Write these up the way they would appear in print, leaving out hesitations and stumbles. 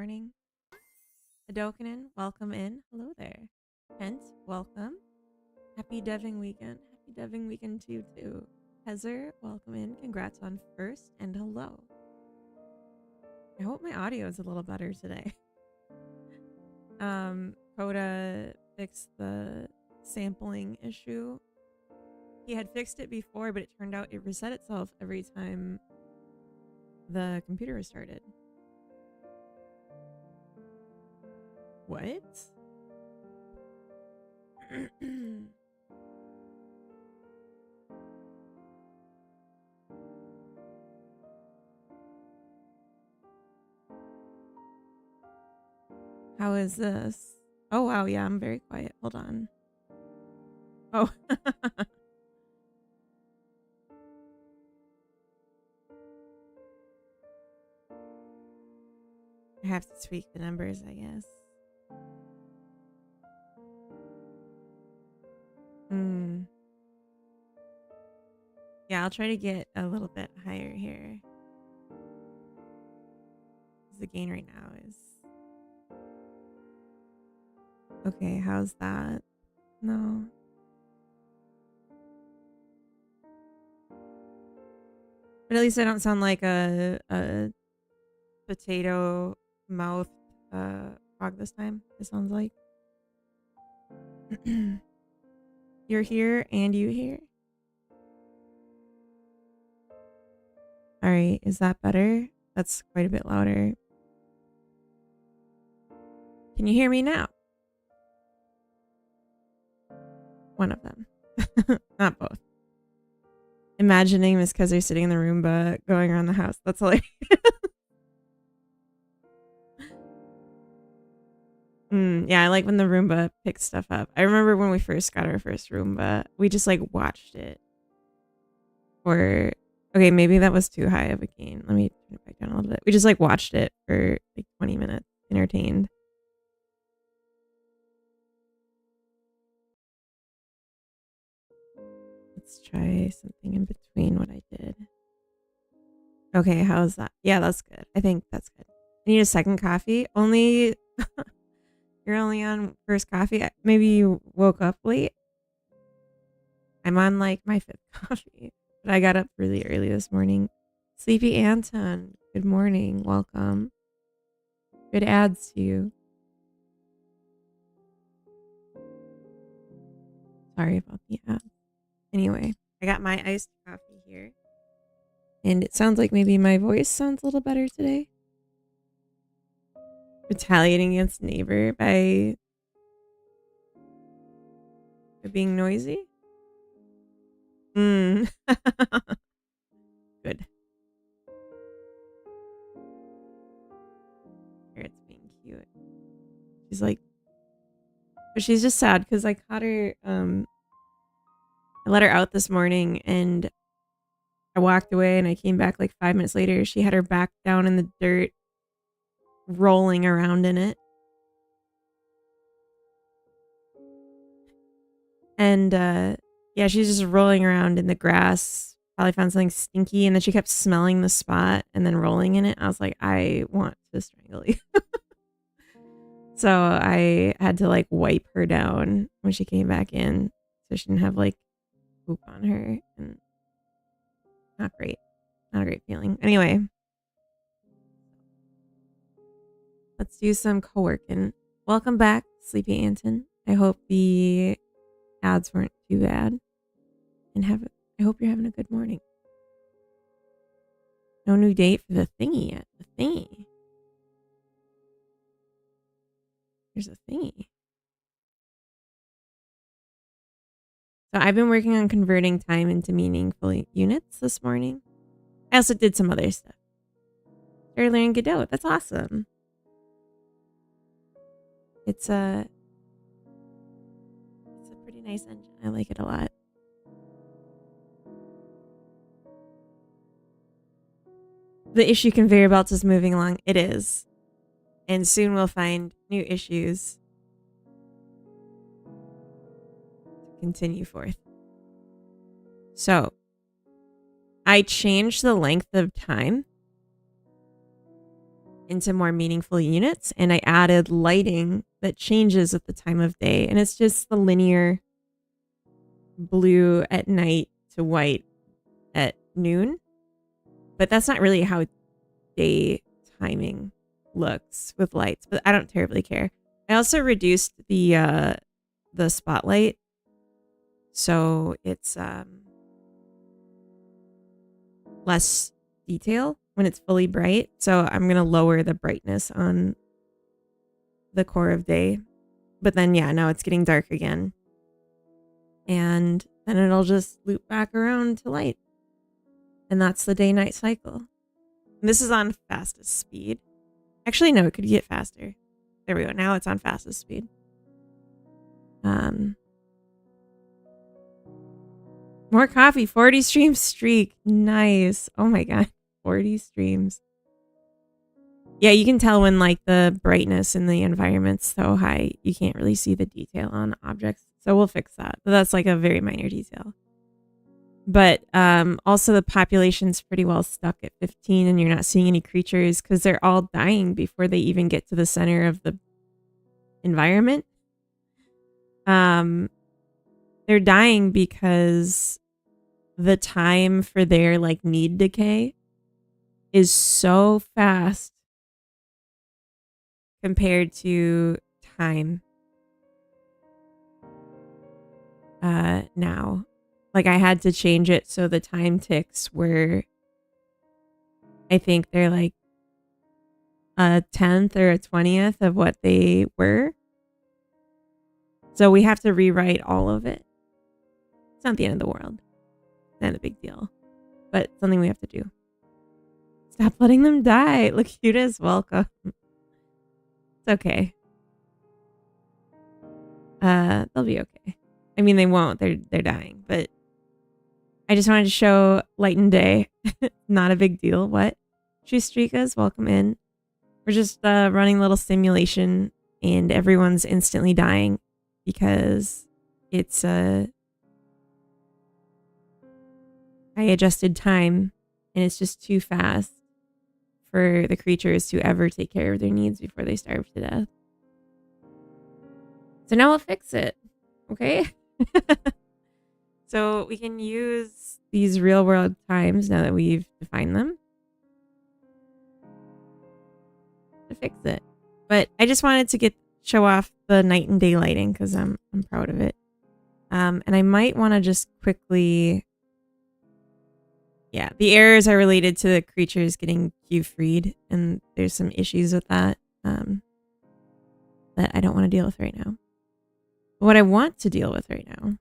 morning. Adokinen, welcome in. Hello there. Kent, welcome. Happy deving weekend. Happy deving weekend to you too. Heather, welcome in. Congrats on first and hello. I hope my audio is a little better today. Coda fixed the sampling issue. He had fixed it before, but it turned out it reset itself every time the computer restarted. What? How is this? Oh, wow. Yeah, I'm very quiet. Hold on. Oh. I have to tweak the numbers, I guess. Yeah, I'll try to get a little bit higher here. The gain right now is... Okay, how's that? No. But at least I don't sound like a potato mouth frog this time, it sounds like. You're here and you here. Alright, is that better? That's quite a bit louder. Can you hear me now? One of them. Not both. Imagining Miss Kaiser sitting in the Roomba going around the house. That's hilarious. Yeah, I like when the Roomba picks stuff up. I remember when we first got our first Roomba, we just like watched it. Or, okay, maybe that was too high of a gain. Let me turn it back down a little bit. We just like watched it for like 20 minutes, entertained. Let's try something in between what I did. Okay, how's that? Yeah, that's good. I think that's good. I need a second coffee. Only... You're only on first coffee? Maybe you woke up late? I'm on like my fifth coffee. But I got up really early this morning. Sleepy Anton, good morning. Welcome. Good ads to you. Sorry about the ads. Anyway, I got my iced coffee here. And it sounds like maybe my voice sounds a little better today. Retaliating against neighbor by being noisy? Good. Here, it's being cute. She's like... But she's just sad because I caught her... I let her out this morning and I walked away and I came back like 5 minutes later. She had her back down in the dirt, rolling around in it. And yeah, she's just rolling around in the grass. Probably found something stinky, and then she kept smelling the spot and then rolling in it. I was like, I want to strangle you. So I had to like wipe her down when she came back in so she didn't have like poop on her. And not great. Not a great feeling. Anyway. Let's do some co-working. Welcome back, Sleepy Anton. I hope the ads weren't too bad. And I hope you're having a good morning. No new date for the thingy yet. The thingy. There's a thingy. So I've been working on converting time into meaningful units this morning. I also did some other stuff. Started learning Godot. That's awesome. It's a pretty nice engine. I like it a lot. The issue conveyor belt is moving along. It is. And soon we'll find new issues to continue forth. So, I changed the length of time into more meaningful units, and I added lighting that changes at the time of day, and it's just the linear blue at night to white at noon. But that's not really how day timing looks with lights, but I don't terribly care. I also reduced the spotlight, so it's less detail when it's fully bright. So I'm gonna lower the brightness on the core of day. But then yeah, now it's getting dark again. And then it'll just loop back around to light. And that's the day-night cycle. And this is on fastest speed. Actually, no, it could get faster. There we go. Now it's on fastest speed. More coffee. 40 stream streak. Nice. Oh my god. 40 streams. Yeah, you can tell when like the brightness in the environment's so high, you can't really see the detail on objects. So we'll fix that. But that's like a very minor detail. But also the population's pretty well stuck at 15 and you're not seeing any creatures because they're all dying before they even get to the center of the environment. They're dying because the time for their like need decay is so fast compared to time now. Like I had to change it so the time ticks were, I think they're like a 10th or a 20th of what they were. So we have to rewrite all of it. It's not the end of the world. It's not a big deal. But it's something we have to do. Stop letting them die. Look, Cutest, welcome. It's okay. They'll be okay. I mean, they won't. They're dying. But I just wanted to show light and day. Not a big deal. What? Shoestreakas, welcome in. We're just running a little simulation and everyone's instantly dying because it's I adjusted time and it's just too fast for the creatures to ever take care of their needs before they starve to death. So now we'll fix it. Okay? So we can use these real world times now that we've defined them to fix it. But I just wanted to show off the night and day lighting because I'm proud of it. And I might want to just quickly, yeah, the errors are related to the creatures getting queue freed, and there's some issues with that that I don't want to deal with right now. But what I want to deal with right now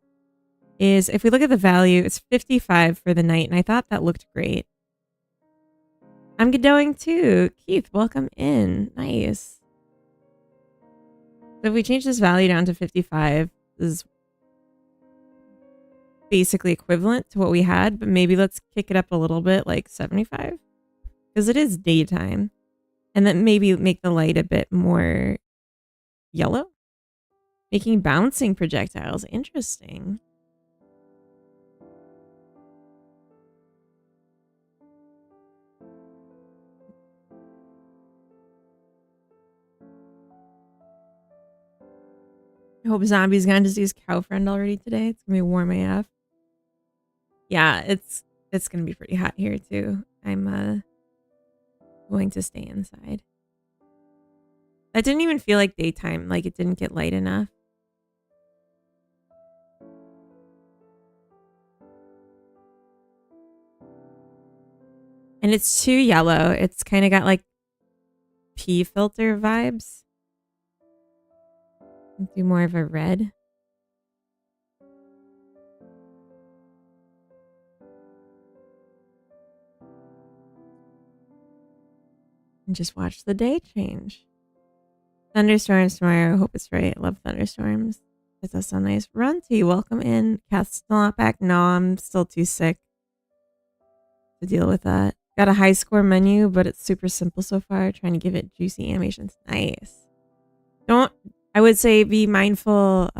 is if we look at the value, it's 55 for the night, and I thought that looked great. I'm going too. Keith, welcome in. Nice. So if we change this value down to 55, this is basically equivalent to what we had, but maybe let's kick it up a little bit, like 75, because it is daytime, and then maybe make the light a bit more yellow, making bouncing projectiles interesting. I hope Zombie's gonna just use cow friend already today. It's gonna be warm AF. Yeah, it's gonna be pretty hot here too. I'm going to stay inside. That didn't even feel like daytime, like it didn't get light enough. And it's too yellow. It's kind of got like pea filter vibes. Do more of a red. And just watch the day change. Thunderstorms tomorrow. I hope it's right. I love thunderstorms. That does sound nice. Runty, welcome in. Cat's still not back. No, I'm still too sick to deal with that. Got a high score menu, but it's super simple so far. Trying to give it juicy animations. Nice. I would say be mindful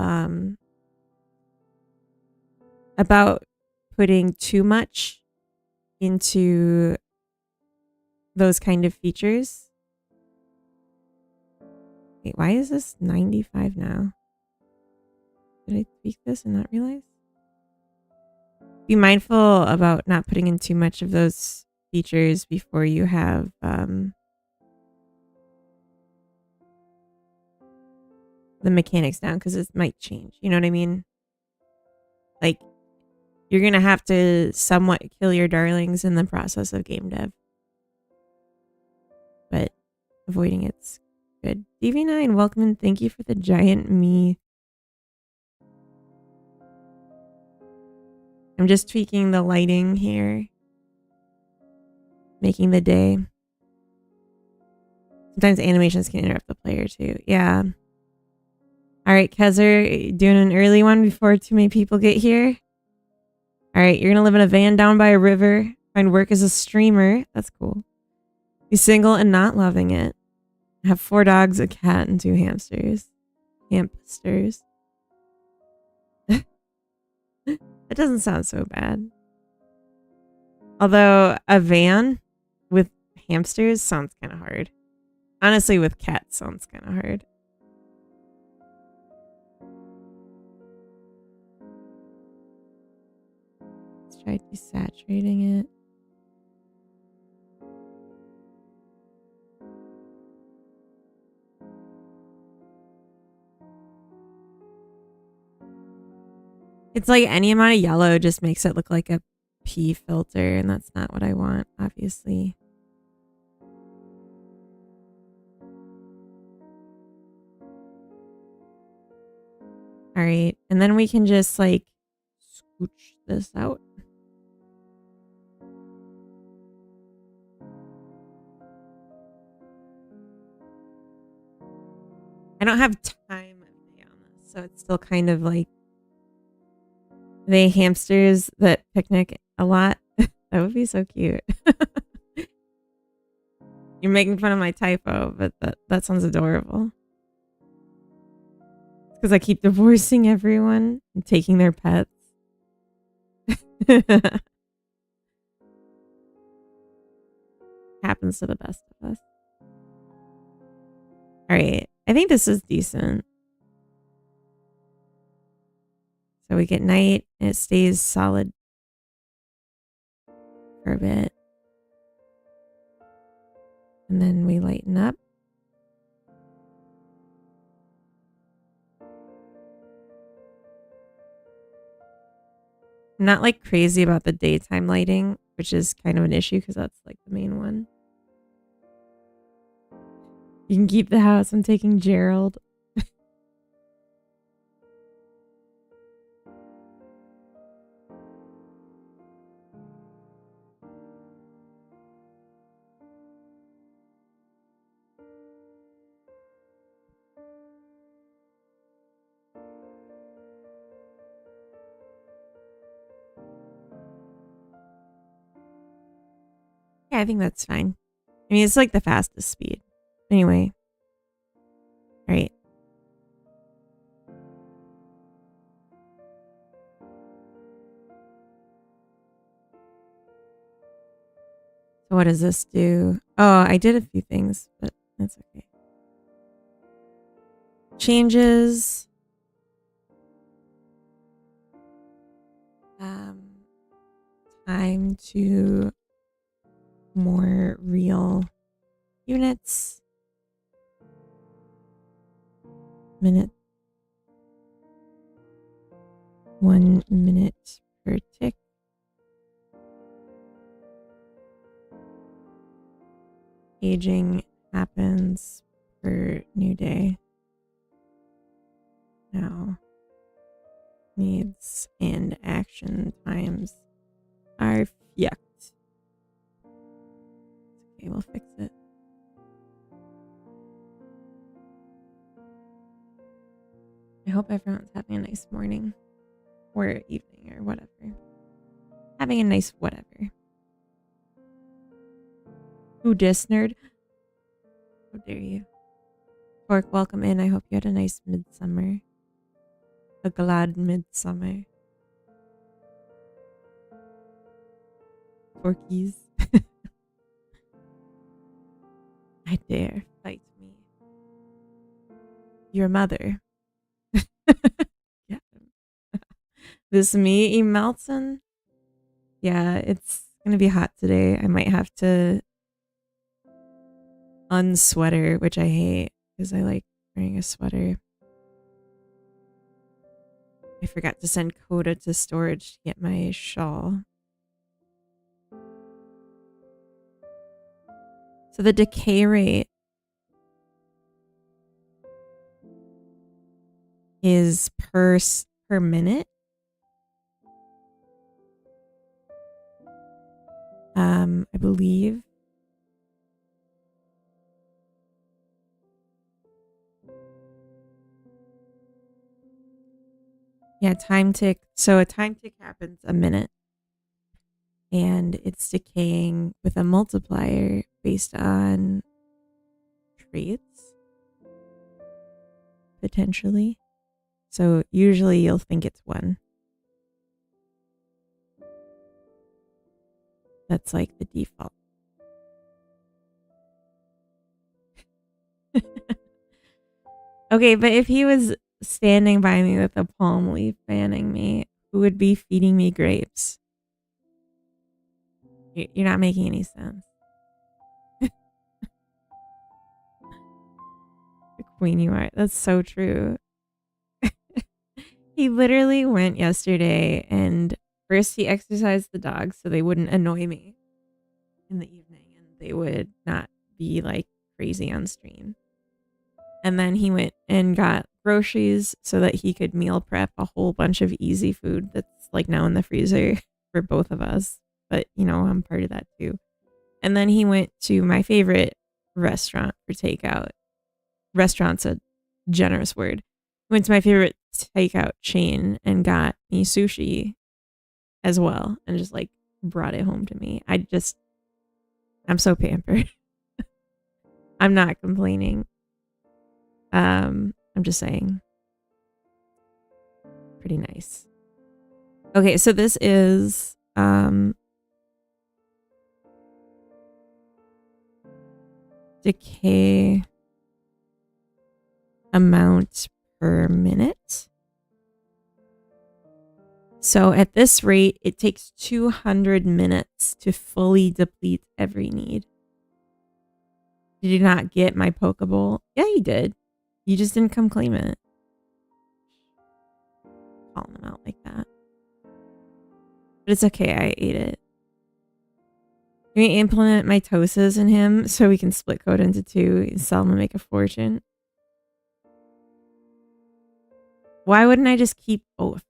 about putting too much into those kind of features Wait, why is this 95 now? Did I tweak this and not realize? Be mindful about not putting in too much of those features before you have the mechanics down, because it might change. You know what I mean? Like, you're gonna have to somewhat kill your darlings in the process of game dev, but avoiding it's good. DV9, welcome and thank you for the giant me. I'm just tweaking the lighting here, making the day. Sometimes animations can interrupt the player too. Yeah. All right, Kezer, doing an early one before too many people get here. All right, you're gonna live in a van down by a river. Find work as a streamer. That's cool. Be single and not loving it. Have 4 dogs, a cat, and 2 hamsters. Hamsters. It doesn't sound so bad. Although a van with hamsters sounds kind of hard. Honestly, with cats sounds kind of hard. Let's try desaturating it. It's like any amount of yellow just makes it look like a pea filter, and that's not what I want, obviously. All right, and then we can just like scooch this out. I don't have time on this, so it's still kind of like they hamsters that picnic a lot. That would be so cute. You're making fun of my typo, but that sounds adorable. It's because I keep divorcing everyone and taking their pets. Happens to the best of us. All right. I think this is decent. So we get night and it stays solid for a bit. And then we lighten up. I'm not like crazy about the daytime lighting, which is kind of an issue because that's like the main one. You can keep the house. I'm taking Gerald. Yeah, I think that's fine. I mean, it's like the fastest speed. Anyway. All right. So what does this do? Oh, I did a few things, but that's okay. Changes. Time to more real units. Minute. 1 minute per tick. Aging happens per new day. Now, needs and action times are fucked. Okay, we'll fix it. I hope everyone's having a nice morning or evening or whatever. Having a nice whatever. Who dis nerd? How dare you? Torque, welcome in. I hope you had a nice midsummer. A glad midsummer. Torquies. I dare fight me. your mother. Yeah. This meat melting. Yeah, it's gonna be hot today. I might have to unsweater, which I hate because I like wearing a sweater. I forgot to send Coda to storage to get my shawl. So the decay rate is per minute. I believe. Yeah, time tick. So a time tick happens a minute. And it's decaying with a multiplier based on traits, potentially. So usually you'll think it's 1. That's like the default. Okay, but if he was standing by me with a palm leaf fanning me, who would be feeding me grapes? You're not making any sense. The queen you are. That's so true. He literally went yesterday and first he exercised the dogs so they wouldn't annoy me in the evening and they would not be like crazy on stream. And then he went and got groceries so that he could meal prep a whole bunch of easy food that's like now in the freezer for both of us. But, you know, I'm part of that too. And then he went to my favorite restaurant for takeout. Restaurant's a generous word. Went to my favorite takeout chain and got me sushi as well and just like brought it home to me. I'm so pampered. I'm not complaining. I'm just saying. Pretty nice. Okay, so this is decay amount per minute. So at this rate, it takes 200 minutes to fully deplete every need. Did you not get my Pokeball? Yeah, you did. You just didn't come claim it. Calling him out like that. But it's okay, I ate it. Can we implement mitosis in him so we can split code into 2 and sell him and make a fortune? Why wouldn't I just keep both?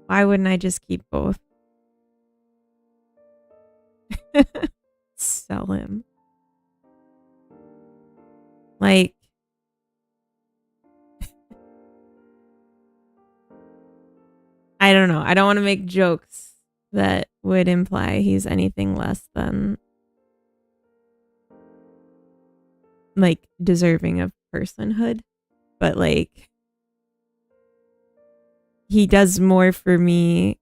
Why wouldn't I just keep both? Sell him. Like, I don't know. I don't want to make jokes that would imply he's anything less than like deserving of personhood. But like, he does more for me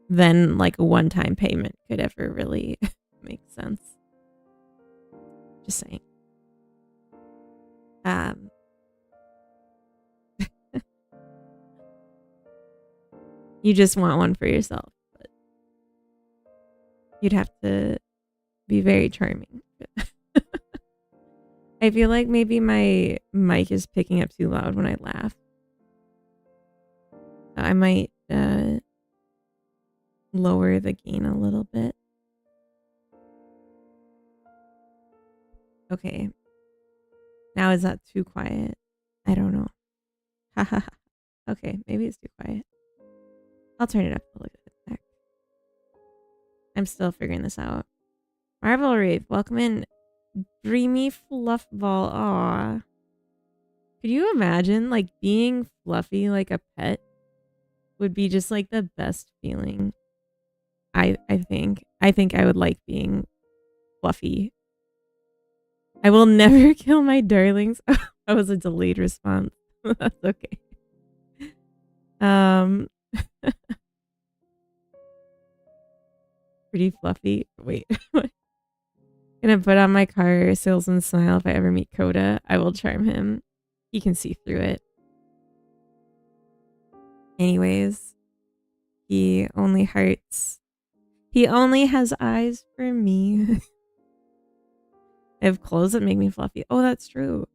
than like a one-time payment could ever really make sense. Just saying. You just want one for yourself, but you'd have to be very charming. I feel like maybe my mic is picking up too loud when I laugh. I might lower the gain a little bit. Okay. Now is that too quiet? I don't know. Haha. Okay, maybe it's too quiet. I'll turn it up a little bit. I'm still figuring this out. Marvel Wraith, welcome in. Dreamy Fluff Ball. Aw. Could you imagine like being fluffy like a pet would be just like the best feeling. I think I would like being fluffy. I will never kill my darlings. That was a delayed response. That's okay. Pretty fluffy. Wait. Gonna put on my car salesman smile if I ever meet Coda. I will charm him. He can see through it. Anyways, he only hearts. He only has eyes for me. I have clothes that make me fluffy. Oh, that's true.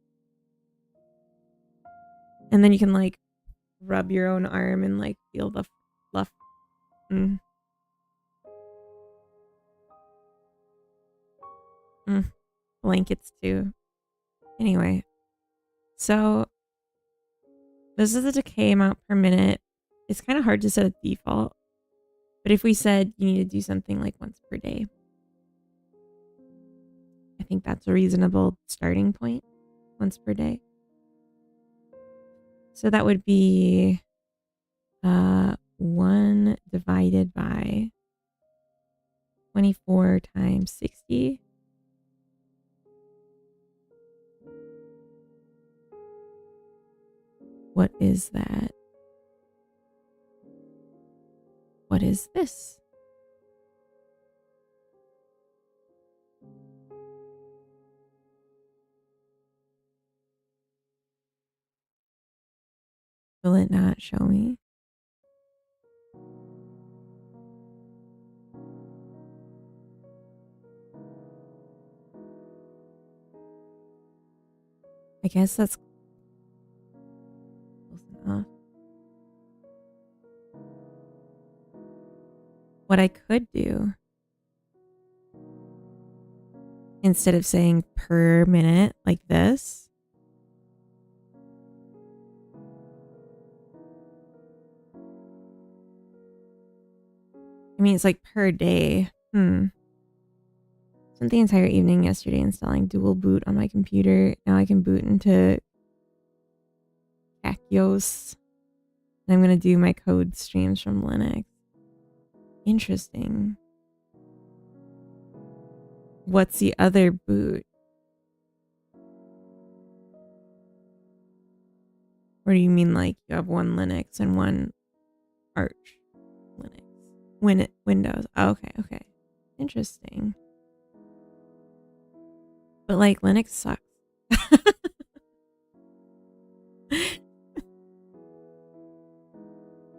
And then you can like rub your own arm and like feel the fluff. Blankets too. Anyway, so this is the decay amount per minute. It's kind of hard to set a default, but if we said you need to do something like once per day, I think that's a reasonable starting point. Once per day. So that would be 1 divided by 24 times 60. What is that? What is this? Will it not show me? I guess that's close enough. What I could do, instead of saying per minute like this, I mean, it's like per day. Spent the entire evening yesterday installing dual boot on my computer. Now I can boot into Achios. And I'm going to do my code streams from Linux. Interesting. What's the other boot? Or do you mean like you have one Linux and one Arch Linux? Windows. Oh, okay. Interesting. But like Linux sucks.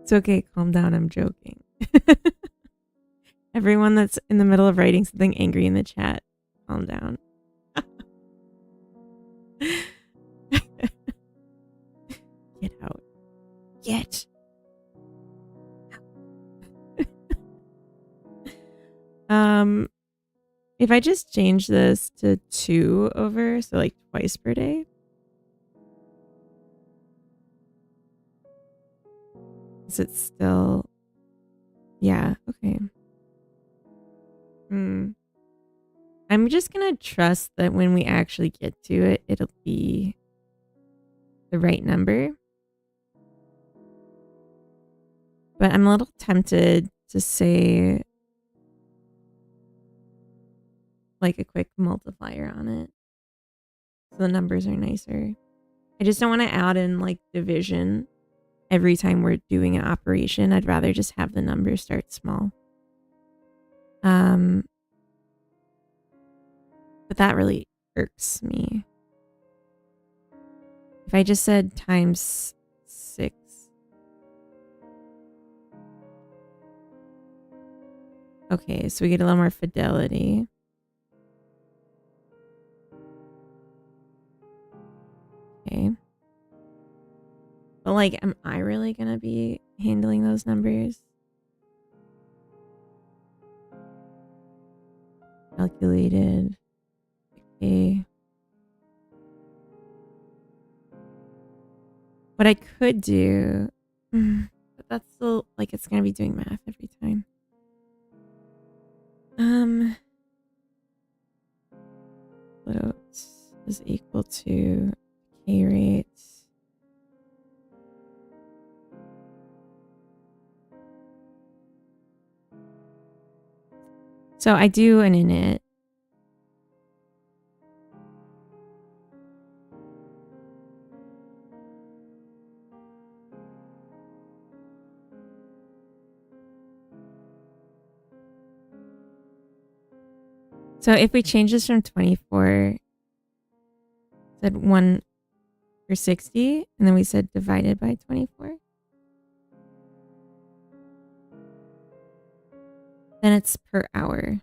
It's okay, calm down, I'm joking. Everyone that's in the middle of writing something angry in the chat, calm down. Get out. Get out. If I just change this to 2 over, so like twice per day. Is it still? Yeah, okay. I'm just gonna trust that when we actually get to it, it'll be the right number. But I'm a little tempted to say like a quick multiplier on it. So the numbers are nicer. I just don't want to add in like division every time we're doing an operation. I'd rather just have the numbers start small. But that really irks me. If I just said times 6. Okay, so we get a little more fidelity. Okay. But like, am I really gonna be handling those numbers? Calculated. Okay. What I could do, but that's still like it's gonna be doing math every time. Float is equal to K rate. So I do an init. So if we change this from 24, said 1 for 60, and then we said divided by 24, then it's per hour.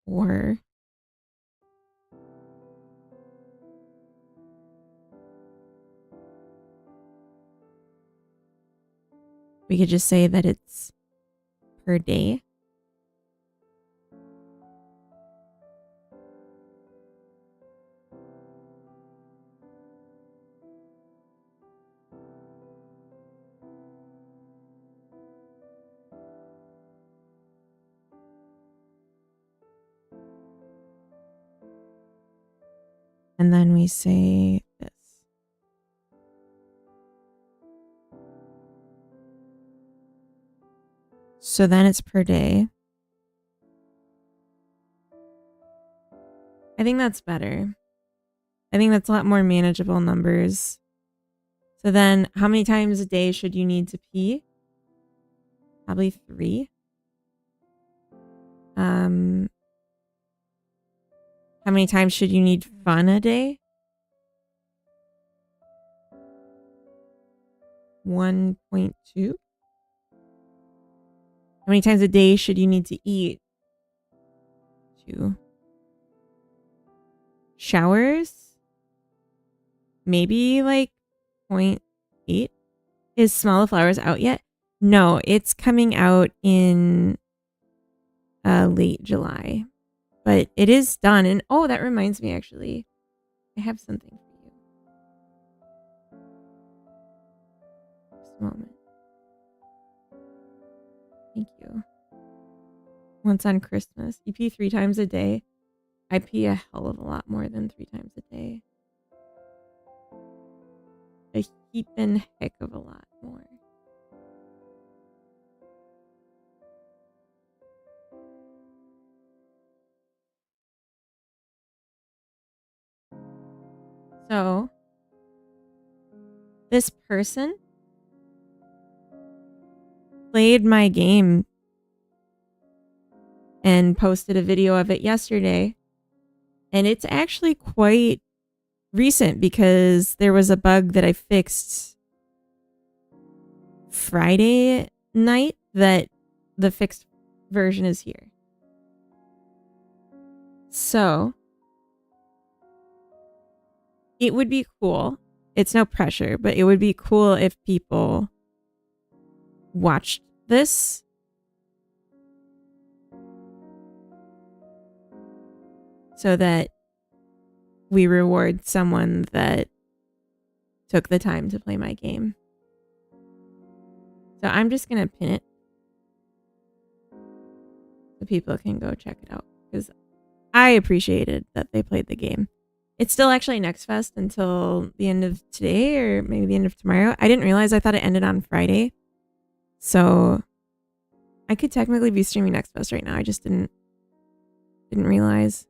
Or we could just say that it's per day. And then we say this. So then it's per day. I think that's better. I think that's a lot more manageable numbers. So then how many times a day should you need to pee? Probably 3. How many times should you need fun a day? 1.2. How many times a day should you need to eat? 2. Showers? Maybe like 0.8. Is Smell the Flowers out yet? No, it's coming out in late July. But it is done. And oh, that reminds me, actually. I have something for you. Just a moment. Thank you. Once on Christmas. You pee 3 times a day. I pee a hell of a lot more than 3 times a day. A heaping heck of a lot more. So, this person played my game and posted a video of it yesterday. And it's actually quite recent because there was a bug that I fixed Friday night that the fixed version is here. So it would be cool. It's no pressure, but it would be cool if people watched this so that we reward someone that took the time to play my game. So I'm just going to pin it so people can go check it out because I appreciated that they played the game. It's still actually Next Fest until the end of today or maybe the end of tomorrow. I didn't realize. I thought it ended on Friday. So I could technically be streaming Next Fest right now. I just didn't realize.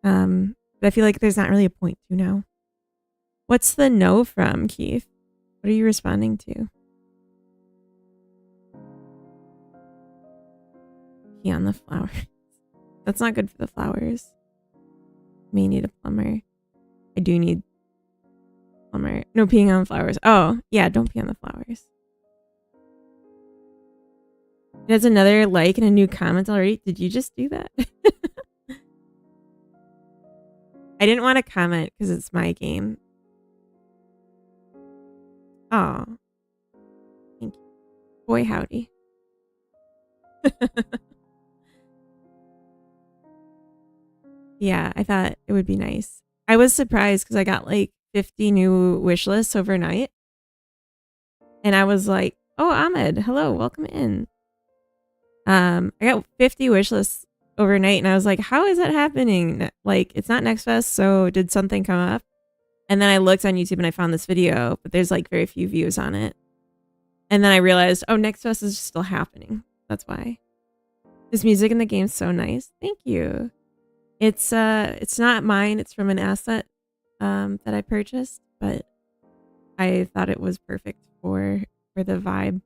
But I feel like there's not really a point to now. What's the no from, Keith? What are you responding to? Pee on the flowers. That's not good for the flowers. May need a plumber. I do need a plumber. No peeing on the flowers. Oh, yeah, don't pee on the flowers. It has another like and a new comment already. Did you just do that? I didn't want to comment because it's my game. Oh. Thank you. Boy, howdy. Yeah, I thought it would be nice. I was surprised because I got like 50 new wish lists overnight. And I was like, oh, Ahmed, hello, welcome in. I got 50 wish lists overnight and I was like, how is that happening? Like, it's not Next Fest, so did something come up? And then I looked on YouTube and I found this video, but there's like very few views on it. And then I realized, oh, Next Fest is still happening. That's why. This music in the game's so nice. Thank you. It's not mine. It's from an asset that I purchased, but I thought it was perfect for the vibe.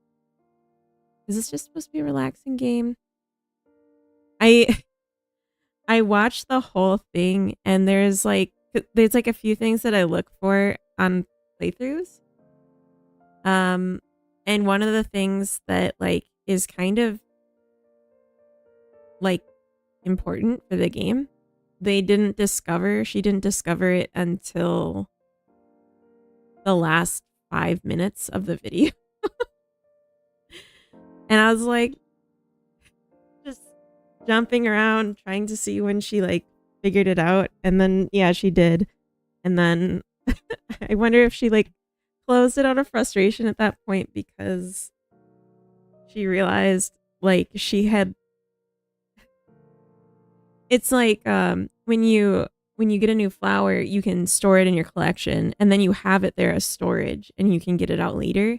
Is this just supposed to be a relaxing game? I watched the whole thing, and there's like a few things that I look for on playthroughs. And one of the things that like is kind of like important for the game, she didn't discover it until the last 5 minutes of the video. And I was like just jumping around trying to see when she like figured it out, and then yeah, she did. And then I wonder if she like closed it out of frustration at that point because she realized like she had, it's like when you get a new flower, you can store it in your collection, and then you have it there as storage, and you can get it out later.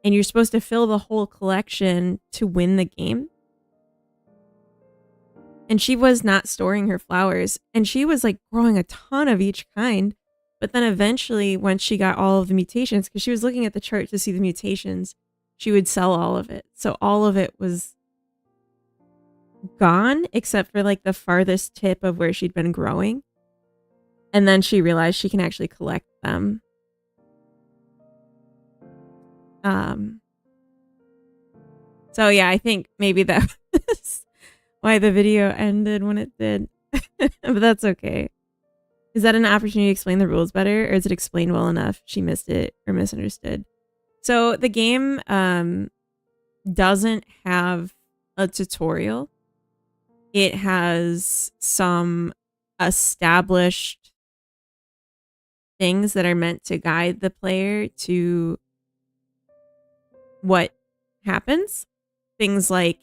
And you're supposed to fill the whole collection to win the game. And she was not storing her flowers, and she was like growing a ton of each kind. But then eventually, once she got all of the mutations, because she was looking at the chart to see the mutations, she would sell all of it. So all of it was gone, except for like the farthest tip of where she'd been growing. And then she realized she can actually collect them. So yeah, I think maybe that was why the video ended when it did. But that's okay. Is that an opportunity to explain the rules better, or is it explained well enough she missed it or misunderstood? So the game doesn't have a tutorial. It has some established things that are meant to guide the player to what happens. Things like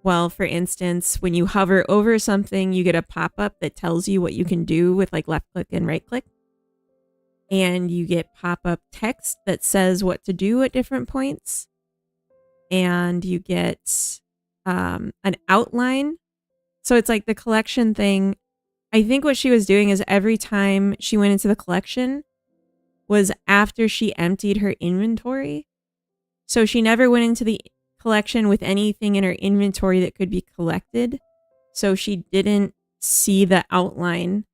well, for instance, when you hover over something, you get a pop-up that tells you what you can do with like left click and right click. And you get pop-up text that says what to do at different points. And you get an outline. So it's like the collection thing. I think what she was doing is every time she went into the collection was after she emptied her inventory. So she never went into the collection with anything in her inventory that could be collected. So she didn't see the outline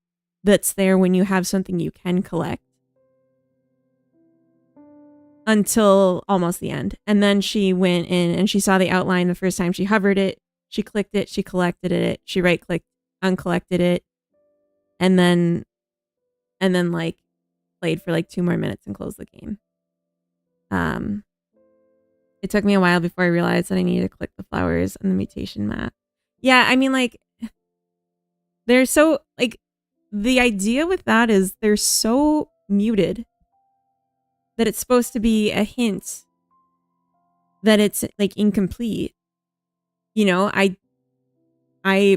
that's there when you have something you can collect until almost the end. And then she went in and she saw the outline the first time she hovered it. She clicked it. She collected it. She right clicked, uncollected it. And then like played for like 2 more minutes and closed the game. It took me a while before I realized that I needed to click the flowers on the mutation map. Yeah, I mean, like, they're so, like, the idea with that is they're so muted that it's supposed to be a hint that it's, like, incomplete. You know, I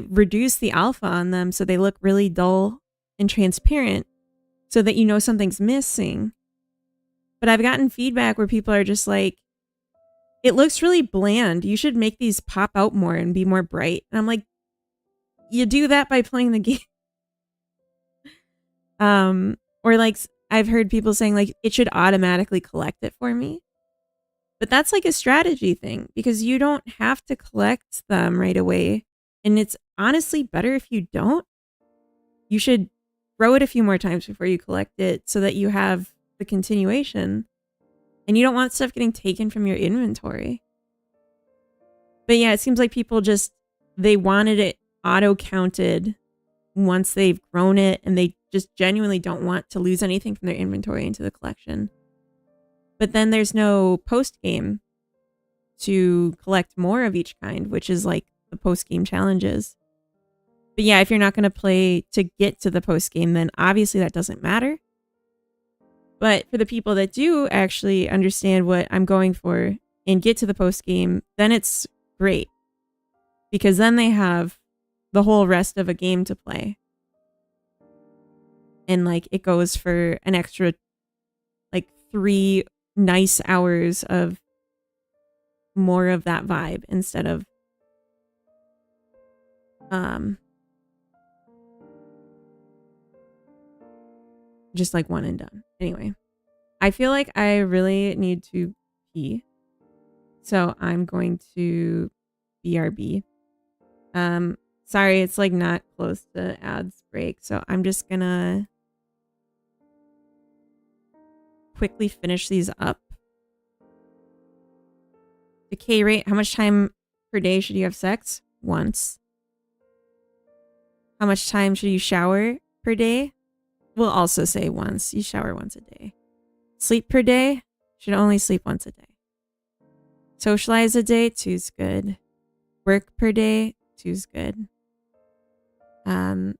reduce the alpha on them so they look really dull and transparent so that you know something's missing. But I've gotten feedback where people are just like, it looks really bland. You should make these pop out more and be more bright. And I'm like, you do that by playing the game. Or like I've heard people saying like it should automatically collect it for me. But that's like a strategy thing because you don't have to collect them right away. And it's honestly better if you don't. You should throw it a few more times before you collect it so that you have the continuation. And you don't want stuff getting taken from your inventory. But yeah, it seems like people just, they wanted it auto-counted once they've grown it, and they just genuinely don't want to lose anything from their inventory into the collection. But then there's no post-game to collect more of each kind, which is like the post-game challenges. But yeah, if you're not going to play to get to the post-game, then obviously that doesn't matter. But for the people that do actually understand what I'm going for and get to the post game, then it's great. Because then they have the whole rest of a game to play. And like it goes for an extra like 3 nice hours of more of that vibe instead of just like one and done. Anyway, I feel like I really need to pee. So I'm going to BRB. Sorry, it's like not close to ads break. So I'm just gonna quickly finish these up. Decay rate. How much time per day should you have sex? Once. How much time should you shower per day? We'll also say once. You shower once a day. Sleep per day? Should only sleep once a day. Socialize a day? 2's good. Work per day? 2's good. And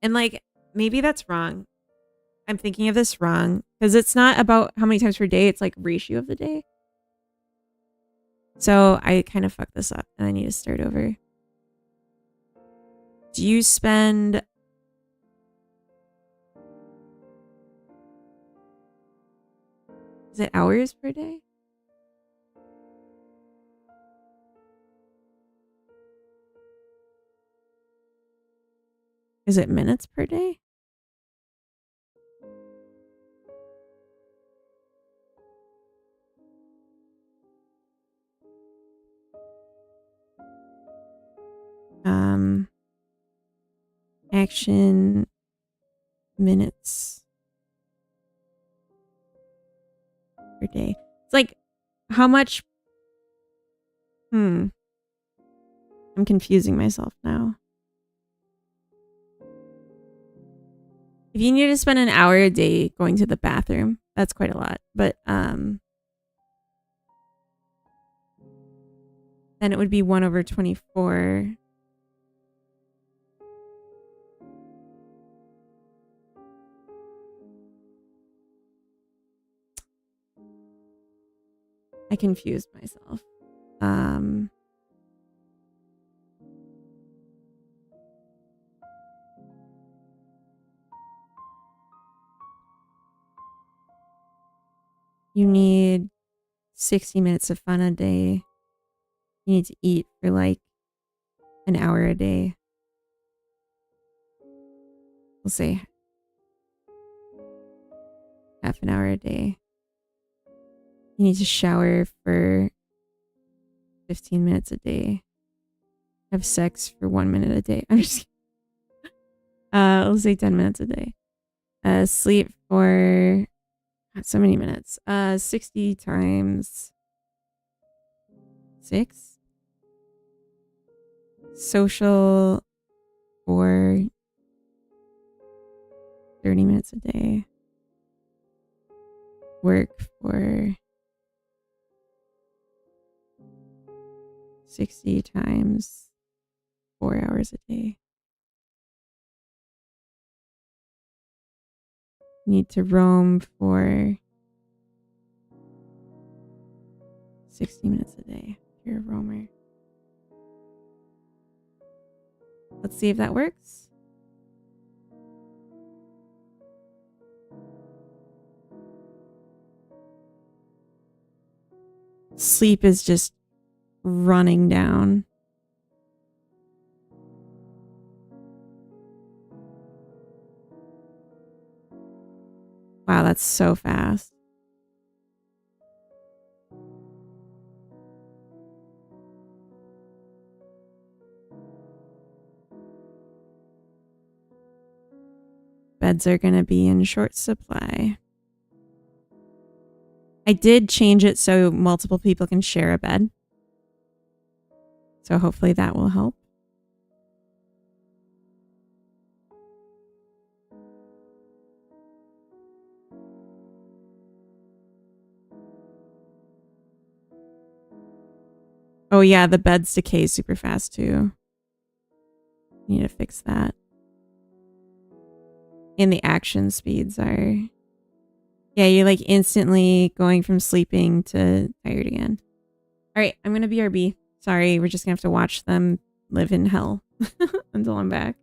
like, maybe that's wrong. I'm thinking of this wrong. Because it's not about how many times per day. It's like ratio of the day. So I kind of fucked this up. And I need to start over. Do you spend... Is it hours per day? Is it minutes per day? Action minutes per day. It's like how much? I'm confusing myself now. If you need to spend an hour a day going to the bathroom, that's quite a lot. But then it would be 1/24. I confused myself. You need 60 minutes of fun a day. You need to eat for like an hour a day. We'll say half an hour a day. You need to shower for 15 minutes a day. Have sex for 1 minute a day. I'm just let's say 10 minutes a day. Sleep for so many minutes. 60 times 6. Social for 30 minutes a day. Work for 60 times 4 hours a day. Need to roam for 60 minutes a day. You're a roamer. Let's see if that works. Sleep is just running down. Wow, that's so fast. Beds are going to be in short supply. I did change it so multiple people can share a bed. So hopefully that will help. Oh yeah, the beds decay super fast too. Need to fix that. And the action speeds are... Yeah, you're like instantly going from sleeping to tired again. Alright, I'm gonna BRB. Sorry, we're just gonna have to watch them live in hell until I'm back.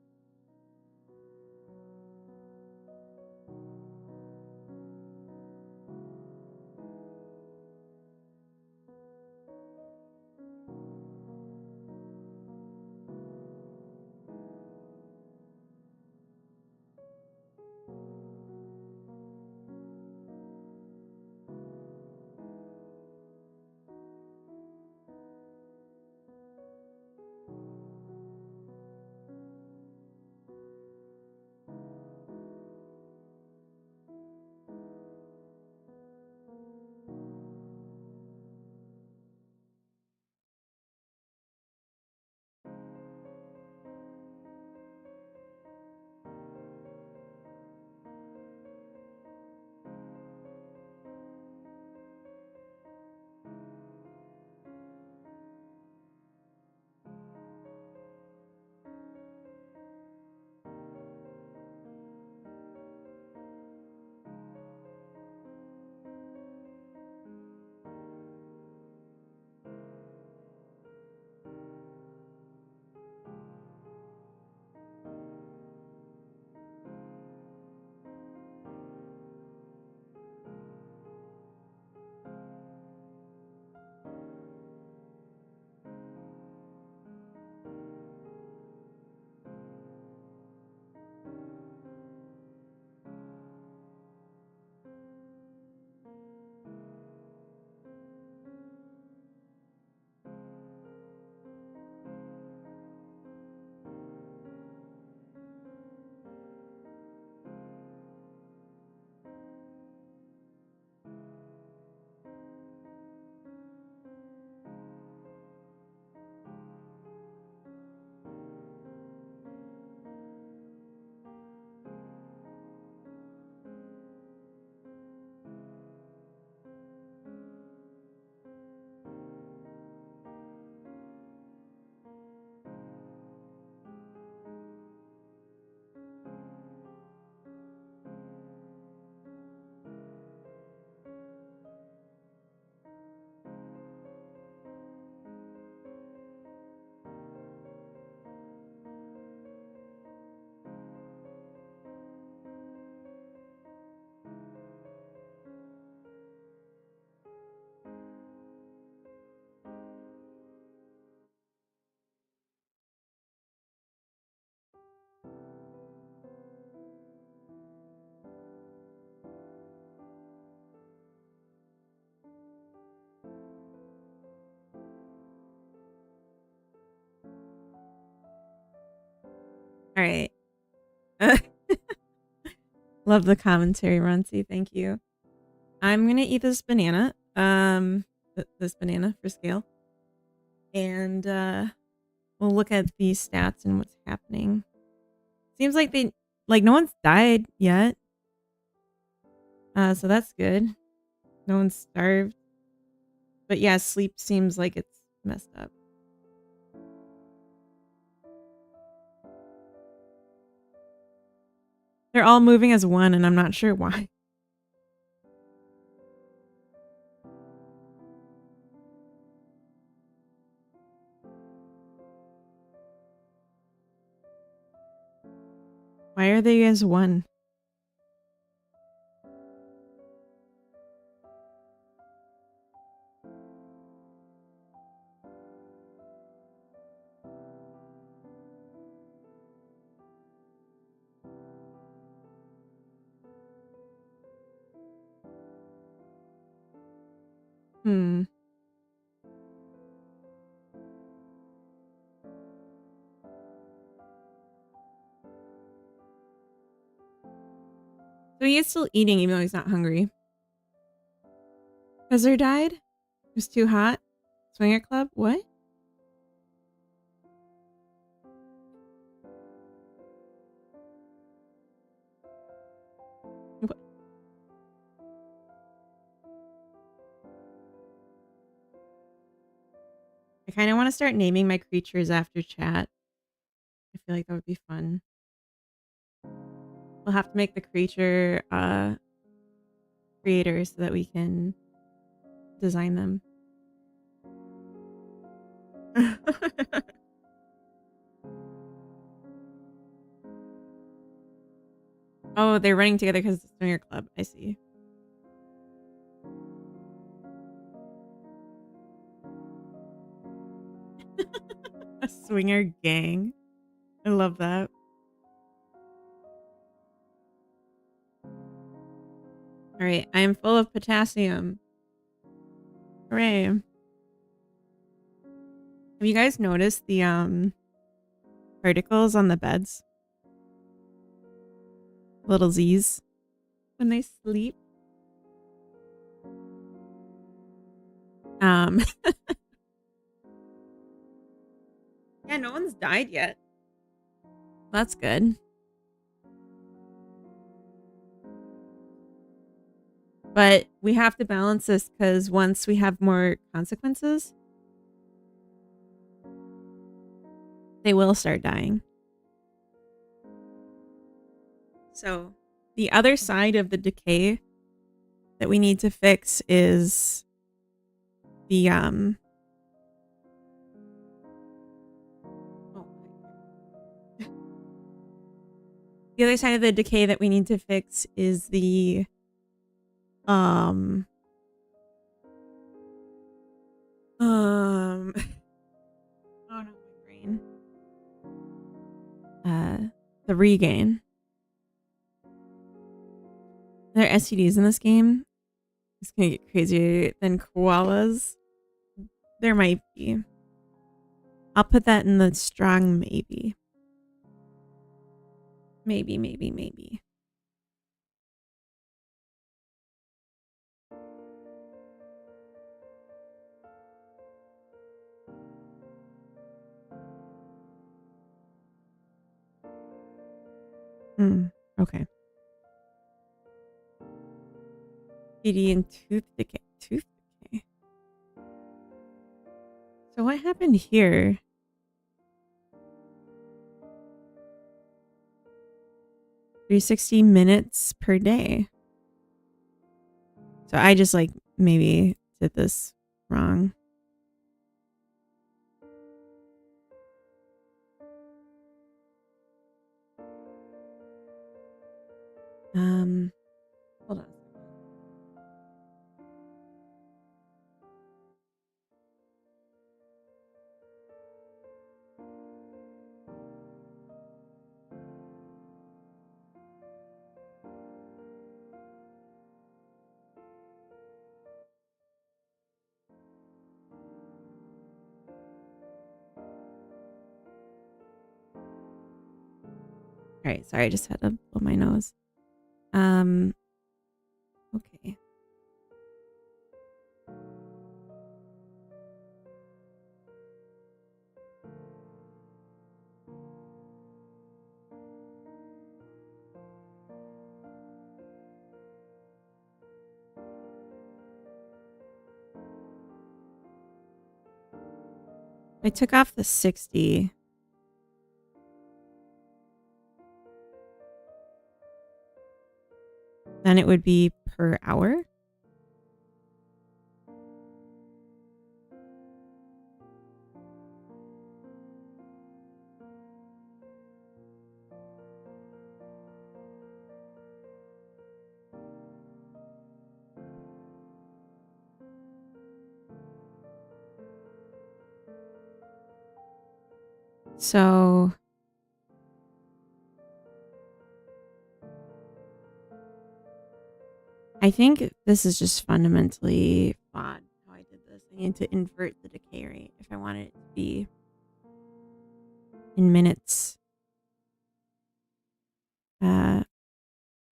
All right. Love the commentary, Runcy. Thank you. I'm gonna eat this banana. This banana for scale, and we'll look at these stats and what's happening. Seems like no one's died yet. So that's good. No one's starved. But yeah, sleep seems like it's messed up. They're all moving as one, and I'm not sure why. Why are they as one? Hmm. So he is still eating even though he's not hungry. Hazard died? It was too hot? Swinger club? What? What? I kind of want to start naming my creatures after chat. I feel like that would be fun. We'll have to make the creature creator so that we can design them. Oh, they're running together because it's a swinger club. I see. A swinger gang. I love that. All right, I am full of potassium. Hooray. Have you guys noticed the particles on the beds? Little Z's when they sleep. Yeah, no one's died yet. That's good. But we have to balance this because once we have more consequences, they will start dying. So the other side of the decay that we need to fix is the the other side of the decay that we need to fix is the oh no, my brain. The regain. There are STDs in this game. It's gonna get crazier than koalas. There might be. I'll put that in the strong maybe. Maybe. Okay. PD and tooth decay. Tooth decay. So what happened here? 360 minutes per day. So I just like maybe did this wrong. Hold on. All right, sorry, I just had to blow my nose. Okay. I took off the 60. Then it would be per hour. So I think this is just fundamentally flawed how I did this. I need to invert the decay rate if I want it to be in minutes per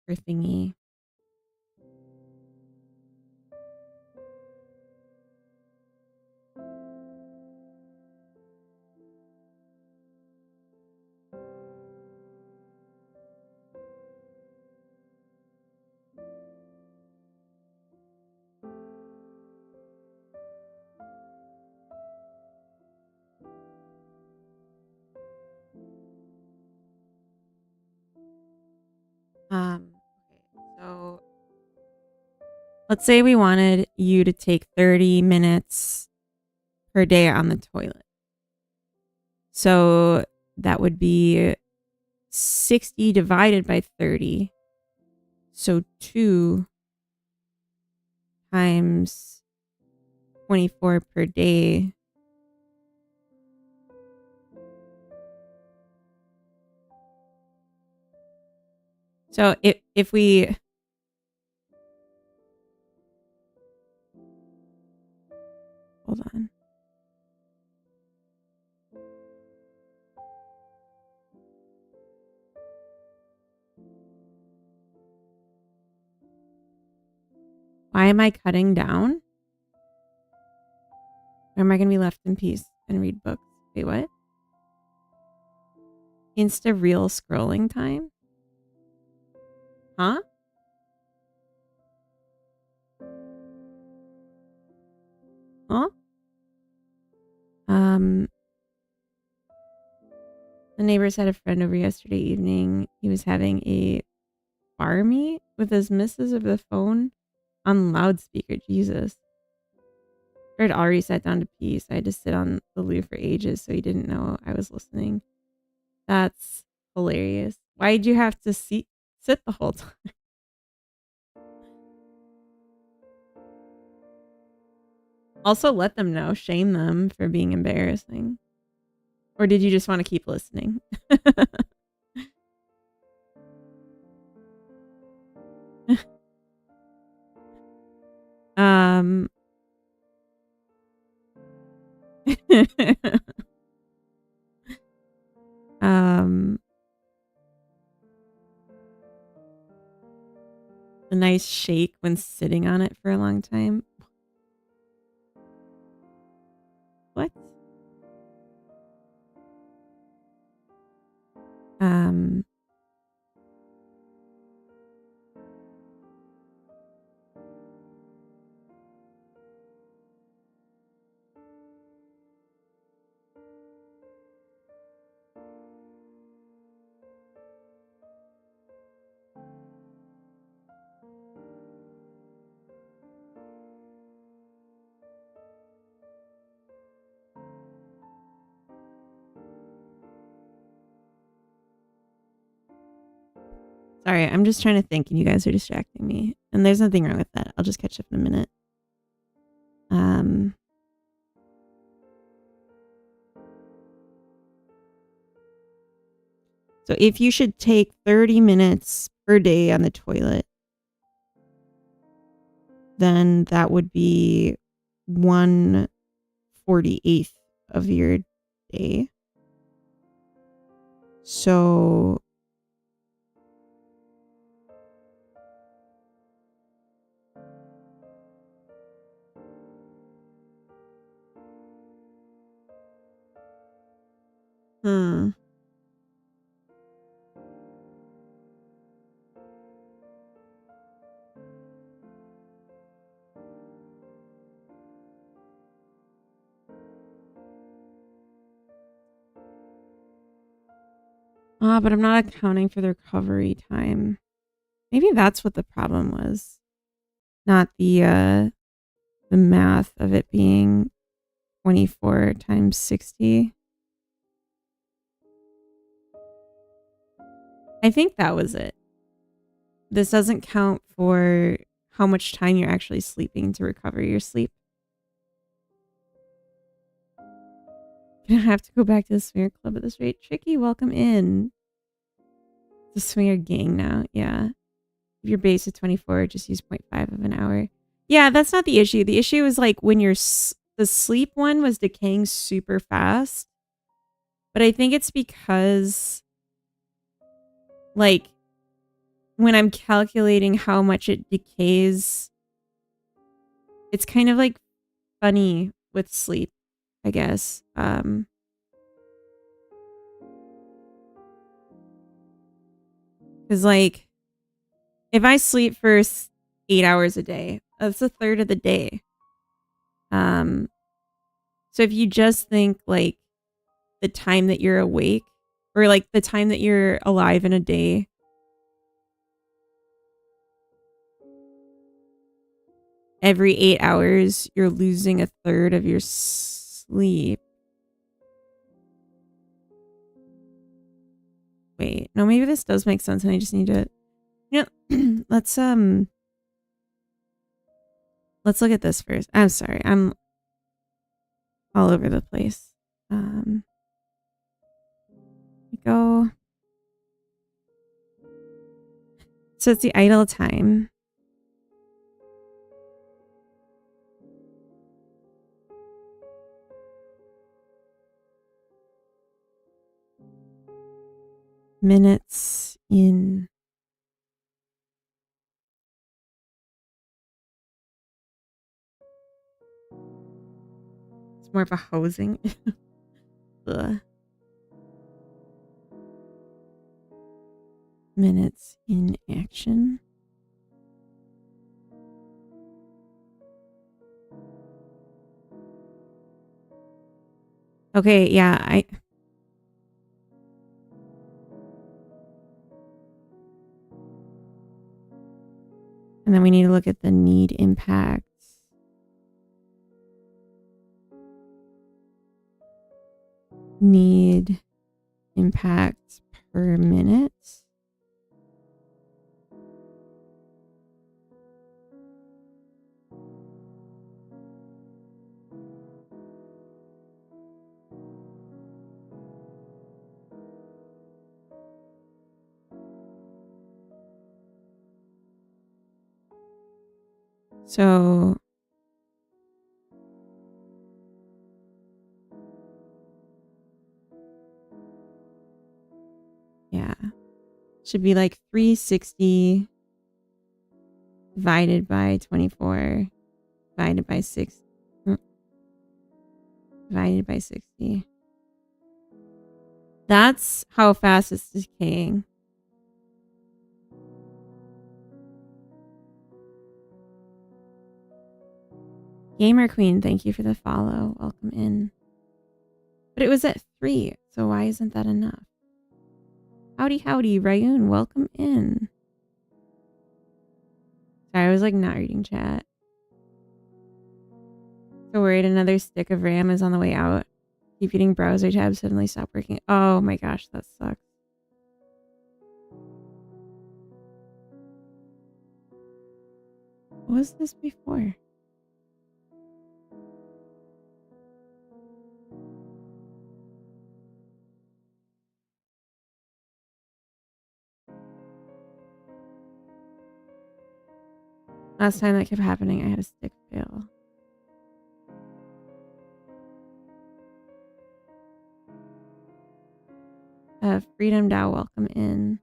thingy. Okay, so let's say we wanted you to take 30 minutes per day on the toilet. So that would be 60 divided by 30. So 2 times 24 per day. So if we hold on. Why am I cutting down? Or am I going to be left in peace and read books? Wait, what? Insta reel scrolling time? Huh? Huh? The neighbors had a friend over yesterday evening. He was having a bar meet with his missus over the phone on loudspeaker. Jesus. Fred already sat down to pee, so I had to sit on the loo for ages, so he didn't know I was listening. That's hilarious. Why'd you have to sit the whole time? Also, let them know. Shame them for being embarrassing. Or did you just want to keep listening? A nice shake when sitting on it for a long time. What? Sorry, I'm just trying to think and you guys are distracting me. And there's nothing wrong with that. I'll just catch up in a minute. So if you should take 30 minutes per day on the toilet, then that would be 1/48th of your day. So Hmm. But I'm not accounting for the recovery time. Maybe that's what the problem was. Not the math of it being 24 times 60. I think that was it. This doesn't count for how much time you're actually sleeping to recover your sleep. Gonna have to go back to the swinger club at this rate. Tricky, welcome in. The swinger gang now, yeah. If your base is 24, just use 0.5 of an hour. Yeah, that's not the issue. The issue is like when the sleep one was decaying super fast. But I think it's because like when I'm calculating how much it decays, it's kind of like funny with sleep, I guess. Because like if I sleep for 8 hours a day, that's a third of the day. So if you just think like the time that you're awake or like the time that you're alive in a day, every 8 hours, you're losing a third of your sleep. Wait, no, maybe this does make sense and I just need to, let's look at this first. I'm sorry. I'm all over the place. Go. So it's the idle time. Minutes in. It's more of a housing. Ugh. Minutes in action. Okay, yeah, and then we need to look at the need impacts. Need impacts per minute. So yeah, should be like 360 divided by 24 divided by 6 divided by 60. That's how fast it's decaying. Gamer Queen, thank you for the follow. Welcome in. But it was at 3, so why isn't that enough? Howdy, howdy, Rayun, welcome in. Sorry, I was like not reading chat. So worried another stick of RAM is on the way out. Keep hitting browser tabs, suddenly stop working. Oh my gosh, that sucks. What was this before? Last time that kept happening, I had a stick fail. Freedom Dow, welcome in.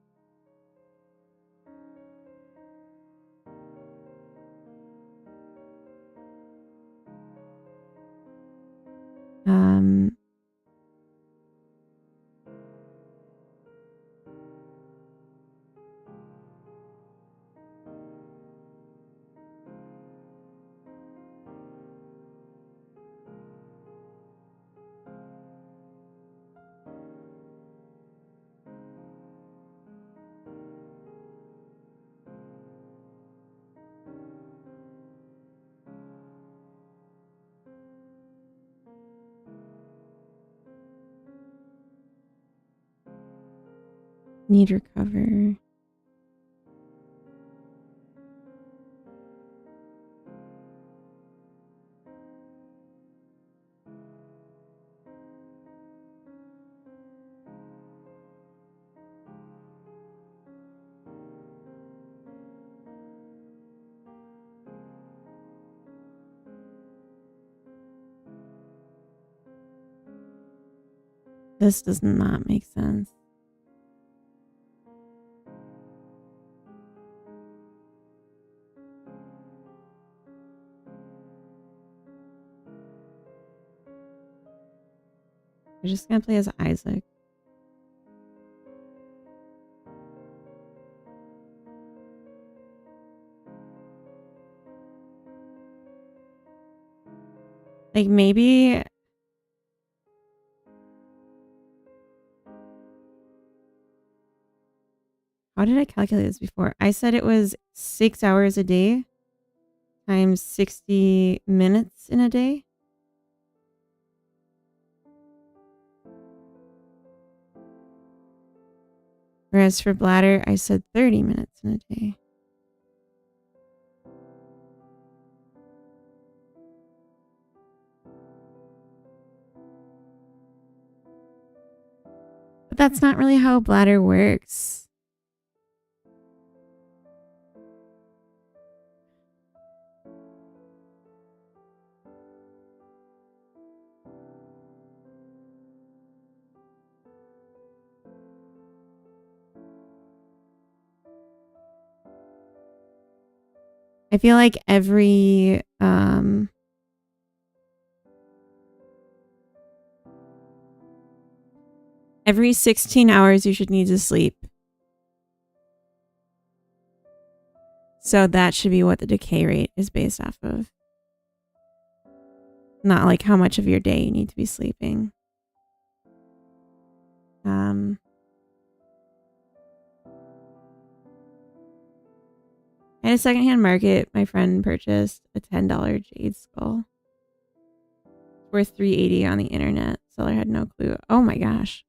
Need recover. This does not make sense. We're just gonna play as Isaac. Like maybe how did I calculate this before? I said it was 6 hours a day times 60 minutes in a day. Whereas for bladder, I said 30 minutes in a day. But that's not really how bladder works. I feel like every 16 hours you should need to sleep. So that should be what the decay rate is based off of. Not like how much of your day you need to be sleeping. At a secondhand market, my friend purchased a $10 jade skull. It's worth $3.80 on the internet. Seller had no clue. Oh my gosh.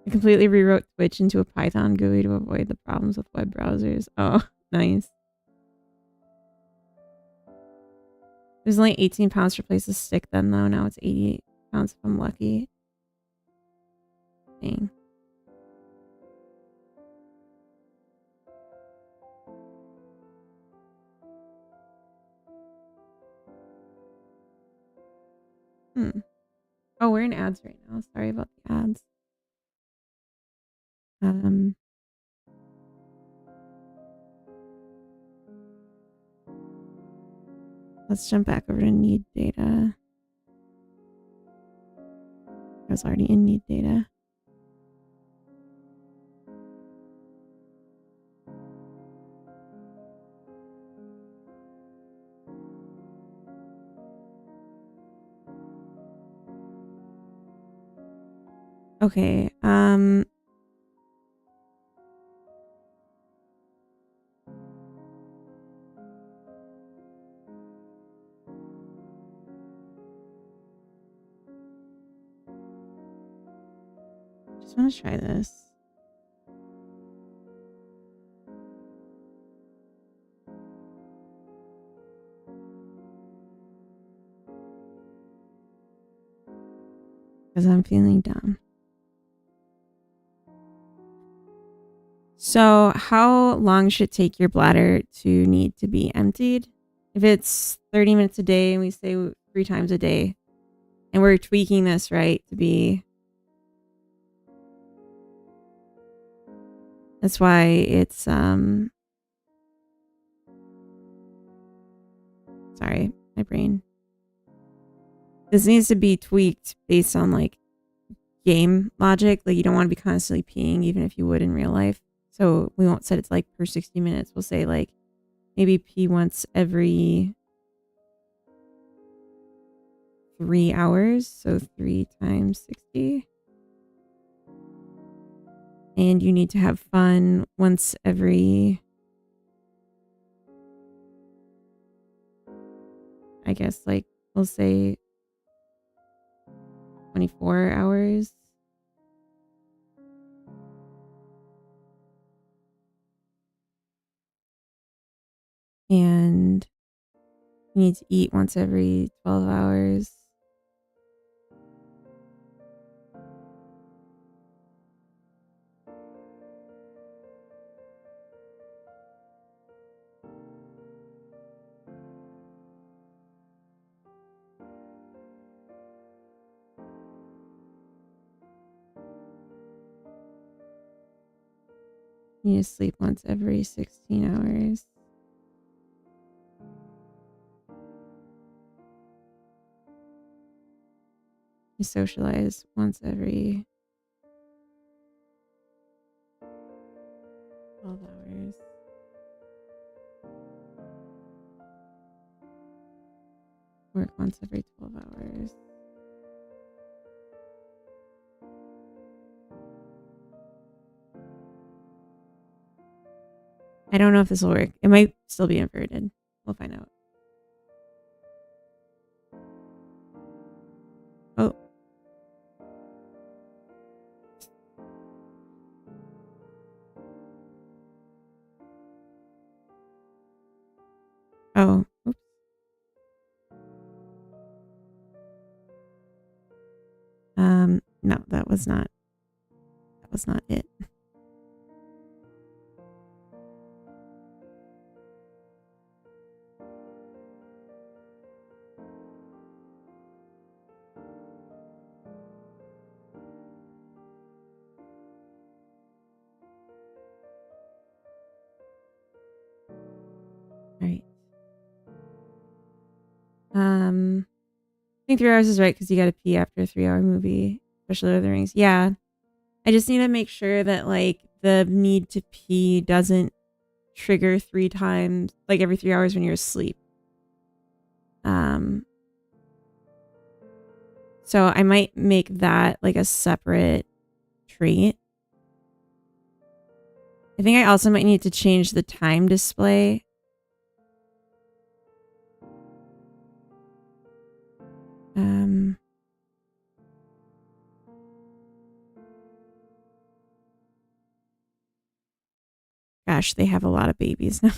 I completely rewrote Twitch into a Python GUI to avoid the problems with web browsers. Oh, nice. It was only 18 pounds to replace the stick then, though. Now it's 80 pounds if I'm lucky. Dang. Oh, we're in ads right now. Sorry about the ads. Let's jump back over to need data. I was already in need data. Okay, just want to try this. Because I'm feeling dumb. So how long should it take your bladder to need to be emptied? If it's 30 minutes a day and we say 3 times a day, and we're tweaking this, right, to be... That's why it's, sorry, my brain. This needs to be tweaked based on, like, game logic. Like, you don't want to be constantly peeing, even if you would in real life. So we won't set it to, like, per 60 minutes. We'll say, like, maybe pee once every 3 hours. So 3 times 60. And you need to have fun once every... I guess, like, we'll say 24 hours. And you need to eat once every 12 hours. You need to sleep once every 16 hours. You socialize once every 12 hours. Work once every 12 hours. I don't know if this will work. It might still be inverted. We'll find out. Oh. Oh. Oops. No, that was not it. All right. I think 3 hours is right because you got to pee after a 3-hour movie, especially Lord of the Rings. Yeah. I just need to make sure that like the need to pee doesn't trigger 3 times, like every 3 hours when you're asleep. So I might make that like a separate trait. I think I also might need to change the time display. Gosh, they have a lot of babies now.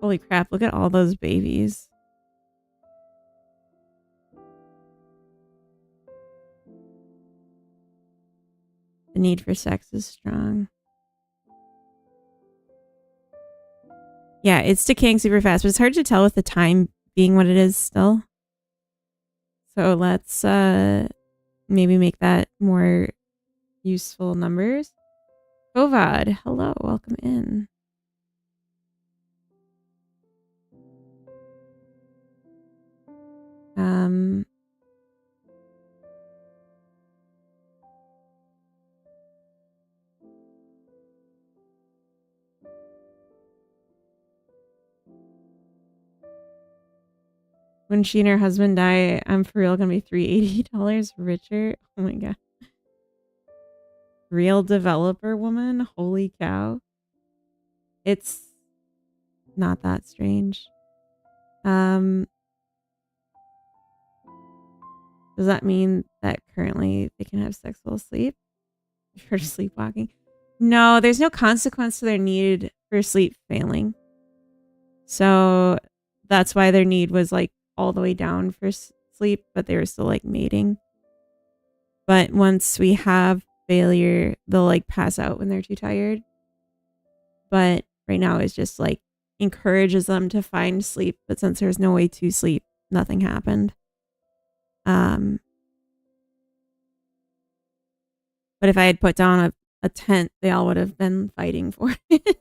Holy crap, look at all those babies. The need for sex is strong. Yeah, it's decaying super fast, but it's hard to tell with the time being what it is still. So let's maybe make that more useful numbers. Kovad, hello, welcome in. When she and her husband die, I'm for real gonna be $380 richer. Oh my god. Real developer woman? Holy cow. It's not that strange. Does that mean that currently they can have sex while asleep? For sleepwalking? No, there's no consequence to their need for sleep failing. So that's why their need was like all the way down for sleep, but they were still like mating. But once we have failure, they'll like pass out when they're too tired. But right now it's just like encourages them to find sleep. But since there's no way to sleep, nothing happened. But if I had put down a tent, they all would have been fighting for it.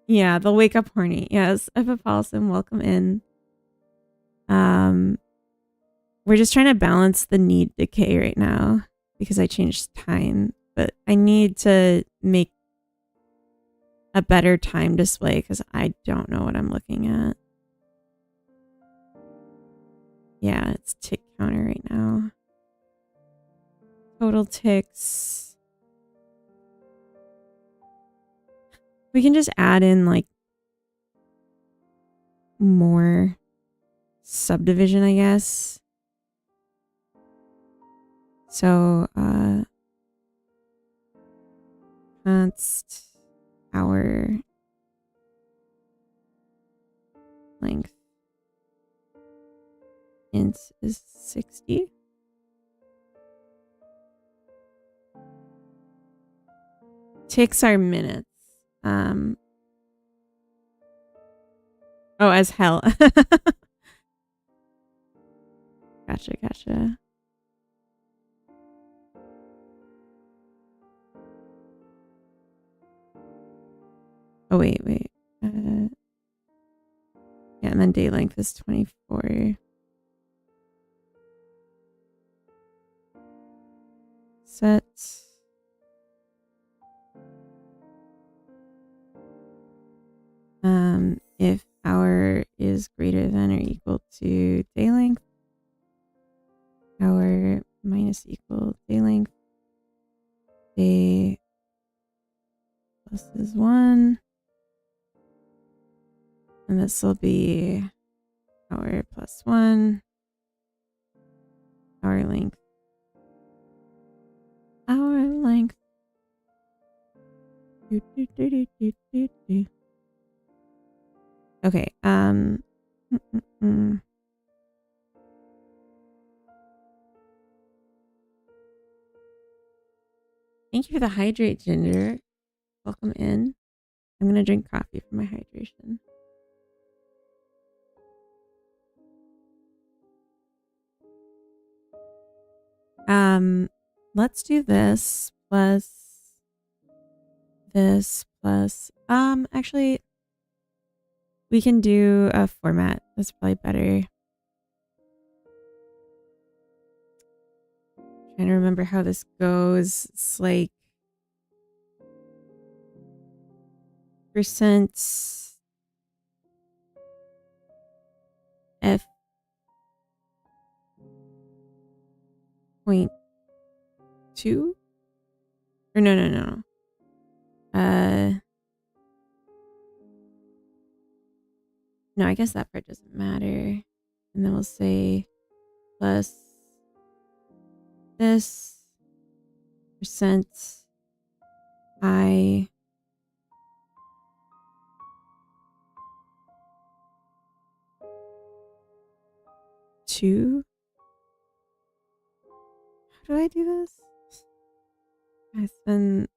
Yeah, they'll wake up horny. Yes, Epipolison, welcome in. We're just trying to balance the need decay right now because I changed time, but I need to make a better time display because I don't know what I'm looking at. Yeah, it's tick counter right now. Total ticks. We can just add in like more subdivision, I guess. So, const hour length int is 60. Ticks are minutes. Oh, as hell. Gotcha. Oh, wait. Yeah, and then day length is 24. Set. If hour is greater than or equal to day length, hour minus equal day length, day plus is 1. And this will be hour plus 1. Hour length. Hour length. Okay. Thank you for the hydrate, Ginger. Welcome in. I'm gonna drink coffee for my hydration. Let's do this plus this plus actually we can do a format. That's probably better. Trying to remember how this goes. It's like percent F point 2 or no. No, I guess that part doesn't matter. And then we'll say plus this percent I two. How do I do this? It's been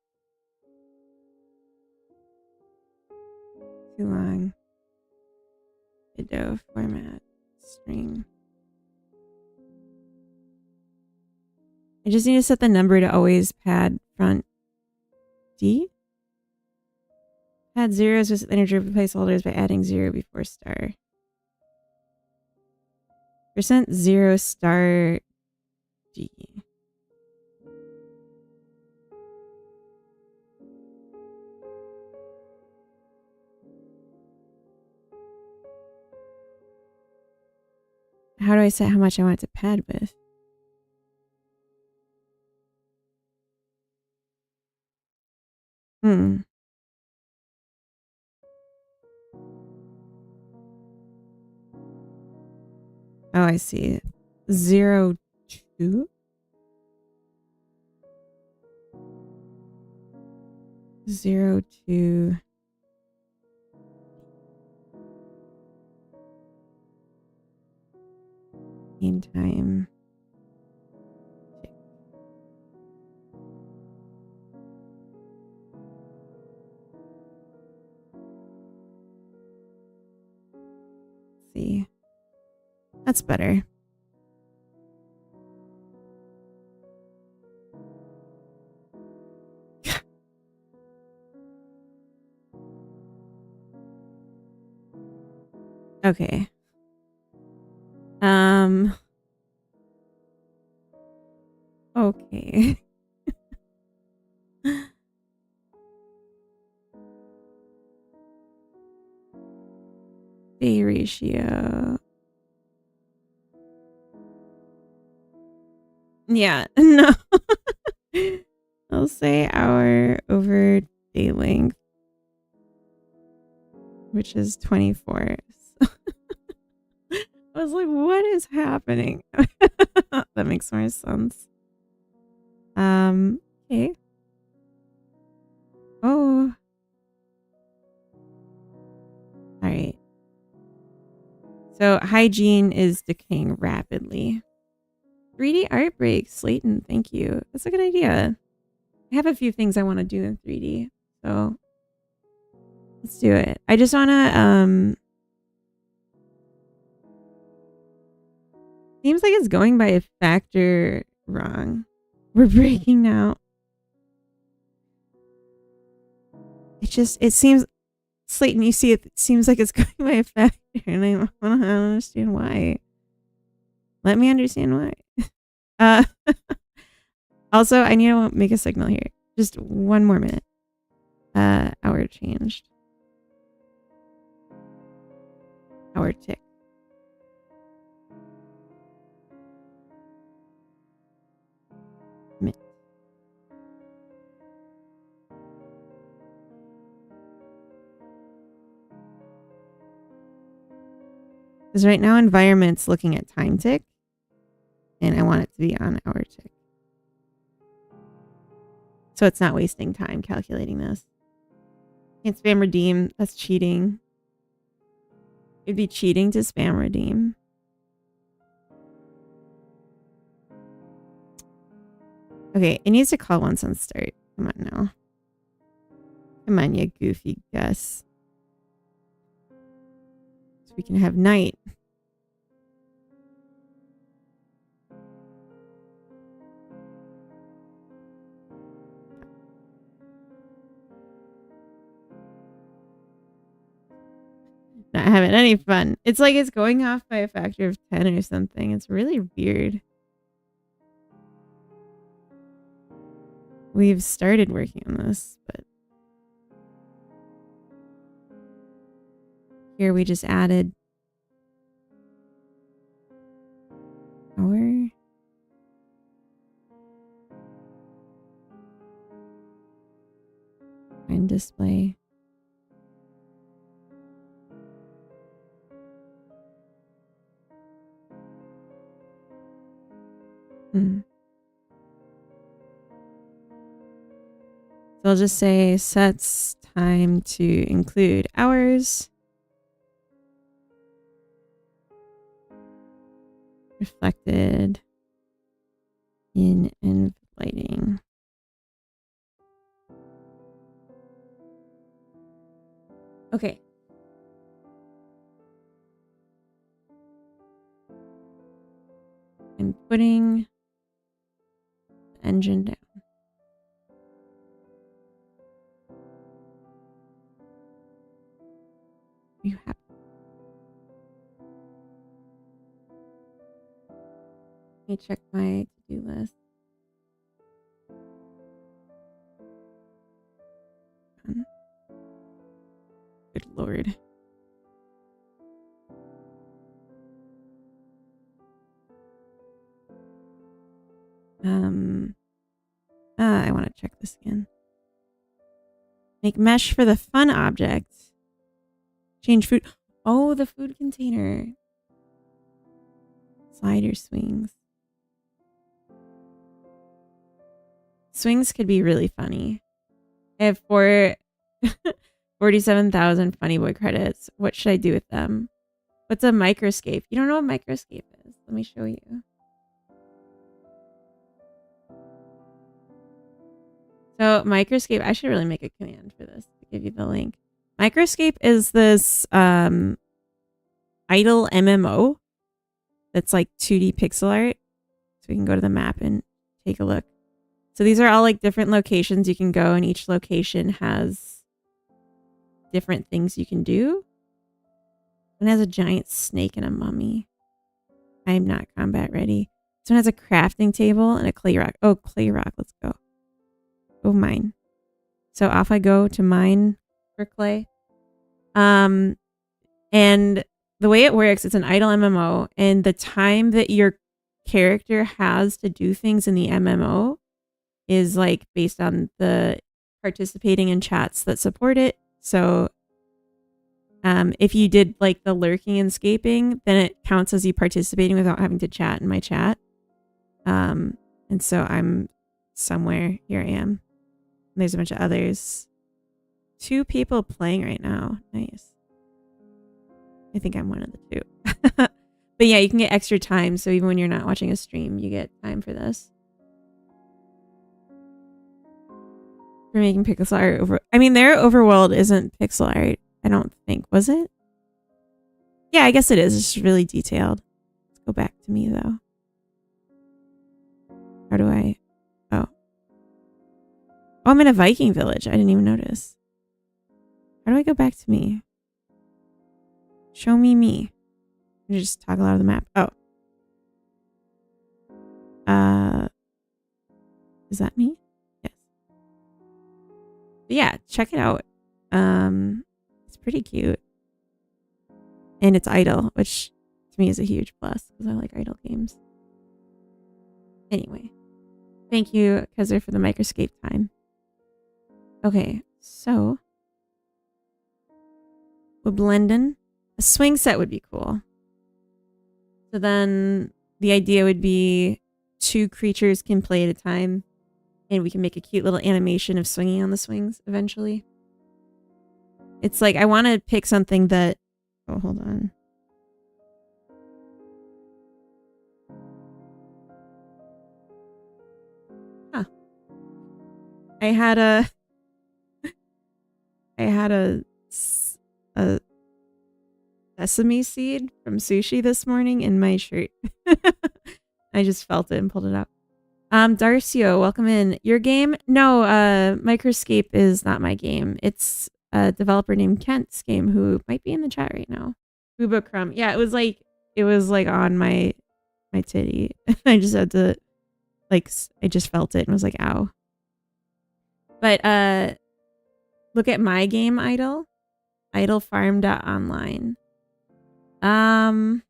too long. Video format string. I just need to set the number to always pad front D. Add zeros with integer placeholders by adding 0 before star. %0 star D. How do I set how much I want it to pad with? Oh, I see. 0, 2? 0, 2. Game time. Let's see. That's better. Okay. Okay. Day ratio. Yeah, no. I'll say hour over day length, which is 24. I was like, what is happening? That makes more sense. Okay. Oh. All right. So hygiene is decaying rapidly. 3D art break, Slayton, thank you. That's a good idea. I have a few things I want to do in 3D, so let's do it. I just want to, seems like it's going by a factor wrong. We're breaking now. It seems, Slayton, you see it seems like it's going by a factor, and I want to understand why. Let me understand why. Also, I need to make a signal here. Just one more minute. Hour changed. Hour tick. Minute. Because right now environment's looking at time tick, and I want it to be on hour tick. So it's not wasting time calculating this. Can't spam redeem. That's cheating. It'd be cheating to spam redeem. Okay, it needs to call once on start. Come on now. Come on, you goofy Gus. So we can have night. Not having any fun. It's like it's going off by a factor of 10 or something. It's really weird. We've started working on this, but here we just added hour. And display. So I'll just say sets time to include hours. Reflected in env lighting. Okay. I'm putting the engine down. Are you happy? Let me check my to-do list. Good Lord. I want to check this again. Make mesh for the fun object. Change food. Oh, the food container. Slider swings. Swings could be really funny. I have 47,000 Funny Boy credits. What should I do with them? What's a microscape? You don't know what microscape is. Let me show you. So microscape, I should really make a command for this to give you the link. Microscape is this idle MMO that's like 2D pixel art. So we can go to the map and take a look. So these are all like different locations you can go, and each location has different things you can do. One has a giant snake and a mummy. I am not combat ready. This one has a crafting table and a clay rock. Oh, clay rock. Let's go. Go mine. So off I go to mine for clay. And the way it works, it's an idle MMO, and the time that you're character has to do things in the MMO is like based on the participating in chats that support it. So if you did like the lurking and scaping, then it counts as you participating without having to chat in my chat. And so I'm somewhere. Here I am. And there's a bunch of others. 2 people playing right now. Nice. I think I'm one of the 2. But yeah, you can get extra time. So even when you're not watching a stream, you get time for this. For making pixel art over. I mean, their overworld isn't pixel art. I don't think. Was it? Yeah, I guess it is. It's just really detailed. Let's go back to me though. How do I? Oh. Oh, I'm in a Viking village. I didn't even notice. How do I go back to me? Show me me. You just toggle out of the map. Oh. Is that me? Yes. But yeah, check it out. It's pretty cute. And it's idle, which to me is a huge plus because I like idle games. Anyway. Thank you, Kezer, for the microscape time. Okay, so we'll blend in. A swing set would be cool. So then the idea would be 2 creatures can play at a time, and we can make a cute little animation of swinging on the swings eventually. It's like I want to pick something that... Oh, hold on. Huh. I had a sesame seed from sushi this morning in my shirt. I just felt it and pulled it up. Darcio, welcome in. Your game? No, Microscape is not my game. It's a developer named Kent's game who might be in the chat right now. Booba Crumb. Yeah, it was like on my titty. I just had to like I just felt it and was like, ow. But look at my game idle. Idlefarm.online. I'm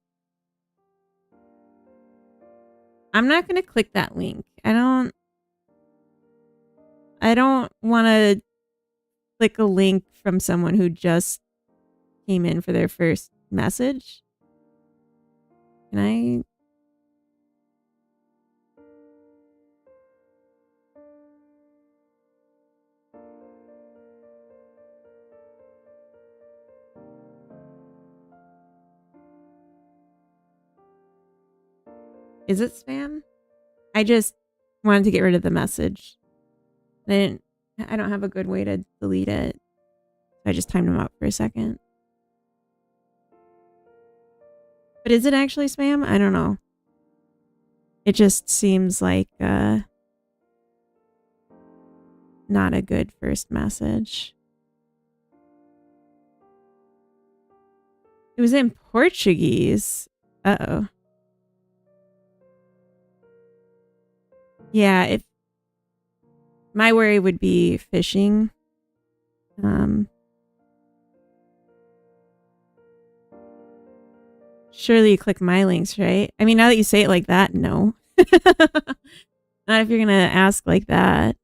not gonna click that link. I don't want to click a link from someone who just came in for their first message. Can I? Is it spam? I just wanted to get rid of the message. I don't have a good way to delete it. I just timed them out for a second. But is it actually spam? I don't know. It just seems like not a good first message. It was in Portuguese. Uh-oh. Yeah, if my worry would be phishing. Surely you click my links, right? I mean, now that you say it like that, no. Not if you're gonna ask like that.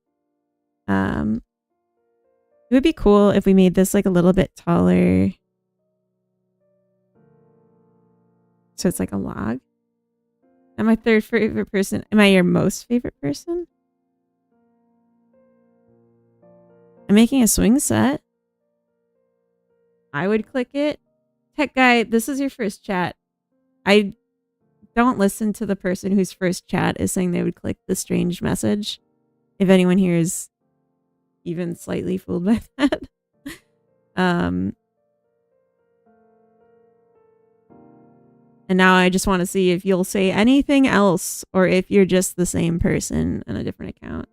It would be cool if we made this like a little bit taller. So it's like a log. I'm my 3rd favorite person. Am I your most favorite person? I'm making a swing set. I would click it. Tech guy, this is your first chat. I don't listen to the person whose first chat is saying they would click the strange message. If anyone here is even slightly fooled by that. And now I just want to see if you'll say anything else or if you're just the same person on a different account.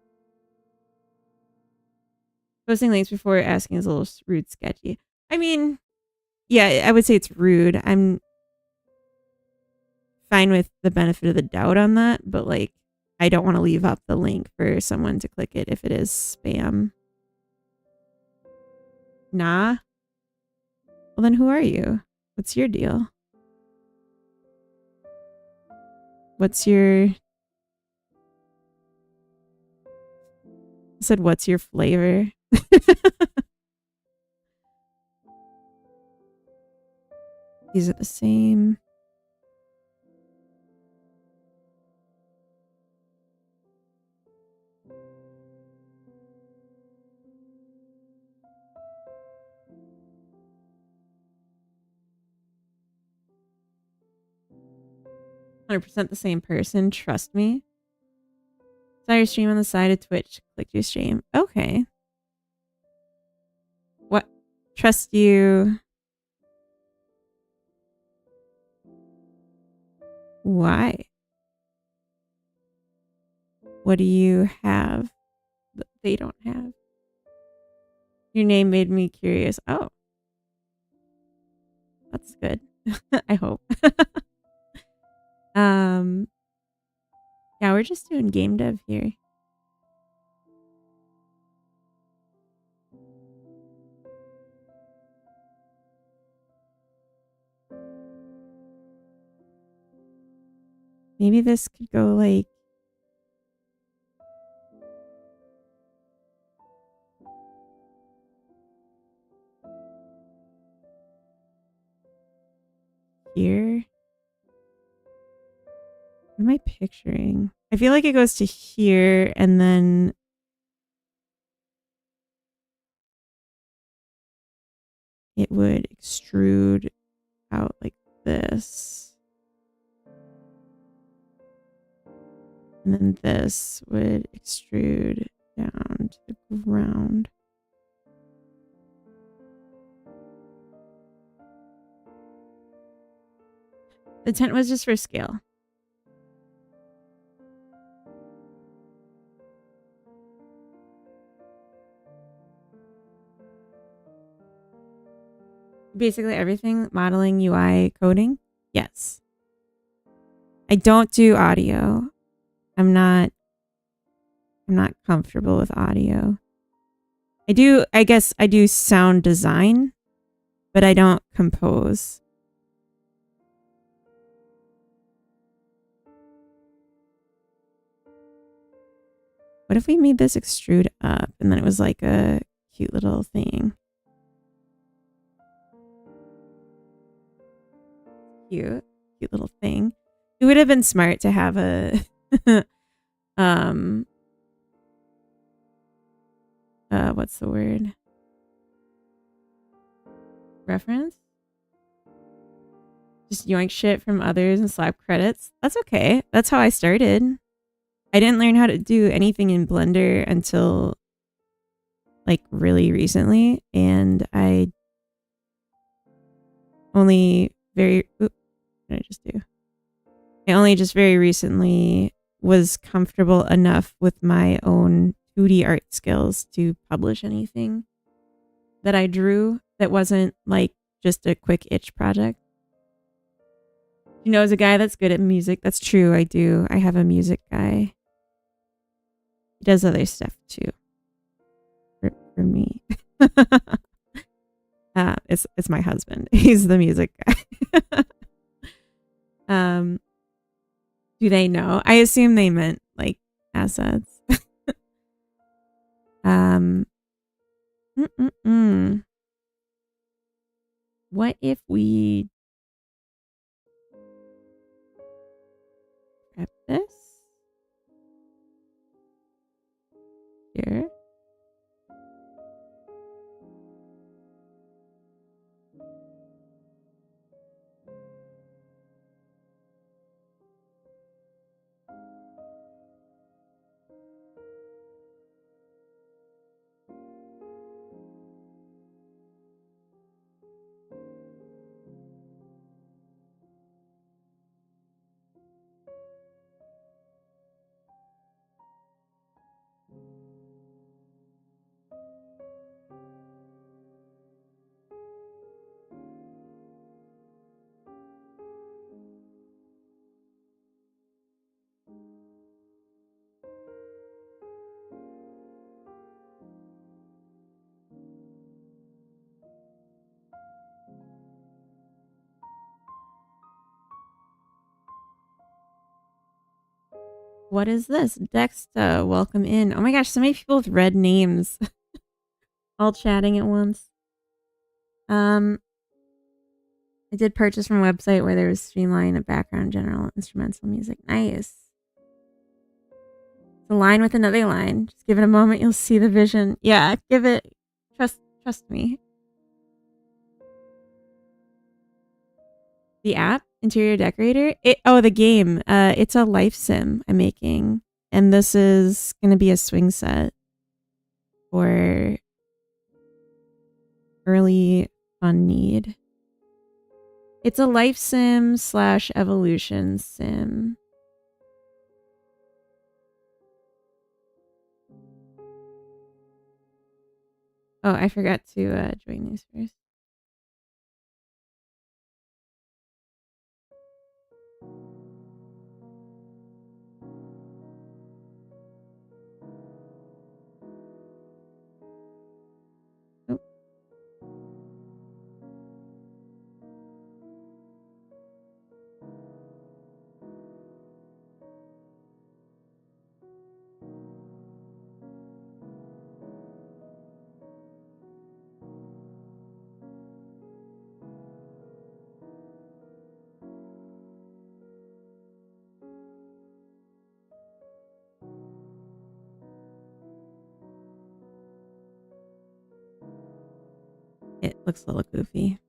Posting links before asking is a little rude, sketchy. I mean, yeah, I would say it's rude. I'm fine with the benefit of the doubt on that, but like, I don't want to leave up the link for someone to click it if it is spam. Nah. Well, then who are you? What's your deal? What's your... I said, what's your flavor? These are the same. %, the same person. Trust me. Saw your stream on the side of Twitch. Clicked your stream. Okay. What? Trust you. Why? What do you have that they don't have? Your name made me curious. Oh. That's good. I hope. Yeah, we're just doing game dev here. Maybe this could go like here. What am I picturing? I feel like it goes to here and then it would extrude out like this. And then this would extrude down to the ground. The tent was just for scale. Basically everything, modeling, UI, coding. Yes. I don't do audio. I'm not comfortable with audio. I guess I do sound design, but I don't compose. What if we made this extrude up and then it was like a cute little thing? Cute little thing. It would have been smart to have a what's the word? Reference? Just yoink shit from others and slap credits. That's okay. That's how I started. I didn't learn how to do anything in Blender until like really recently, and I only very what did I just do? I only just very recently was comfortable enough with my own 2D art skills to publish anything that I drew that wasn't like just a quick itch project. You know, as a guy that's good at music, that's true. I do. I have a music guy. He does other stuff too. For me. It's my husband. He's the music guy. Do they know? I assume they meant like assets. What if we prep this here? What is this? Dexta, welcome in. Oh my gosh, so many people with red names all chatting at once. I did purchase from a website where there was streamline of background general instrumental music. Nice. It's a line with another line. Just give it a moment, you'll see the vision. Yeah, give it. Trust me. The app, interior decorator. The game. It's a life sim I'm making, and this is gonna be a swing set for early fun need. It's a life sim / evolution sim. Oh, I forgot to join these first. Oh. It looks a little goofy.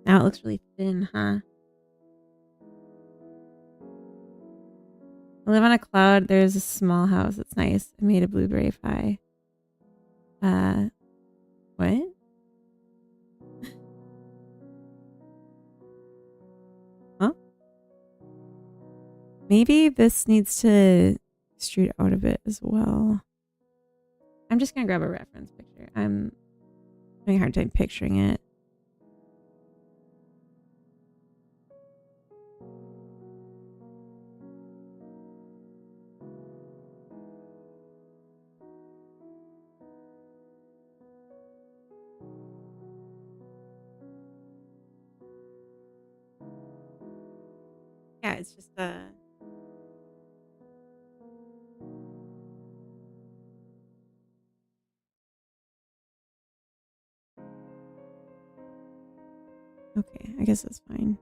Now it looks really thin, huh? I live on a cloud. There's a small house. It's nice. I made a blueberry pie. What? Huh? Maybe this needs to extrude out a bit as well. I'm just gonna grab a reference picture. I'm having a hard time picturing it. Yeah, it's just okay, I guess that's fine.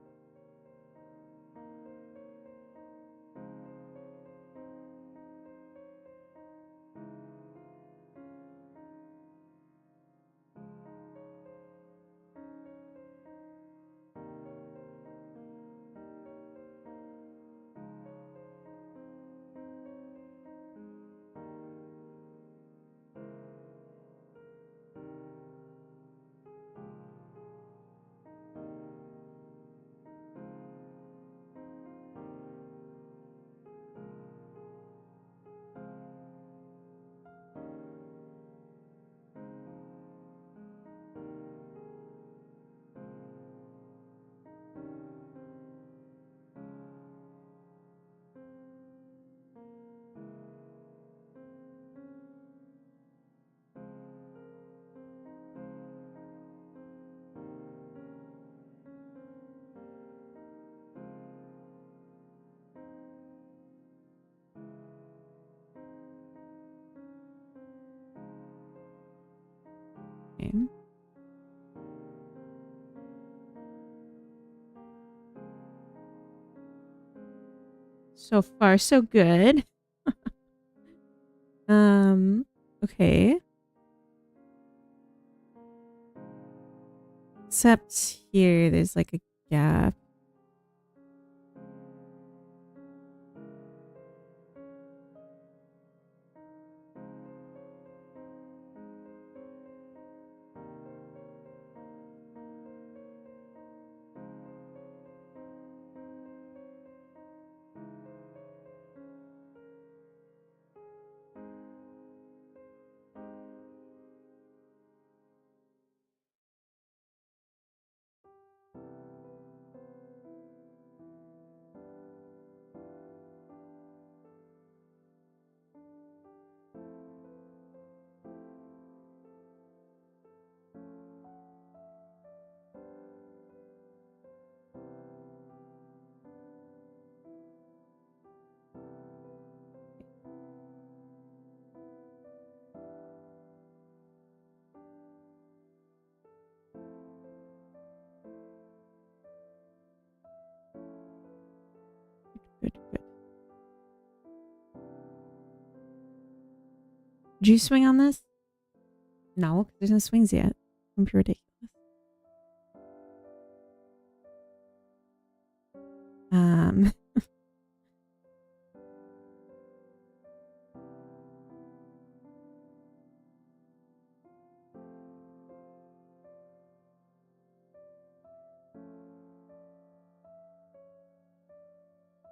Okay. So far, so good. Okay. Except here, there's like a gap. Good, good. Did you swing on this? No, there's no swings yet. I'm ridiculous.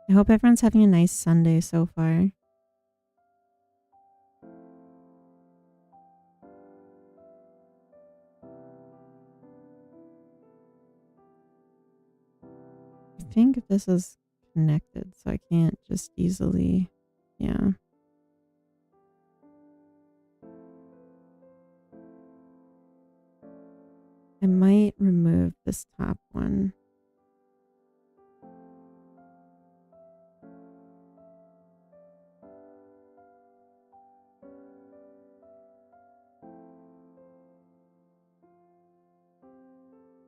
I hope everyone's having a nice Sunday so far. I think this is connected, so I can't just easily, yeah. I might remove this top one.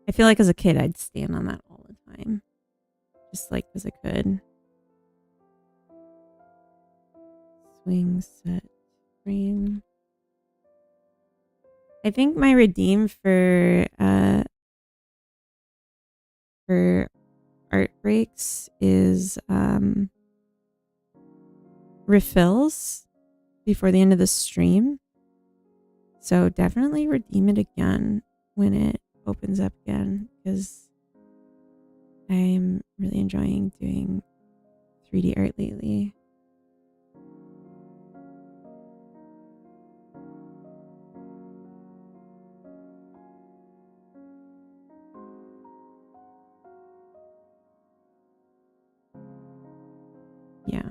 I feel like as a kid, I'd stand on that all the time. Just like as I could. Swing set frame. I think my redeem for art breaks is refills before the end of the stream. So definitely redeem it again when it opens up again, because I'm really enjoying doing 3D art lately. Yeah.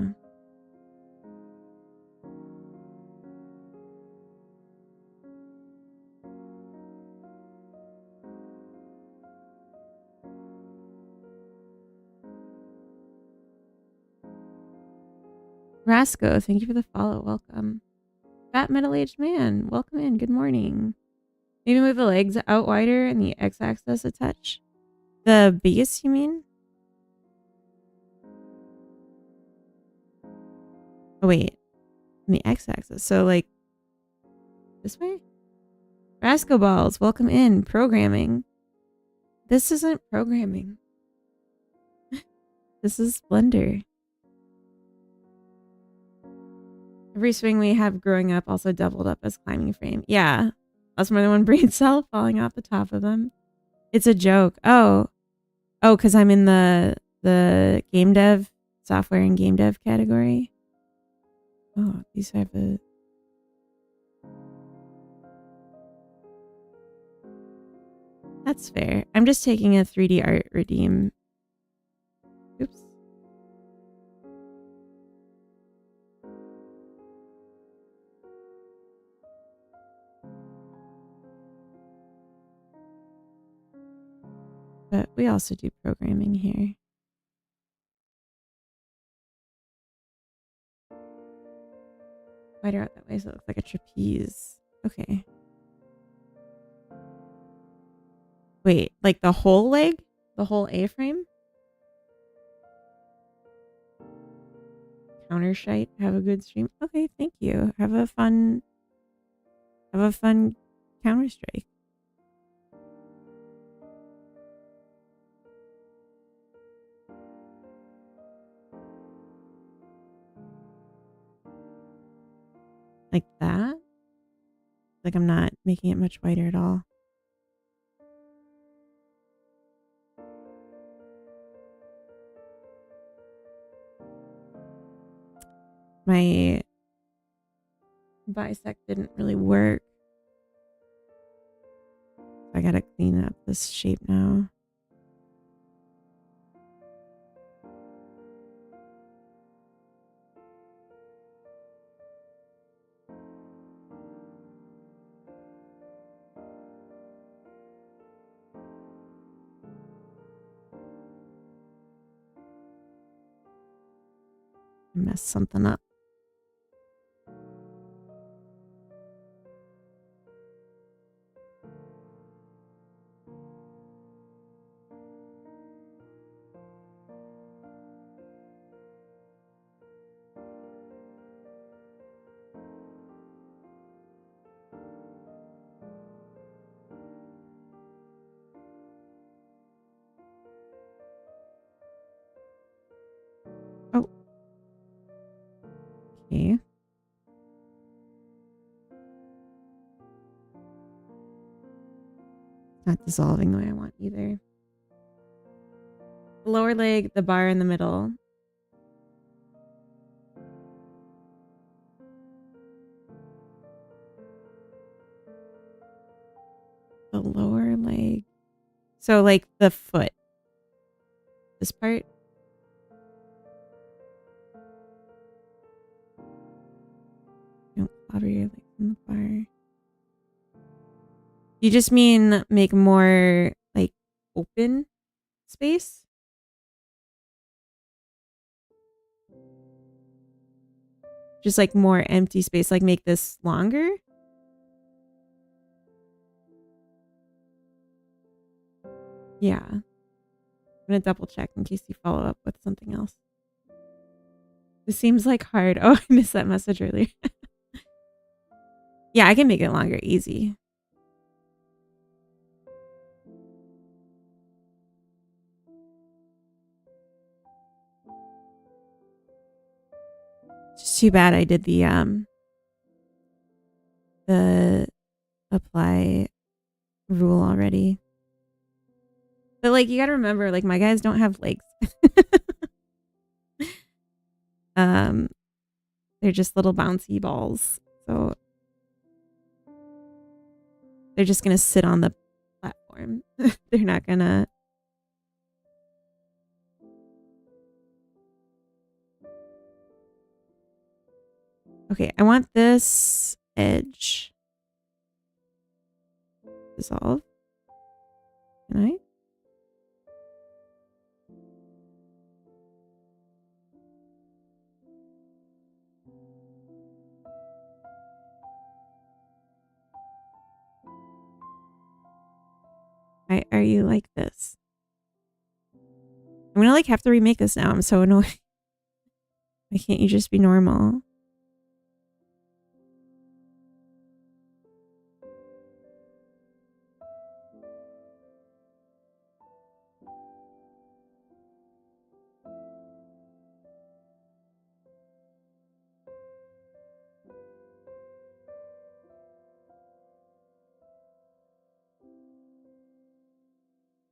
Rasco, thank you for the follow. Welcome. Fat middle-aged man, welcome in. Good morning. Maybe move the legs out wider and the x-axis a touch. The base, you mean? Oh, wait. And the x-axis. So, like, this way? Rasco balls, welcome in. Programming. This isn't programming. This is Blender. Every swing we have growing up also doubled up as climbing frame. Yeah. That's more than one brain cell falling off the top of them. It's a joke. Oh, because I'm in the game dev, software and game dev category. Oh, these have a... That's fair. I'm just taking a 3D art redeem. Oops. But we also do programming here. Wider out that way so it looks like a trapeze. Okay. Wait, like the whole leg? The whole A-frame? Counter shite. Have a good stream. Okay, thank you. Have a fun Counter Strike. Like that? Like I'm not making it much wider at all. My bisect didn't really work. I gotta clean up this shape now. Mess something up. Okay. Not dissolving the way I want either. Lower leg, the bar in the middle. The lower leg. So like the foot. This part. Don't cover your leg from the bar. You just mean make more like open space? Just like more empty space, like make this longer? Yeah. I'm gonna double check in case you follow up with something else. This seems like hard. Oh, I missed that message earlier. Yeah, I can make it longer, easy. It's just too bad I did the apply rule already. But like you gotta remember, like my guys don't have legs. They're just little bouncy balls. So they're just gonna sit on the platform. They're not gonna. Okay, I want this edge. Dissolve. Can I? Are you like this? I'm gonna like have to remake this now. I'm so annoyed. Why can't you just be normal?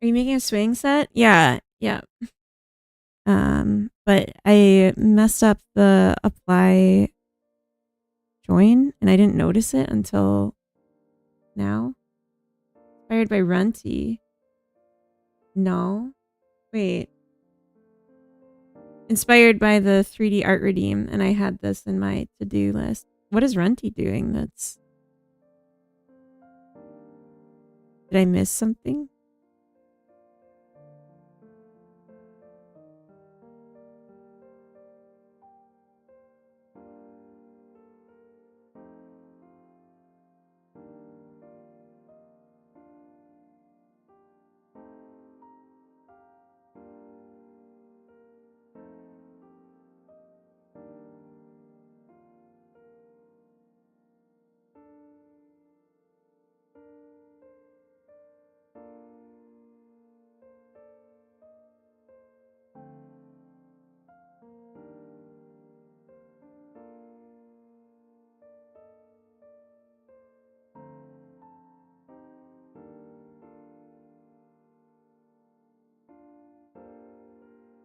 Are you making a swing set? Yeah, yeah. But I messed up the apply join and I didn't notice it until now. Inspired by Runty. No. Wait. Inspired by the 3D art redeem, and I had this in my to-do list. What is Runty doing? That's. Did I miss something?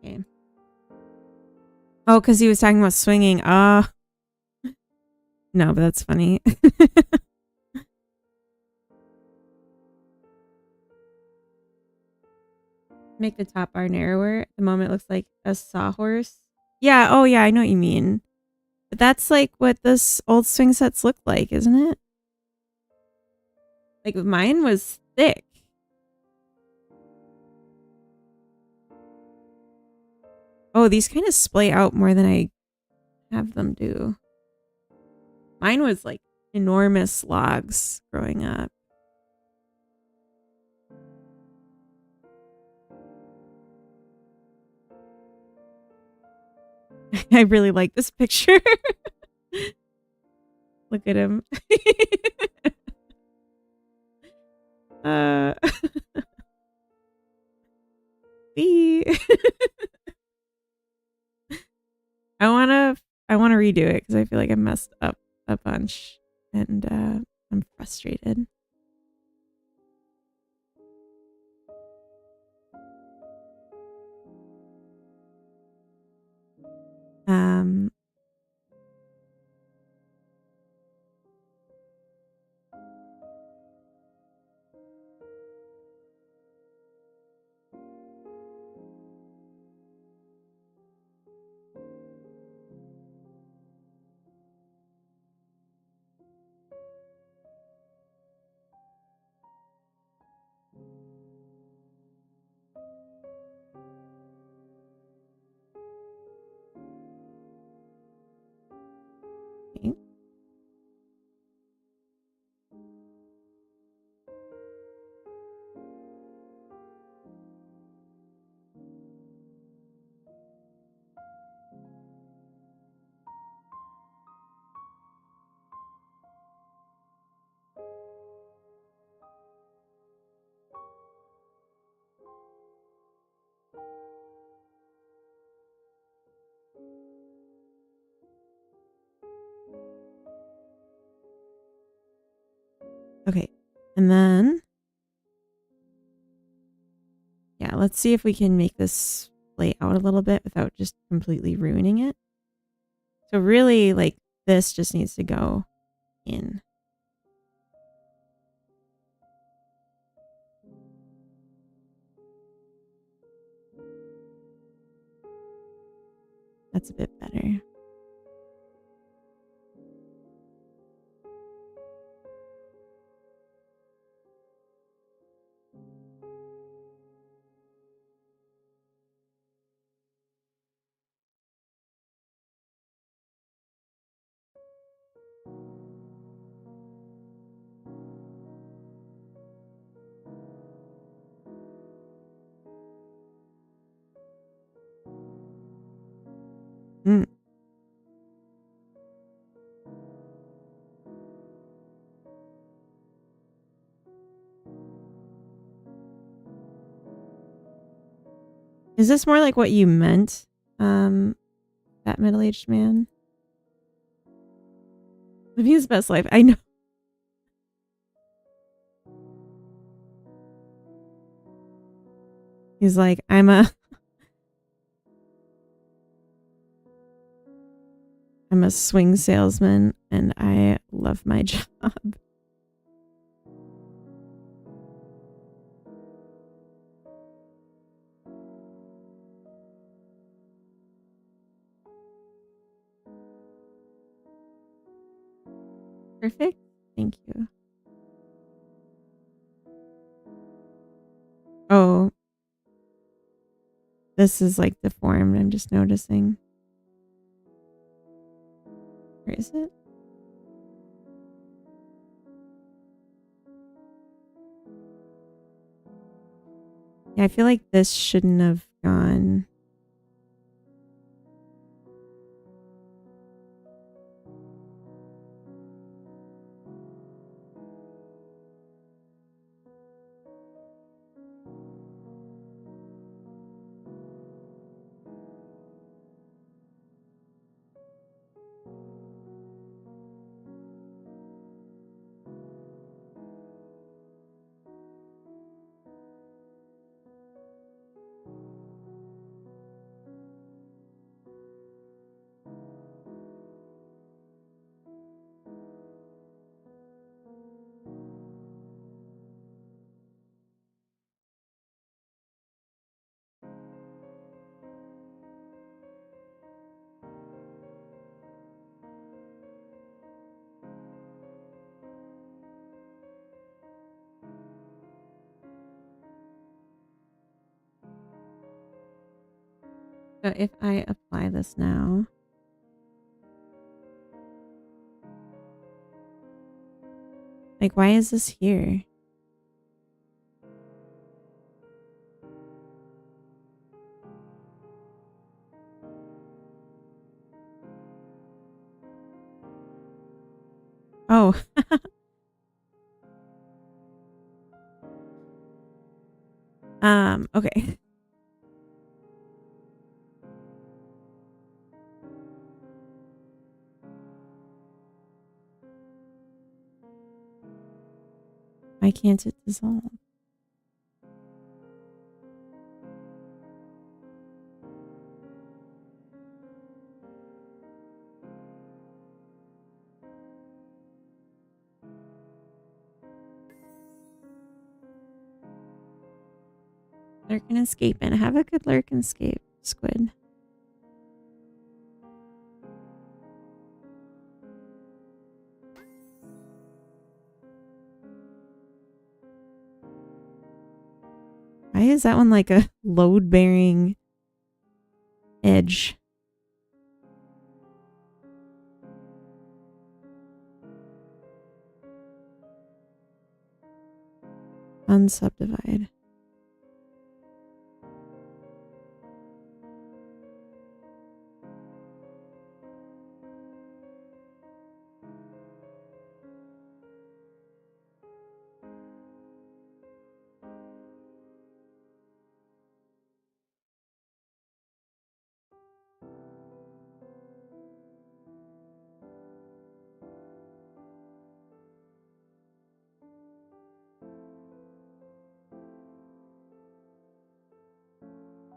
Okay. Oh, because he was talking about swinging. No, but that's funny. Make the top bar narrower. At the moment, it looks like a sawhorse. Yeah. Oh, yeah. I know what you mean. But that's like what this old swing sets look like, isn't it? Like mine was thick. Oh, these kind of splay out more than I have them do. Mine was like enormous logs growing up. I really like this picture. Look at him. I wanna redo it because I feel like I messed up a bunch and I'm frustrated. Okay. And then, yeah, let's see if we can make this play out a little bit without just completely ruining it. So really, like, this just needs to go in. That's a bit better. Mm. Is this more like what you meant, that middle-aged man? Living his best life. I know. He's like, I'm a swing salesman and I love my job. Perfect. Thank you. Oh, this is like deformed. I'm just noticing. Where is it? Yeah, I feel like this shouldn't have gone. So if I apply this now, like, why is this here? Oh. Okay. Why can't it dissolve? Lurk and escape and have a good lurk and escape, squid. Why is that one like a load-bearing edge? Unsubdivide.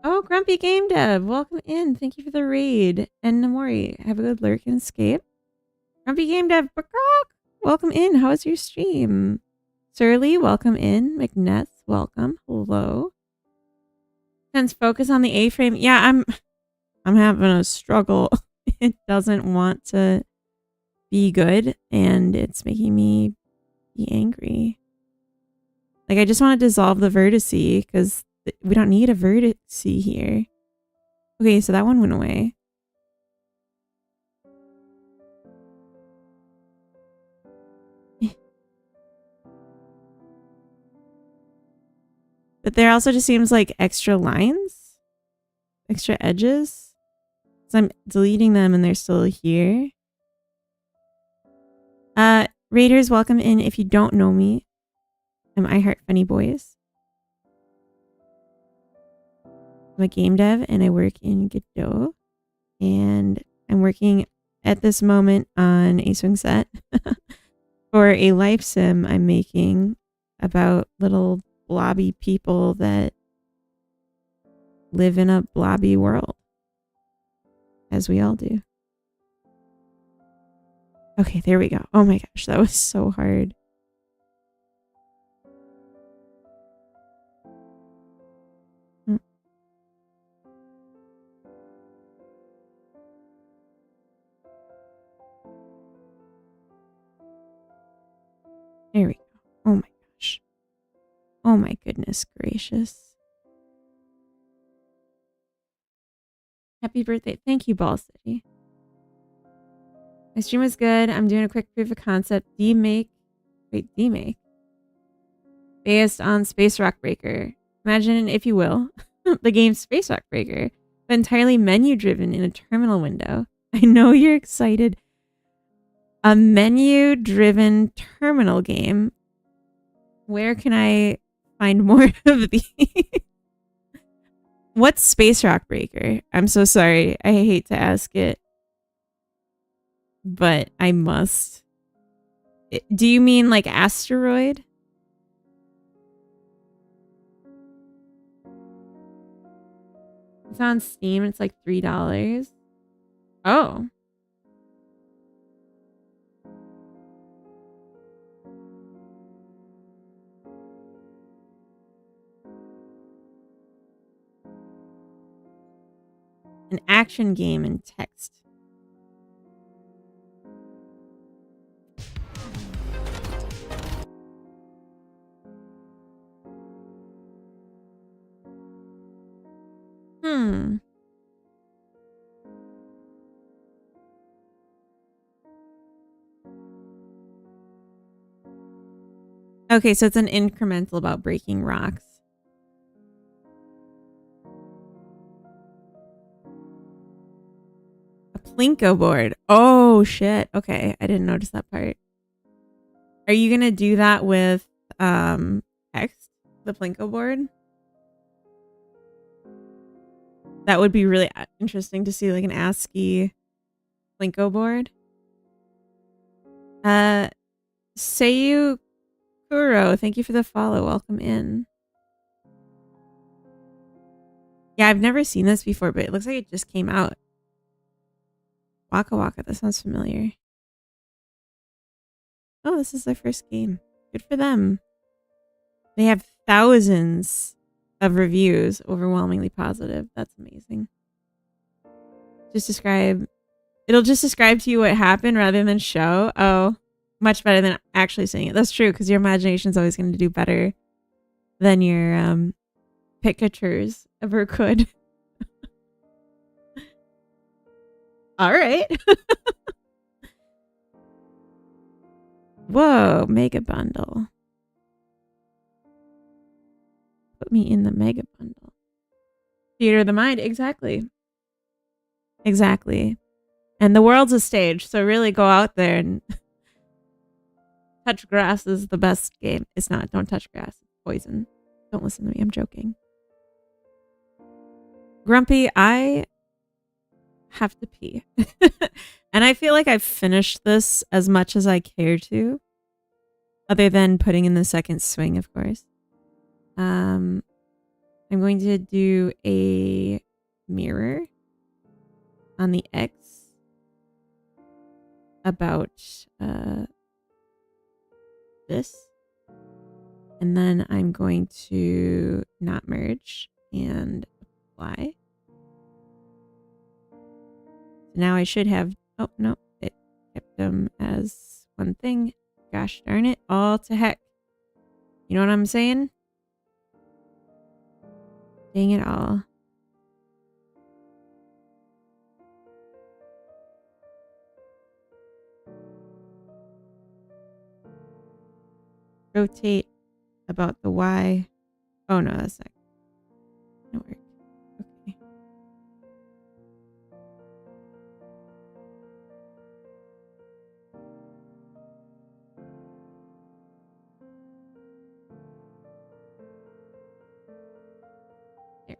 Oh, Grumpy Game Dev, welcome in. Thank you for the raid. And Namori, have a good lurk and escape. Grumpy Game Dev, welcome in. How was your stream? Surly, welcome in. McNess, welcome. Hello. Since focus on the A-frame. Yeah, I'm having a struggle. It doesn't want to be good, and it's making me be angry. Like, I just want to dissolve the vertice because we don't need a vertice here. Okay, so that one went away. But there also just seems like extra lines, extra edges. So I'm deleting them and they're still here. Raiders, welcome in. If you don't know me, I'm I Heart Funny Boys. I'm a game dev and I work in Godot. And I'm working at this moment on a swing set for a life sim I'm making about little blobby people that live in a blobby world. As we all do. Okay, there we go. Oh my gosh, that was so hard. There we go. Oh my gosh. Oh my goodness gracious. Happy birthday. Thank you, Ball City. My stream was good. I'm doing a quick proof of concept. D-make. Based on Space Rock Breaker. Imagine, if you will, the game Space Rock Breaker, but entirely menu driven in a terminal window. I know you're excited. A menu driven terminal game. Where can I find more of these? What's Space Rock Breaker? I'm so sorry. I hate to ask it. But I must. Do you mean like Asteroid? It's on Steam. It's like $3. Oh. An action game in text. Okay, so it's an incremental about breaking rocks. A Plinko board. Oh, shit. Okay, I didn't notice that part. Are you going to do that with text, the Plinko board? That would be really interesting to see, like an ASCII Plinko board. Say you Kuro, thank you for the follow. Welcome in. Yeah, I've never seen this before, but it looks like it just came out. Waka Waka, that sounds familiar. Oh, this is their first game. Good for them. They have thousands of reviews, overwhelmingly positive. That's amazing. It'll just describe to you what happened rather than show. Oh, much better than actually seeing it. That's true, because your imagination is always going to do better than your pictures ever could. All right. Whoa, mega bundle. Put me in the mega bundle. Theater of the mind, exactly. Exactly. And the world's a stage, so really go out there and touch grass is the best game. It's not. Don't touch grass. It's poison. Don't listen to me. I'm joking. Grumpy, I have to pee. And I feel like I've finished this as much as I care to. Other than putting in the second swing, of course. I'm going to do a mirror on the X about this. And then I'm going to not merge and apply. So now I should have, oh no, it kept them as one thing. Gosh darn it, all to heck. You know what I'm saying? Dang it all. Rotate about the Y. Oh no, that's not gonna work. Okay. There.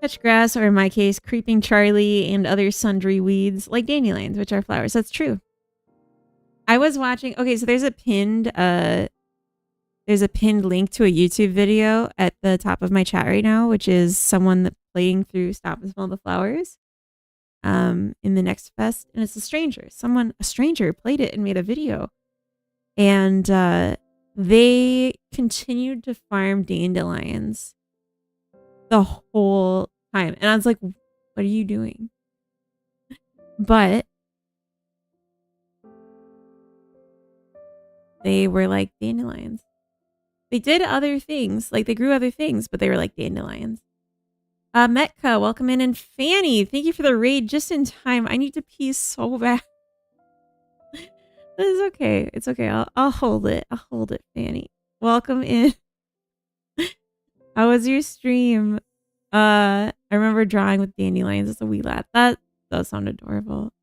Touch grass, or in my case, creeping Charlie and other sundry weeds like dandelions, which are flowers. That's true. I was watching. Okay, so there's a pinned link to a YouTube video at the top of my chat right now, which is someone playing through Stop and Smell the Flowers in the next fest, and it's a stranger. A stranger played it and made a video. And they continued to farm dandelions the whole time. And I was like, what are you doing? But they were like dandelions. They did other things, like they grew other things, but they were like dandelions. Metka, welcome in, and Fanny, thank you for the raid just in time. I need to pee so bad. This is okay. It's okay. I'll hold it. I'll hold it, Fanny. Welcome in. How was your stream? I remember drawing with dandelions as a wee lad. That does sound adorable.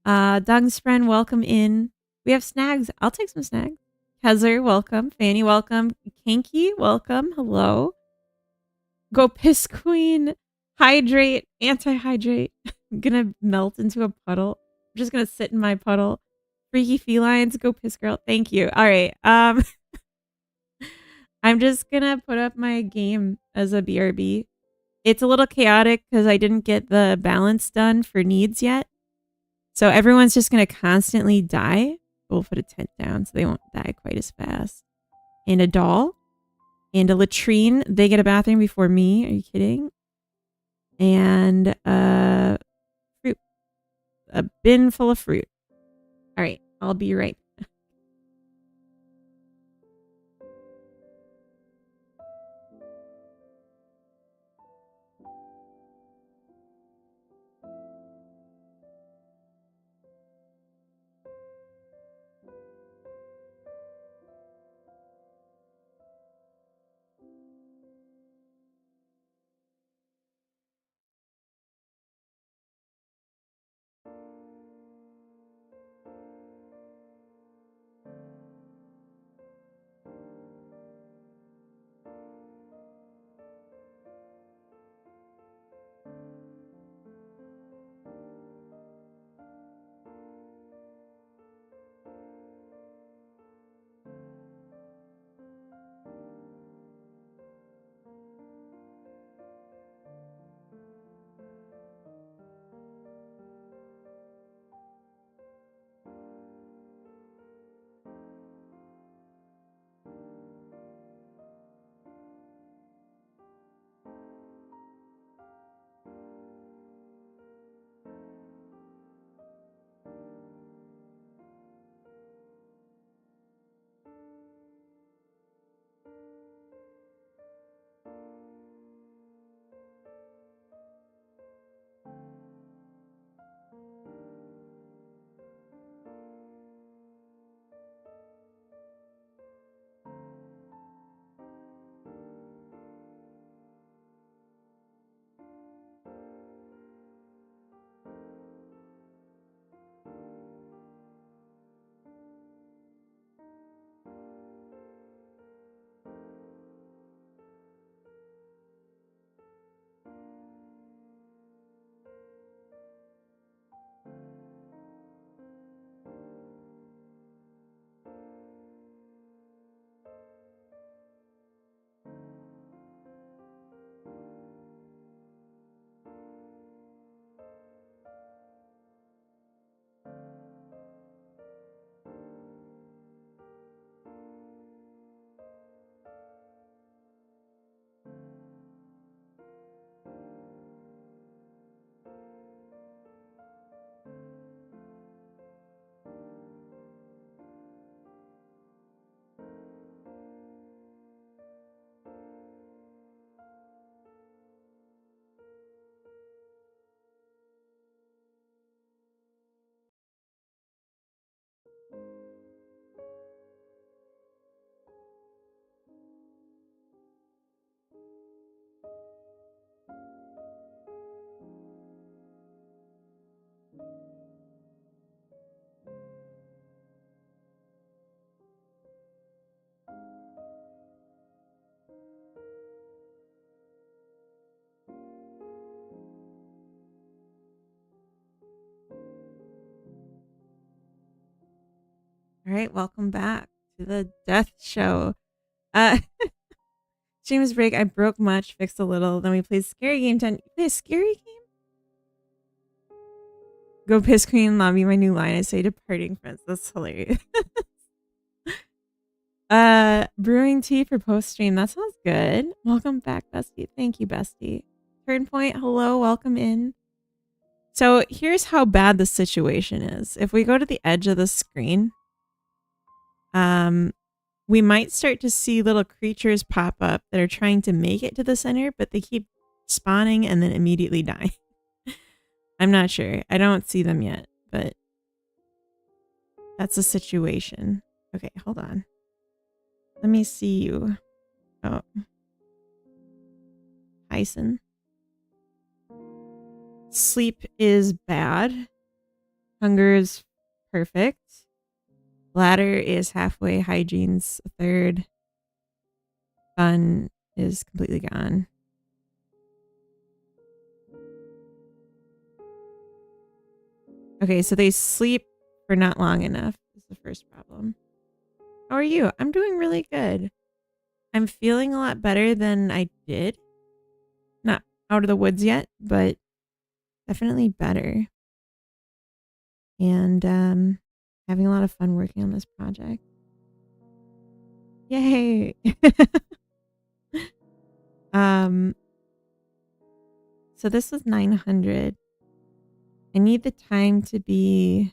Dungspren, welcome in. We have snags. I'll take some snags. Heather, welcome. Fanny, welcome. Kinky, welcome. Hello. Go piss queen. Hydrate. Anti-hydrate. I'm gonna melt into a puddle. I'm just gonna sit in my puddle. Freaky felines. Go piss girl. Thank you. All right. I'm just gonna put up my game as a BRB. It's a little chaotic because I didn't get the balance done for needs yet. So everyone's just going to constantly die. We'll put a tent down so they won't die quite as fast. And a doll. And a latrine. They get a bathroom before me. Are you kidding? And fruit. A bin full of fruit. All right. I'll be right back. right, welcome back to the death show. Uh James break, I broke much, fixed a little, then we played scary game 10. You play a scary game? Go piss queen, lobby, my new line. I say departing friends. That's hilarious. Brewing tea for post stream. That sounds good. Welcome back, bestie. Thank you, bestie. Turn point, hello, welcome in. So here's how bad the situation is. If we go to the edge of the screen, we might start to see little creatures pop up that are trying to make it to the center, but they keep spawning and then immediately die. I'm not sure. I don't see them yet, but that's a situation. Okay, hold on. Let me see you. Oh. Hyson. Sleep is bad. Hunger is perfect. Bladder is halfway. Hygiene's a third. Fun is completely gone. Okay, so they sleep for not long enough is the first problem. How are you? I'm doing really good. I'm feeling a lot better than I did. Not out of the woods yet, but definitely better. And having a lot of fun working on this project. Yay! So this is 900. I need the time to be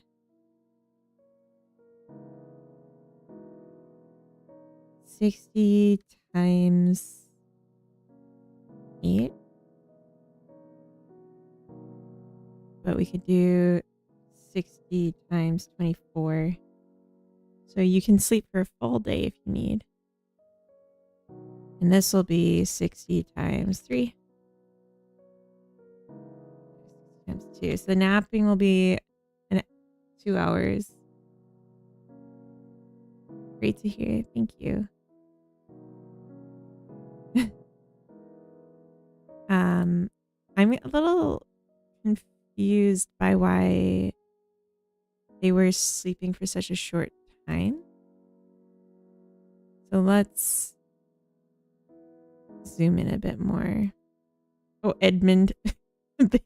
60 times 8. But we could do 60 times 24. So you can sleep for a full day if you need. And this will be 60 times 3. Times 2. So the napping will be 2 hours. Great to hear. Thank you. I'm a little confused by why they were sleeping for such a short time. So let's zoom in a bit more. Oh, Edmund. they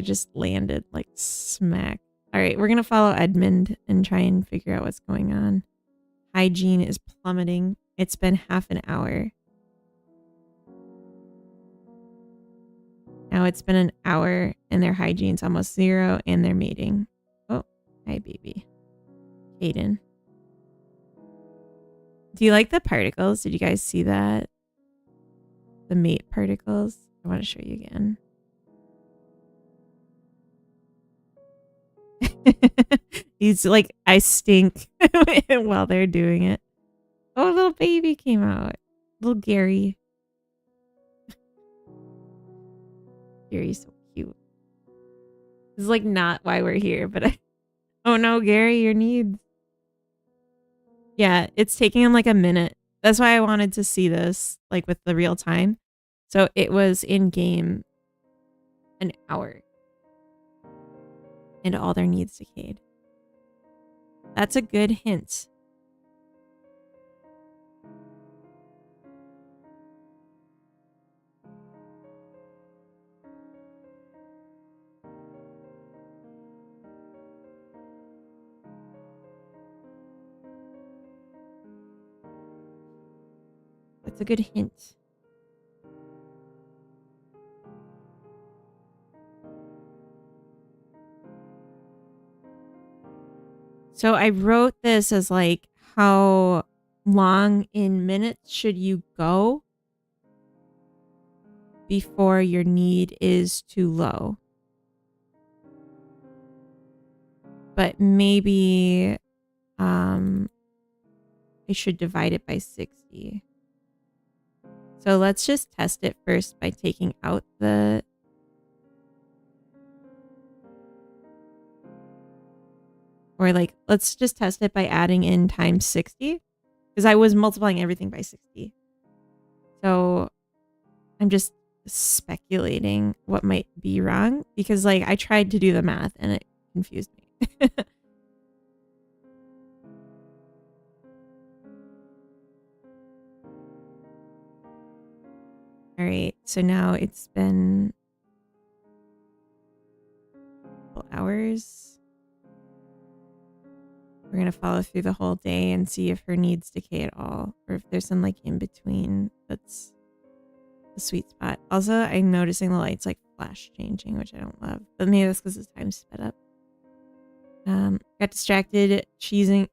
just landed like smack. All right, we're going to follow Edmund and try and figure out what's going on. Hygiene is plummeting. It's been half an hour. Now it's been an hour and their hygiene's almost 0 and they're mating. Oh, hi baby. Hayden. Do you like the particles? Did you guys see that? The mate particles? I want to show you again. He's like, I stink while they're doing it. Oh, a little baby came out. Little Gary. Gary's so cute. This is like not why we're here, but oh no, Gary, your needs. Yeah, it's taking him like a minute. That's why I wanted to see this like with the real time. So it was in game an hour. And all their needs decayed. That's a good hint. That's a good hint. So I wrote this as like, how long in minutes should you go before your need is too low? But maybe I should divide it by 60. So let's just test it first by taking out the... Or like, let's just test it by adding in times 60. Because I was multiplying everything by 60. So I'm just speculating what might be wrong. Because like, I tried to do the math and it confused me. All right, so now it's been a couple hours. We're going to follow through the whole day and see if her needs decay at all, or if there's some like in between that's the sweet spot. Also, I'm noticing the lights like flash changing, which I don't love, but maybe that's because the time's sped up. Got distracted chasing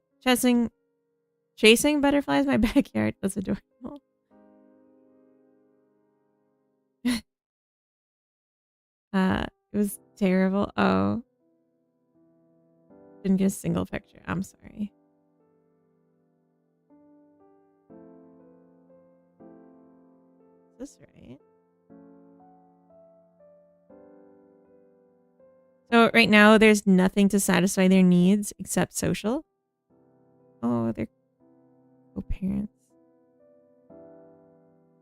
butterflies in my backyard. That's adorable. It was terrible. Oh, didn't get a single picture. I'm sorry. Is this right? So right now there's nothing to satisfy their needs except social. Oh, they're co-parents.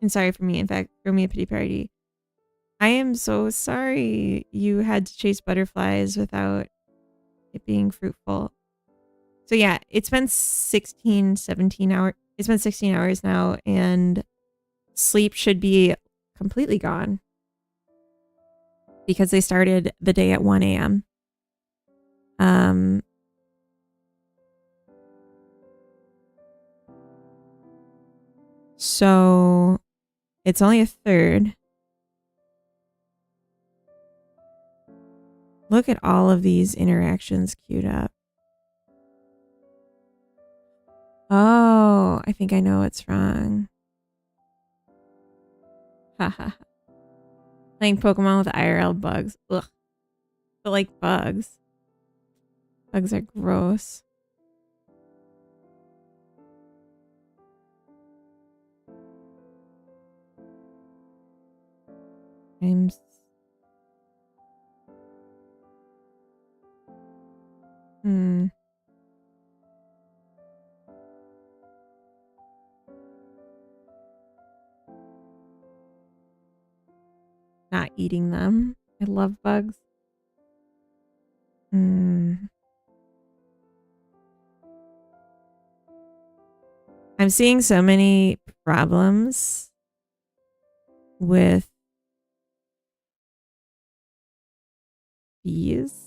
And sorry for me. In fact, throw me a pity party. I am so sorry you had to chase butterflies without it being fruitful. So yeah, it's been 17 hours. It's been 16 hours now, and sleep should be completely gone because they started the day at 1 a.m. So it's only a third. Look at all of these interactions queued up. Oh, I think I know what's wrong. Haha. Playing Pokemon with IRL bugs. Ugh. But like bugs. Bugs are gross. Not eating them. I love bugs. I'm seeing so many problems with bees.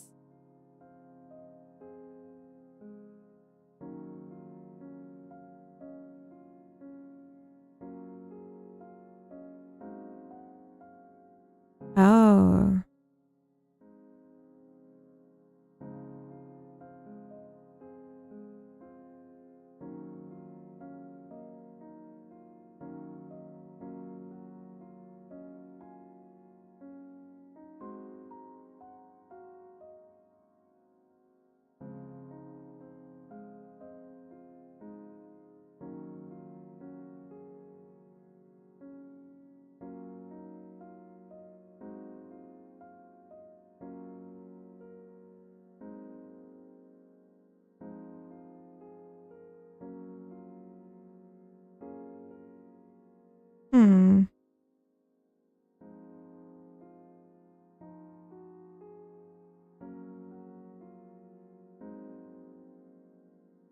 Oh.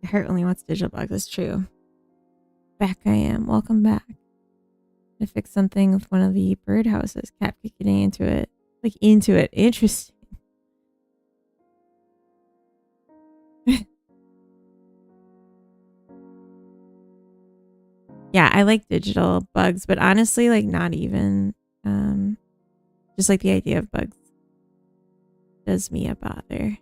My heart only wants digital bugs. That's true. Back I am. Welcome back. To fix something with one of the birdhouses. Cat getting into it. Like into it. Interesting. Yeah, I like digital bugs, but honestly, like not even. Just like the idea of bugs does me a bother.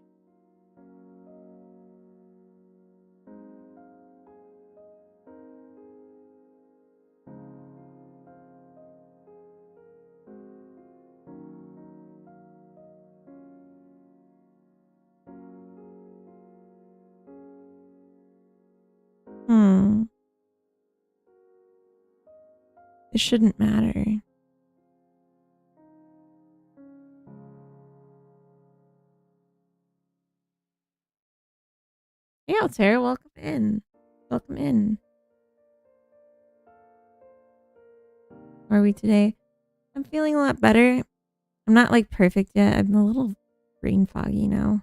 It shouldn't matter. Hey, Altair, welcome in. Welcome in. How are we today? I'm feeling a lot better. I'm not like perfect yet. I'm a little brain foggy now.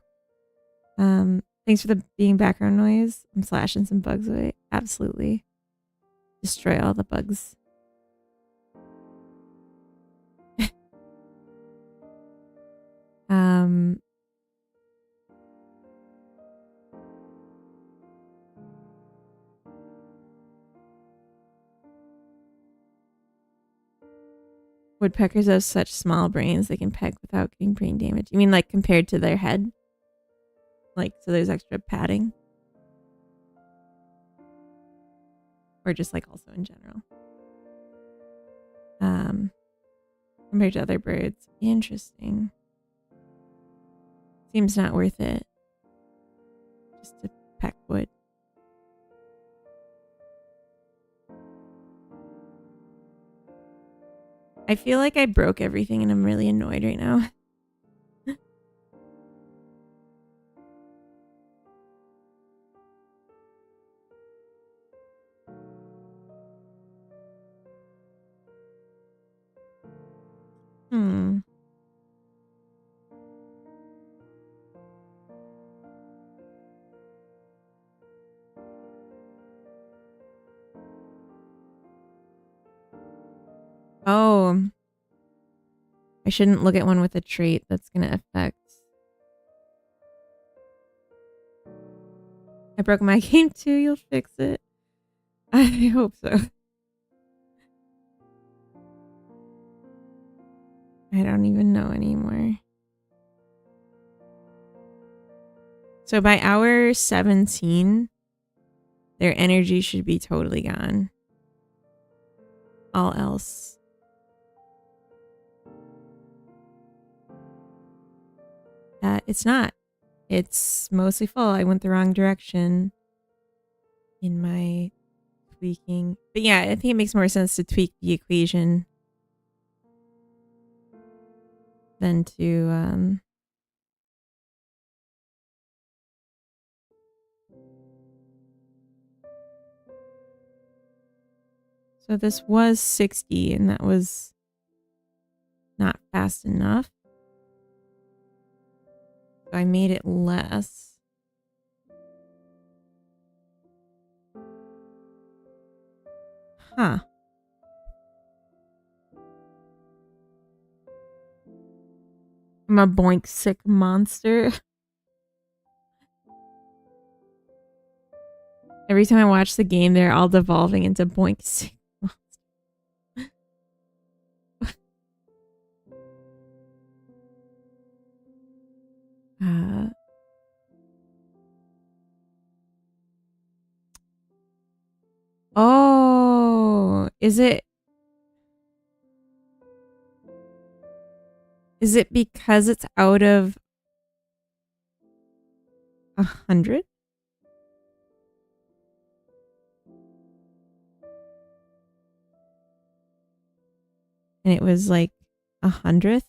Thanks for the being background noise. I'm slashing some bugs away. Absolutely. Destroy all the bugs. Woodpeckers have such small brains they can peck without getting brain damage. You mean like compared to their head? Like, so there's extra padding? Or just like also in general? Compared to other birds. Interesting. Seems not worth it. Just to peck wood. I feel like I broke everything and I'm really annoyed right now. Hmm. Oh. I shouldn't look at one with a trait that's going to affect. I broke my game too. You'll fix it. I hope so. I don't even know anymore. So by hour 17, their energy should be totally gone. All else. It's not. It's mostly full. I went the wrong direction in my tweaking. But yeah, I think it makes more sense to tweak the equation than to So this was 60 and that was not fast enough. So I made it less. Huh. I'm a boink sick monster. Every time I watch the game, they're all devolving into boink sick monsters. Oh, is it because it's out of 100? And it was like 100th?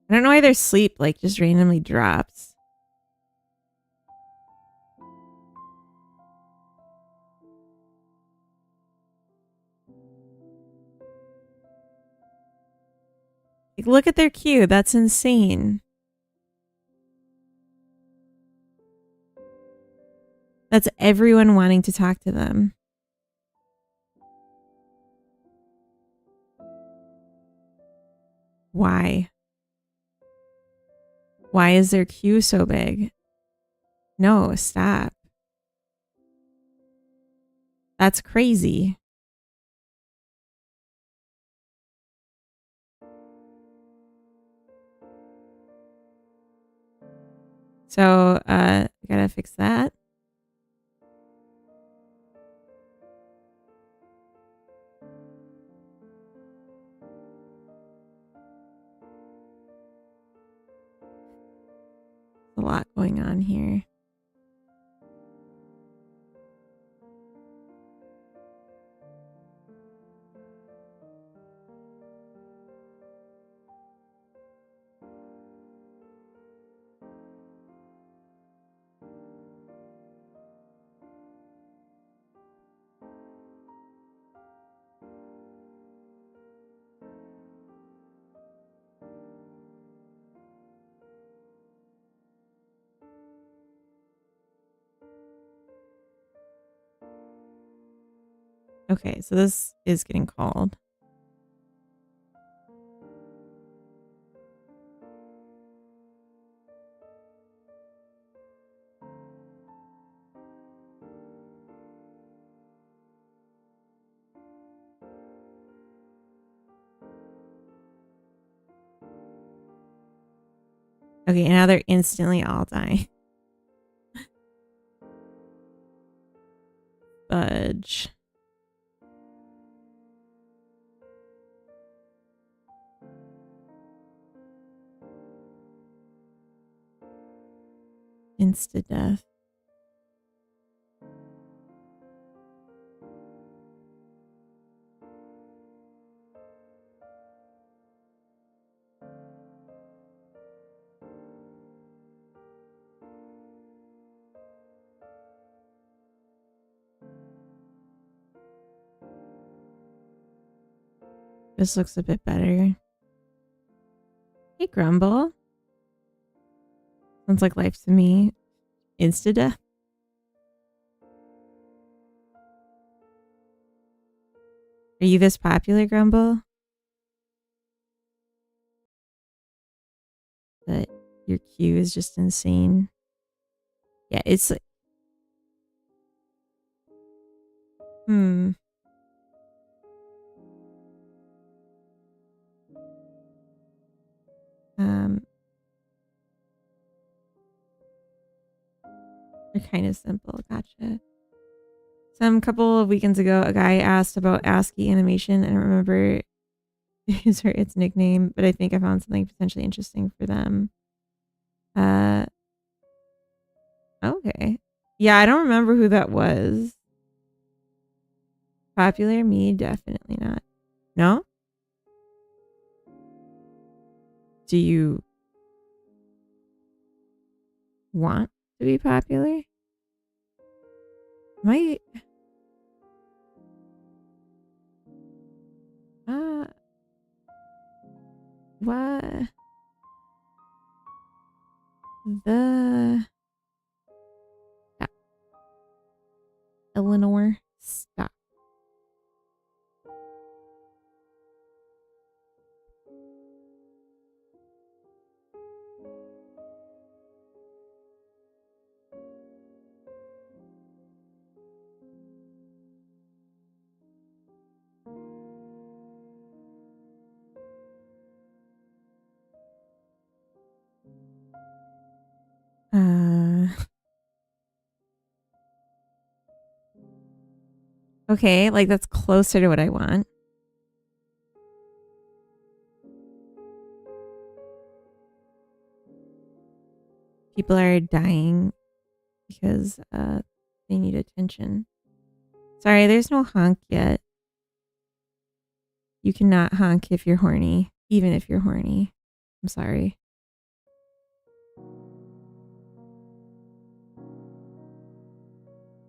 I don't know why their sleep like just randomly drops. Like, look at their queue. That's insane. That's everyone wanting to talk to them. Why? Why is their queue so big? No, stop. That's crazy. So, I gotta fix that. There's a lot going on here. Okay, so this is getting called. Okay, and now they're instantly all dying. Fudge. Insta-death. This looks a bit better. Hey, Grumble. Sounds like life to me. Insta-death. Are you this popular, Grumble? That your queue is just insane. Yeah, it's like... They're kind of simple. Gotcha. Some couple of weekends ago, a guy asked about ASCII animation. I don't remember his or its nickname, but I think I found something potentially interesting for them. Okay. Yeah, I don't remember who that was. Popular? Me? Definitely not. No? Do you want to be popular? Might. What? Stop. Eleanor, stop. Okay, like that's closer to what I want. People are dying because they need attention. Sorry, there's no honk yet. You cannot honk if you're horny, even if you're horny. I'm sorry.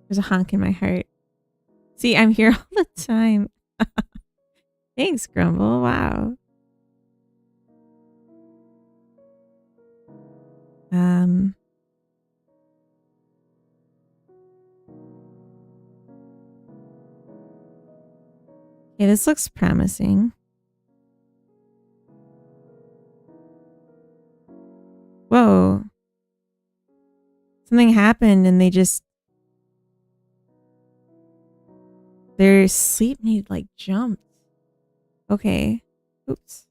There's a honk in my heart. See, I'm here all the time. Thanks, Grumble. Wow. Yeah, this looks promising. Whoa. Something happened and their sleep need like jumped. Okay. Oops.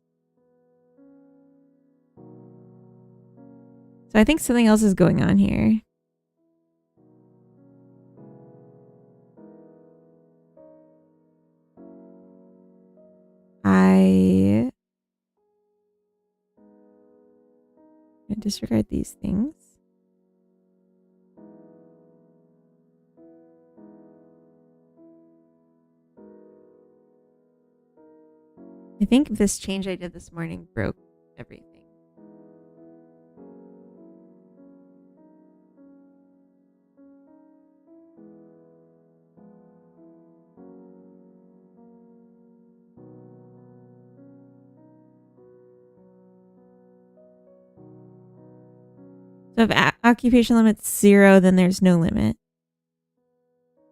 So I think something else is going on here. I disregard these things. I think this change I did this morning broke everything. So if occupation limit's 0, then there's no limit.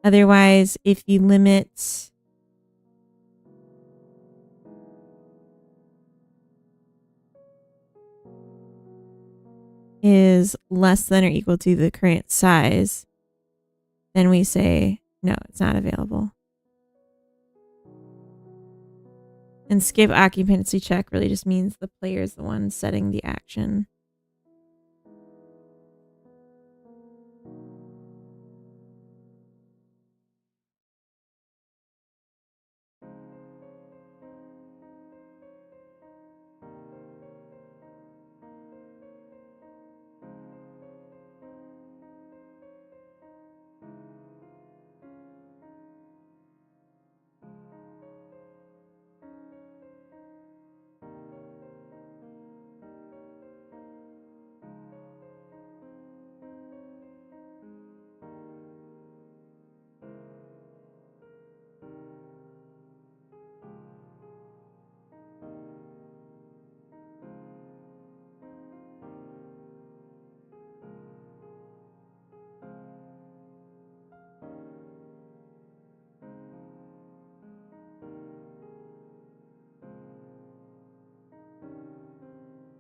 Otherwise, if the limit is less than or equal to the current size, then we say, no, it's not available. And skip occupancy check really just means the player is the one setting the action.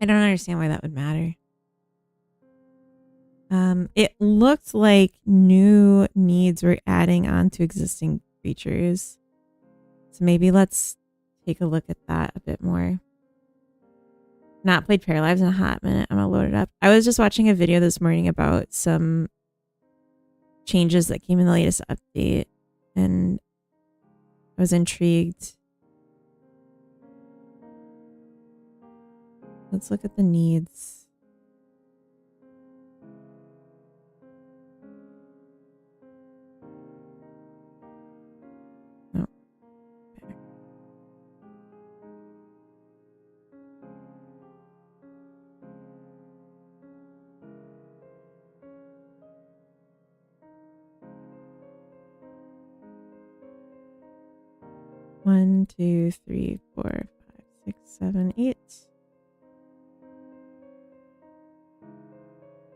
I don't understand why that would matter. It looked like new needs were adding on to existing creatures. So maybe let's take a look at that a bit more. Not played Paralives in a hot minute. I'm gonna load it up. I was just watching a video this morning about some changes that came in the latest update, and I was intrigued. Let's look at the needs. Oh. Okay. One, 2, 3, 4, 5, 6, 7, 8.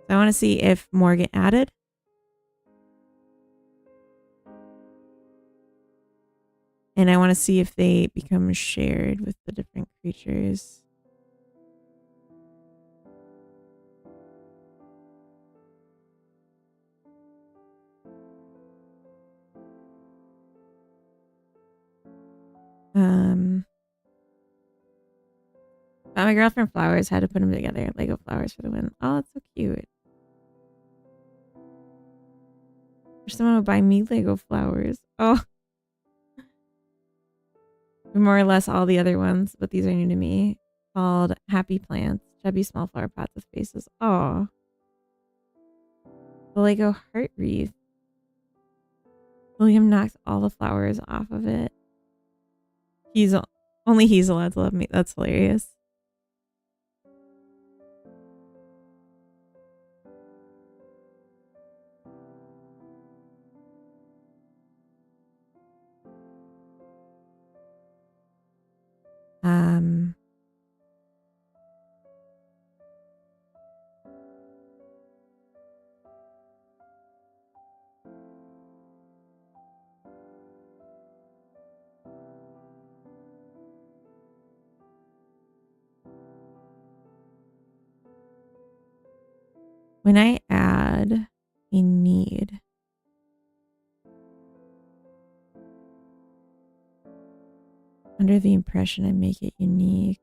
So I want to see if more get added. And I want to see if they become shared with the different creatures. Got my girlfriend flowers. Had to put them together. Lego flowers for the win. Oh, that's so cute. Or someone would buy me Lego flowers. Oh. More or less all the other ones, but these are new to me. Called Happy Plants. Chubby small flower pots with faces. Oh. The Lego heart wreath. William knocked all the flowers off of it. Only he's allowed to love me. That's hilarious. When I add a need, under the impression I make it unique.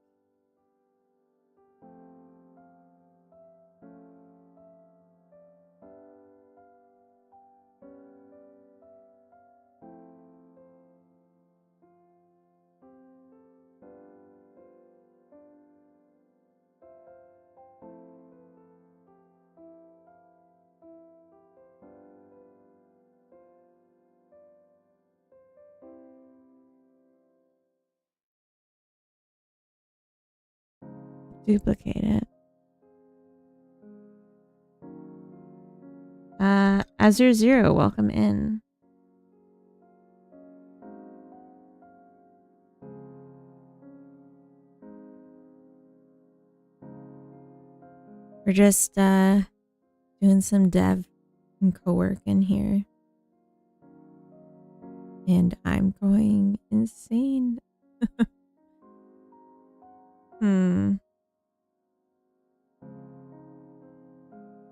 Duplicate it. Azure Zero, welcome in. We're just doing some dev and co-working here. And I'm going insane.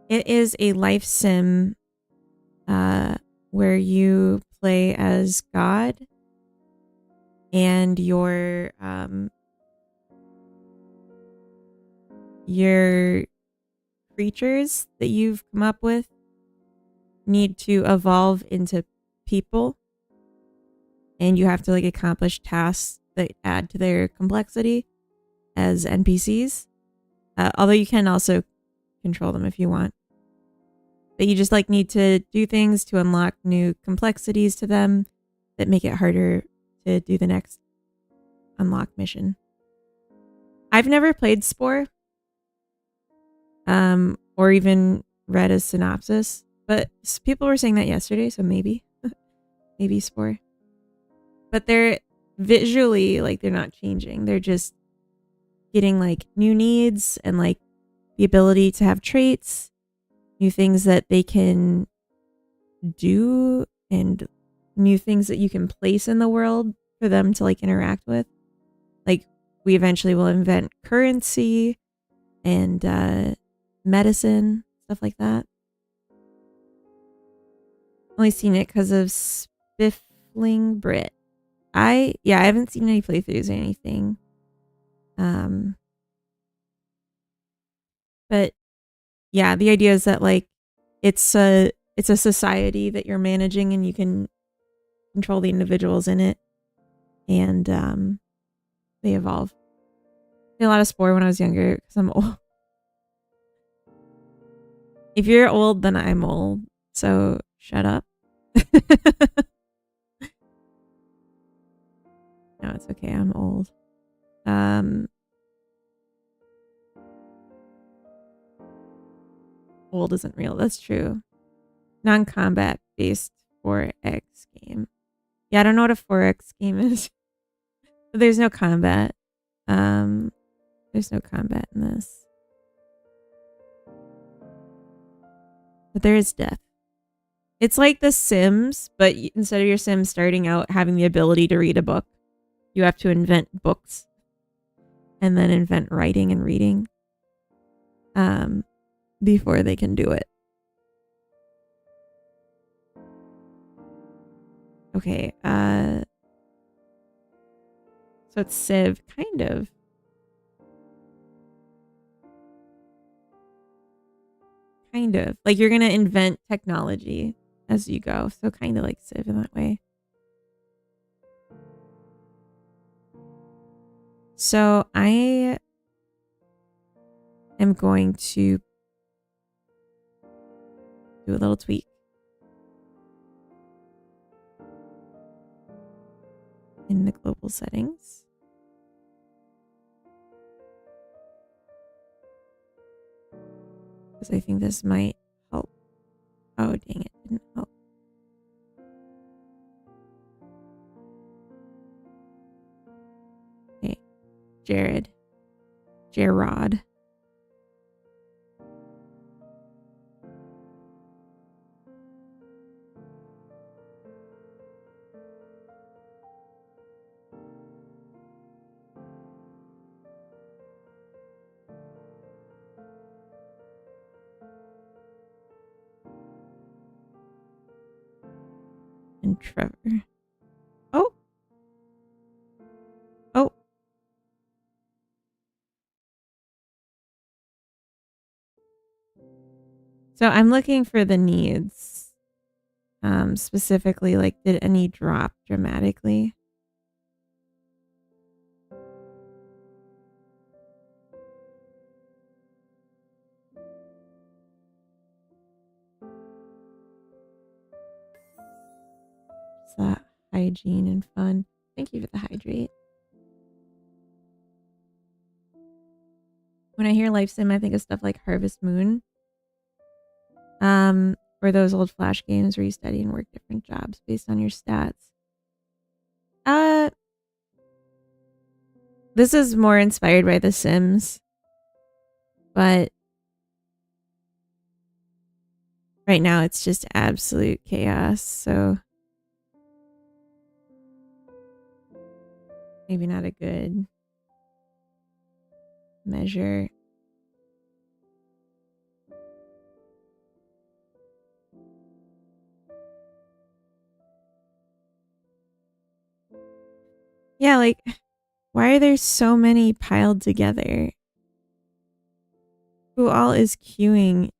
It is a life sim where you play as God and your creatures that you've come up with need to evolve into people, and you have to like accomplish tasks that add to their complexity as NPCs. Although you can also control them if you want. But you just like need to do things to unlock new complexities to them that make it harder to do the next unlock mission. I've never played Spore, or even read a synopsis, but people were saying that yesterday, so maybe Spore. But they're visually like they're not changing. They're just getting like new needs and like the ability to have traits, new things that they can do, and new things that you can place in the world for them to like interact with. Like we eventually will invent currency and medicine, stuff like that. Only seen it because of Spiffling Brit. I haven't seen any playthroughs or anything. But yeah, the idea is that like it's a society that you're managing and you can control the individuals in it, and they evolve. I did a lot of Spore when I was younger because I'm old. If you're old, then I'm old. So shut up. No, it's okay. I'm old. Old isn't real. That's true. Non-combat based 4X game. Yeah, I don't know what a 4X game is. But there's no combat. There's no combat in this. But there is death. It's like The Sims, but instead of your Sims starting out having the ability to read a book, you have to invent books and then invent writing and reading before they can do it. Okay, so it's Civ, kind of. Kind of. Like you're gonna invent technology as you go, so kind of like Civ in that way. So I am going to do a little tweak. In the global settings. Because I think this might help. Oh, dang it. Didn't help. Okay. Gerard. And Trevor. Oh. Oh. So I'm looking for the needs. Specifically, like, did any drop dramatically? Is that hygiene and fun? Thank you for the hydrate. When I hear Life Sim, I think of stuff like Harvest Moon. Or those old Flash games where you study and work different jobs based on your stats. This is more inspired by The Sims. But right now it's just absolute chaos, so maybe not a good measure. Yeah, like, why are there so many piled together? Who all is queuing?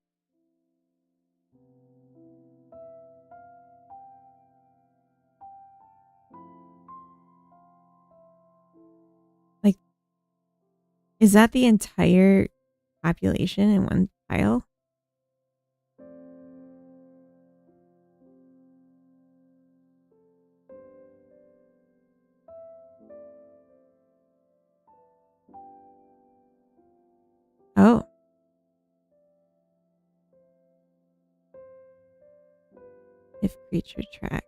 Like, is that the entire population in one pile? Oh. If creature tracks.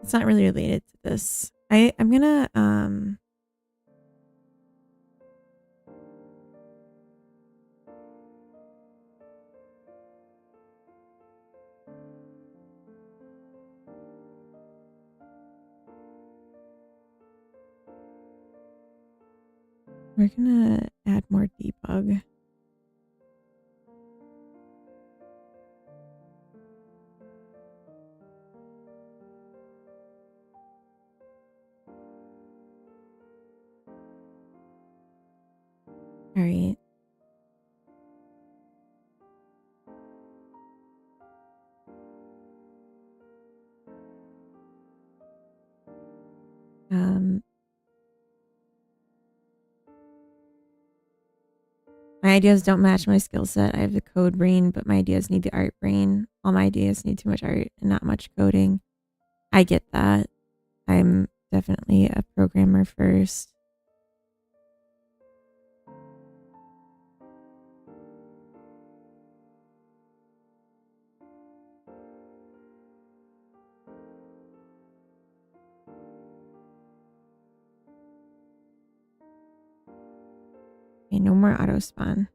It's not really related to this. I'm gonna We're gonna add more debug. All right. My ideas don't match my skill set. I have the code brain, but my ideas need the art brain. All my ideas need too much art and not much coding. I get that. I'm definitely a programmer first. Okay, no more auto spawn.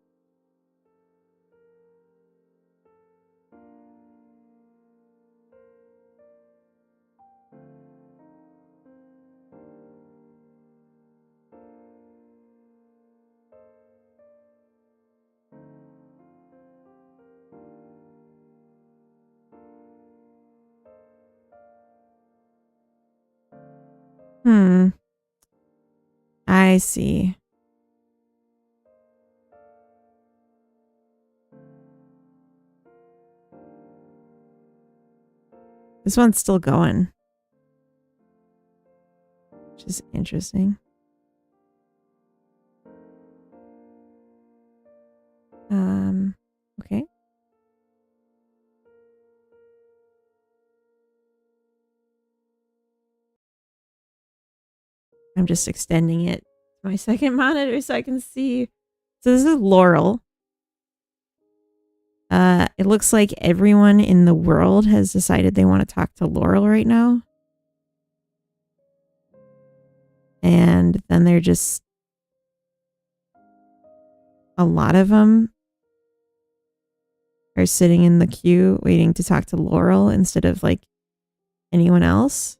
I see. This one's still going, which is interesting. Okay. I'm just extending it to my second monitor so I can see. So this is Laurel. It looks like everyone in the world has decided they want to talk to Laurel right now. And then they're just... a lot of them are sitting in the queue waiting to talk to Laurel instead of like anyone else.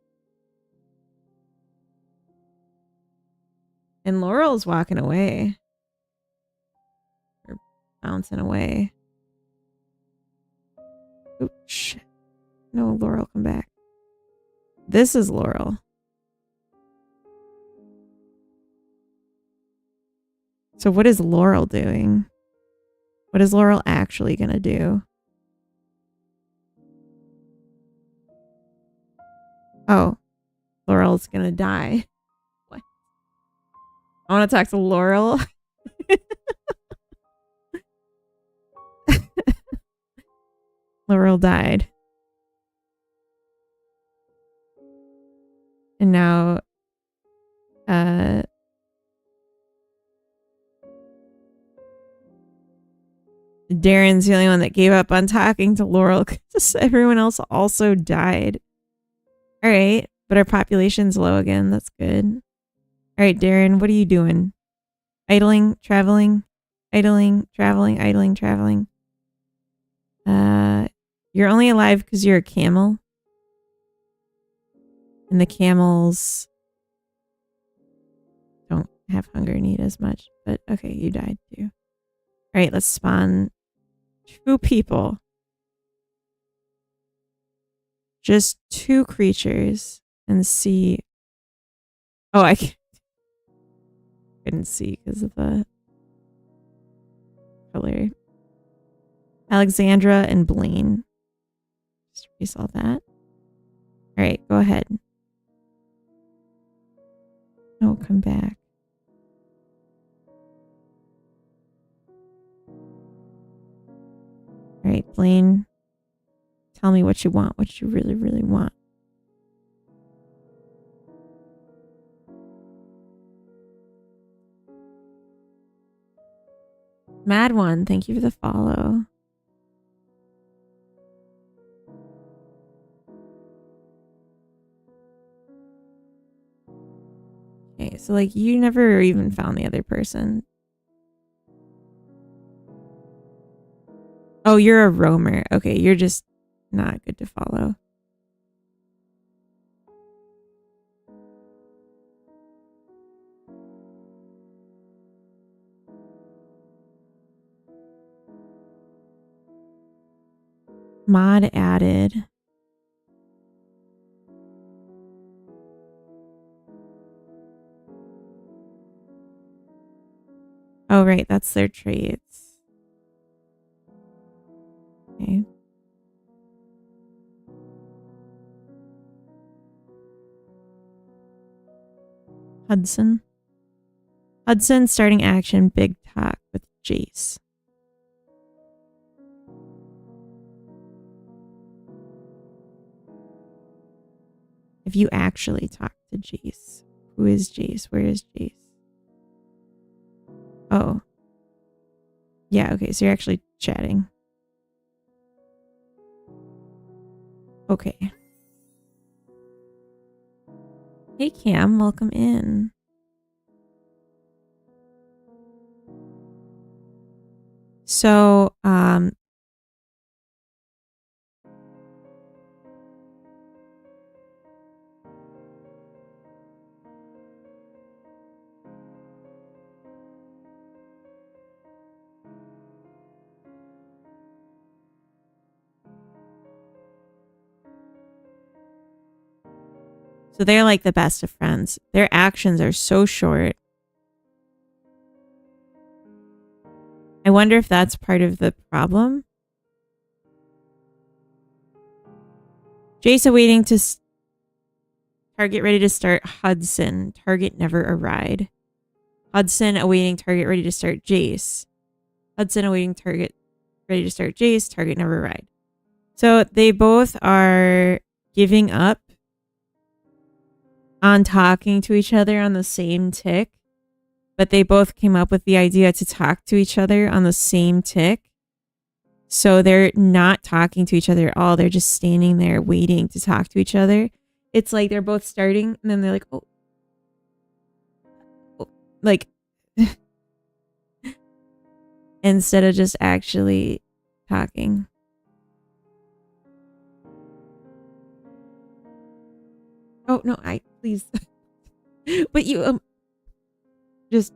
And Laurel's walking away. Or bouncing away. Oh, shit. No, Laurel, come back. This is Laurel. So what is Laurel doing? What is Laurel actually gonna do? Oh, Laurel's gonna die. What? I want to talk to Laurel. Laurel died. And now, Darren's the only one that gave up on talking to Laurel because everyone else also died. All right, but our population's low again. That's good. All right, Darren, what are you doing? Idling, traveling, idling, traveling, idling, traveling. You're only alive because you're a camel. And the camels don't have hunger need as much. But okay, you died too. All right, let's spawn 2 people. Just 2 creatures and see. Oh, I couldn't see because of the color. Alexandra and Blaine. Just erase all that. All right, go ahead. Oh, come back. All right, Blaine. Tell me what you want, what you really, really want. Mad One, thank you for the follow. Okay, so like you never even found the other person. Oh, you're a roamer. Okay, you're just not good to follow. mod added. Oh, right. That's their traits. Okay. Hudson starting action, big talk with Jace. If you actually talk to Jace. Who is Jace? Where is Jace? Oh. Yeah, okay, so you're actually chatting. Okay. Hey Cam, welcome in. So, so they're like the best of friends. Their actions are so short. I wonder if that's part of the problem. Jace awaiting to target ready to start Hudson. Target never arrived. Hudson awaiting target ready to start Jace. Hudson awaiting target ready to start Jace. Target never arrived. So they both are giving up on talking to each other on the same tick, but they both came up with the idea to talk to each other on the same tick. So they're not talking to each other at all. They're just standing there waiting to talk to each other. It's like they're both starting and then they're like, oh like, instead of just actually talking. Oh, no, please. But you, just,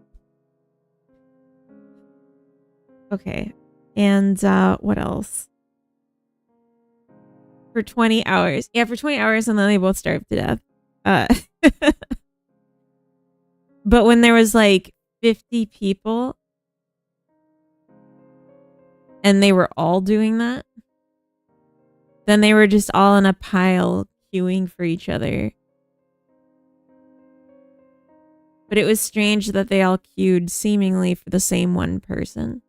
okay. And, what else? For 20 hours. Yeah, for 20 hours and then they both starved to death. But when there was like 50 people and they were all doing that, then they were just all in a pile queuing for each other. But it was strange that they all queued seemingly for the same one person.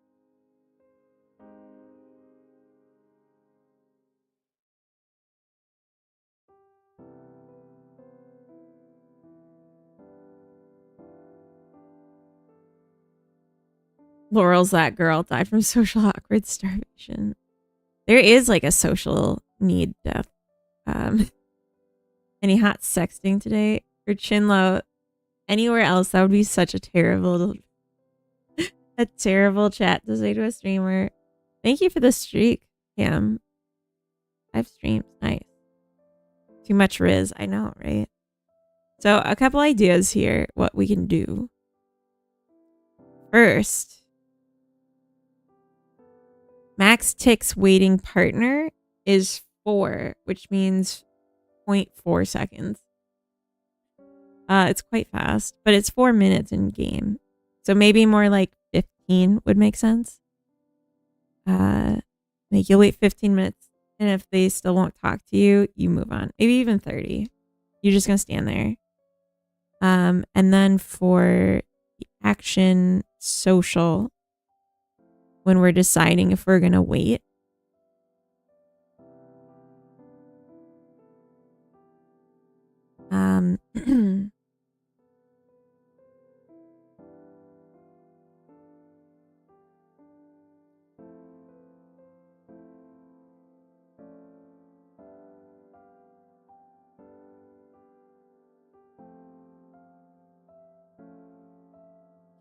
Laurel's that girl died from social awkward starvation. There is like a social need death. Any hot sexting today? Or Chinlo? Anywhere else, that would be such a terrible chat to say to a streamer. Thank you for the streak, Cam. 5 streams. Nice. Too much Riz. I know, right? So a couple ideas here, what we can do. First, max ticks waiting partner is 4, which means 0.4 seconds. It's quite fast, but it's 4 minutes in game. So maybe more like 15 would make sense. Like you'll wait 15 minutes, and if they still won't talk to you, you move on. Maybe even 30. You're just gonna stand there. And then for the action social, when we're deciding if we're gonna wait,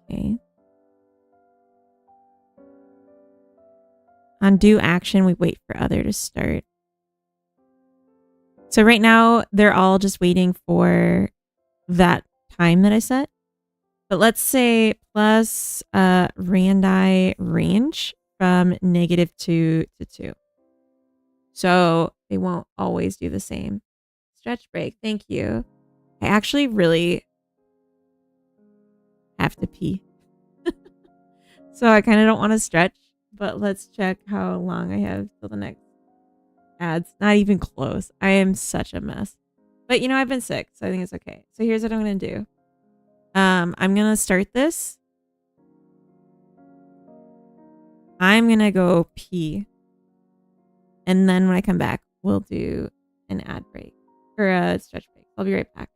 okay. On do action, we wait for other to start. So right now, they're all just waiting for that time that I set. But let's say plus Randi range from -2 to 2. So they won't always do the same. Stretch break. Thank you. I actually really have to pee. So I kind of don't want to stretch, but let's check how long I have till the next ads. Not even close. I am such a mess. But you know, I've been sick, so I think it's okay. So here's what I'm going to do. I'm going to start this. I'm going to go pee. And then when I come back, we'll do an ad break or a stretch break. I'll be right back.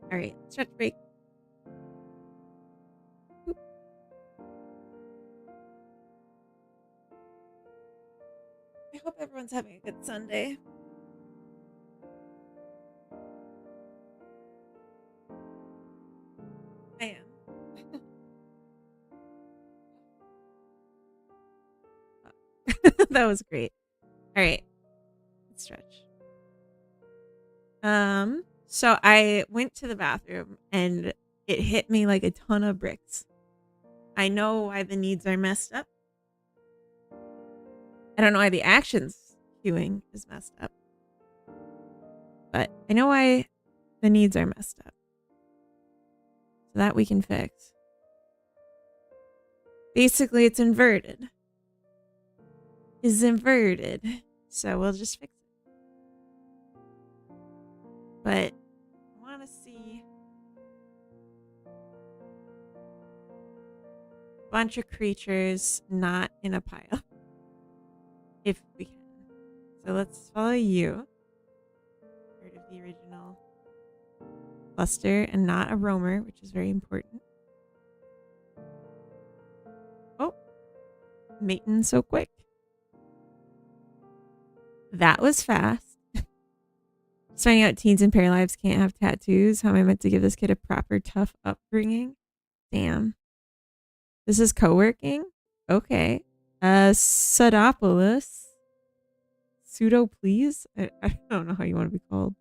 All right, stretch break. Oop. I hope everyone's having a good Sunday. I am. That was great. All right, let's stretch. So I went to the bathroom and it hit me like a ton of bricks. I know why the needs are messed up. I don't know why the actions queuing is messed up. But I know why the needs are messed up. So that we can fix. Basically, it's inverted. Is inverted. So we'll just fix it. But I want to see a bunch of creatures not in a pile. If we can. So let's follow you. Part of the original cluster and not a roamer, which is very important. Oh, mating so quick. That was fast. Just finding out teens in pair lives can't have tattoos. How am I meant to give this kid a proper tough upbringing? Damn. This is co-working? Okay. Pseudopoulos. Pseudo, please? I don't know how you want to be called.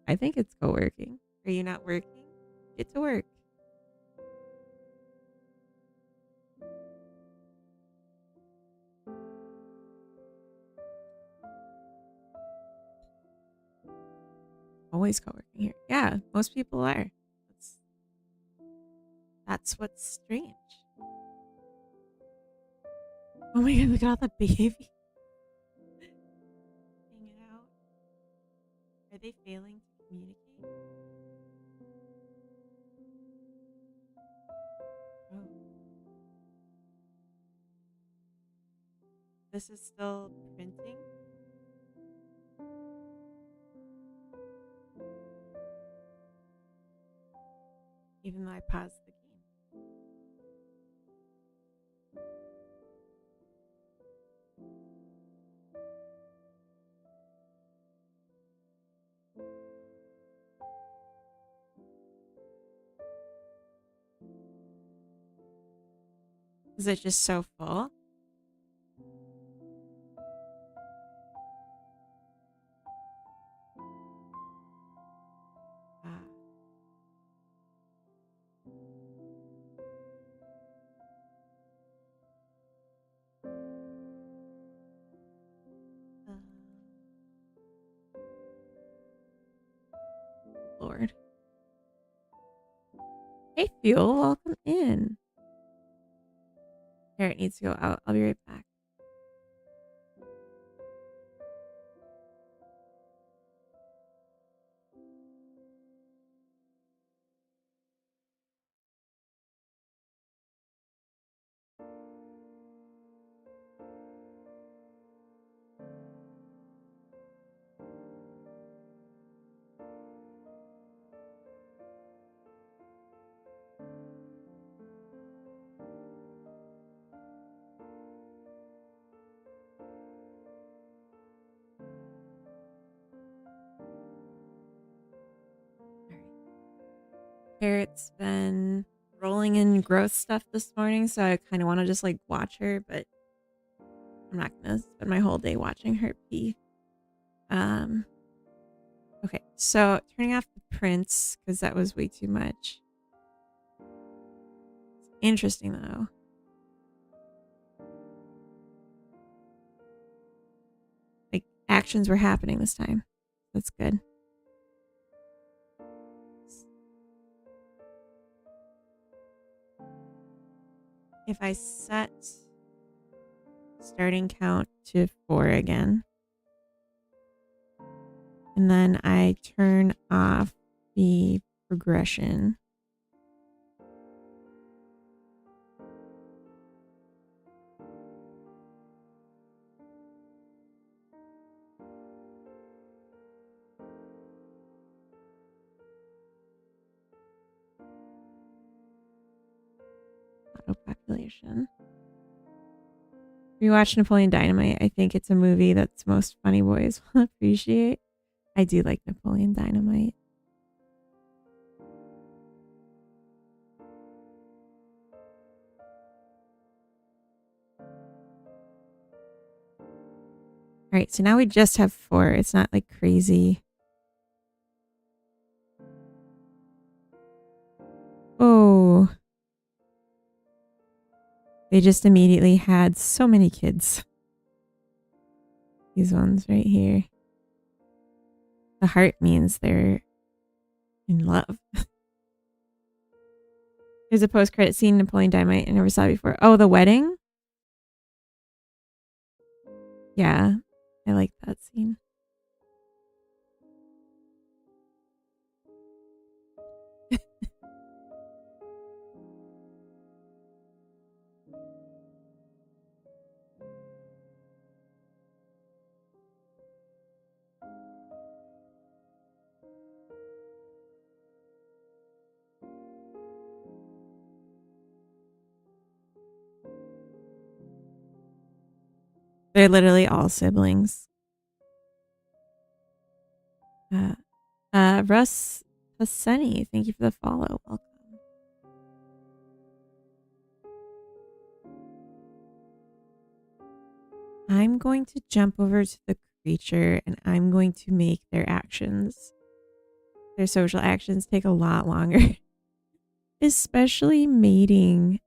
I think it's co-working. Are you not working? Get to work. Oh, always co-working here. Yeah, most people are. That's what's strange. Oh my god, look at all the babies. Hanging out. Are they failing to communicate? Oh. This is still printing? Even though I paused the game. Is it just so full? Ah. Lord. Hey, Fuel, welcome in. Parrot needs to go out. I'll be right back. Parrot's been rolling in gross stuff this morning, so I kind of want to just like watch her, but I'm not gonna spend my whole day watching her pee. Okay, so turning off the prints because that was way too much. Interesting though. Like actions were happening this time. That's good. If I set starting count to 4 again, and then I turn off the progression. Auto population. Rewatch Napoleon Dynamite. I think it's a movie that's most funny boys will appreciate. I do like Napoleon Dynamite. All right, so now we just have 4. It's not like crazy. Oh. They just immediately had so many kids. These ones right here. The heart means they're in love. There's a post-credit scene in Napoleon Dynamite I never saw before. Oh, the wedding? Yeah, I like that scene. They're literally all siblings. Russ Hassani, thank you for the follow. Welcome. I'm going to jump over to the creature and I'm going to make their social actions take a lot longer. Especially mating.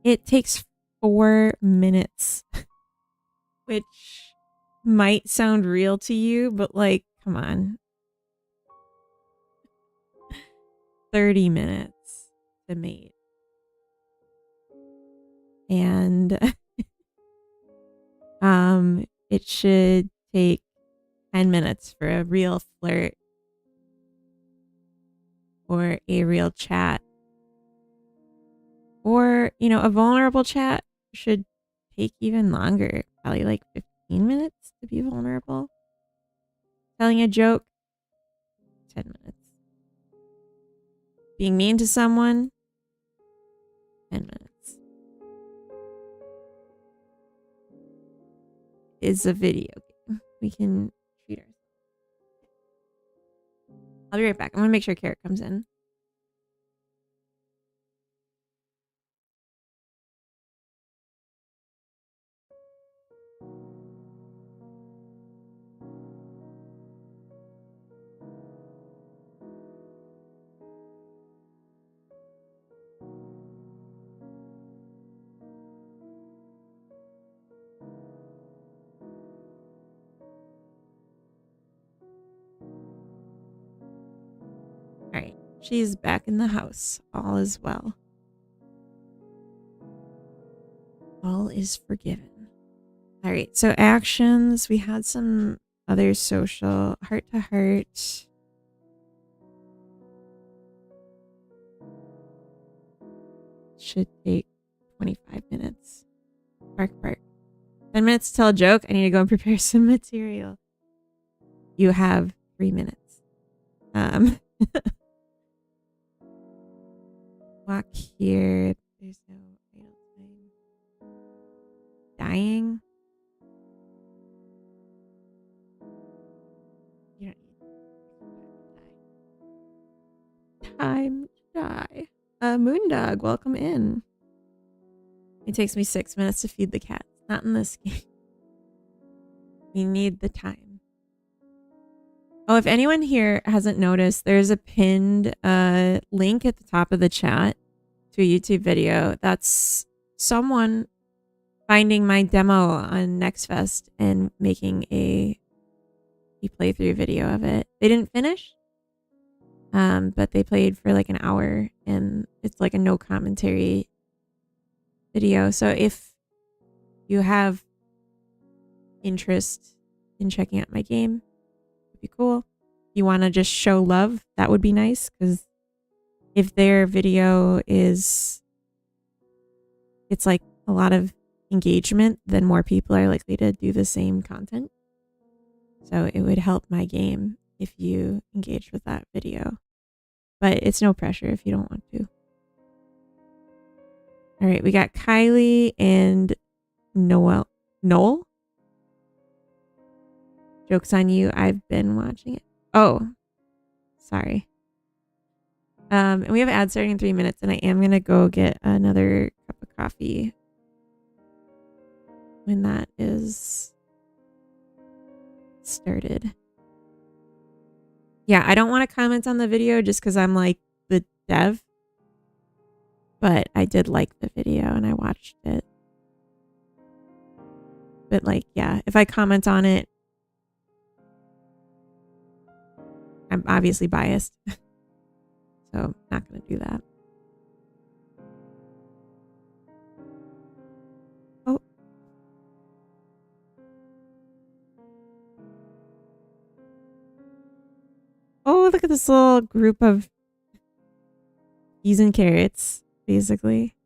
It takes 4 minutes. Which might sound real to you, but like, come on. 30 minutes to mate. And it should take 10 minutes for a real flirt or a real chat. Or, you know, a vulnerable chat should take even longer, probably like 15 minutes to be vulnerable. Telling a joke, 10 minutes. Being mean to someone, 10 minutes. Is a video game. We can treat ourselves. I'll be right back. I'm gonna make sure Carrot comes in. Alright. She's back in the house. All is well. All is forgiven. Alright, so actions. We had some other social. Heart to heart. Should take 25 minutes. Bark, bark. 10 minutes to tell a joke. I need to go and prepare some material. You have 3 minutes. Walk here. There's no idle time. Dying. You don't need time to die. Moondog, welcome in. It takes me 6 minutes to feed the cat. Not in this game. We need the time. Oh, if anyone here hasn't noticed, there's a pinned link at the top of the chat to a YouTube video. That's someone finding my demo on NextFest and making a playthrough video of it. They didn't finish, but they played for like an hour, and it's like a no commentary video. So if you have interest in checking out my game, it'd be cool. If you want to just show love, that would be nice, because if their video is, it's like a lot of engagement, then more people are likely to do the same content. So it would help my game if you engage with that video. But it's no pressure if you don't want to. All right, we got Kylie and Noel. Joke's on you. I've been watching it. Oh, sorry. And we have an ad starting in 3 minutes, and I am going to go get another cup of coffee when that is started. Yeah, I don't want to comment on the video just because I'm like the dev, but I did like the video and I watched it. But like, yeah, if I comment on it, I'm obviously biased. So I'm not going to do that. Oh. Oh, look at this little group of peas and carrots, basically.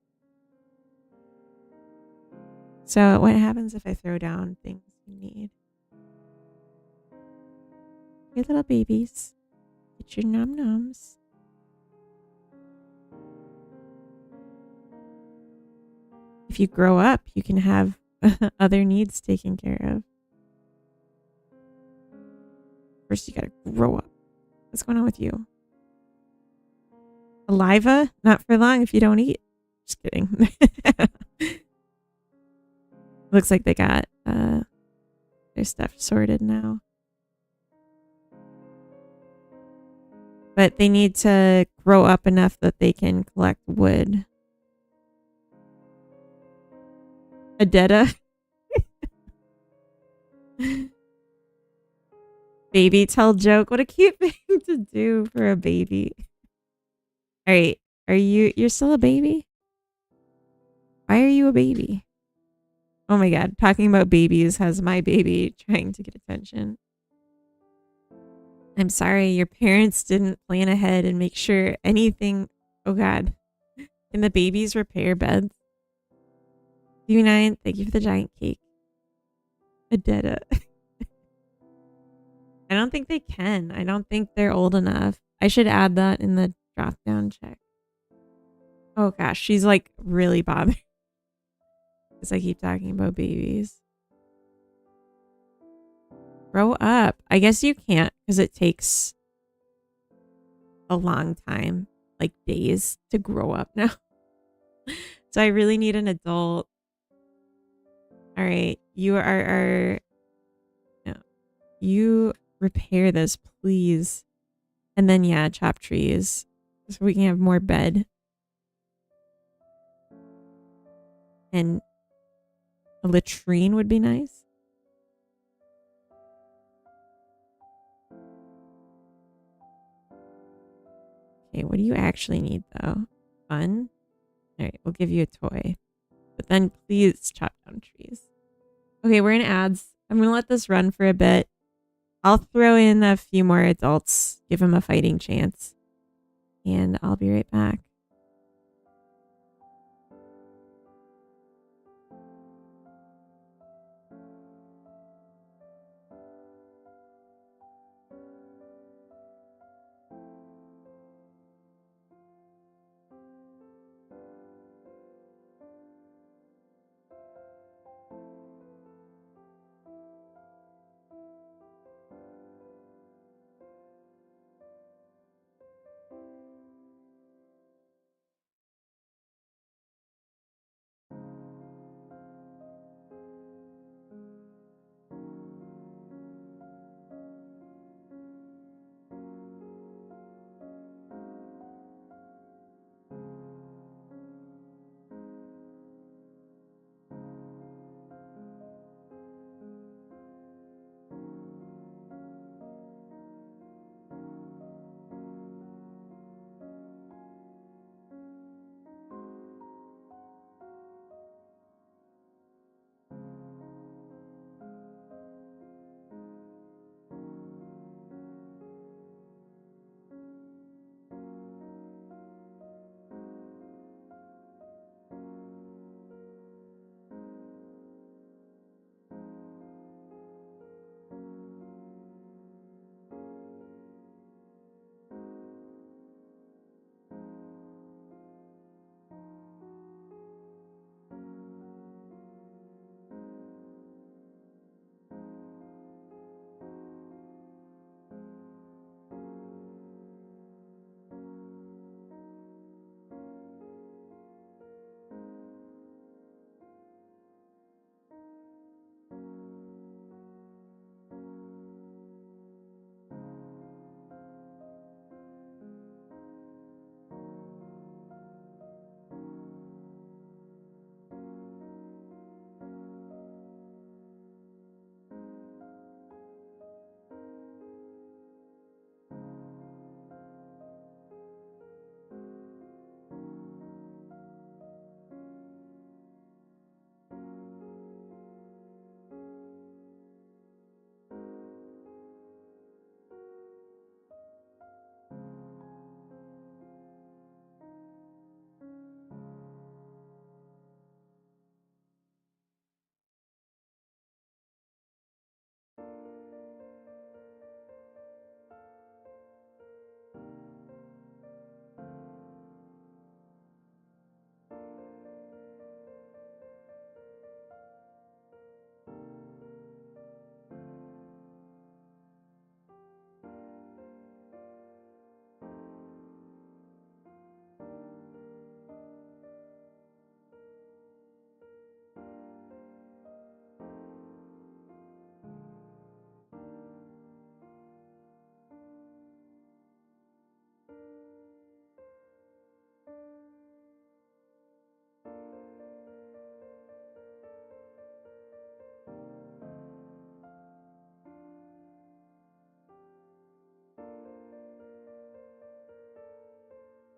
So what happens if I throw down things you need? Your little babies. Get your num-nums. If you grow up, you can have other needs taken care of. First, you gotta grow up. What's going on with you? Aliva? Not for long if you don't eat. Just kidding. Looks like they got their stuff sorted now. But they need to grow up enough that they can collect wood. Adetta. Baby tell joke. What a cute thing to do for a baby. All right. You're still a baby? Why are you a baby? Oh my God. Talking about babies has my baby trying to get attention. I'm sorry. Your parents didn't plan ahead and make sure anything. Oh God. Can the babies repair beds? V9, thank you for the giant cake. Adetta. I don't think they can. I don't think they're old enough. I should add that in the drop down check. Oh gosh, she's like really bothered because I keep talking about babies. Grow up. I guess you can't because it takes a long time, like days, to grow up now. So I really need an adult. All right, you are our. No, you repair this, please. And then, yeah, chop trees so we can have more bed. And a latrine would be nice. Okay, what do you actually need, though? Fun? All right, we'll give you a toy. But then please chop down trees. Okay, we're in ads. I'm going to let this run for a bit. I'll throw in a few more adults, give them a fighting chance. And I'll be right back.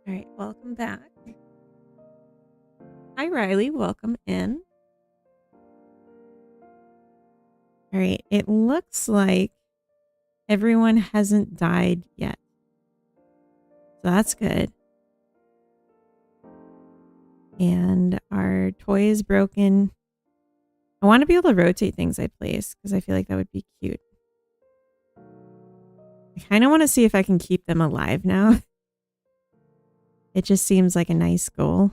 All right, welcome back. Hi, Riley. Welcome in. All right, it looks like everyone hasn't died yet. So that's good. And our toy is broken. I want to be able to rotate things I place because I feel like that would be cute. I kind of want to see if I can keep them alive now. It just seems like a nice goal.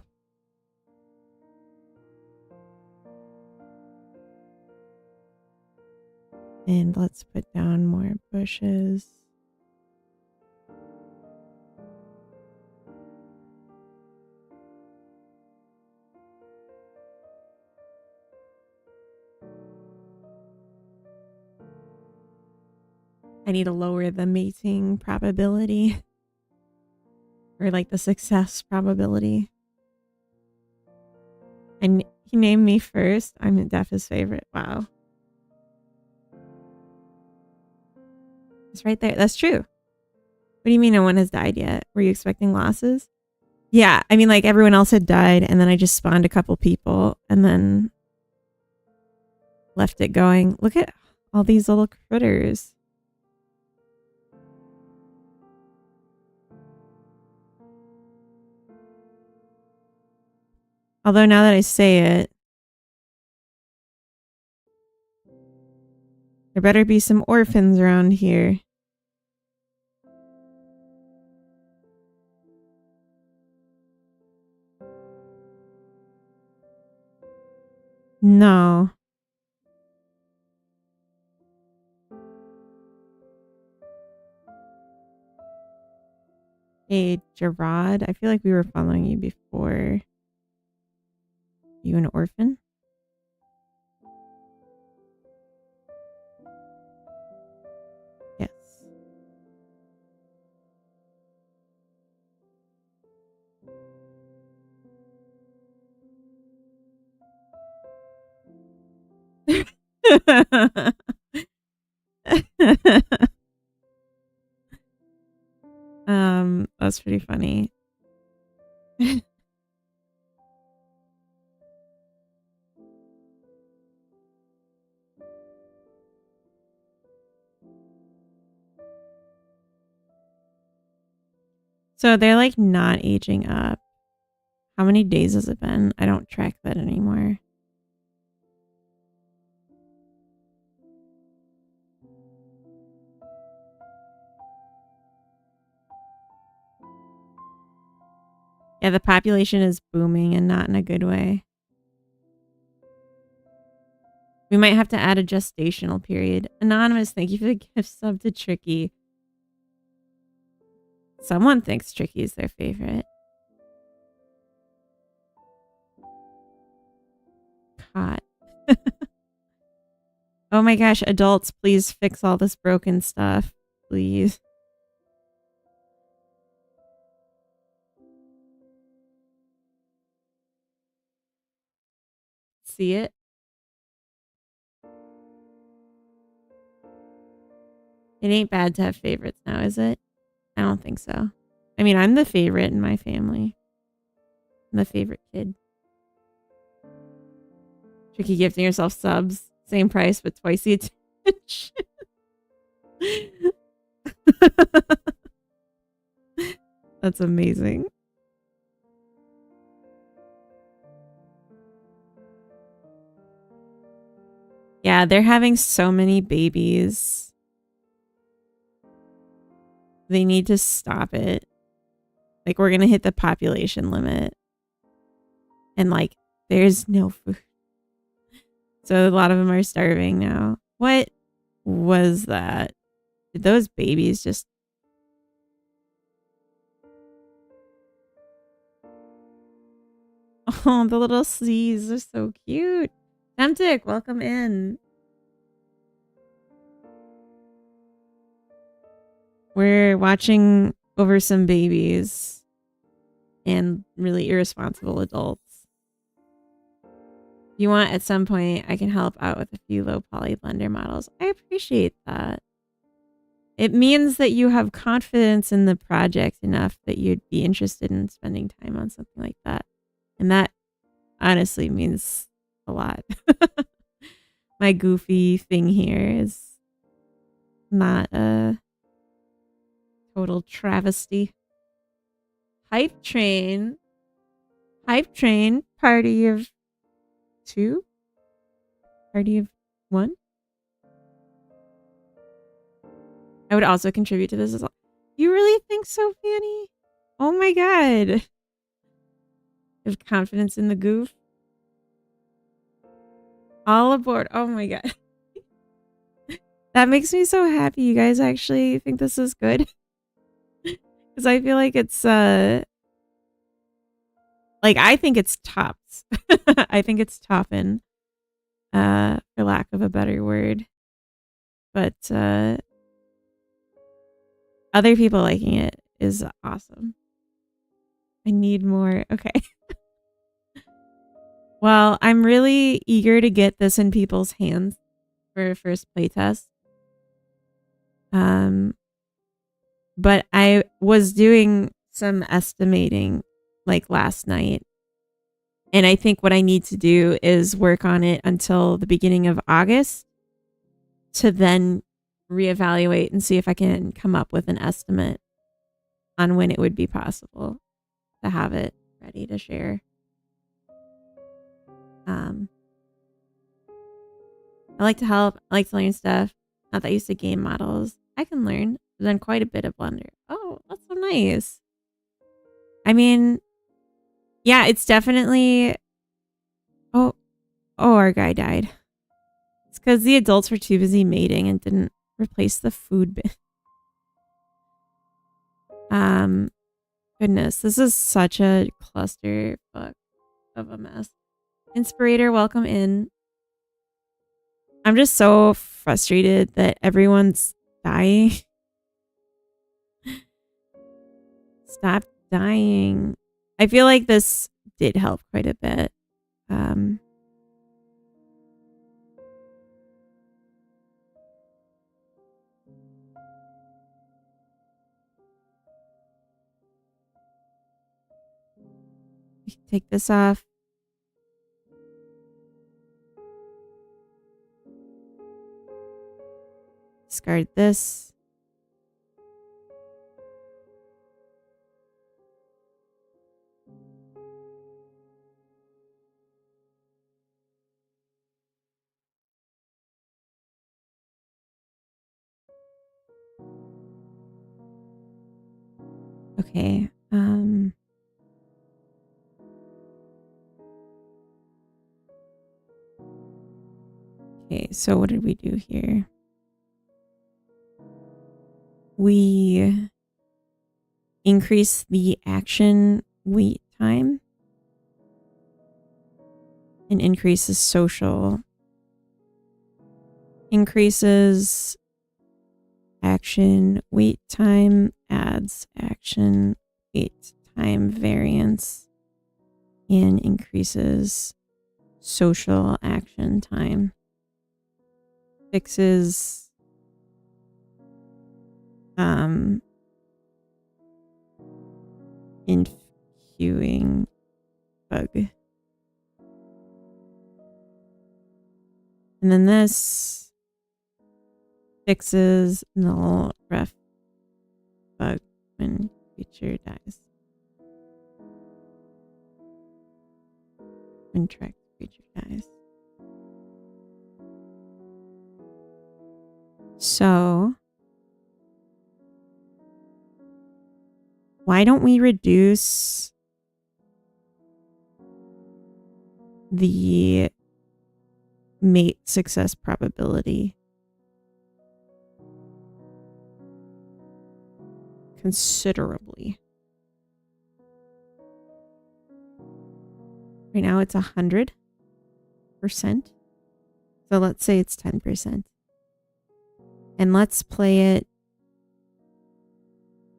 And let's put down more bushes. I need to lower the mating probability. Or like the success probability. And he named me first. I'm Def's favorite. Wow. It's right there. That's true. What do you mean no one has died yet? Were you expecting losses? Yeah, I mean like everyone else had died and then I just spawned a couple people and then left it going. Look at all these little critters. Although now that I say it, there better be some orphans around here. No. Hey, Gerard, I feel like we were following you before. You an orphan? Yes. That's pretty funny. So they're like not aging up. How many days has it been? I don't track that anymore. Yeah, the population is booming and not in a good way. We might have to add a gestational period. Anonymous, thank you for the gift sub to Tricky. Someone thinks Tricky is their favorite. Hot. Oh my gosh, adults, please fix all this broken stuff. Please. See it? It ain't bad to have favorites now, is it? I don't think so. I mean, I'm the favorite in my family. I'm the favorite kid. Tricky gifting yourself subs. Same price, but twice the attention. That's amazing. Yeah, they're having so many babies. They need to stop it. Like, we're going to hit the population limit. And, like, there's no food. So a lot of them are starving now. What was that? Did those babies just... Oh, the little C's are so cute. Temptic, welcome in. We're watching over some babies and really irresponsible adults. If you want, at some point, I can help out with a few low poly blender models. I appreciate that. It means that you have confidence in the project enough that you'd be interested in spending time on something like that. And that honestly means a lot. My goofy thing here is not a total travesty. Hype train. Hype train. Party of 2? Party of 1? I would also contribute to this as well. You really think so, Fanny? Oh my god. Have confidence in the goof. All aboard. Oh my god. That makes me so happy you guys actually think this is good. Because I feel like it's like I think it's tops. I think it's topping. For lack of a better word. But other people liking it is awesome. I need more. Okay. Well, I'm really eager to get this in people's hands for a first playtest. But I was doing some estimating like last night. And I think what I need to do is work on it until the beginning of August to then reevaluate and see if I can come up with an estimate on when it would be possible to have it ready to share. I like to help. I like to learn stuff. Not that used to game models. I can learn. I've done quite a bit of Blender. Oh, that's so nice. I mean, yeah, it's definitely... Oh, our guy died. It's because the adults were too busy mating and didn't replace the food bin. Goodness, this is such a clusterfuck of a mess. Inspirator, welcome in. I'm just so frustrated that everyone's dying. Stop dying. I feel like this did help quite a bit. We can take this off. Discard this. Okay. Okay, so what did we do here? We increase the action wait time and increases social. Increases action wait time, adds action wait time variance, and increases social action time. Fixes in queuing bug. And then this fixes null ref bug when creature dies. When tracked creature dies. So why don't we reduce the mate success probability considerably? Right now it's 100%. So let's say it's 10%. And let's play it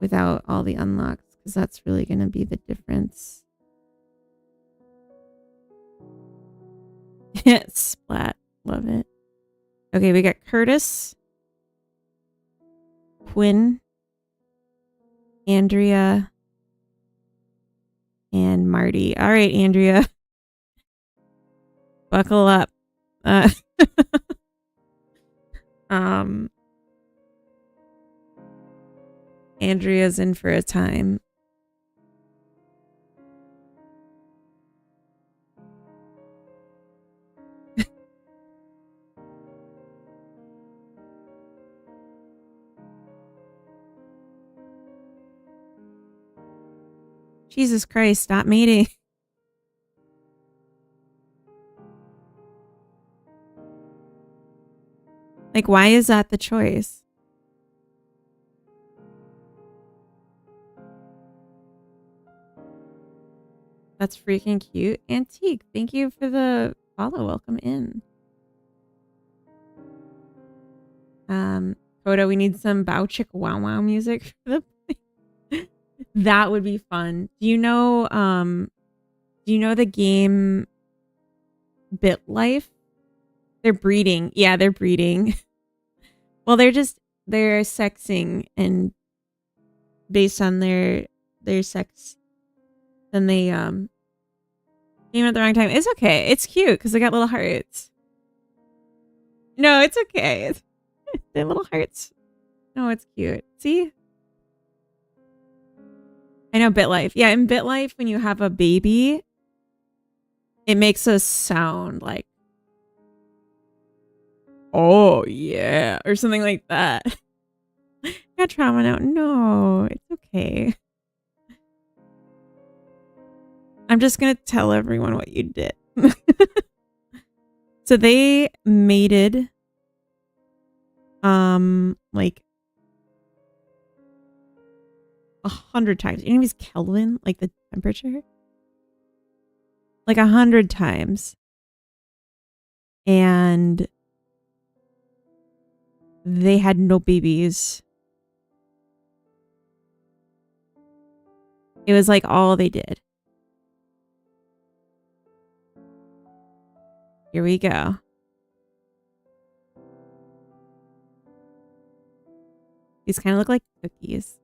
without all the unlocks, because that's really going to be the difference. Splat. Love it. Okay, we got Curtis. Quinn, Andrea, and Marty. All right, Andrea. Buckle up. Andrea's in for a time. Jesus Christ, stop mating. Like, why is that the choice? That's freaking cute. Antique, thank you for the follow. Welcome in. Coda, we need some Bow Chick Wow Wow music for the that would be fun. Do you know the game BitLife? They're breeding. Yeah, they're breeding. Well, they're sexing, and based on their sex, then they came at the wrong time. It's okay. It's cute because they got little hearts. No, it's okay. They're little hearts. No, it's cute. See? I know BitLife. Yeah, in BitLife, when you have a baby, it makes us sound like, oh, yeah, or something like that. Got trauma now. No, it's okay. I'm just going to tell everyone what you did. So they mated, like 100 times. You know, use Kelvin, like the temperature? Like 100 times. And they had no babies. It was like all they did. Here we go. These kind of look like cookies.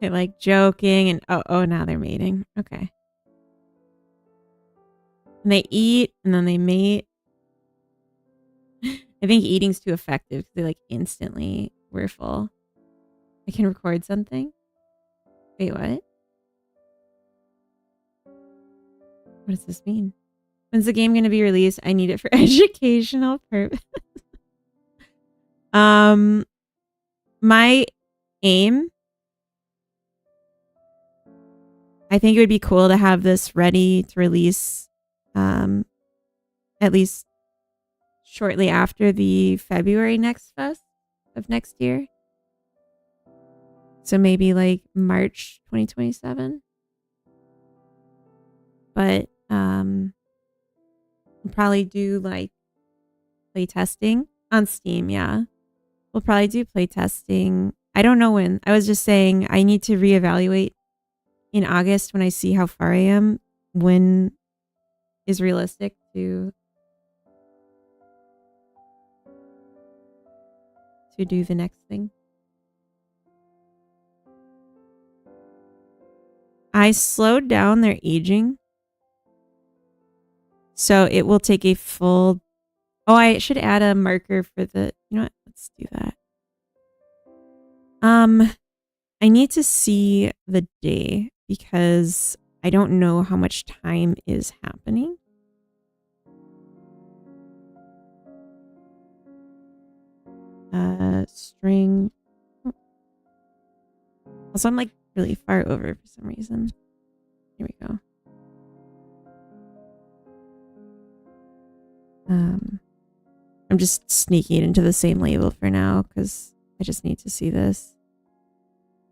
They're like joking and oh, now they're mating. Okay. And they eat and then they mate. I think eating's too effective because they like instantly were full. I can record something. Wait, what? What does this mean? When's the game going to be released? I need it for educational purpose. My aim, I think it would be cool to have this ready to release at least shortly after the February Next Fest of next year. So maybe like March 2027. But we'll probably do like play testing on Steam, yeah. We'll probably do play testing. I don't know when. I was just saying I need to reevaluate in August when I see how far I am, when is realistic to do the next thing. I slowed down their aging. So it will take a full... Oh, I should add a marker for the... You know what? Let's do that. I need to see the day because I don't know how much time is happening. String. Also, I'm like really far over for some reason. Here we go. I'm just sneaking it into the same label for now because I just need to see this.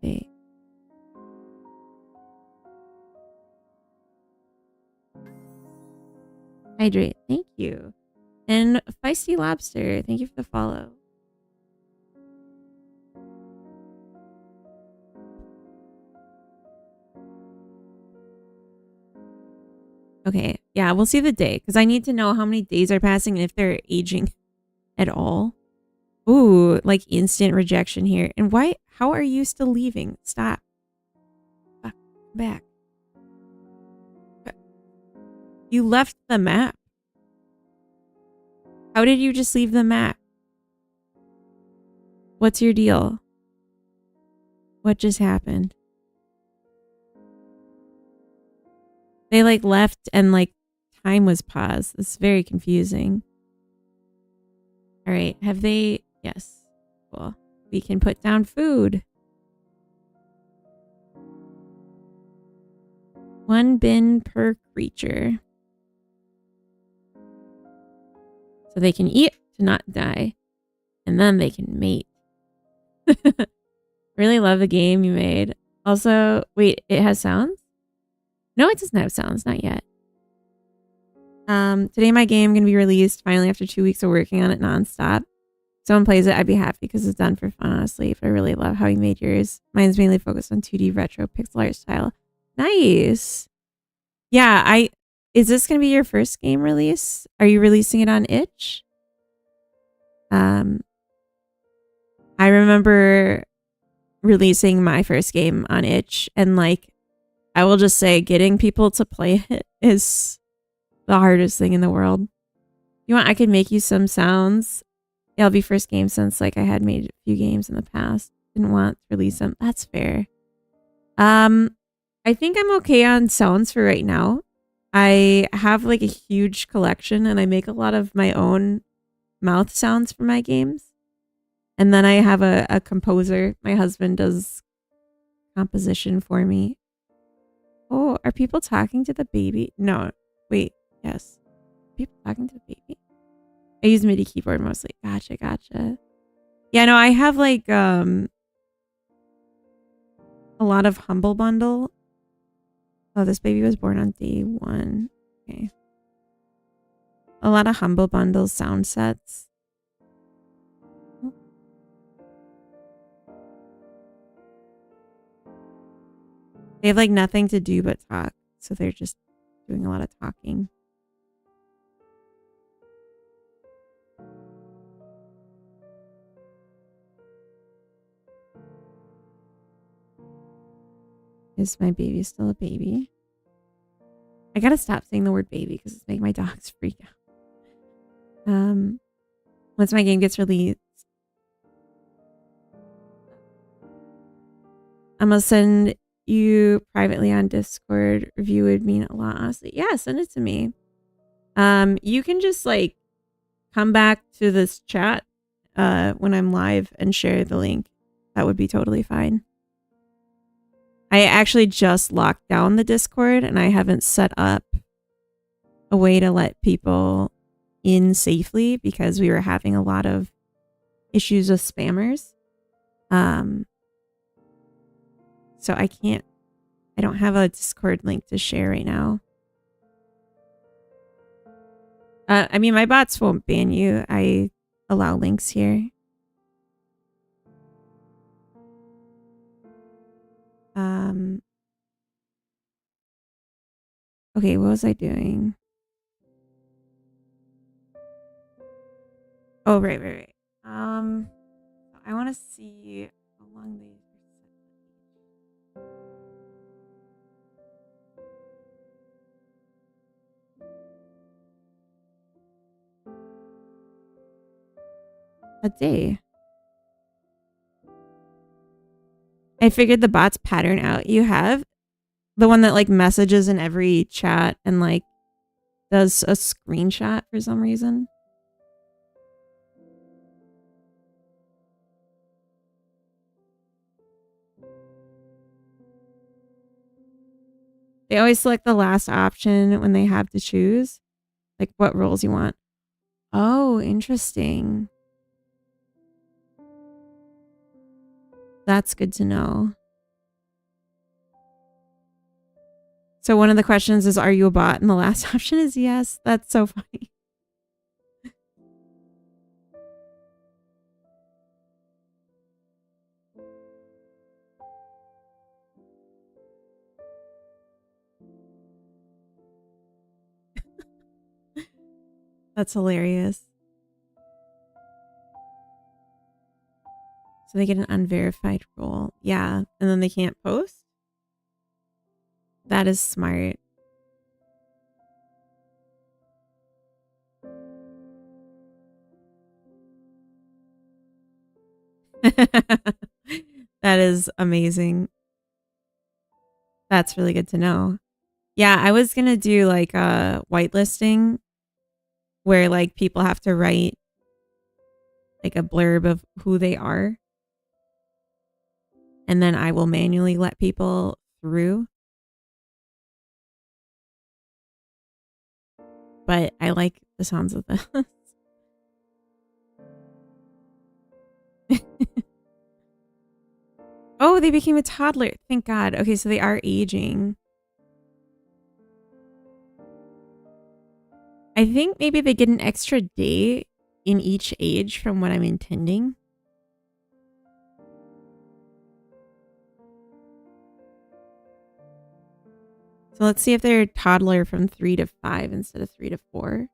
Okay. Hydrate. Thank you. And Feisty Lobster. Thank you for the follow. Okay. Yeah, we'll see the day because I need to know how many days are passing and if they're aging at all. Ooh, like instant rejection here. And why? How are you still leaving? Stop. Back. You left the map. How did you just leave the map? What's your deal? What just happened? They like left and like time was paused. It's very confusing. All right. Have they? Yes. Cool. We can put down food. 1 bin per creature. So they can eat to not die. And then they can mate. Really love the game you made. Also, wait, it has sounds? No, it doesn't have sounds. Not yet. Today my game gonna be released finally after 2 weeks of working on it nonstop. If someone plays it, I'd be happy because it's done for fun, honestly. But I really love how you made yours. Mine's mainly focused on 2D retro pixel art style. Nice. Yeah, is this gonna be your first game release? Are you releasing it on itch? I remember releasing my first game on itch, and like I will just say getting people to play it is the hardest thing in the world. You want, I could make you some sounds. It'll be first game since like I had made a few games in the past. Didn't want to release them. That's fair. I think I'm okay on sounds for right now. I have like a huge collection and I make a lot of my own mouth sounds for my games. And then I have a composer. My husband does composition for me. Oh, are people talking to the baby? No. Wait. Yes. People talking to the baby? I use MIDI keyboard mostly. Gotcha. Yeah, no, I have like a lot of Humble Bundle. Oh, this baby was born on day 1. Okay. A lot of Humble Bundle sound sets. They have like nothing to do but talk. So they're just doing a lot of talking. Is my baby still a baby? I gotta stop saying the word baby because it's making my dogs freak out. Once my game gets released, I'm gonna send you privately on Discord. Review would mean a lot, honestly. Yeah, send it to me. You can just like come back to this chat when I'm live and share the link. That would be totally fine. I actually just locked down the Discord and I haven't set up a way to let people in safely because we were having a lot of issues with spammers. So I don't have a Discord link to share right now. I mean, my bots won't ban you. I allow links here. Okay, what was I doing? Oh, right. I want to see how long they a day. I figured the bots pattern out. You have the one that like messages in every chat and like does a screenshot for some reason. They always select the last option when they have to choose, like what roles you want. Oh, interesting. That's good to know. So one of the questions is, are you a bot? And the last option is yes. That's so funny. That's hilarious. So they get an unverified role. Yeah. And then they can't post? That is smart. That is amazing. That's really good to know. Yeah, I was gonna do like a whitelisting where like people have to write like a blurb of who they are. And then I will manually let people through. But I like the sounds of this. Oh, they became a toddler. Thank God. Okay, so they are aging. I think maybe they get an extra day in each age from what I'm intending. So let's see if they're a toddler from 3 to 5 instead of 3 to 4.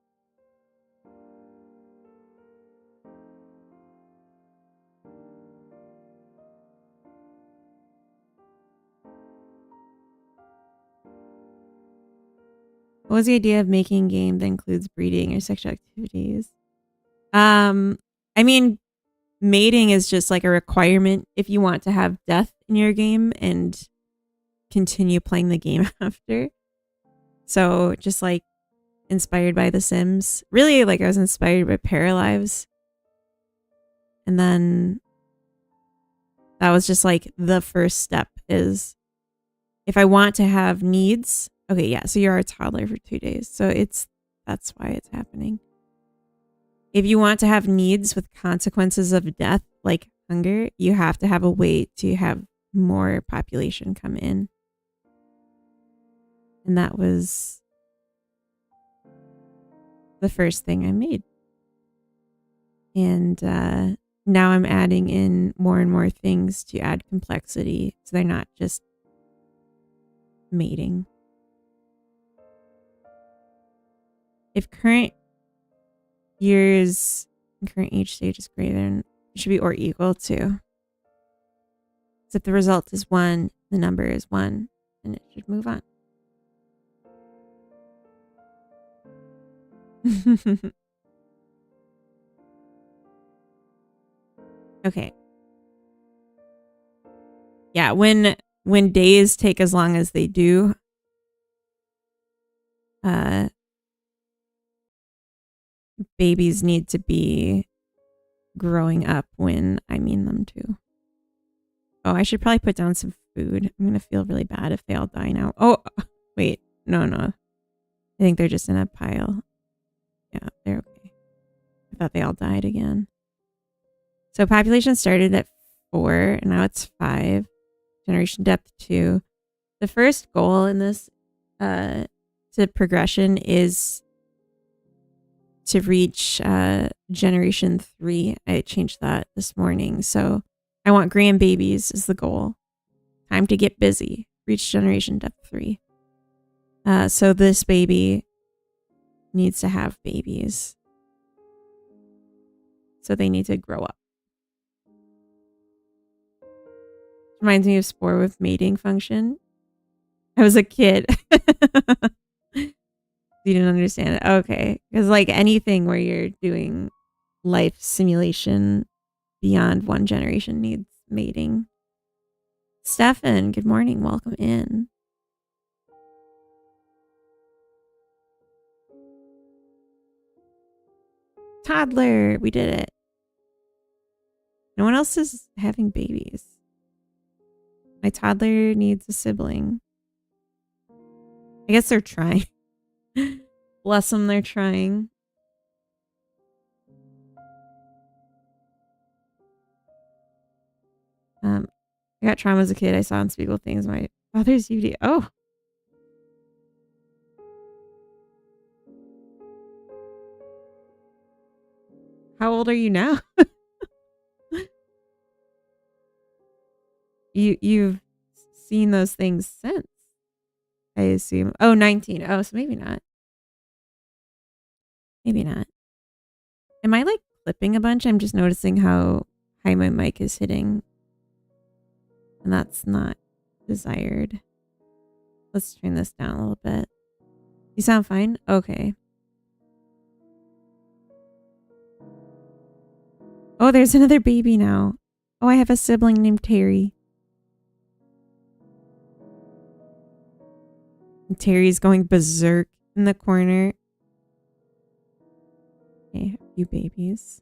What was the idea of making a game that includes breeding or sexual activities? I mean, mating is just like a requirement if you want to have death in your game and continue playing the game after. So just like inspired by The Sims. Really, like I was inspired by Paralives. And then that was just like the first step is if I want to have needs. Okay, yeah, so you're a toddler for 2 days. So that's why it's happening. If you want to have needs with consequences of death, like hunger, you have to have a way to have more population come in. And that was the first thing I made. And now I'm adding in more and more things to add complexity. So they're not just mating. If current years and current age stage is greater than, it should be or equal to. So if the result is 1, the number is 1, and it should move on. Okay. Yeah, when days take as long as they do, babies need to be growing up when I mean them to. Oh, I should probably put down some food. I'm gonna feel really bad if they all die now. Oh, wait, no. I think they're just in a pile. Yeah, they're okay. I thought they all died again. So population started at 4, and now it's 5. Generation depth 2. The first goal in this to progression is to reach generation 3. I changed that this morning. So I want grandbabies is the goal. Time to get busy. Reach generation depth 3. So this baby needs to have babies. So they need to grow up. Reminds me of Spore with mating function. I was a kid. You didn't understand it. Okay. Because like anything where you're doing life simulation beyond one generation needs mating. Stefan, good morning. Welcome in. Toddler. We did it. No one else is having babies. My toddler needs a sibling. I guess they're trying. Bless them, they're trying. I got trauma as a kid. I saw unspeakable things. My father's UD. Oh. How old are you now? You've seen those things since, I assume. Oh, 19. Oh, so maybe not. Maybe not. Am I like clipping a bunch? I'm just noticing how high my mic is hitting. And that's not desired. Let's turn this down a little bit. You sound fine? Okay. Oh, there's another baby now. Oh, I have a sibling named Terry. And Terry's going berserk in the corner. Okay, a few babies.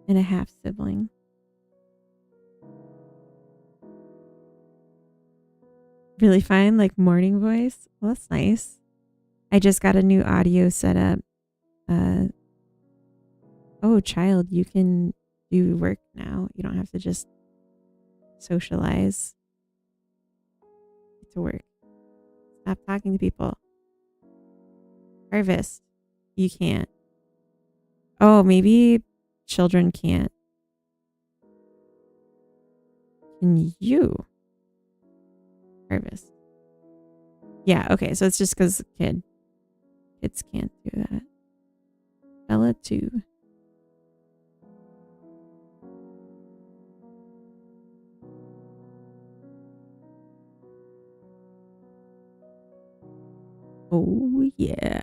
And a half sibling. Really fine, like morning voice. Well, that's nice. I just got a new audio setup. Oh, child, you can do work now. You don't have to just socialize. Get to work. Stop talking to people. Harvest. You can't. Oh, maybe children can't. Can you? Harvest. Yeah, okay, so it's just because kids can't do that. Bella too. Oh yeah.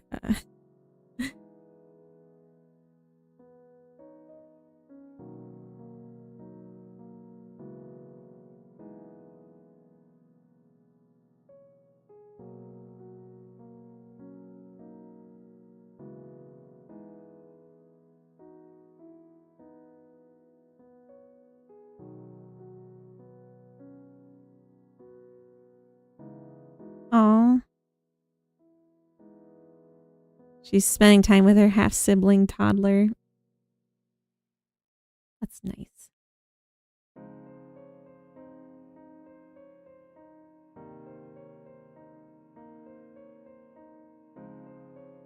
Oh. She's spending time with her half sibling toddler. That's nice.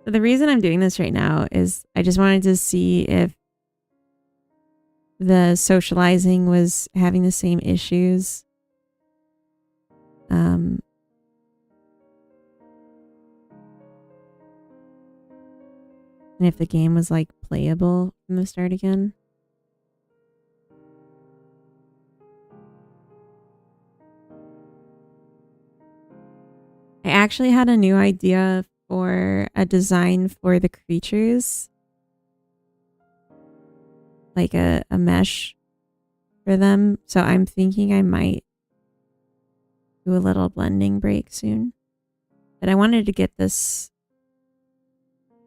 So the reason I'm doing this right now is I just wanted to see if the socializing was having the same issues. And if the game was like playable from the start again. I actually had a new idea for a design for the creatures. Like a mesh for them. So I'm thinking I might do a little blending break soon. But I wanted to get this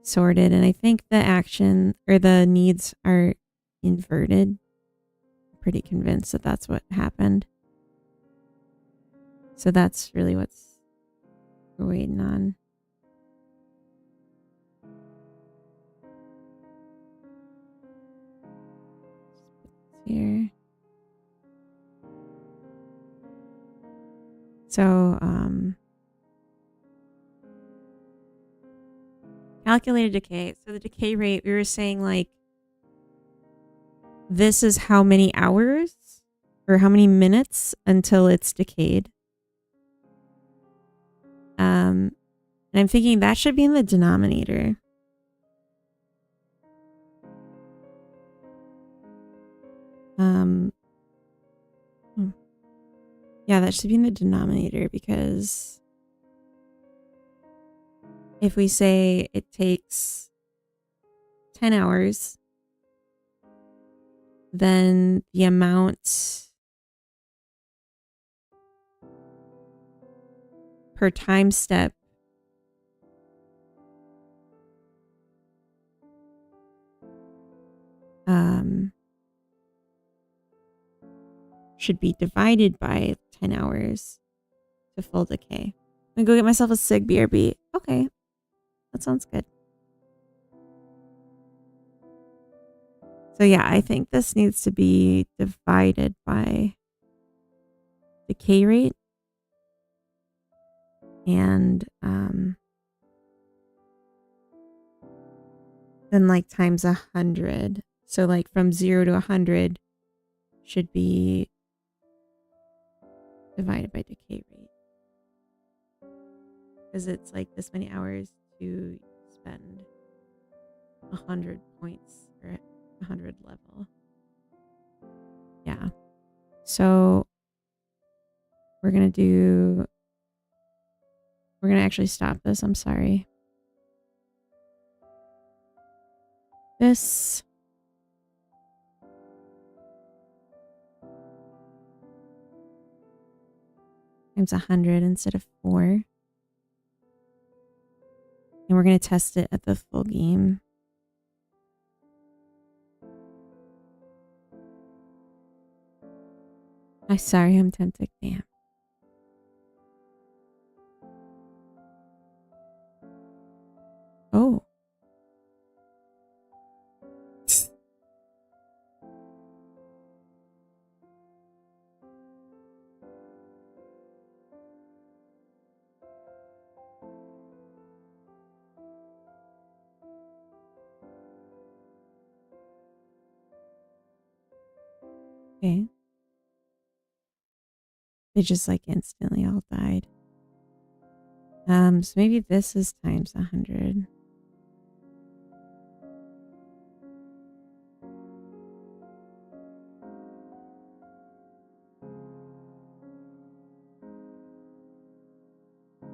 sorted, and I think the action or the needs are inverted. I'm pretty convinced that that's what happened. So that's really what's we're waiting on. Here. So, calculated decay. So the decay rate, we were saying like, this is how many hours or how many minutes until it's decayed. And I'm thinking that should be in the denominator. Yeah, that should be in the denominator because if we say it takes 10 hours, then the amount per time step should be divided by 10 hours to full decay. I'm gonna go get myself a Sig BRB. Okay, that sounds good. So yeah, I think this needs to be divided by decay rate and then like times 100. So like from 0 to 100 should be divided by decay rate. Because it's like this many hours to spend 100 points or 100 level. Yeah. So we're going to actually stop this. I'm sorry. This. Times 100 instead of 4. And we're going to test it at the full game. I'm sorry, I'm tempted. Damn. Oh. Okay. They just like instantly all died. So maybe this is times 100.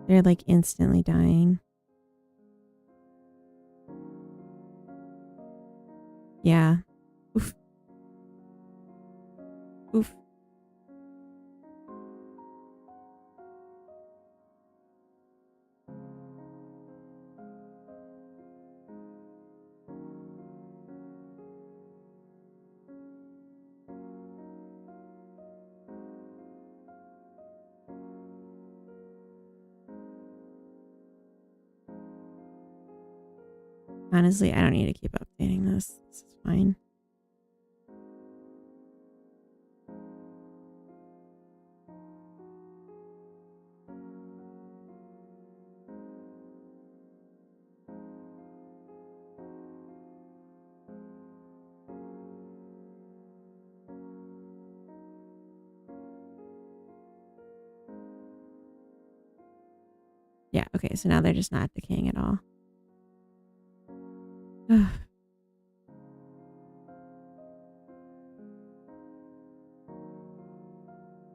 They're like instantly dying. Yeah. Oof. Oof. Honestly, I don't need to keep updating this. This is fine. Yeah, okay, so now they're just not decaying at all.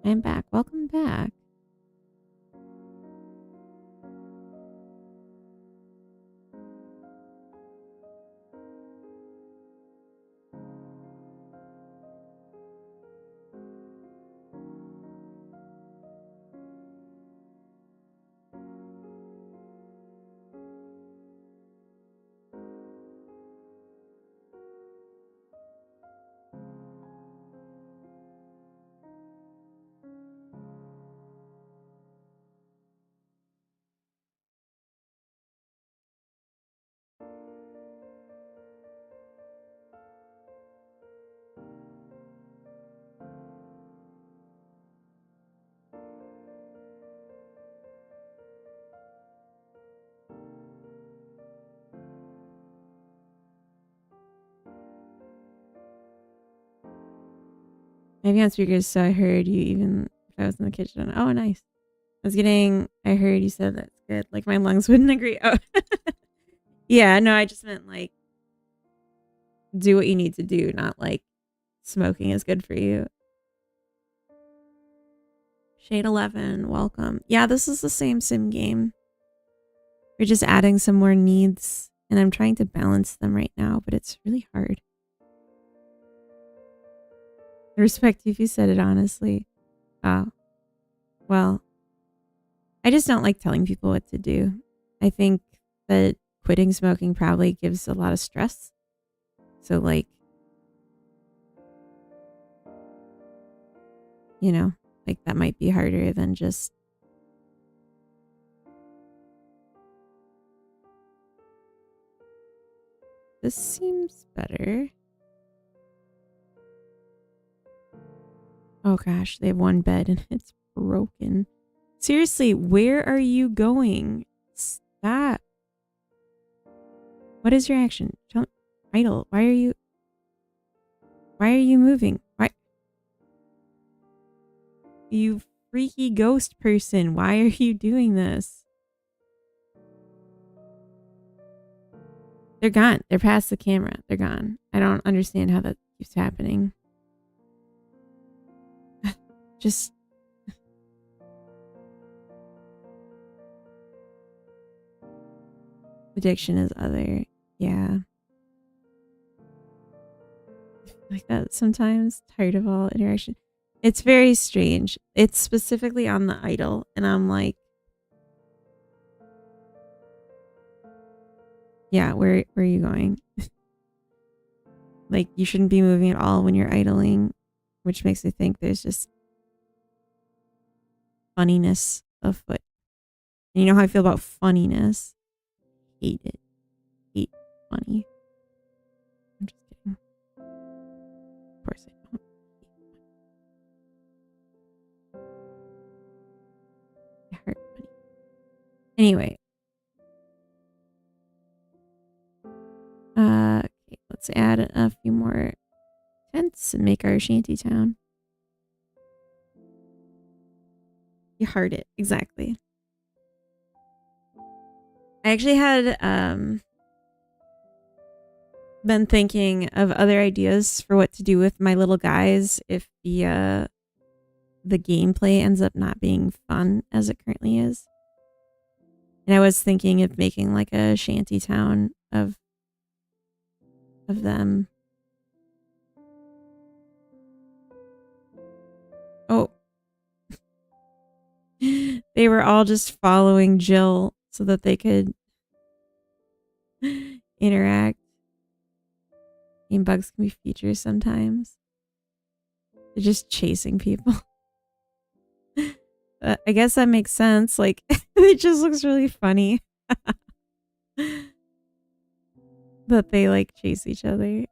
I'm back. Welcome back. Maybe on speakers, so I heard you even if I was in the kitchen. Oh, nice. I heard you said that's good. Like my lungs wouldn't agree. Oh. Yeah, no, I just meant like do what you need to do, not like smoking is good for you. Shade 11, welcome. Yeah, this is the same sim game. We're just adding some more needs, and I'm trying to balance them right now, but it's really hard. I respect you if you said it honestly. Oh, well, I just don't like telling people what to do. I think that quitting smoking probably gives a lot of stress. So, like, you know, like that might be harder than just. This seems better. Oh gosh, they have one bed and it's broken. Seriously, where are you going? Stop. What is your action? Don't idle. Why are you moving? Why? You freaky ghost person. Why are you doing this? They're gone. They're past the camera. They're gone. I don't understand how that keeps happening. Just addiction is other. Yeah. Like that sometimes. Tired of all interaction. It's very strange. It's specifically on the idol, and I'm like, yeah, where are you going? Like, you shouldn't be moving at all when you're idling, which makes me think there's just funniness afoot. And you know how I feel about funniness? Hate it. Hate funny. I'm just kidding. Of course I don't. I hurt funny. Anyway. Okay, let's add a few more tents and make our shanty town. You heart it. Exactly. I actually had been thinking of other ideas for what to do with my little guys if the gameplay ends up not being fun as it currently is. And I was thinking of making like a shanty town of them. Oh. They were all just following Jill so that they could interact. Game bugs can be features sometimes. They're just chasing people. I guess that makes sense. Like, it just looks really funny that they like chase each other.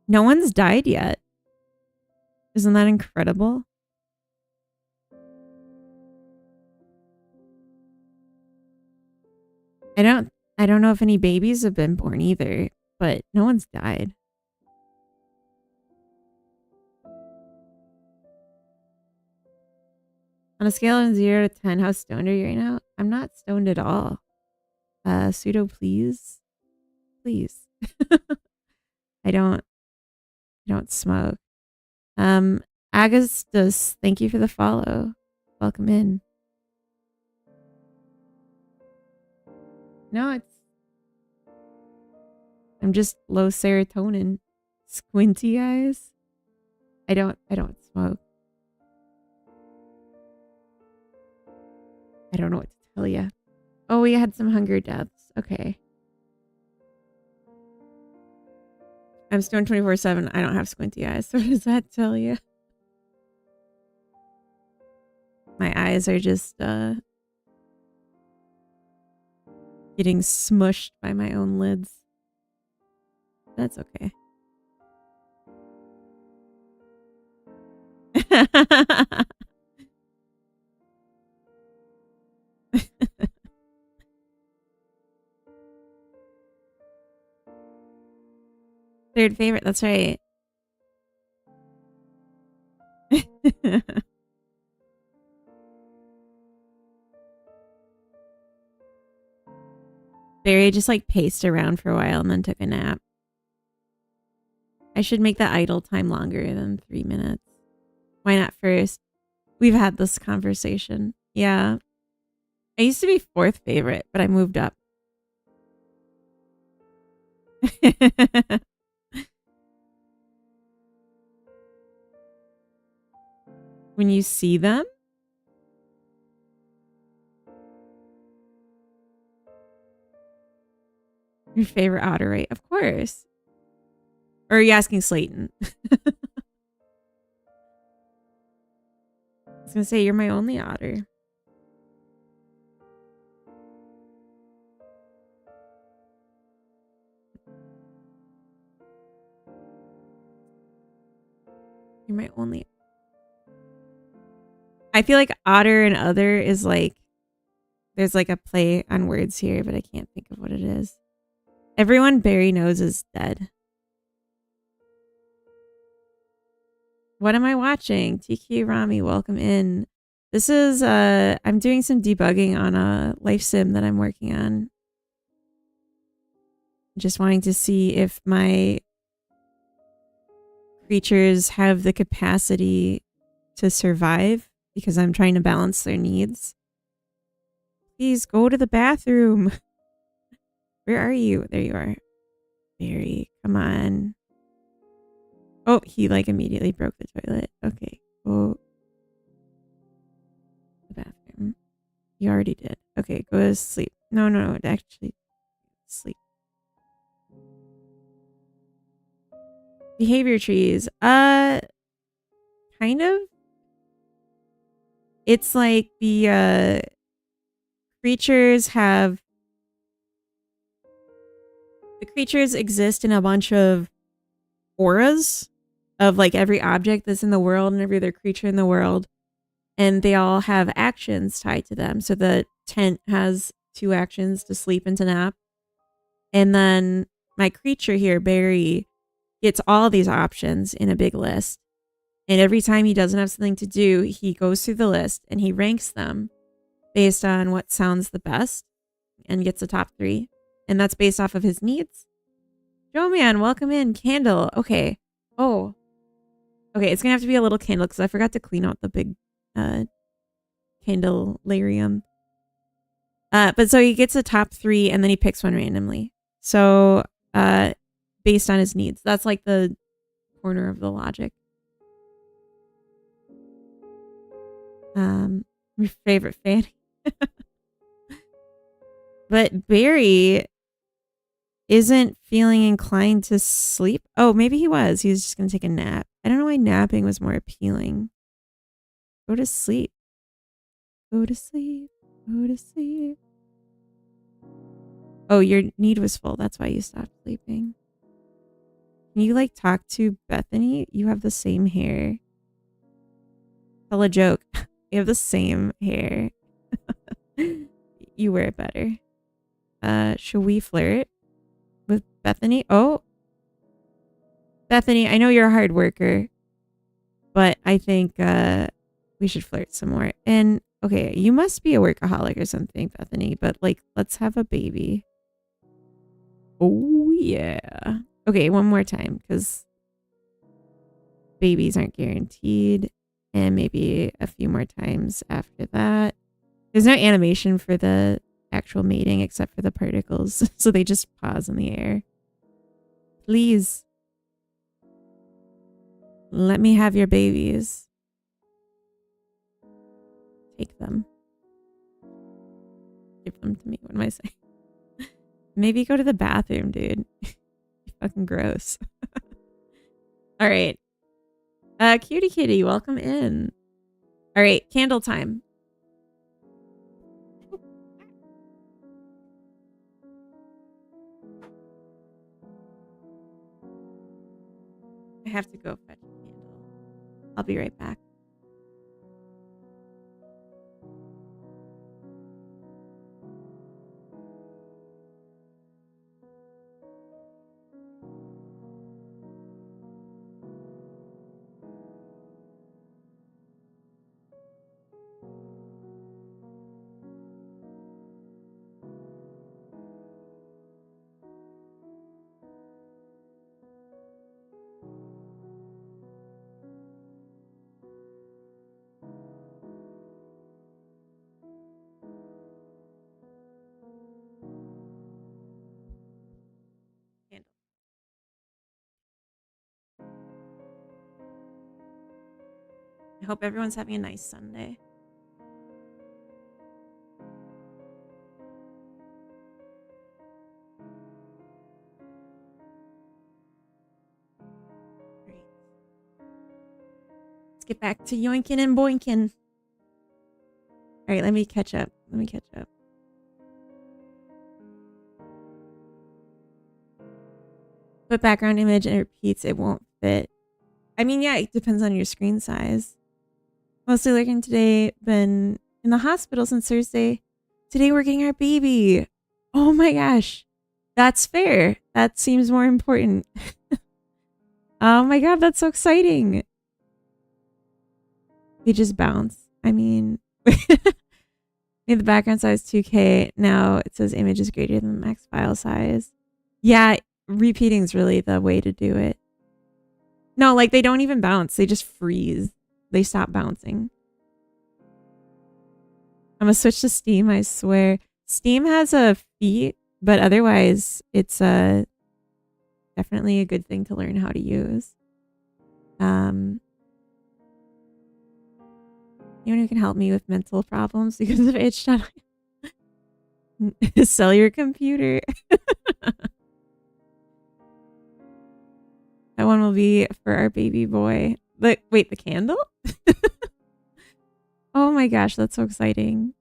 No one's died yet. Isn't that incredible? I don't know if any babies have been born either, but no one's died. On a scale of 0 to 10, how stoned are you right now? I'm not stoned at all. Pseudo, please. Please. I don't smoke. Augustus, thank you for the follow. Welcome in. No, I'm just low serotonin. Squinty eyes. I don't smoke. I don't know what to tell you. Oh, we had some hunger deaths. Okay. I'm stoned 24/7. I don't have squinty eyes. So what does that tell you? My eyes are just getting smushed by my own lids. That's okay. Third favorite, that's right. Barry just like paced around for a while and then took a nap. I should make the idle time longer than 3 minutes. Why not first? We've had this conversation. Yeah. I used to be fourth favorite, but I moved up. When you see them? Your favorite otter, right? Of course. Or are you asking Slayton? I was going to say, you're my only otter. You're my only. I feel like otter and other is like, there's like a play on words here, but I can't think of what it is. Everyone Barry knows is dead. What am I watching? TK Rami, welcome in. This is I'm doing some debugging on a life sim that I'm working on. Just wanting to see if my creatures have the capacity to survive because I'm trying to balance their needs. Please go to the bathroom. Where are you? There you are. Barry, come on. Oh, he like immediately broke the toilet. Okay, go to the bathroom. You already did. Okay, go to sleep. No, actually sleep. Behavior trees. Kind of. It's like the creatures exist in a bunch of auras of like every object that's in the world and every other creature in the world, and they all have actions tied to them. So the tent has 2 actions, to sleep and to nap. And then my creature here, Barry, gets all these options in a big list. And every time he doesn't have something to do, he goes through the list and he ranks them based on what sounds the best and gets the top 3. And that's based off of his needs. Joe man, welcome in. Candle. Okay. Oh. Okay, it's going to have to be a little candle because I forgot to clean out the big candelarium. But so he gets the top 3 and then he picks one randomly. So based on his needs. That's like the corner of the logic. Your favorite Fanny. But Barry isn't feeling inclined to sleep. Oh, maybe he was. He was just going to take a nap. I don't know why napping was more appealing. Go to sleep. Go to sleep. Go to sleep. Oh, your need was full. That's why you stopped sleeping. Can you like talk to Bethany? You have the same hair. Tell a joke. You have the same hair. You wear it better. Should we flirt with Bethany? Oh. Bethany, I know you're a hard worker, but I think we should flirt some more. And okay, you must be a workaholic or something, Bethany, but like, let's have a baby. Oh, yeah. Okay, one more time, because babies aren't guaranteed. And maybe a few more times after that. There's no animation for the actual mating except for the particles. So they just pause in the air. Please. Let me have your babies. Take them. Give them to me. What am I saying? Maybe go to the bathroom, dude. You're fucking gross. All right. Cutie kitty, welcome in. All right, candle time. I have to go fetch a candle. I'll be right back. I hope everyone's having a nice Sunday. Great. Let's get back to yoinking and boinking. All right, let me catch up. Put background image and it repeats. It won't fit. I mean, yeah, it depends on your screen size. Mostly lurking today. Been in the hospital since Thursday. Today we're getting our baby. Oh my gosh. That's fair. That seems more important. Oh my god, that's so exciting. They just bounce. I mean, Made the background size 2K. Now it says image is greater than the max file size. Yeah, repeating is really the way to do it. No, like they don't even bounce. They just freeze. They stop bouncing. I'm gonna switch to Steam, I swear. Steam has a fee, but otherwise it's definitely a good thing to learn how to use. Anyone who can help me with mental problems because of itch. Sell your computer. That one will be for our baby boy. But wait, the candle? Oh my gosh, that's so exciting.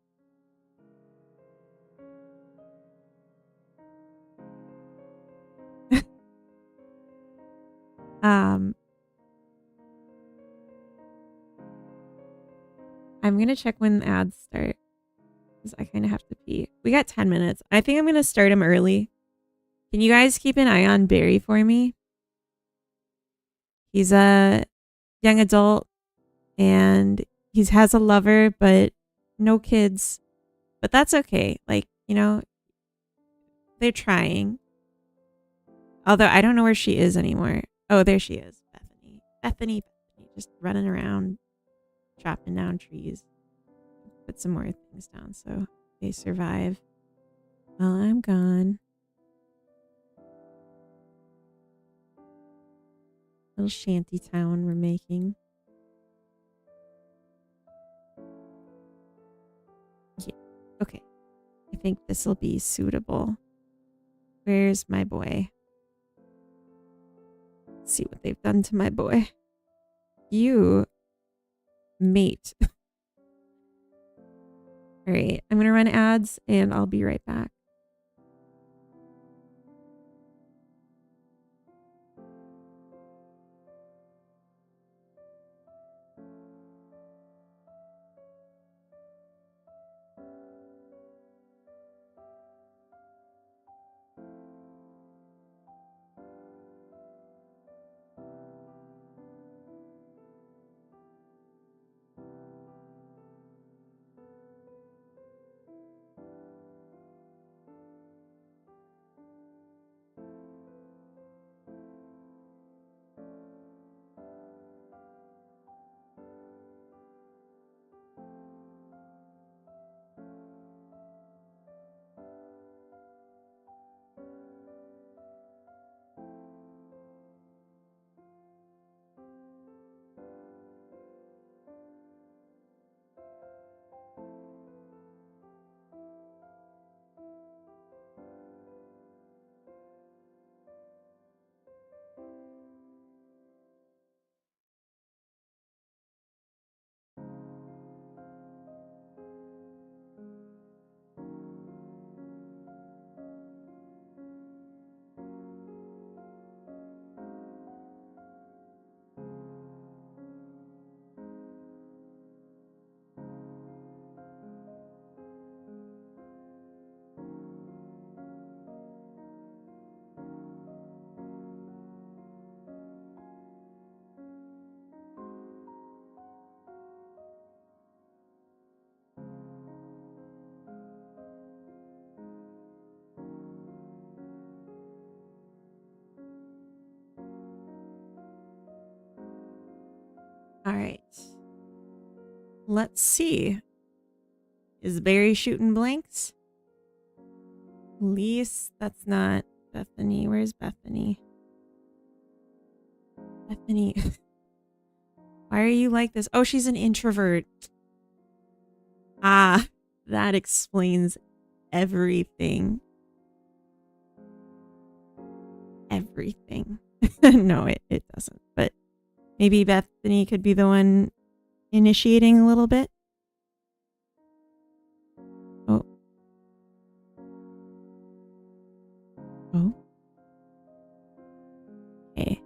I'm gonna check when the ads start because I kind of have to pee. We got 10 minutes. I think I'm gonna start them early. Can you guys keep an eye on Barry for me? He's a young adult and he has a lover, but no kids. But that's okay. Like, you know, they're trying. Although I don't know where she is anymore. Oh, there she is. Bethany, just running around, chopping down trees. Put some more things down so they survive while I'm gone. Little shanty town we're making. Yeah. Okay. I think this will be suitable. Where's my boy? Let's see what they've done to my boy. You mate. All right. I'm going to run ads and I'll be right back. All right. Let's see. Is Barry shooting blanks? Lise, that's not Bethany. Where's Bethany? Bethany. Why are you like this? Oh, she's an introvert. Ah, that explains everything. Everything. No, it doesn't. But maybe Bethany could be the one initiating a little bit. Oh. Oh. Okay.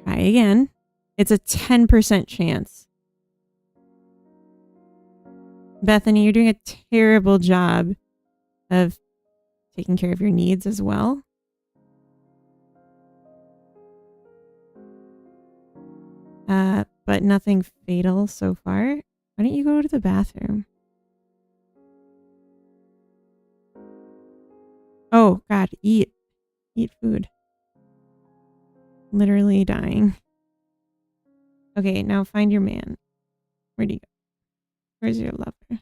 Try again. It's a 10% chance. Bethany, you're doing a terrible job of taking care of your needs as well. But nothing fatal so far. Why don't you go to the bathroom? Oh, God, eat. Eat food. Literally dying. Okay, now find your man. Where'd he go? Where's your lover?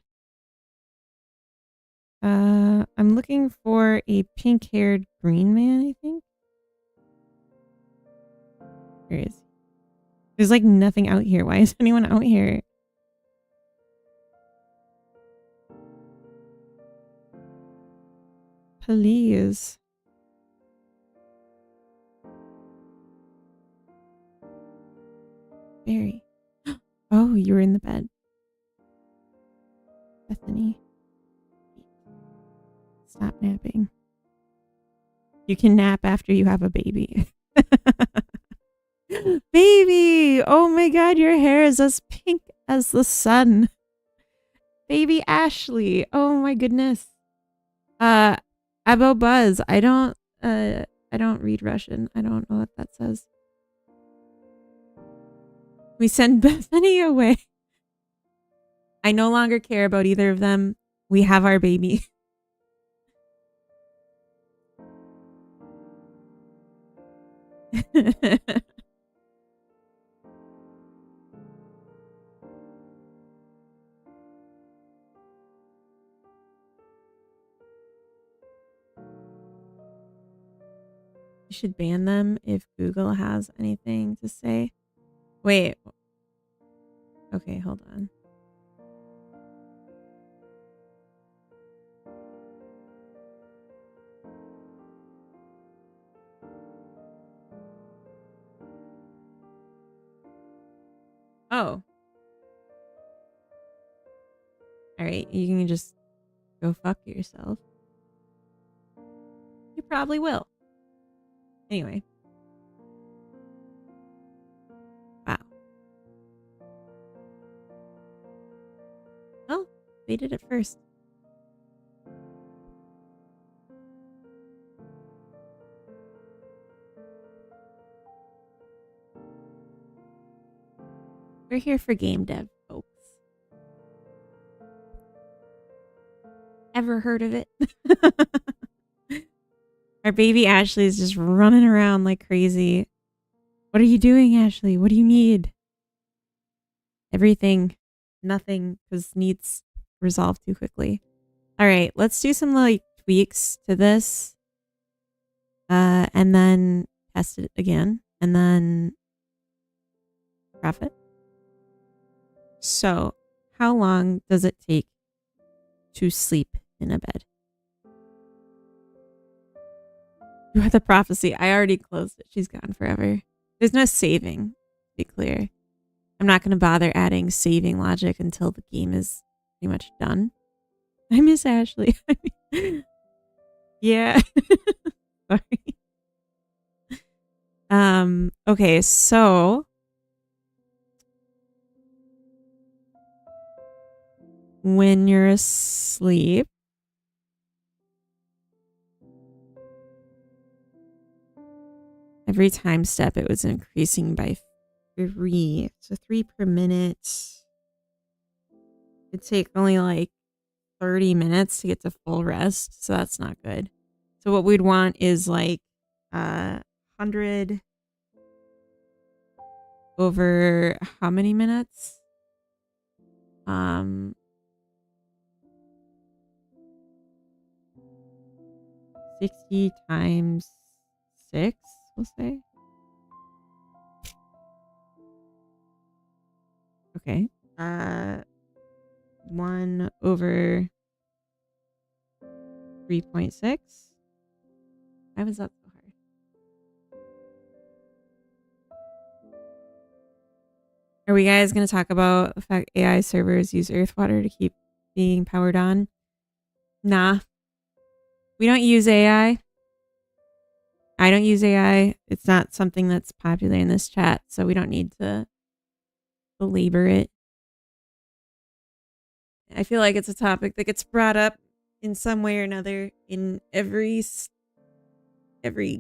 I'm looking for a pink-haired green man, I think. Where is he? There's like nothing out here. Why is anyone out here? Please. Barry. Oh, you were in the bed. Bethany. Stop napping. You can nap after you have a baby. Baby! Oh my god, your hair is as pink as the sun. Baby Ashley. Oh my goodness. Abo Buzz. I don't read Russian. I don't know what that says. We send Bethany away. I no longer care about either of them. We have our baby. You should ban them if Google has anything to say. Wait. Okay, hold on. Oh. Alright, you can just go fuck yourself. You probably will. Anyway. Wow. Oh, they did it first. We're here for game dev, folks. Ever heard of it? Our baby Ashley is just running around like crazy. What are you doing, Ashley? What do you need? Everything. Nothing, because needs resolved too quickly. All right, let's do some like tweaks to this. And then test it again. And then graph it. So, how long does it take to sleep in a bed? You are the prophecy. I already closed it. She's gone forever. There's no saving, to be clear. I'm not going to bother adding saving logic until the game is pretty much done. I miss Ashley. Yeah. Sorry. Okay, so when you're asleep, every time step it was increasing by 3. So 3 per minute. It'd take only like 30 minutes to get to full rest, so that's not good. So what we'd want is like 100 over how many minutes? 60 times 6, we'll say. Okay. 1 over 3.6. Why was that so hard? Are we guys going to talk about the fact AI servers use earth water to keep being powered on? Nah. We don't use AI. I don't use AI. It's not something that's popular in this chat, so we don't need to belabor it. I feel like it's a topic that gets brought up in some way or another in every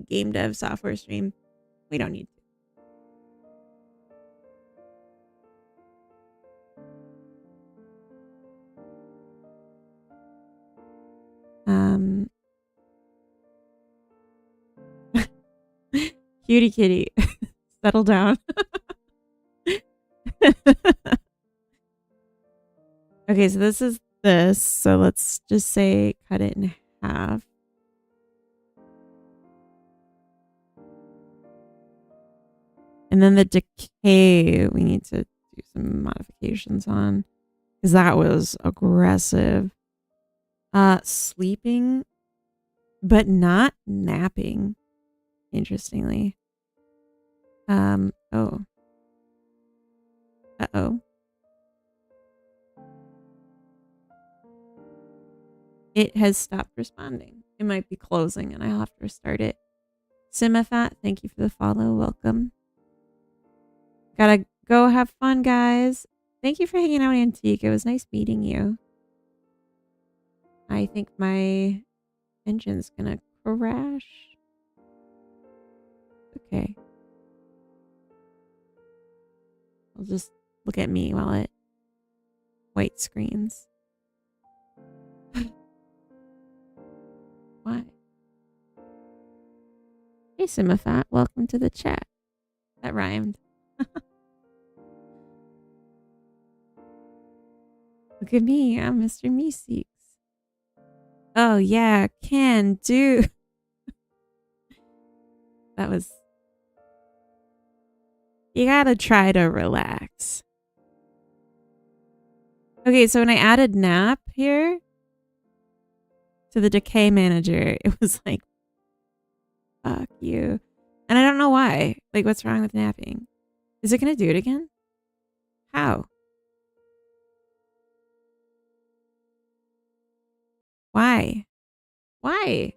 game dev software stream. We don't need to. Cutie kitty. Settle down. Okay, so this is this. So let's just say cut it in half. And then the decay, we need to do some modifications on because that was aggressive. Sleeping, but not napping, interestingly. Oh. Uh-oh. It has stopped responding. It might be closing and I'll have to restart it. Simafat, thank you for the follow. Welcome. Gotta go have fun, guys. Thank you for hanging out, Antique. It was nice meeting you. I think my engine's gonna crash. Okay. I'll just look at me while it white screens. Why? Hey, Simafat, welcome to the chat. That rhymed. Look at me, I'm Mr. Meeseeks. Oh yeah, can do. That was... You gotta try to relax. Okay, so when I added nap here to the decay manager, it was like, fuck you. And I don't know why. Like, what's wrong with napping? Is it gonna do it again? How? Why? Why?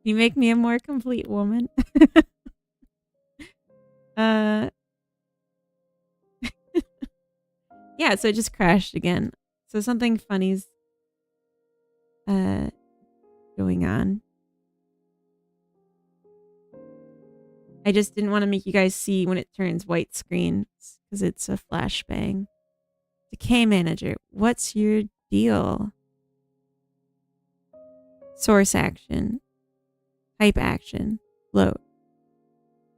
You make me a more complete woman. Yeah, so it just crashed again. So something funny's going on. I just didn't want to make you guys see when it turns white screen because it's a flashbang. Decay manager, what's your deal? Source action, type action, load.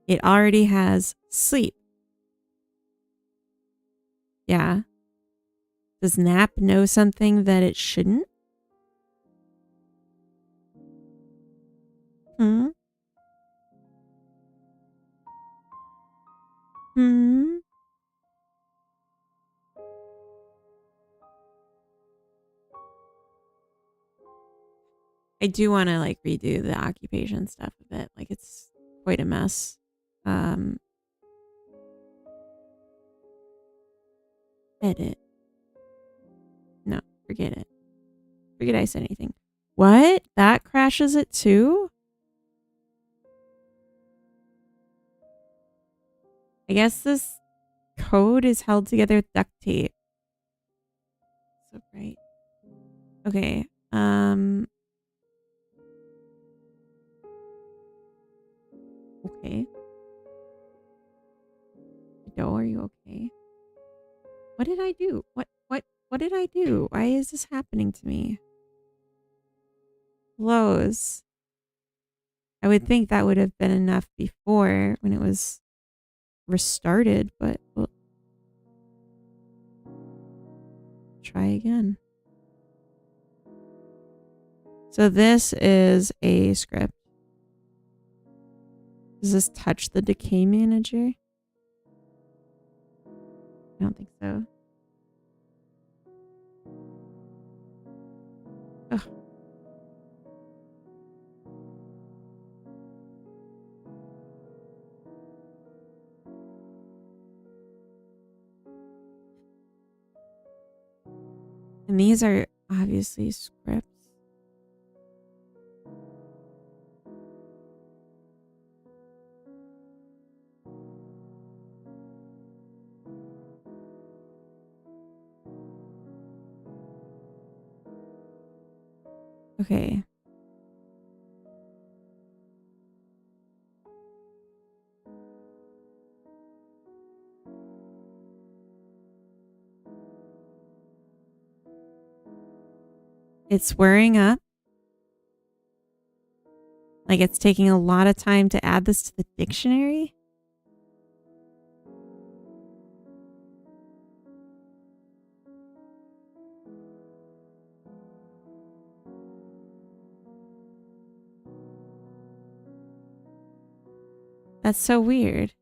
It already has sleep. Yeah. Does nap know something that it shouldn't? Hmm? Hmm? I do want to like redo the occupation stuff a bit. Like it's quite a mess. Edit. No, forget it. Forget I said anything. What? That crashes it too? I guess this code is held together with duct tape. So bright. Okay. Okay. Doe, are you okay? What did I do? What did I do? Why is this happening to me? Lows. I would think that would have been enough before when it was restarted, but we'll try again. So this is a script. Does this touch the decay manager? I don't think so. Ugh. And these are obviously scripts. Okay. It's whirring up. Like it's taking a lot of time to add this to the dictionary. That's so weird.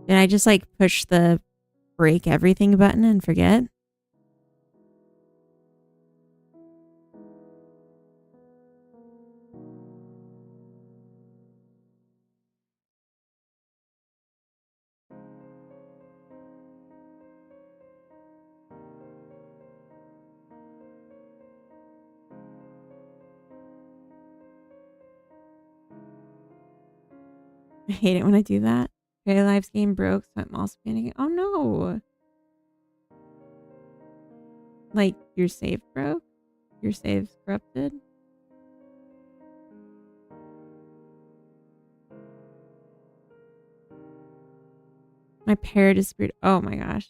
Did I just like push the break everything button and forget? I hate it when I do that. Okay, Live's game broke, so I'm also panicking. Oh no. Like your save broke? Your save's corrupted? My parrot is screwed. Oh my gosh.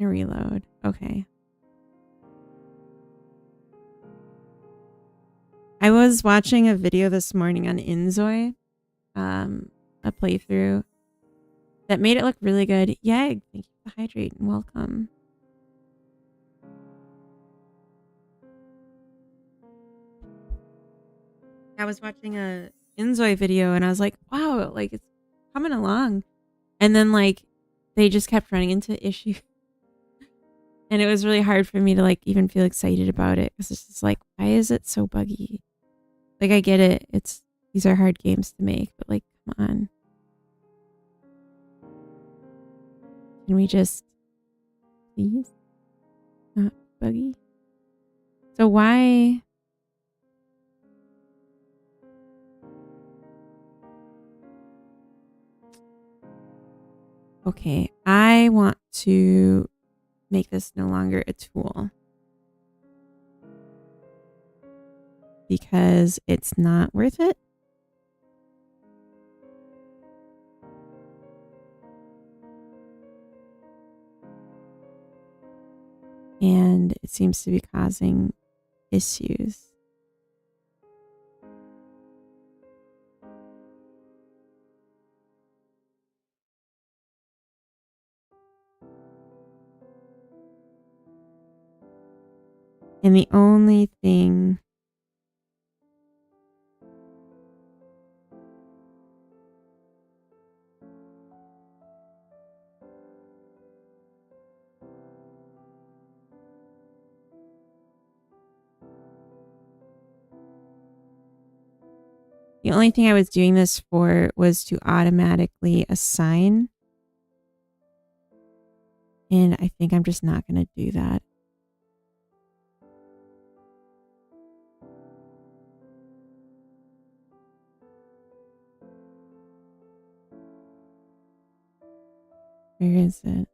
I reload. Okay. I was watching a video this morning on Inzoi, a playthrough that made it look really good. Yay! Thank you for the hydrate and welcome. I was watching a Inzoi video and I was like, wow, like it's coming along. And then like they just kept running into issues. And it was really hard for me to like even feel excited about it because it's just like, why is it so buggy? Like I get it. These are hard games to make, but like, come on. Can we just please not buggy? So why? Okay, I want to make this no longer a tool because it's not worth it. And it seems to be causing issues. And the only thing I was doing this for was to automatically assign. And I think I'm just not going to do that. Where is it?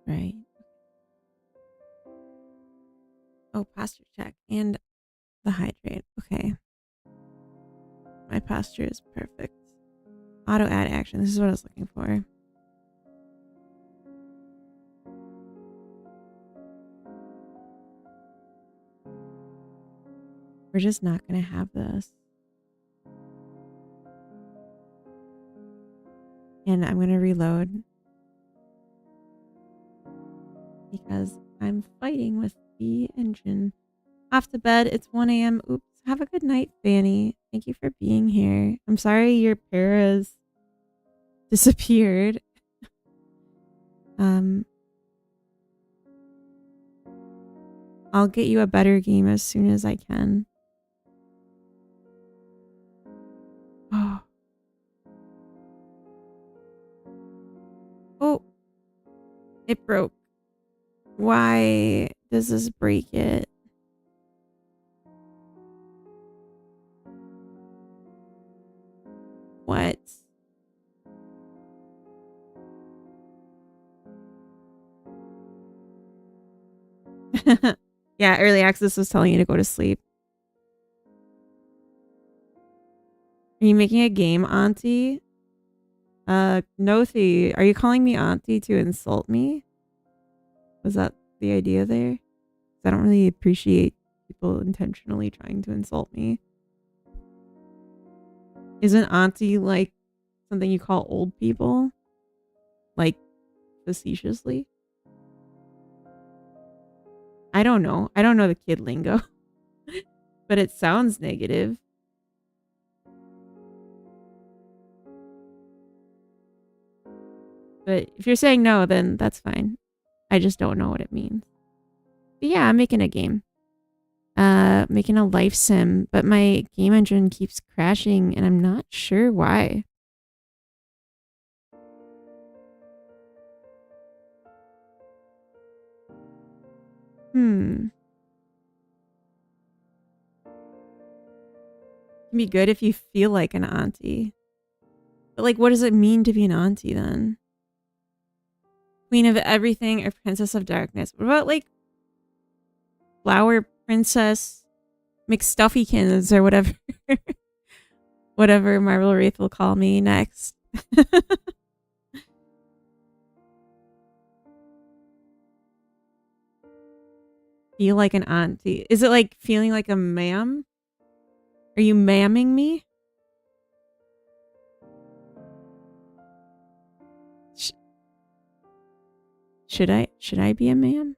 Right. Oh, posture check and the hydrate. Okay. My posture is perfect. Auto add action. This is what I was looking for. We're just not going to have this. And I'm going to reload. Because I'm fighting with the engine. Off to bed. It's 1 a.m. Oops. Have a good night, Fanny. Thank you for being here. I'm sorry your paras disappeared. I'll get you a better game as soon as I can. Oh. Oh. It broke. Why does this break it? What? Yeah, early access was telling you to go to sleep. Are you making a game, Auntie? Nothi, are you calling me Auntie to insult me? Was that the idea there? I don't really appreciate people intentionally trying to insult me. Isn't Auntie like something you call old people? Like, facetiously? I don't know. I don't know the kid lingo. But it sounds negative. But if you're saying no, then that's fine. I just don't know what it means. But yeah, I'm making a game. Making a life sim, but my game engine keeps crashing and I'm not sure why. Can be good if you feel like an auntie. But like, what does it mean to be an auntie then? Queen of everything or princess of darkness? What about like flower princess McStuffykins or whatever? Whatever Marvel Wraith will call me next. Feel like an auntie. Is it like feeling like a ma'am? Are you ma'aming me? Should I be a ma'am?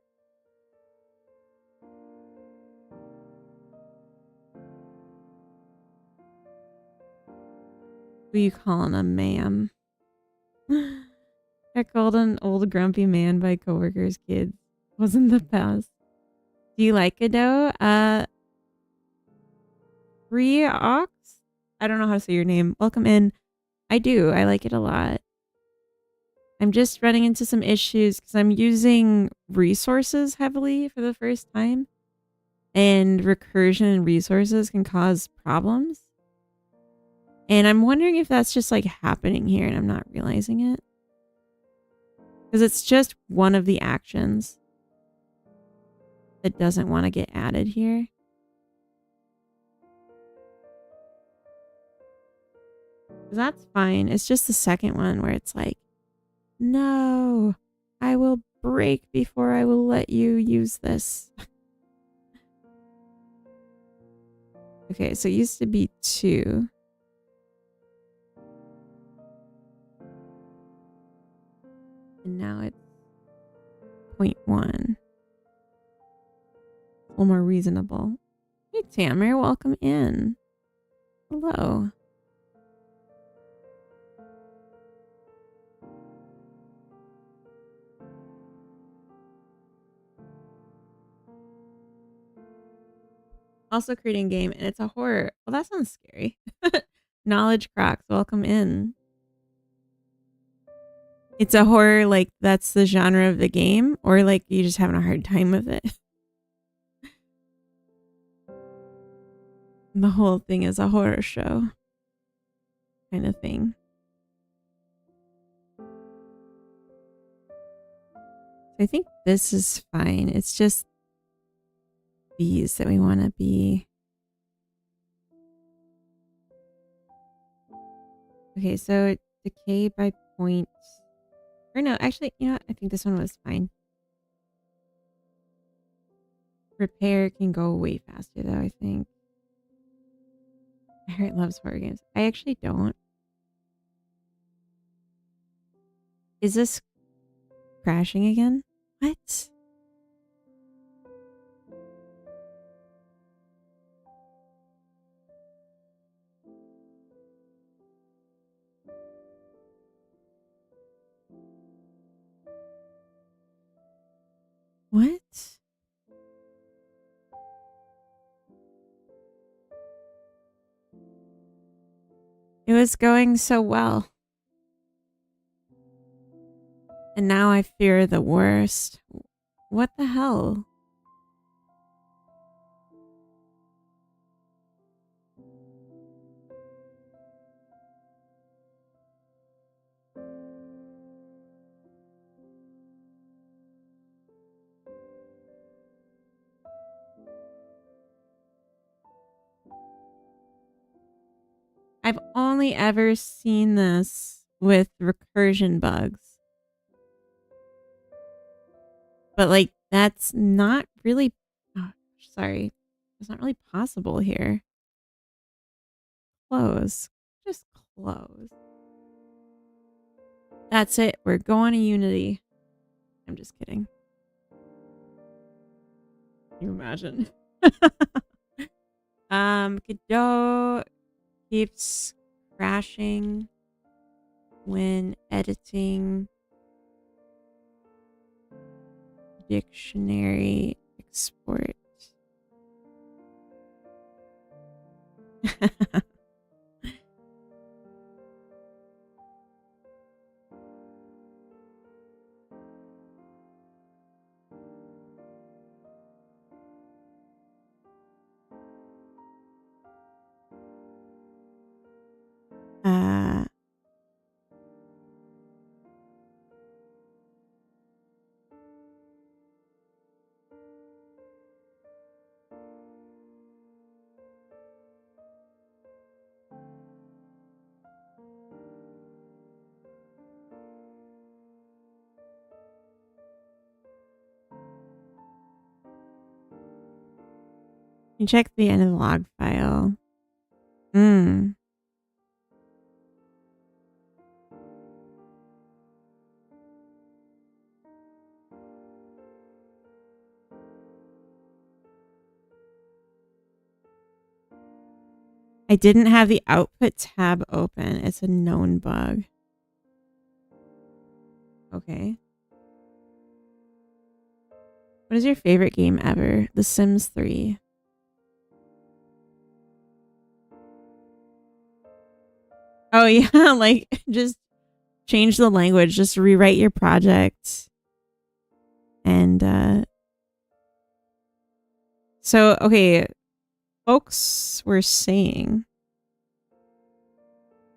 Who you calling a ma'am? I called an old grumpy man by coworkers' kids. Wasn't the best. Do you like it though? Reox? I don't know how to say your name. Welcome in. I do. I like it a lot. I'm just running into some issues because I'm using resources heavily for the first time. And recursion and resources can cause problems. And I'm wondering if that's just like happening here and I'm not realizing it. Because it's just one of the actions that doesn't want to get added here. That's fine. It's just the second one where it's like, no, I will break before I will let you use this. Okay, so it used to be 2. And now it's 0.1. A little more reasonable. Hey, Tamer, welcome in. Hello. Also creating a game, and it's a horror. Well, that sounds scary. Knowledge Crocs, welcome in. It's a horror, like that's the genre of the game, or like you just having a hard time with it. The whole thing is a horror show kind of thing. I think this is fine. It's just these that we want to be. Okay, so decay by points. Or no, actually, you know what? I think this one was fine. Repair can go way faster though, I think. My heart loves horror games. I actually don't. Is this crashing again? What? What? It was going so well. And now I fear the worst. What the hell? I've only ever seen this with recursion bugs. But like, that's not really, oh, sorry. It's not really possible here. Close. Just close. That's it. We're going to Unity. I'm just kidding. Can you imagine? Godot keeps crashing when editing dictionary export. You check the end of the log file. I didn't have the output tab open. It's a known bug. Okay. What is your favorite game ever? The Sims 3. Oh yeah, like just change the language, just rewrite your project. And so okay, folks were saying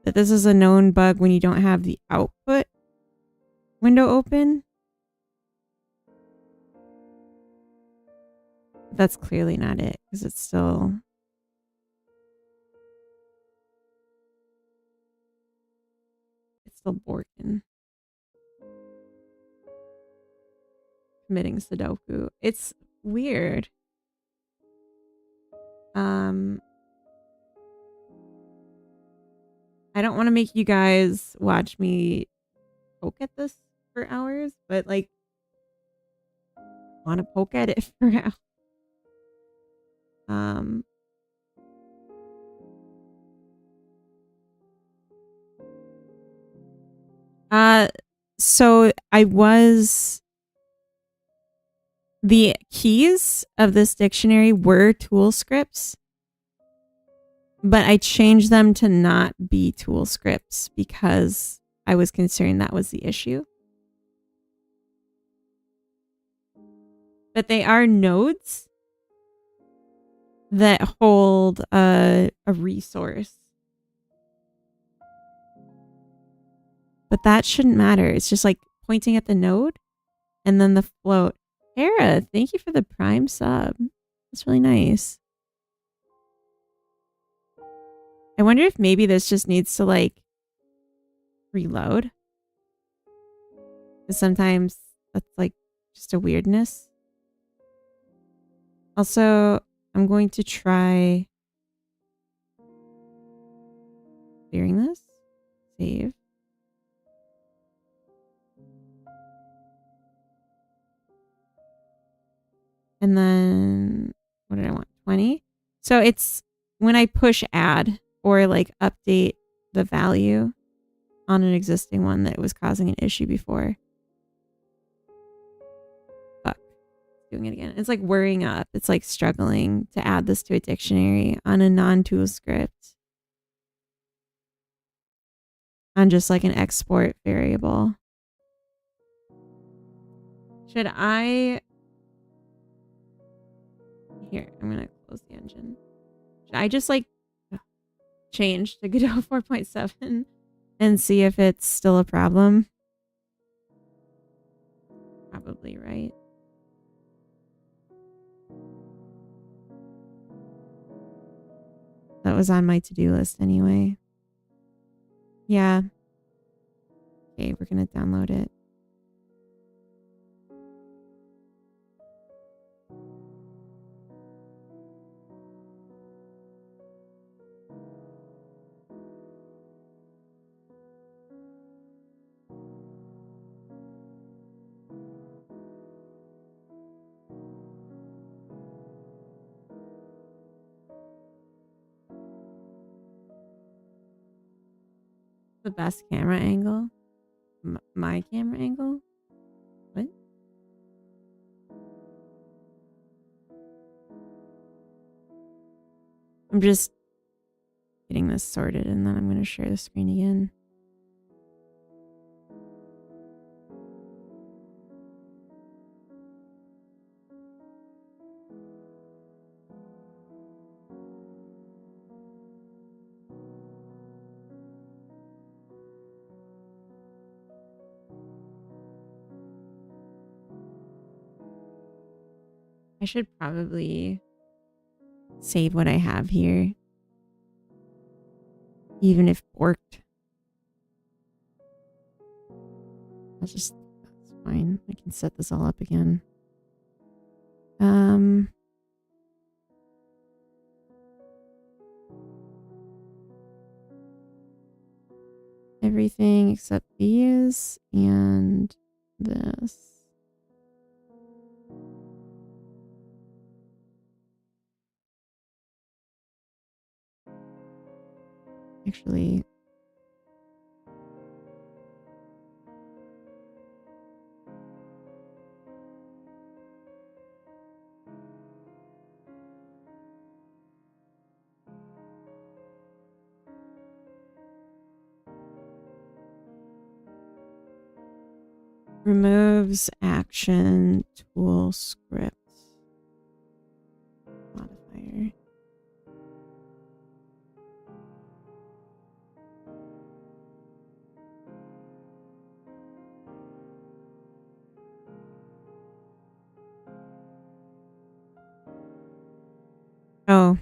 that this is a known bug when you don't have the output window open. That's clearly not it, because it's still Borkin. Committing Sudoku. It's weird. I don't want to make you guys watch me poke at this for hours, but like, want to poke at it for hours. So the keys of this dictionary were tool scripts, but I changed them to not be tool scripts because I was concerned that was the issue. But they are nodes that hold a resource. But that shouldn't matter. It's just like pointing at the node and then the float. Hera, thank you for the Prime sub. That's really nice. I wonder if maybe this just needs to like reload. Because sometimes that's like just a weirdness. Also, I'm going to try clearing this. Save. And then what did I want? 20. So it's when I push add or like update the value on an existing one that was causing an issue before. Fuck. Doing it again. It's like worrying up. It's like struggling to add this to a dictionary on a non-tool script. On just like an export variable. Should I... Here, I'm going to close the engine. Should I just like change to Godot 4.7 and see if it's still a problem? Probably, right? That was on my to-do list anyway. Yeah. Okay, we're going to download it. The best camera angle? My camera angle? What? I'm just getting this sorted and then I'm going to share the screen again. I should probably save what I have here. Even if borked. That's fine. I can set this all up again. Everything except these and this. Actually, removes action tool script modifier. Oh.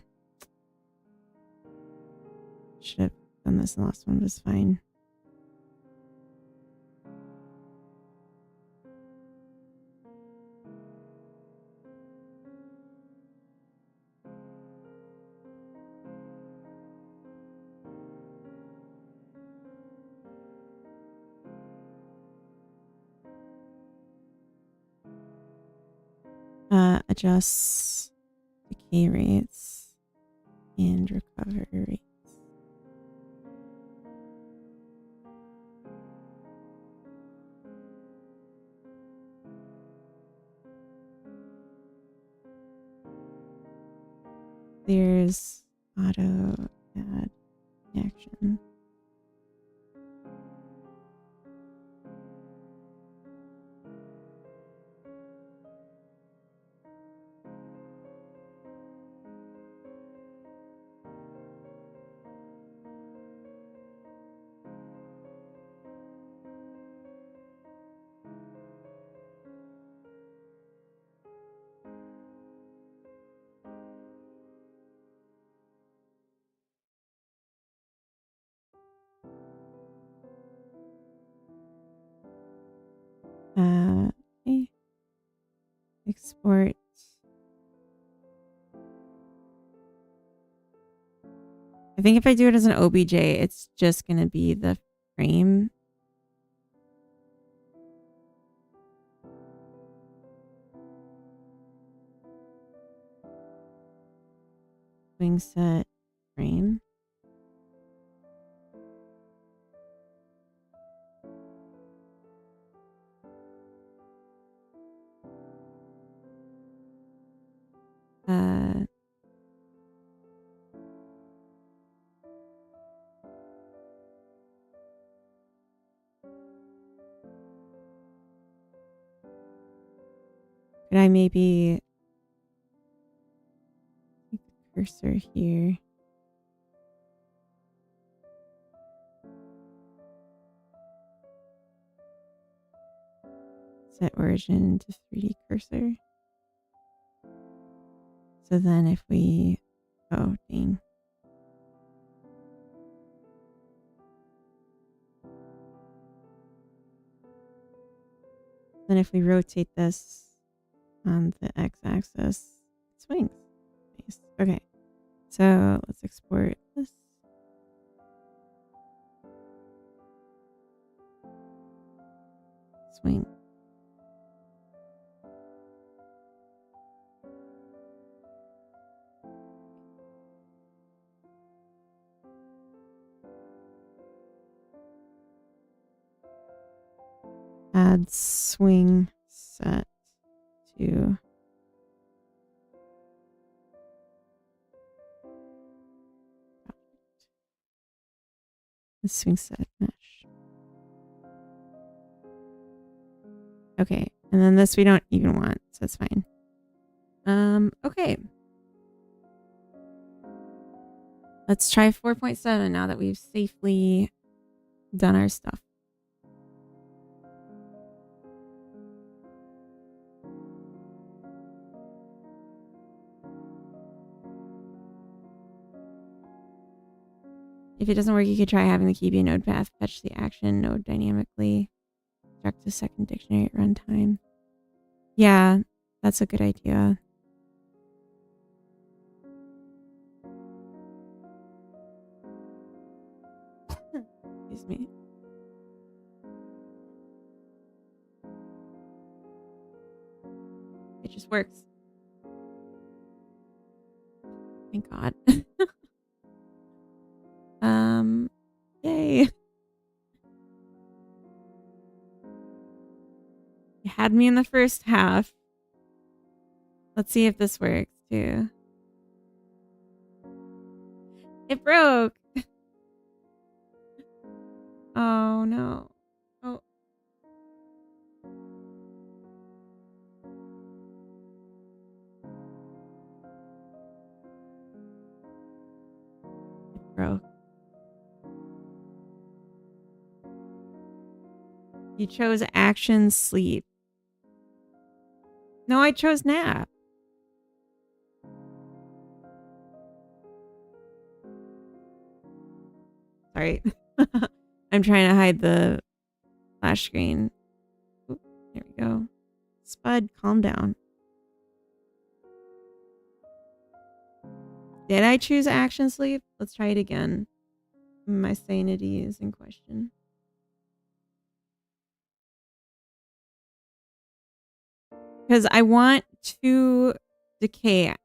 Should have done this. The last one was fine. Adjusts decay rates and recovery rates. There's auto add action. export. I think if I do it as an OBJ, it's just going to be the frame. Swing set frame. Could I maybe keep the cursor here? Set origin to 3D cursor. So then if we, oh dang. Then if we rotate this on the x-axis, it swings. Nice. Okay, so let's export this. Swing. Add swing set to the swing set mesh. Okay, and then this we don't even want, so it's fine. Okay. Let's try 4.7 now that we've safely done our stuff. If it doesn't work, you could try having the key be a node path, fetch the action node dynamically, construct a second dictionary at runtime. Yeah, that's a good idea. Excuse me. It just works. Thank God. Yay. You had me in the first half. Let's see if this works too. It broke. Oh no. Oh. It broke. You chose action sleep. No, I chose nap. Sorry. I'm trying to hide the flash screen. Oop, there we go. Spud, calm down. Did I choose action sleep? Let's try it again. My sanity is in question. Because I want to decay.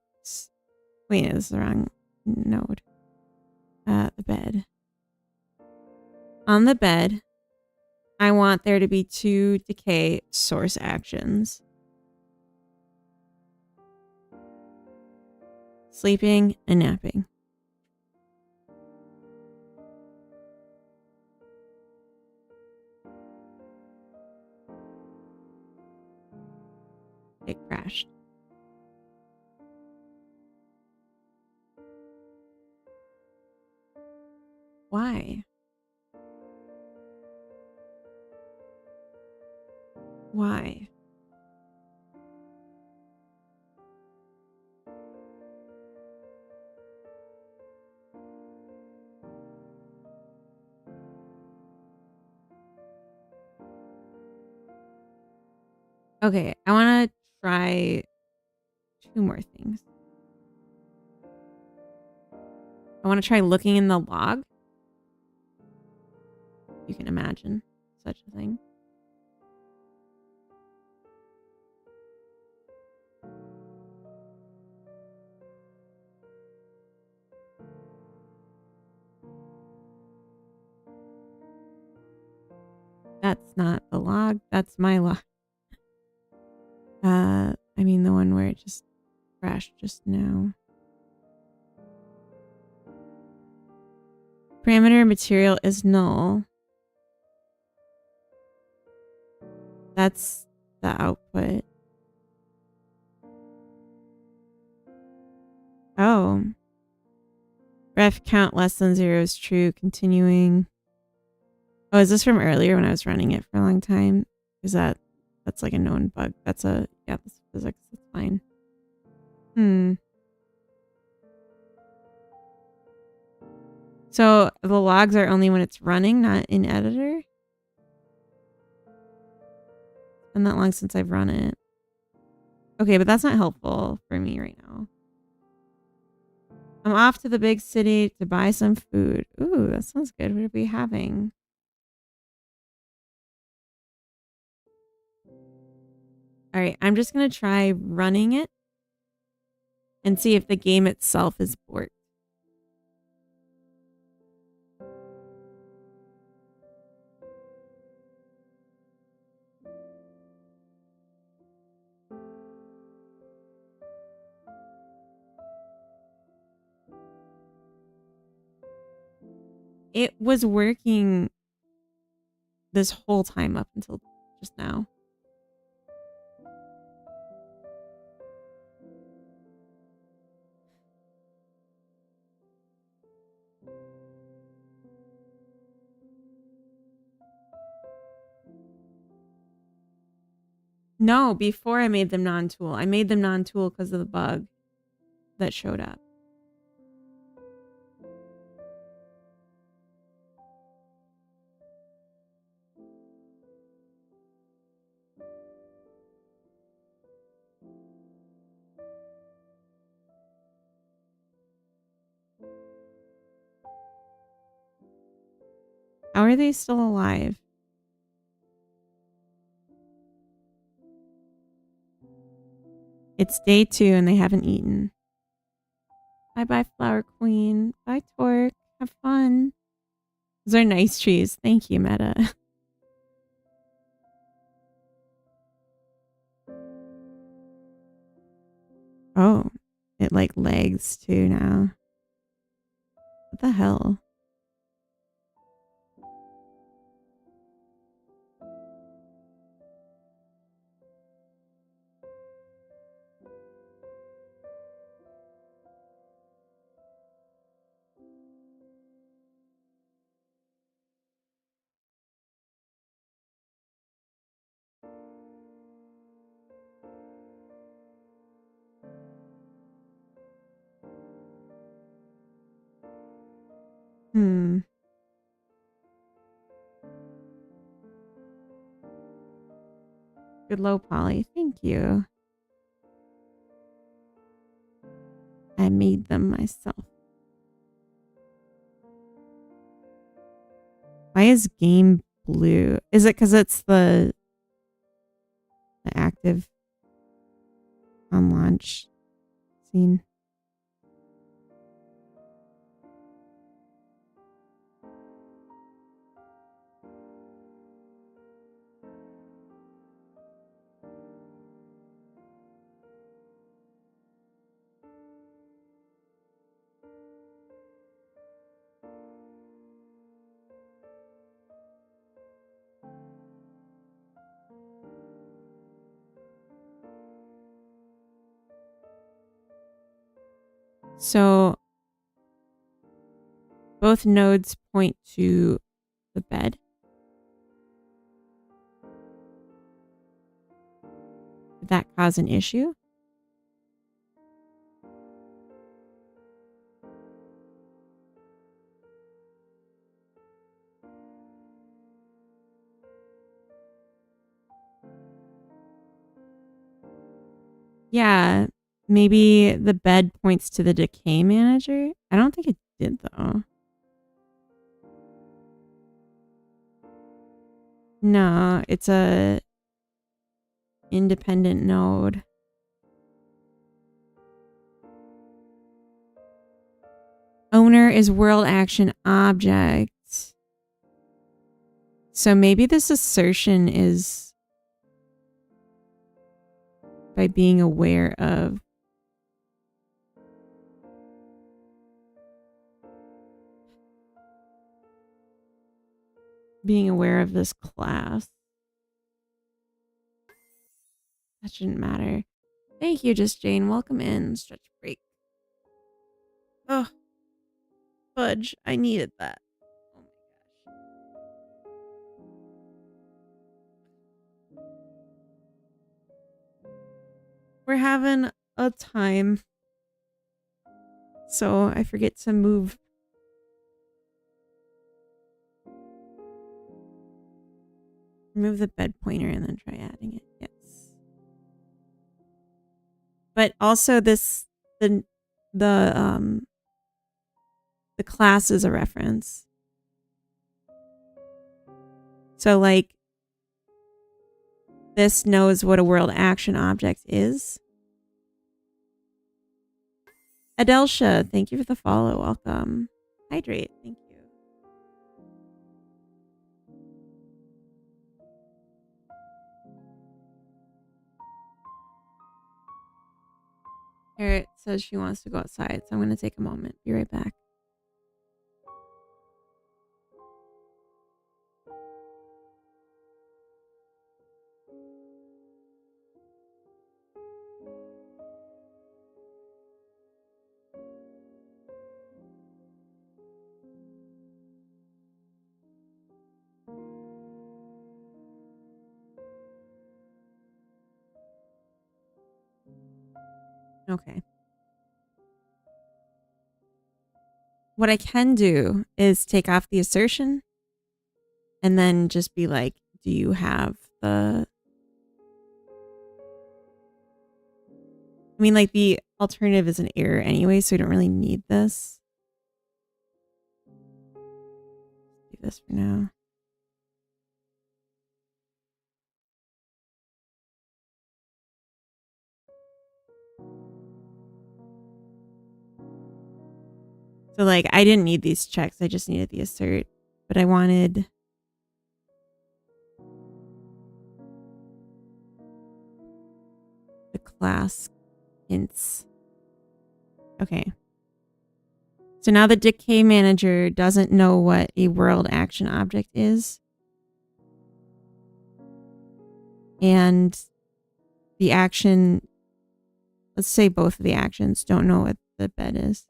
Wait, no, this is the wrong node. The bed. On the bed, I want there to be 2 decay source actions. Sleeping and napping. It crashed. Why? Why? Okay, I want to try 2 more things. I want to try looking in the log. You can imagine such a thing. That's not the log. That's my log. I mean the one where it just crashed just now. Parameter material is null. That's the output. Oh. Ref count less than 0 is true. Continuing. Oh, is this from earlier when I was running it for a long time? Is that's like a known bug? That's physics. That's fine. So the logs are only when it's running, not in editor? It's been that long since I've run it. Okay, but that's not helpful for me right now. I'm off to the big city to buy some food. Ooh, that sounds good. What are we having? All right, I'm just going to try running it and see if the game itself is borked. It was working this whole time up until just now. No, before I made them non-tool. I made them non-tool because of the bug that showed up. How are they still alive? It's day 2 and they haven't eaten. Bye-bye, Flower Queen. Bye, Torque. Have fun. Those are nice trees. Thank you, Meta. Oh, it like lags too now. What the hell? Good low poly. Thank you. I made them myself. Why is game blue? Is it because it's the active on launch scene? So both nodes point to the bed. Did that cause an issue? Yeah. Maybe the bed points to the decay manager. I don't think it did though. No, it's a independent node. Owner is world action object. So maybe this assertion is by being aware of this class. That shouldn't matter. Thank you, Just Jane. Welcome in. Stretch break. Oh, fudge. I needed that. Oh my gosh. We're having a time. So I forget to move. Remove the bed pointer and then try adding it. Yes. But also this the class is a reference. So like this knows what a world action object is. Adelsha, thank you for the follow. Welcome. Hydrate, thank you. Harriet says she wants to go outside, so I'm going to take a moment. Be right back. Okay. What I can do is take off the assertion and then just be like, do you have the... I mean, like the alternative is an error anyway, so we don't really need this. Do this for now. So like, I didn't need these checks. I just needed the assert, but I wanted the class hints. Okay. So now the decay manager doesn't know what a world action object is. And the action, let's say both of the actions don't know what the bed is.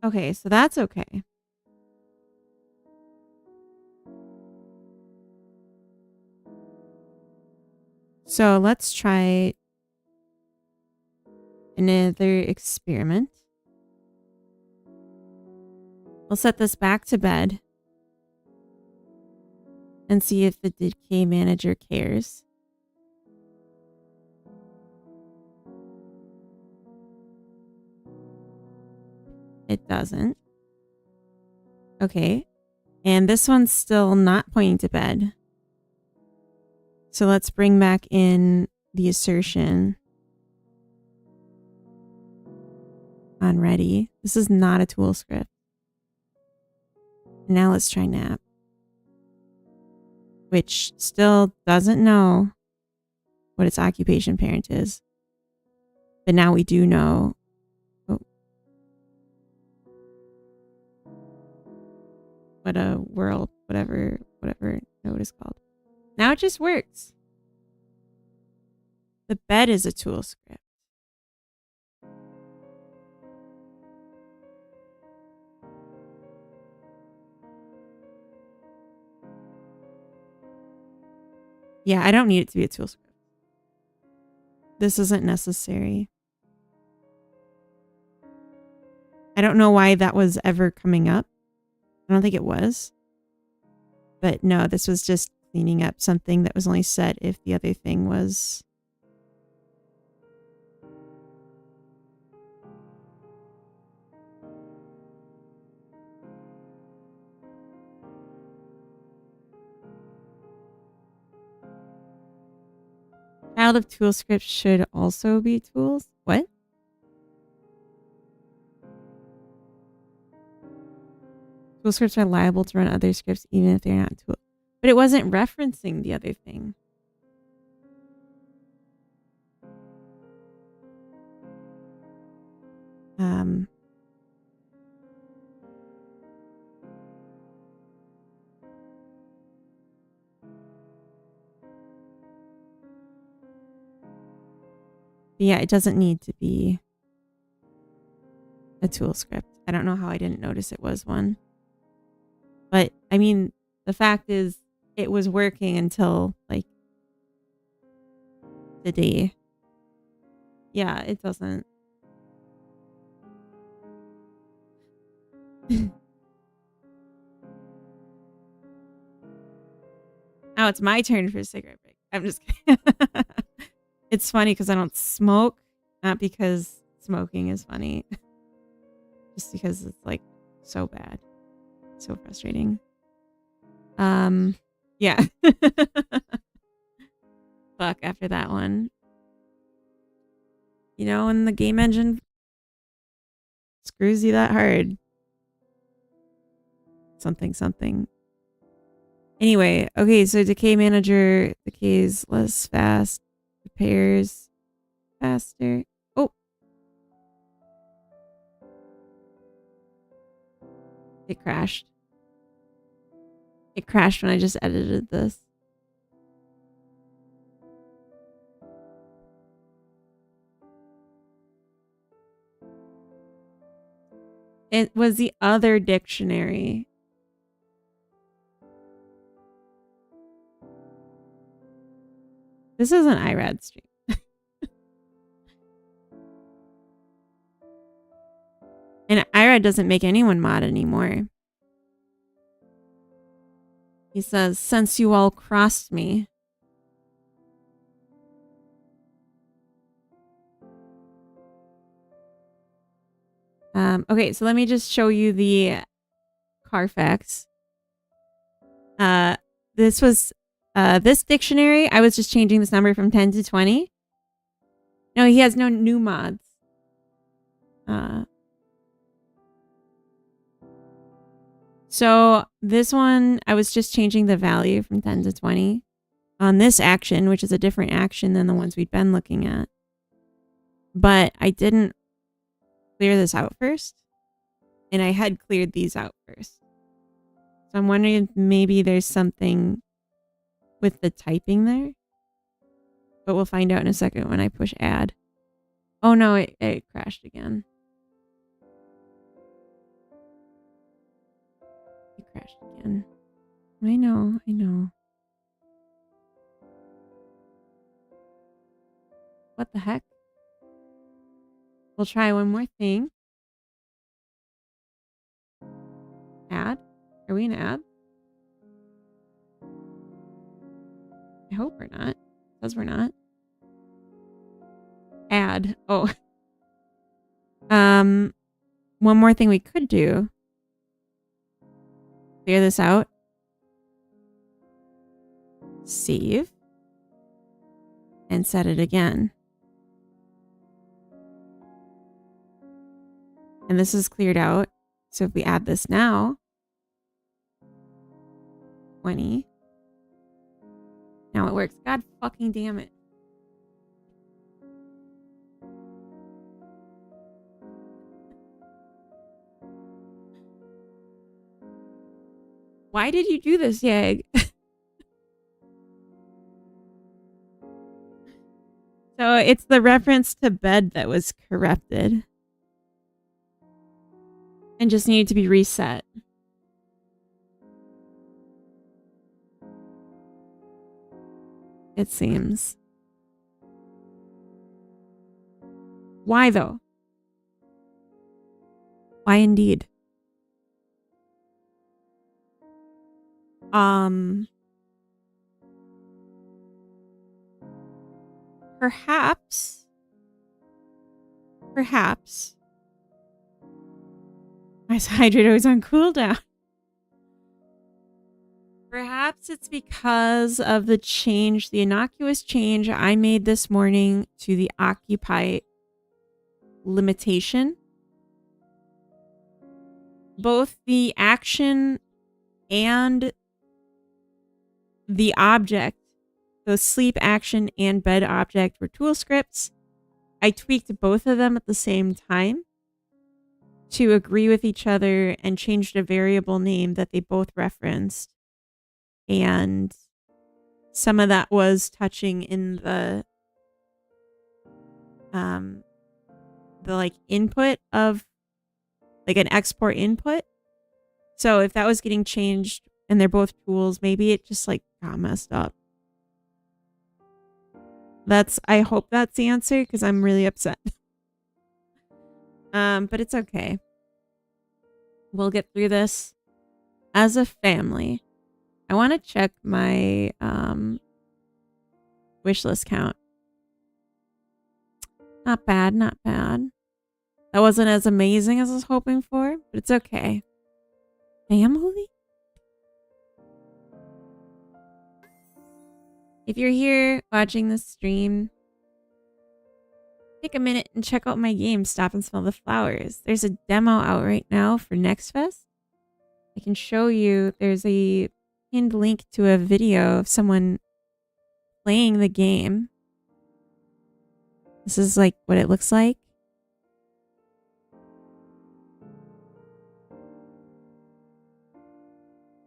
Okay, so that's okay. So let's try another experiment. We'll set this back to bed and see if the decay manager cares. It doesn't. Okay. And this one's still not pointing to bed. So let's bring back in the assertion on ready. This is not a tool script. Now let's try nap, which still doesn't know what its occupation parent is. But now we do know what a world, whatever node is called. Now it just works. The bed is a tool script. Yeah, I don't need it to be a tool script. This isn't necessary. I don't know why that was ever coming up. I don't think it was. But no, this was just cleaning up something that was only set if the other thing was... Child of tool scripts should also be tools. What? Tool scripts are liable to run other scripts even if they're not tool. But it wasn't referencing the other thing. Yeah, it doesn't need to be a tool script. I don't know how I didn't notice it was one. But, I mean, the fact is, it was working until, like, today. Yeah, it doesn't. Now it's my turn for a cigarette break. I'm just kidding. It's funny because I don't smoke, not because smoking is funny. Just because it's, like, so bad. So frustrating. Yeah. Fuck after that one. You know, when the game engine screws you that hard. Something. Anyway, okay, so decay manager decays less fast, repairs faster. Oh. It crashed. It crashed when I just edited this. It was the other dictionary. This is an IRAD stream. And IRAD doesn't make anyone mod anymore. He says, since you all crossed me. Okay, so let me just show you the Carfax. This was this dictionary. I was just changing this number from 10 to 20. No, he has no new mods. So this one, I was just changing the value from 10 to 20 on this action, which is a different action than the ones we'd been looking at. But I didn't clear this out first, and I had cleared these out first. So I'm wondering if maybe there's something with the typing there. But we'll find out in a second when I push add. Oh no, it crashed again. It crashed again. I know. What the heck? We'll try one more thing. Add? Are we in add? I hope we're not. It says we're not. Add. Oh. One more thing we could do. Clear this out. Save. And set it again. And this is cleared out. So if we add this now. 20. Now it works. God fucking damn it. Why did you do this, Yag? So it's the reference to bed that was corrupted. And just needed to be reset. it seems. Why though? Why indeed? Perhaps my hydrator was on cooldown. Perhaps it's because of the change, the innocuous change I made this morning to the occupy limitation. Both the action and the object, the sleep action and bed object, were tool scripts. I tweaked both of them at the same time to agree with each other and changed a variable name that they both referenced. And some of that was touching in the like input of like an export input. So if that was getting changed and they're both tools, maybe it just like got messed up. I hope that's the answer because I'm really upset. But it's okay. We'll get through this as a family. I want to check my wish list count. Not bad, not bad. That wasn't as amazing as I was hoping for, but it's okay. Family? If you're here watching this stream, take a minute and check out my game, Stop and Smell the Flowers. There's a demo out right now for Next Fest. I can show you, there's a pinned link to a video of someone playing the game. This is like what it looks like.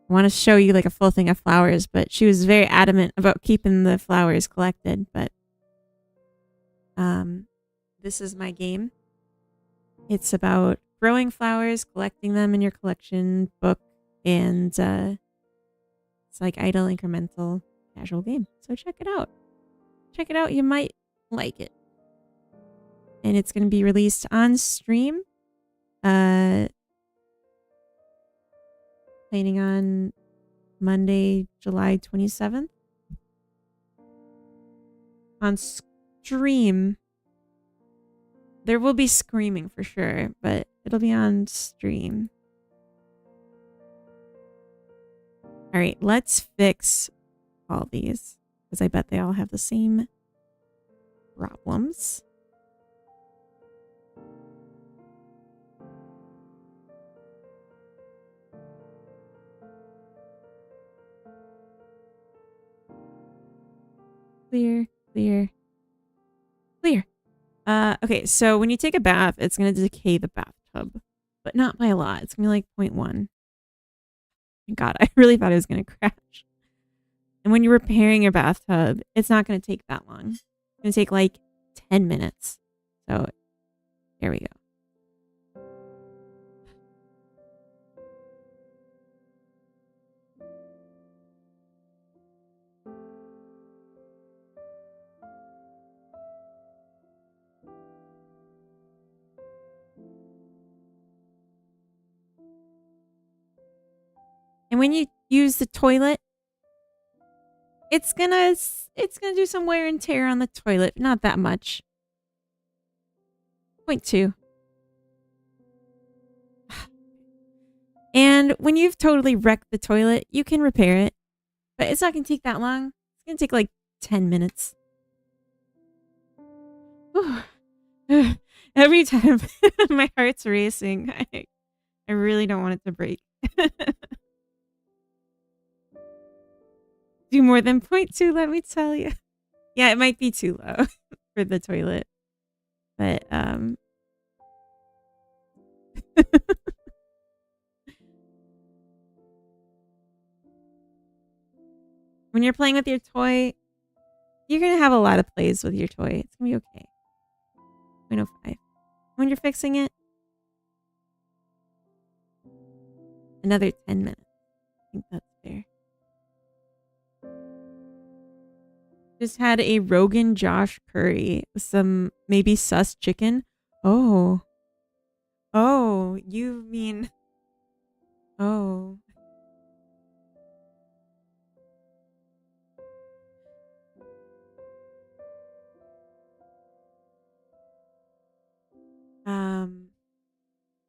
I want to show you like a full thing of flowers, but she was very adamant about keeping the flowers collected. But this is my game. It's about growing flowers, collecting them in your collection book, and it's like idle, incremental, casual game. So check it out. Check it out. You might like it. And it's going to be released on stream. Planning on Monday, July 27th. On stream. There will be screaming for sure, but it'll be on stream. All right, let's fix all these because I bet they all have the same problems. Clear, clear, clear. Okay, so when you take a bath, it's going to decay the bathtub, but not by a lot. It's going to be like 0.1. God, I really thought it was going to crash. And when you're repairing your bathtub, it's not going to take that long. It's going to take like 10 minutes. So, there we go. And when you use the toilet, it's gonna do some wear and tear on the toilet. Not that much. 0.2. And when you've totally wrecked the toilet, you can repair it. But it's not going to take that long. It's going to take like 10 minutes. Every time my heart's racing, I really don't want it to break. Do more than 0.2, let me tell you. Yeah, it might be too low for the toilet. But, when you're playing with your toy, you're going to have a lot of plays with your toy. It's going to be okay. 0.05. When you're fixing it, another 10 minutes. I think that's fair. Just had a Rogan Josh curry with some maybe sus chicken. Oh. Oh, you mean oh.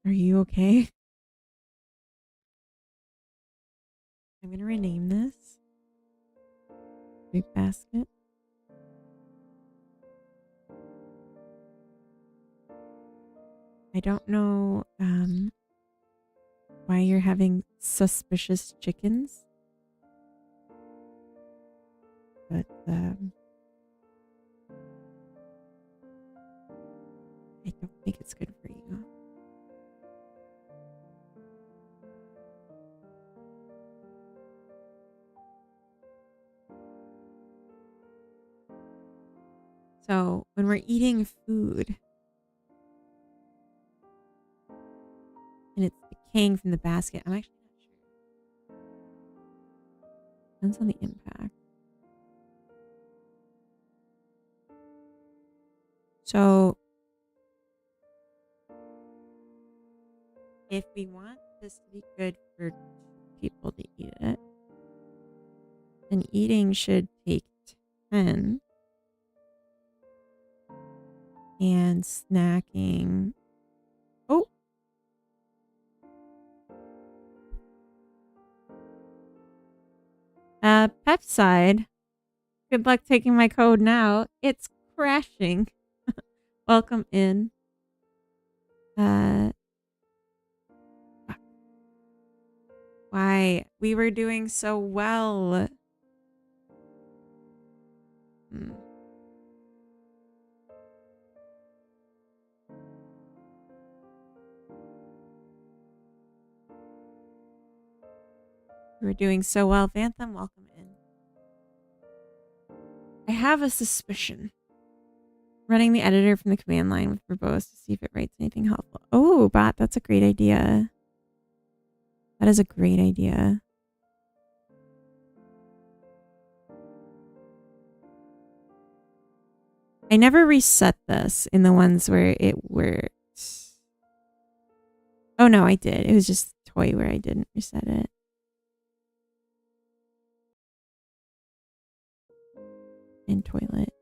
Are you okay? I'm gonna rename this fruit basket. I don't know why you're having suspicious chickens, but I don't think it's good for you. So when we're eating food and it's decaying from the basket, I'm actually not sure. Depends on the impact. So if we want this to be good for people to eat it, then eating should take 10 and snacking. Oh, Pepside. Good luck taking my code now. It's crashing. Welcome in. Why? We were doing so well. We were doing so well. Phantom, welcome in. I have a suspicion. Running the editor from the command line with verbose to see if it writes anything helpful. Oh, bot, that's a great idea. That is a great idea. I never reset this in the ones where it worked. Oh no, I did. It was just toy where I didn't reset it. And toilet.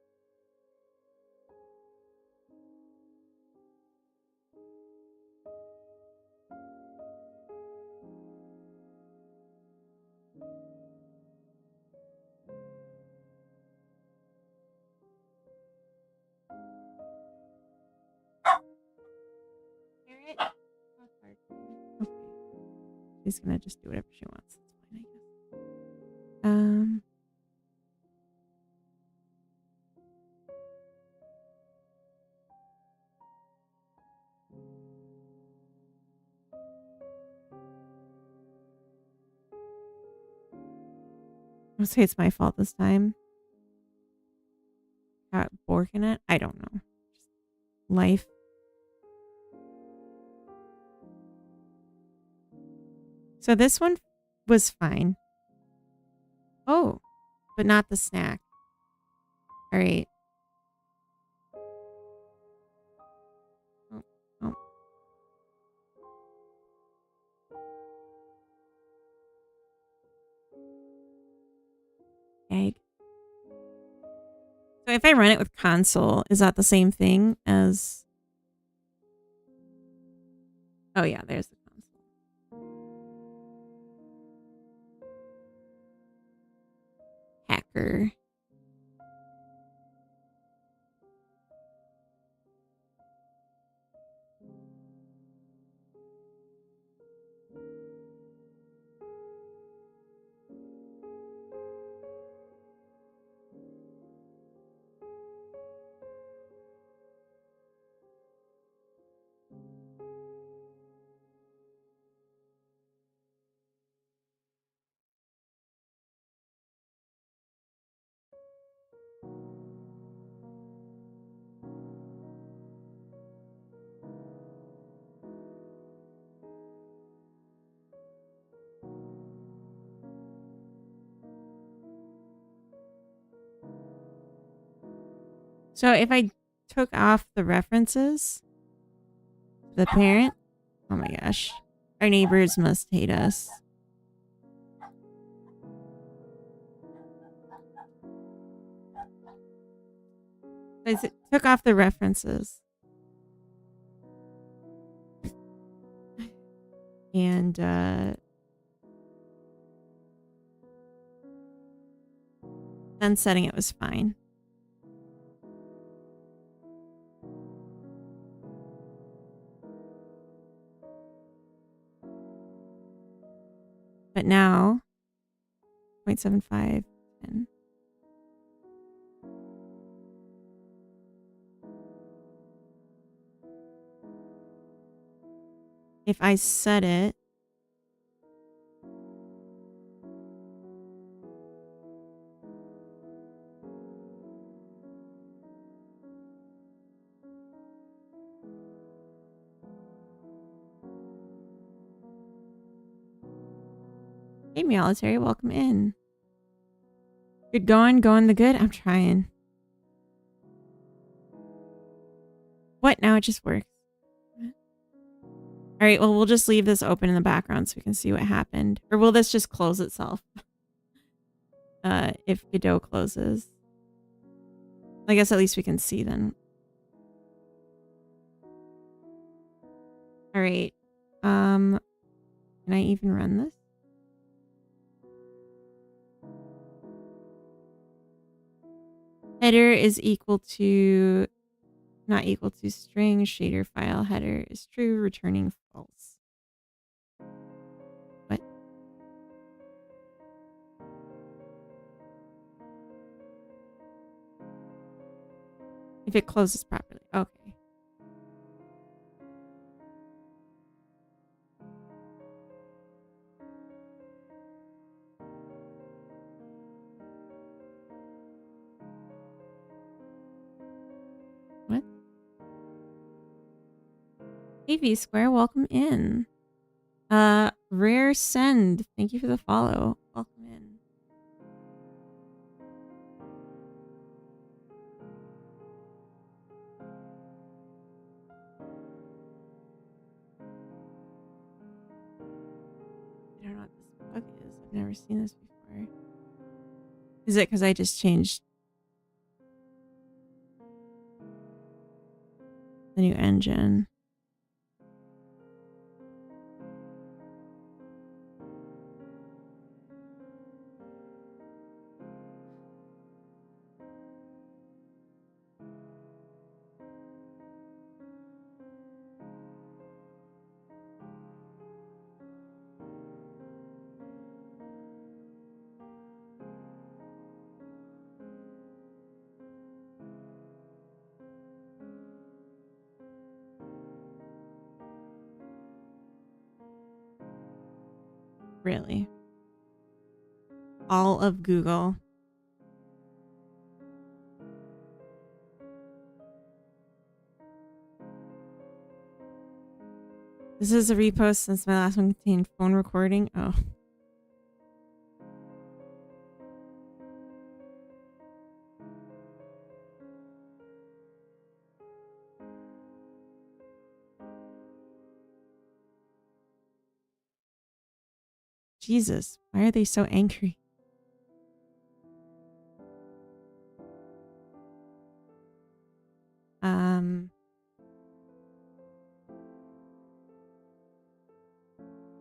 Okay. She's gonna just do whatever she wants. That's fine, I guess. I'll say it's my fault this time. Got Bork in it? I don't know. Life. So this one was fine. Oh, but not the snack. All right. Oh. Egg. So if I run it with console, is that the same thing as... Oh yeah, there's the console. Hacker. So if I took off the references, the parent, oh my gosh, our neighbors must hate us. I took off the references. And then setting it was fine. But now 0.75 and if I set it hey military, welcome in. Good going the good? I'm trying. What? Now it just works. All right, well, we'll just leave this open in the background so we can see what happened. Or will this just close itself? If Godot closes. I guess at least we can see then. All right. Can I even run this? Header is equal to, not equal to string shader file header is true, returning false. What? If it closes properly. Okay. What? Hey V Square, welcome in. Rare Send, thank you for the follow. Welcome in. I don't know what this bug is. I've never seen this before. Is it because I just changed the new engine? Really? All of Google. This is a repost since my last one contained phone recording. Oh. Jesus, why are they so angry?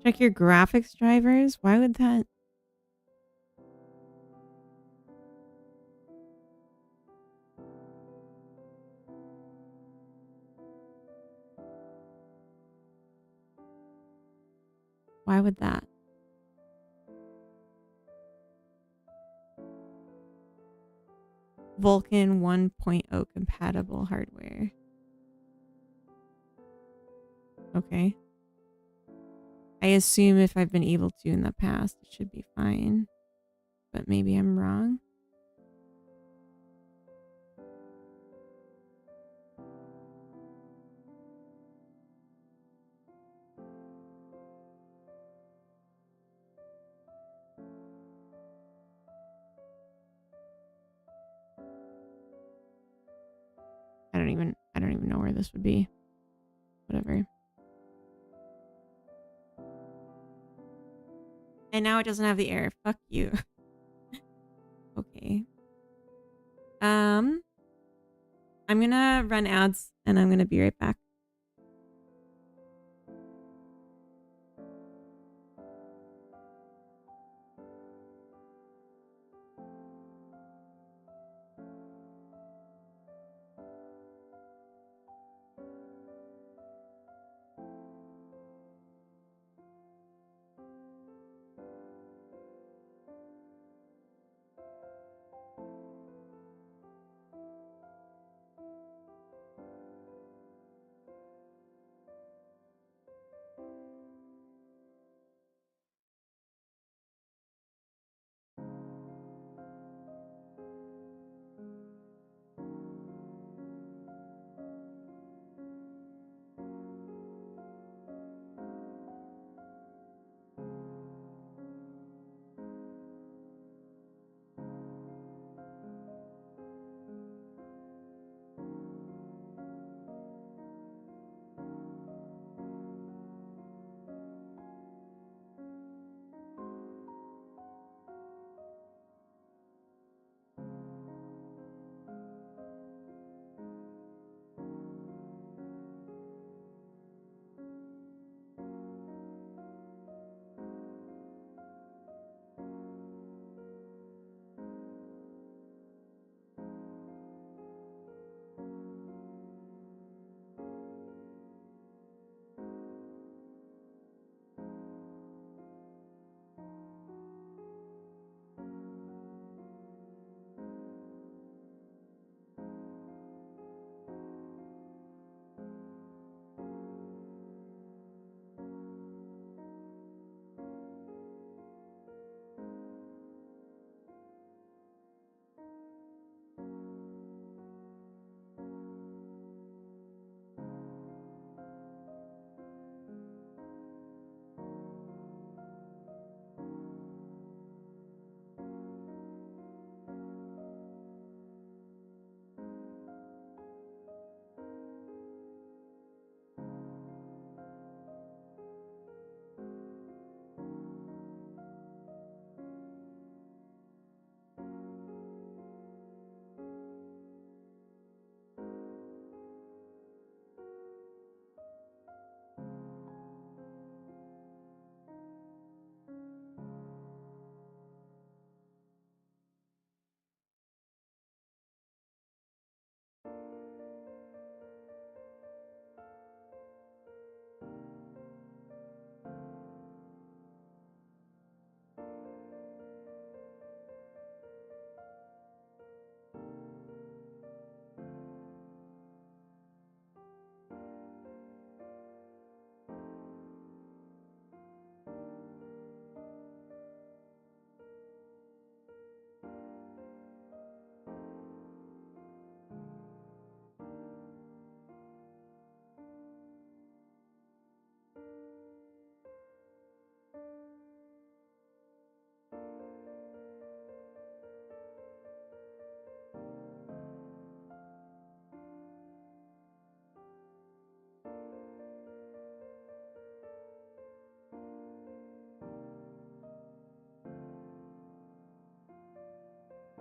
Check your graphics drivers. Why would that? Why would that? Vulkan 1.0 compatible hardware. Okay. I assume if I've been able to in the past, it should be fine. But maybe I'm wrong. this would be. Whatever. And now it doesn't have the error. Fuck you. Okay. I'm gonna run ads and I'm gonna be right back.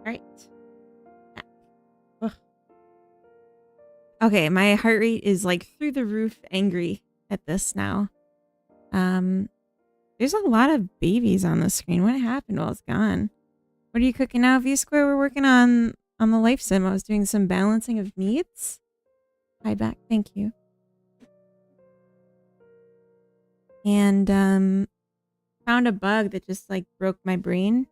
All right. Ugh. Okay, my heart rate is like through the roof angry at this now. There's a lot of babies on the screen. What happened while it's gone? What are you cooking now, V-Square? We're working on the life sim. I was doing some balancing of needs. Hi back, thank you. And found a bug that just like broke my brain.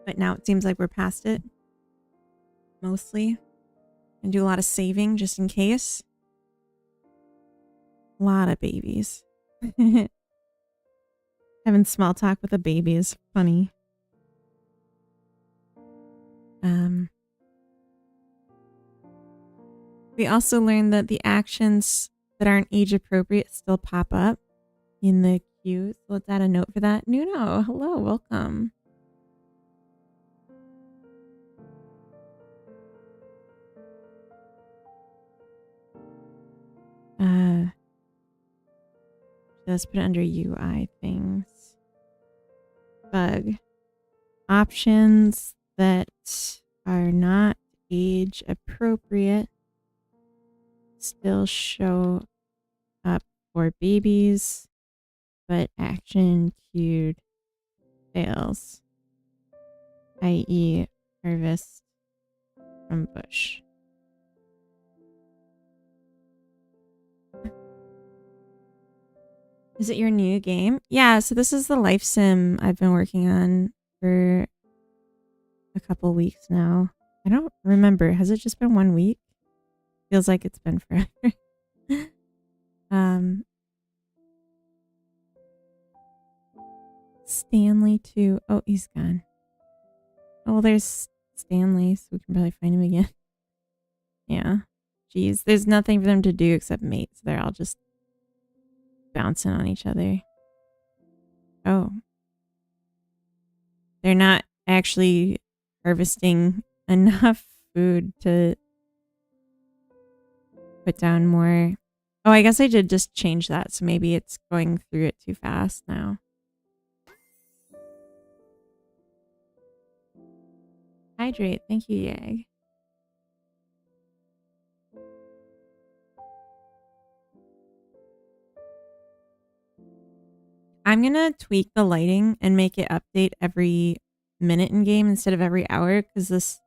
But now it seems like we're past it. Mostly. And do a lot of saving just in case. A lot of babies. Having small talk with a baby is funny. We also learned that the actions that aren't age appropriate still pop up in the queue. So let's add a note for that. Nuno, hello, welcome. Let's put it under UI things. Bug. Options that are not age appropriate still show up for babies, but action queued fails, i.e. harvest from bush. Is it your new game? Yeah, so this is the life sim I've been working on for a couple weeks now. I don't remember. Has it just been 1 week? Feels like it's been forever. Stanley too. Oh, he's gone. Oh, well, there's Stanley, so we can probably find him again. Yeah. Jeez, there's nothing for them to do except mate, so they're all just bouncing on each other. Oh. They're not actually harvesting enough food to put down more. Oh, I guess I did just change that, so maybe it's going through it too fast now. Hydrate. Thank you, Yag. I'm gonna tweak the lighting and make it update every minute in game instead of every hour because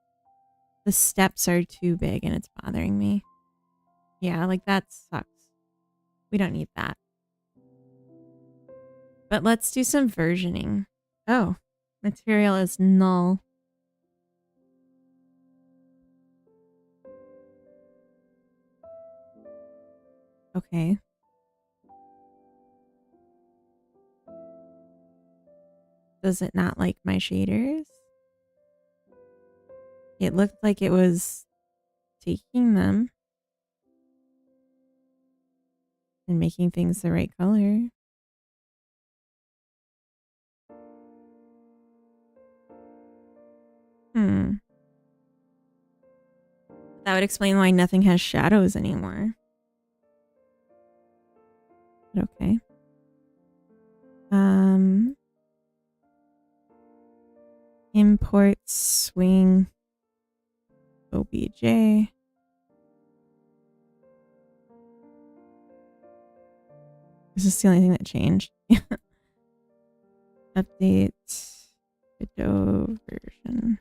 the steps are too big and it's bothering me. Yeah, like that sucks. We don't need that. But let's do some versioning. Oh, material is null. Okay. Does it not like my shaders? It looked like it was taking them and making things the right color. That would explain why nothing has shadows anymore. But okay. Import swing OBJ. This is the only thing that changed. Update Godot version.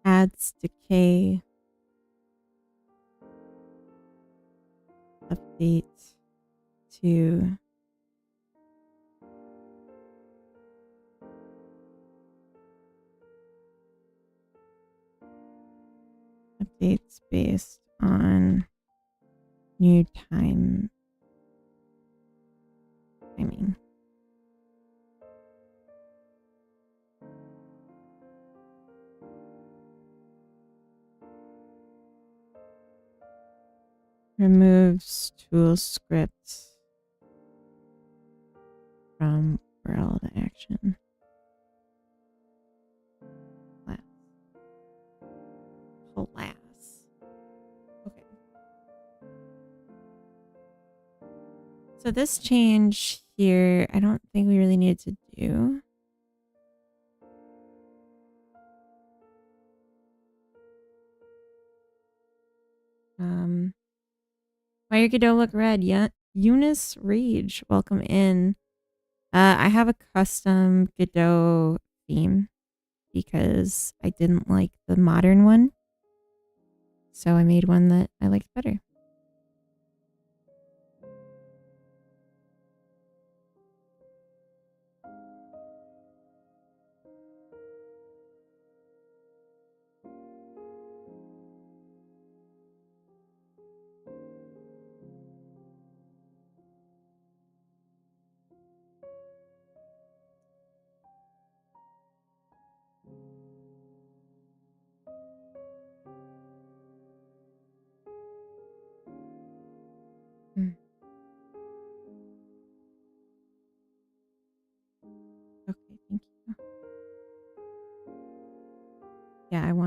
Adds decay. Update to updates based on new timing. Removes tool scripts from world action. Alas. Okay. So this change here, I don't think we really needed to do. Why your Godot look red? Yeah, Eunice Rage, welcome in. I have a custom Godot theme because I didn't like the modern one. So I made one that I liked better.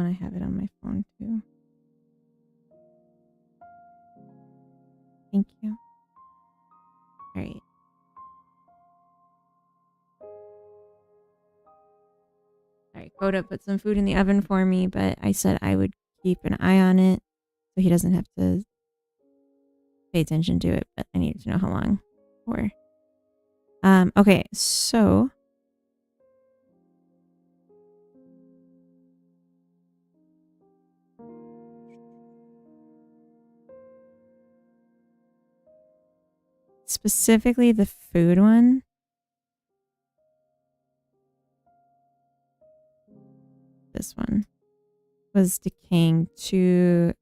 I have it on my phone too. Thank you. All right. All right, Coda put some food in the oven for me, but I said I would keep an eye on it so he doesn't have to pay attention to it, but I needed to know how long for. Okay, so specifically the food one. This one was decaying too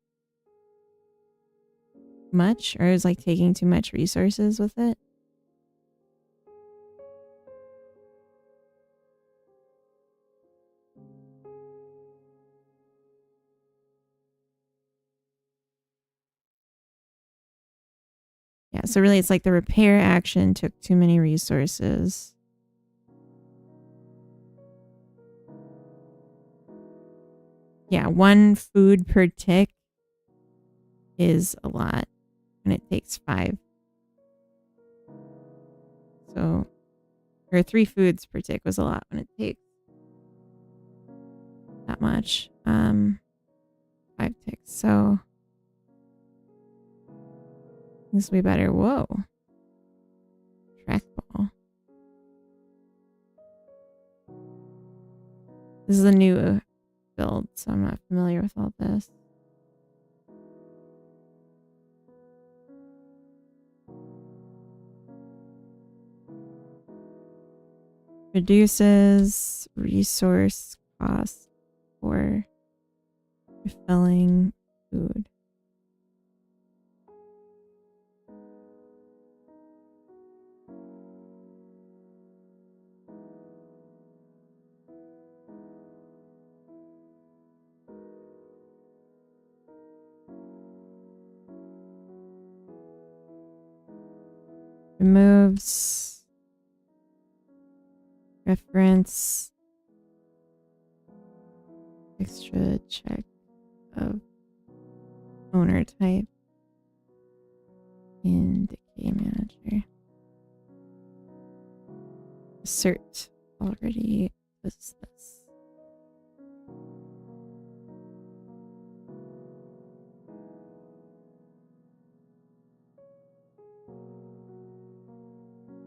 much, or it was like taking too much resources with it. Yeah, so really it's like the repair action took too many resources. Yeah, 1 food per tick is a lot, and it takes 5. So, or 3 foods per tick was a lot when it takes that much. 5 ticks, so this will be better. Whoa. Trackball. This is a new build, so I'm not familiar with all this. Reduces resource cost for refilling food. Removes reference extra check of owner type in Decay Manager. Assert already does this.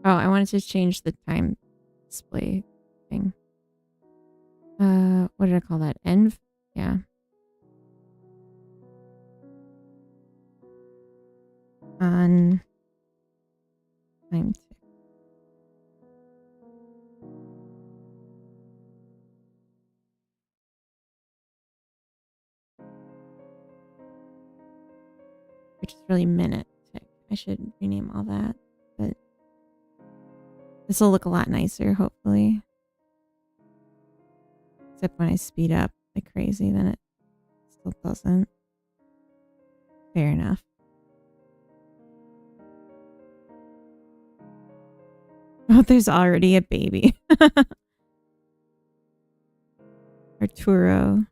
Oh, I wanted to change the time display thing. What did I call that? Env? Yeah. On time tick. Which is really minute tick. I should rename all that, but this will look a lot nicer, hopefully. Except when I speed up like crazy, then it still doesn't. Fair enough. Oh, there's already a baby. Arturo.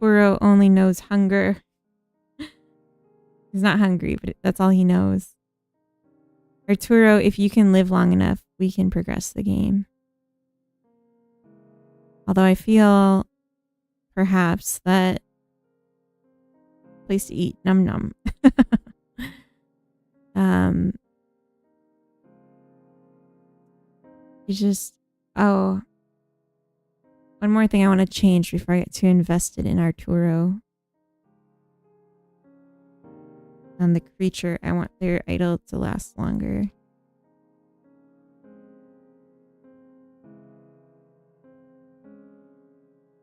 Arturo only knows hunger. He's not hungry, but that's all he knows. Arturo, if you can live long enough, we can progress the game. Although I feel perhaps that place to eat, num num. It's just, oh, one more thing I want to change before I get too invested in Arturo. On the creature, I want their idle to last longer.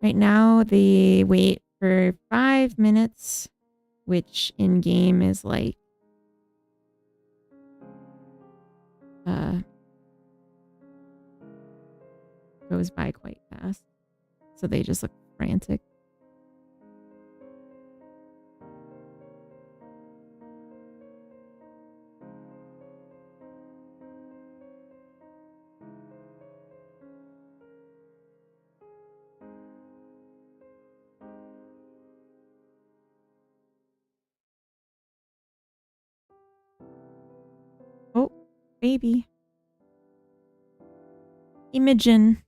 Right now, they wait for 5 minutes, which in game is like goes by quite fast. So they just look frantic. baby. Imogen.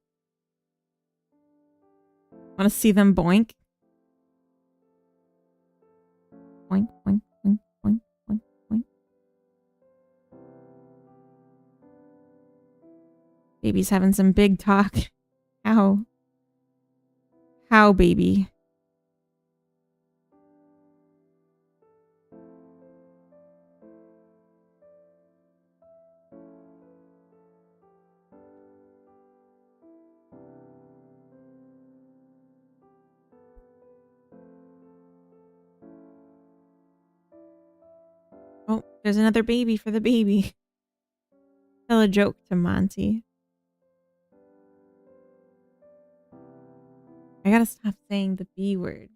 Want to see them boink? Boink, boink, boink, boink, boink, boink. Baby's having some big talk. How? How, baby? Oh, there's another baby for the baby. Tell a joke to Monty. I gotta stop saying the B word.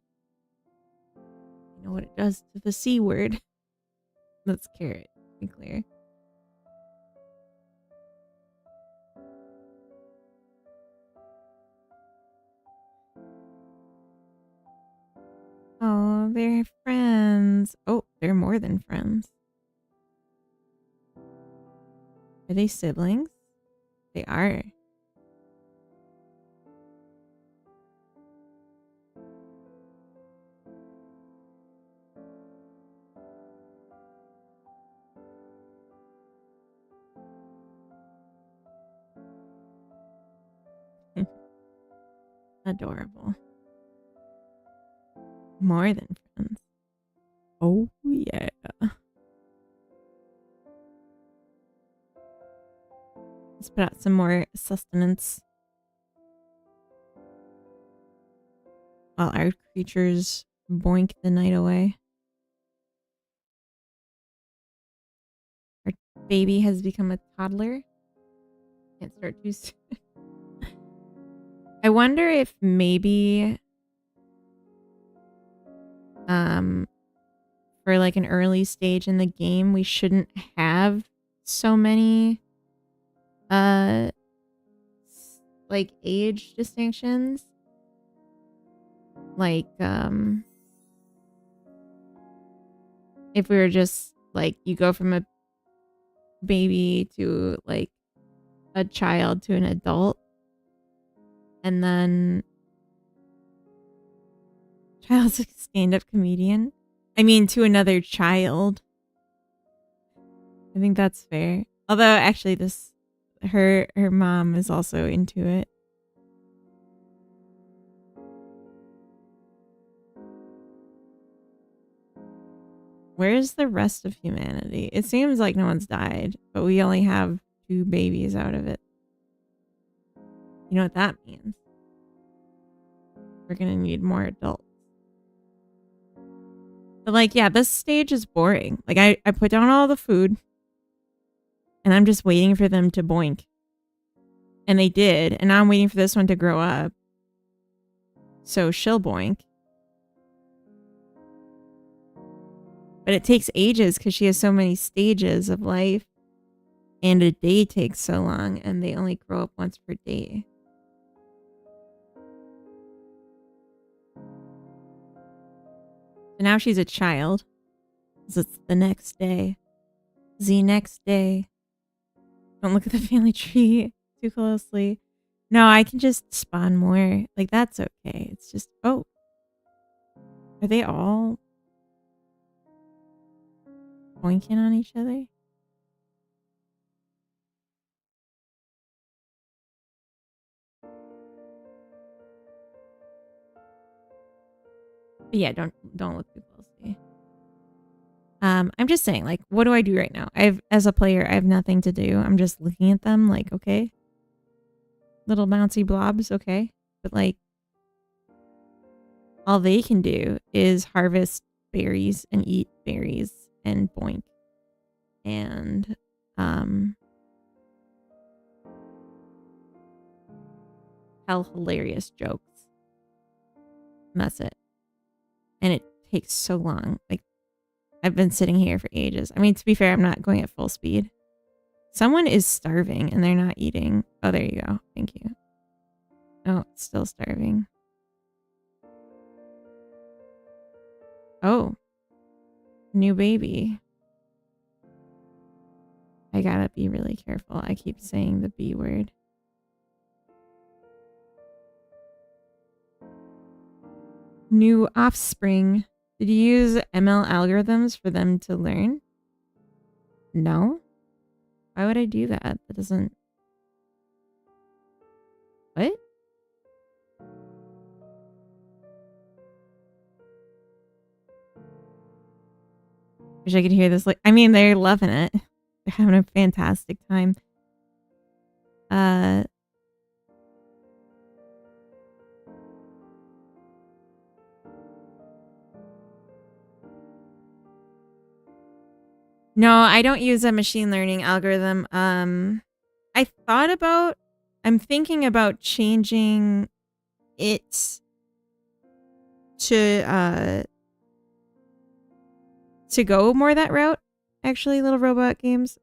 You know what it does to the C word. That's carrot, to be clear. Oh, they're friends. Oh, they're more than friends. Are they siblings? They are. Adorable. More than friends. Oh, yeah. Let's put out some more sustenance. While our creatures boink the night away. Our baby has become a toddler. Can't start too soon. I wonder if maybe for like an early stage in the game we shouldn't have so many like age distinctions. Like if we were just like you go from a baby to like a child to an adult and then child's a stand-up comedian. I mean to another child. I think that's fair. Although actually this her mom is also into it. Where's the rest of humanity? It seems like no one's died, but we only have 2 babies out of it. You know what that means? We're gonna need more adults. But like, yeah, this stage is boring. Like I put down all the food and I'm just waiting for them to boink. And they did, and now I'm waiting for this one to grow up. So she'll boink. But it takes ages because she has so many stages of life. And a day takes so long, and they only grow up once per day. So now she's a child. So it's the next day. The next day. Don't look at the family tree too closely. No, I can just spawn more. Like, that's okay. It's just, oh. Are they all boinking on each other? But yeah, don't look too closely. I'm just saying, like, what do I do right now? As a player, I have nothing to do. I'm just looking at them like, okay. Little bouncy blobs, okay. But like, all they can do is harvest berries and eat berries and boink. And tell hilarious jokes. And that's it. And it takes so long. Like, I've been sitting here for ages. I mean, to be fair, I'm not going at full speed. Someone is starving and they're not eating. Oh, there you go. Thank you. Oh, it's still starving. Oh. New baby. I gotta be really careful. I keep saying the B word. New offspring. Did you use ML algorithms for them to learn? No. Why would I do that? That doesn't... What? Wish I could hear this. Like, I mean, they're loving it. They're having a fantastic time. No, I don't use a machine learning algorithm. I'm thinking about changing it to go more that route. Actually, Little Robot Games.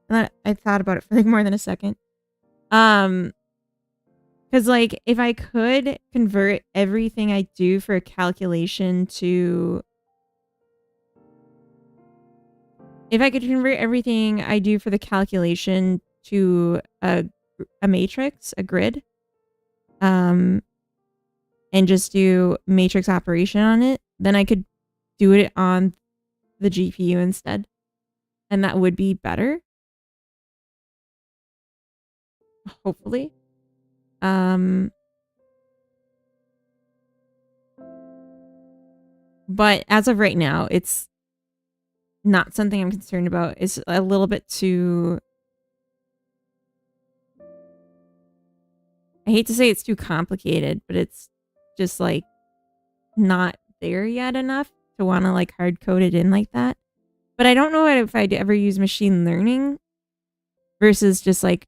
And I thought about it for like more than a second. Because like if I could convert everything I do for a calculation to... If I could convert everything I do for the calculation to a matrix, a grid, and just do matrix operation on it, then I could do it on the GPU instead. And that would be better. Hopefully. But as of right now, it's not something I'm concerned about. It's a little bit too... I hate to say it's too complicated, but it's just like not there yet enough to want to like hard code it in like that. But I don't know if I'd ever use machine learning versus just like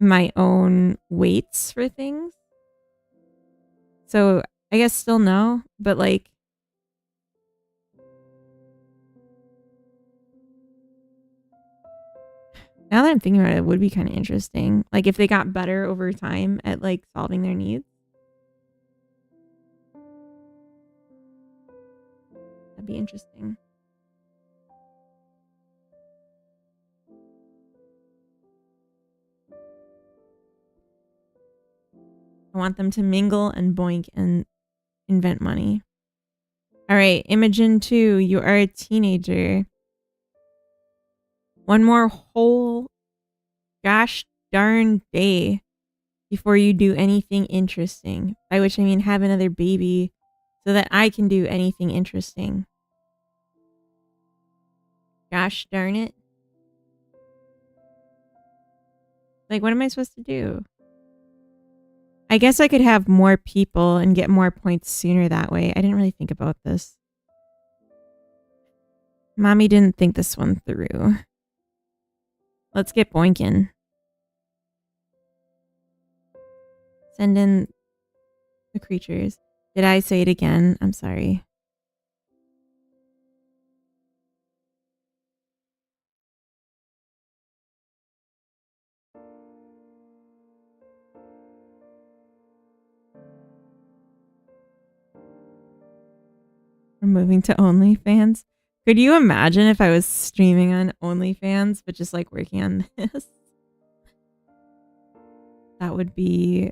my own weights for things. So I guess still no, but like now that I'm thinking about it, it would be kind of interesting. Like if they got better over time at like solving their needs. That'd be interesting. I want them to mingle and boink and invent money. All right, Imogen 2, you are a teenager. One more whole gosh darn day before you do anything interesting. By which I mean have another baby so that I can do anything interesting. Gosh darn it. Like, what am I supposed to do? I guess I could have more people and get more points sooner that way. I didn't really think about this. Mommy didn't think this one through. Let's get boinking. Send in the creatures. Did I say it again? I'm sorry. We're moving to OnlyFans. Could you imagine if I was streaming on OnlyFans, but just like working on this? That would be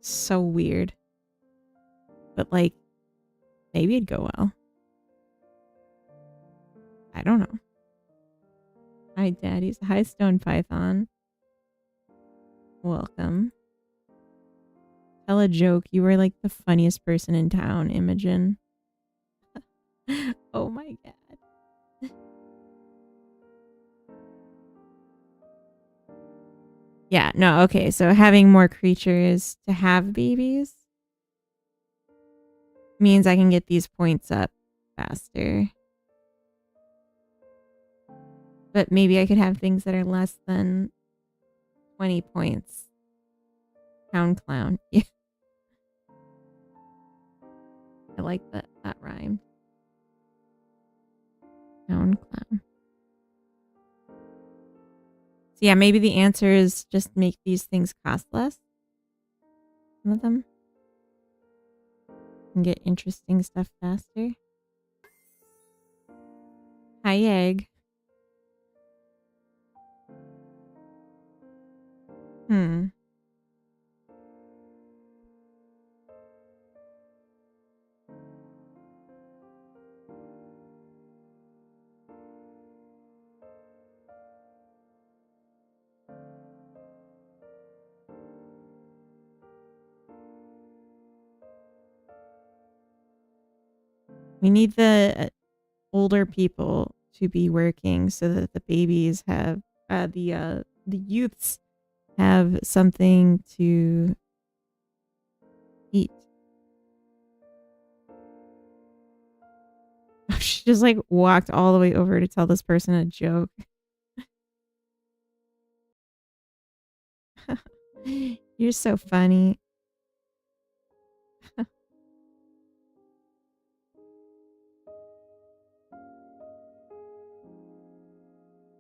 so weird. But like, maybe it'd go well. I don't know. Hi, Daddy's. Hi, Stone Python. Welcome. Tell a joke. You were like the funniest person in town, Imogen. Oh my god. Yeah, no, okay. So having more creatures to have babies means I can get these points up faster. But maybe I could have things that are less than 20 points. Town clown. Yeah. I like that rhyme. Town clown. So yeah, maybe the answer is just make these things cost less. Some of them. And get interesting stuff faster. Hi, egg. Hmm. We need the older people to be working so that the babies have the youths have something to eat. She just like walked all the way over to tell this person a joke. You're so funny.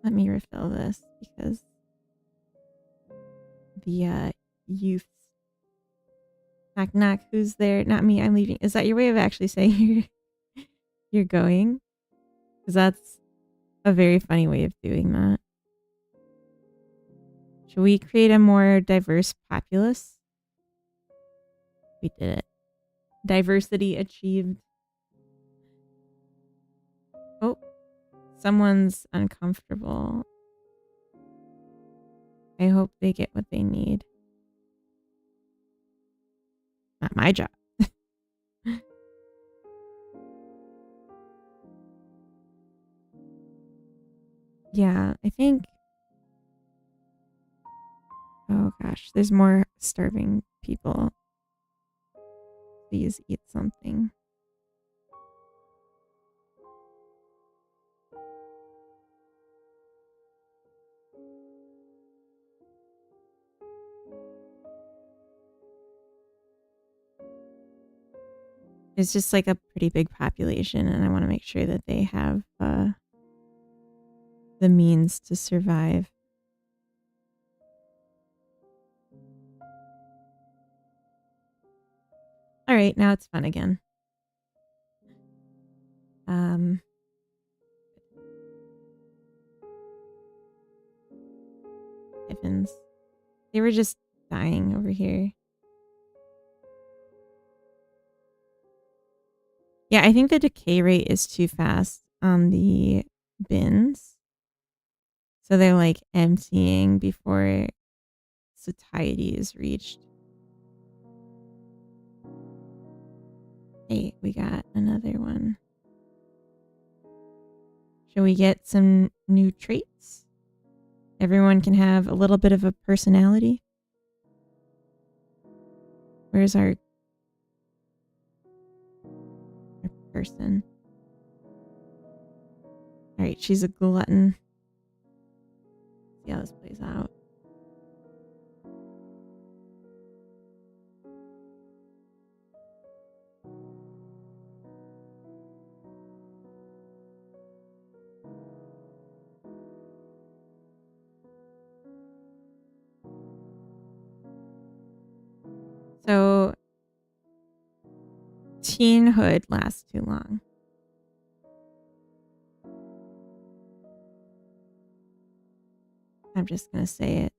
Let me refill this because the youths. Knock knock. Who's there? Not me. I'm leaving. Is that your way of actually saying you're going? Because that's a very funny way of doing that. Should we create a more diverse populace? We did it. Diversity achieved. Oh, someone's uncomfortable. I hope they get what they need. Not my job. Yeah, I think. Oh gosh, there's more starving people. Please eat something. It's just like a pretty big population, and I want to make sure that they have the means to survive. All right, now it's fun again. Heavens. They were just dying over here. Yeah, I think the decay rate is too fast on the bins. So they're like emptying before satiety is reached. Hey, we got another one. Shall we get some new traits? Everyone can have a little bit of a personality. Where's our person? All right, she's a glutton. See how this plays out. So, teenhood lasts too long. I'm just going to say it.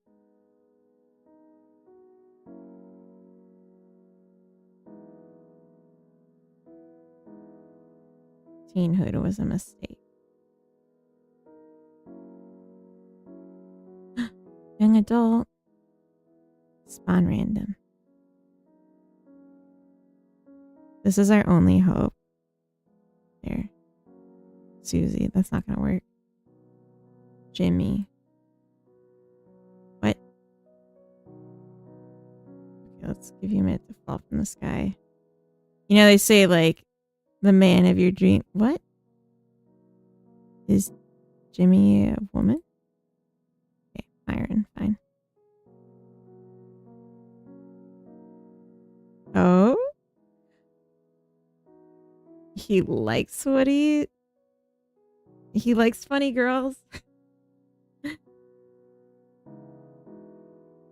Teenhood was a mistake. Young adult. Spawn random. This is our only hope. There. Susie, that's not going to work. Jimmy. What? Okay, let's give you a minute to fall from the sky. You know, they say, like, the man of your dream. What? Is Jimmy a woman? Okay, Myron, fine. Oh? He likes Woody? He likes funny girls?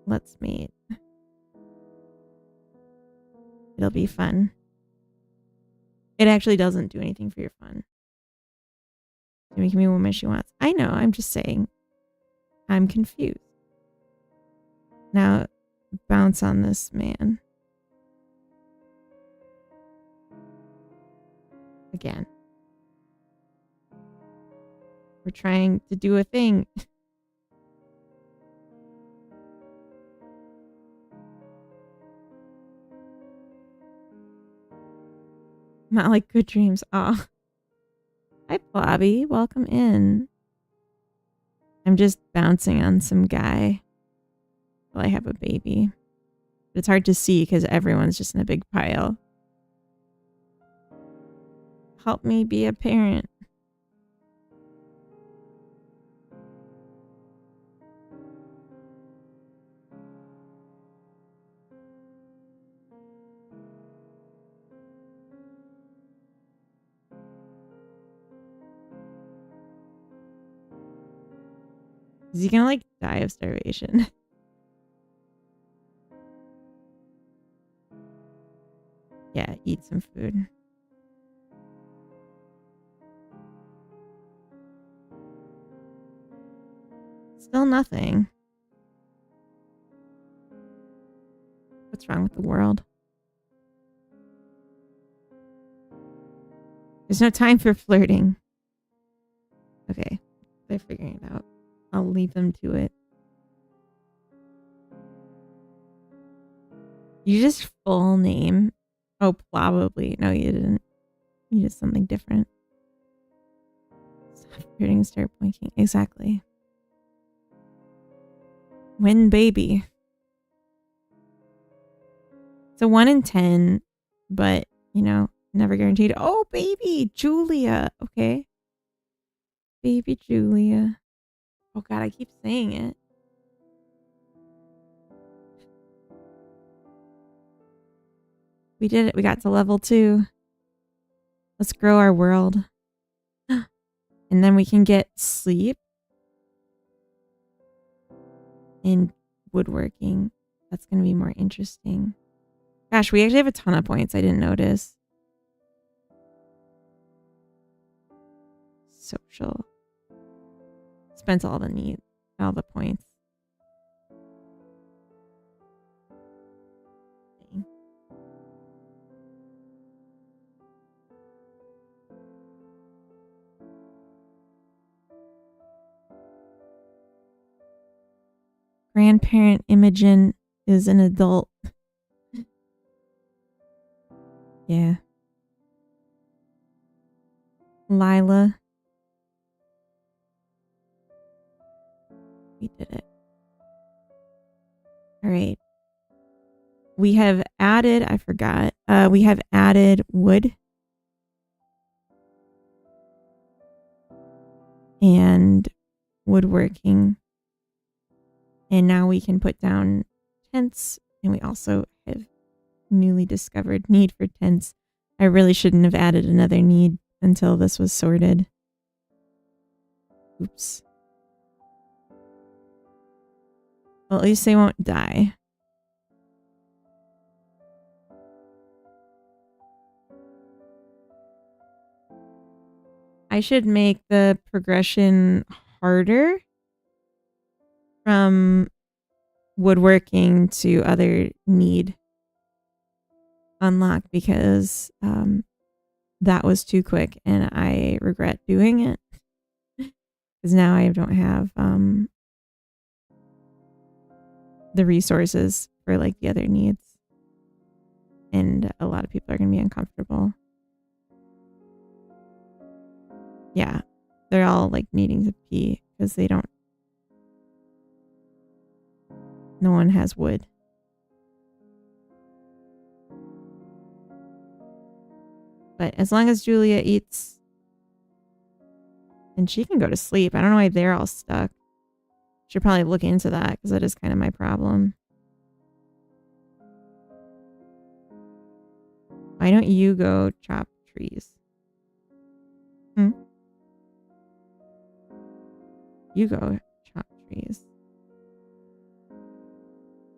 Let's meet. It'll be fun. It actually doesn't do anything for your fun. Jimmy can be a woman she wants. I know, I'm just saying. I'm confused. Now, bounce on this man. Again. We're trying to do a thing. Not like good dreams. Oh. Hi, Blobby. Welcome in. I'm just bouncing on some guy while I have a baby. It's hard to see because everyone's just in a big pile. Help me be a parent. Is he gonna like die of starvation? Yeah, eat some food. Still nothing. What's wrong with the world? There's no time for flirting. Okay, they're figuring it out. I'll leave them to it. You just full name? Oh, probably. No, you didn't. You did something different. Stop flirting and start blinking. Exactly. When baby. It's a 1 in 10, but, you know, never guaranteed. Oh, baby Julia. Okay. Baby Julia. Oh, God, I keep saying it. We did it. We got to level 2. Let's grow our world. And then we can get sleep and woodworking. That's going to be more interesting. Gosh, we actually have a ton of points. I didn't notice. Social. Spent all the points. Grandparent Imogen is an adult. Yeah. Lila. We did it. All right. We have added, I forgot, we have added wood. And woodworking. And now we can put down tents. And we also have newly discovered need for tents. I really shouldn't have added another need until this was sorted. Oops. Well, at least they won't die. I should make the progression harder from woodworking to other need unlock because that was too quick and I regret doing it because now I don't have the resources for like the other needs and a lot of people are going to be uncomfortable. Yeah, they're all like needing to pee because they don't. No one has wood. But as long as Julia eats, and she can go to sleep. I don't know why they're all stuck. Should probably look into that because that is kind of my problem. Why don't you go chop trees? You go chop trees.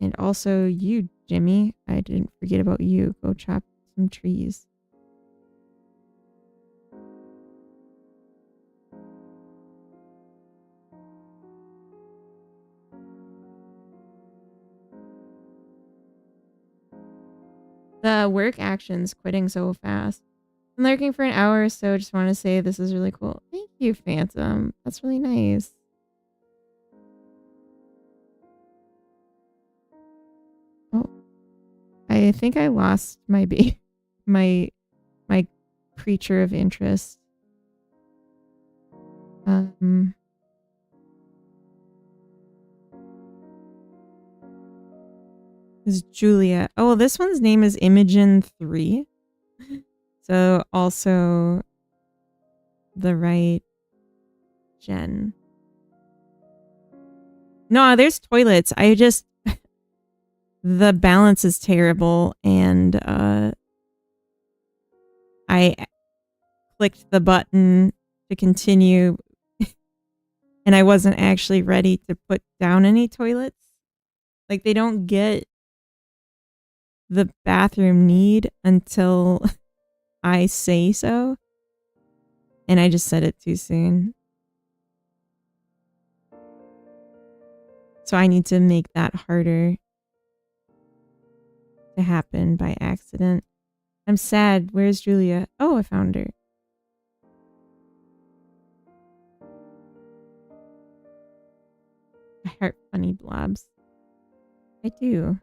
And also you, Jimmy. I didn't forget about you. Go chop some trees. The work action's quitting so fast. I'm lurking for an hour or so. Just want to say this is really cool. Thank you, Phantom. That's really nice. Oh, I think I lost my my creature of interest. Is Julia. Oh, this one's name is Imogen 3. So also the right gen. No, there's toilets. I just the balance is terrible and I clicked the button to continue and I wasn't actually ready to put down any toilets. Like they don't get the bathroom need until I say so. And I just said it too soon. So I need to make that harder to happen by accident. I'm sad. Where's Julia? Oh, I found her. I heart funny blobs. I do.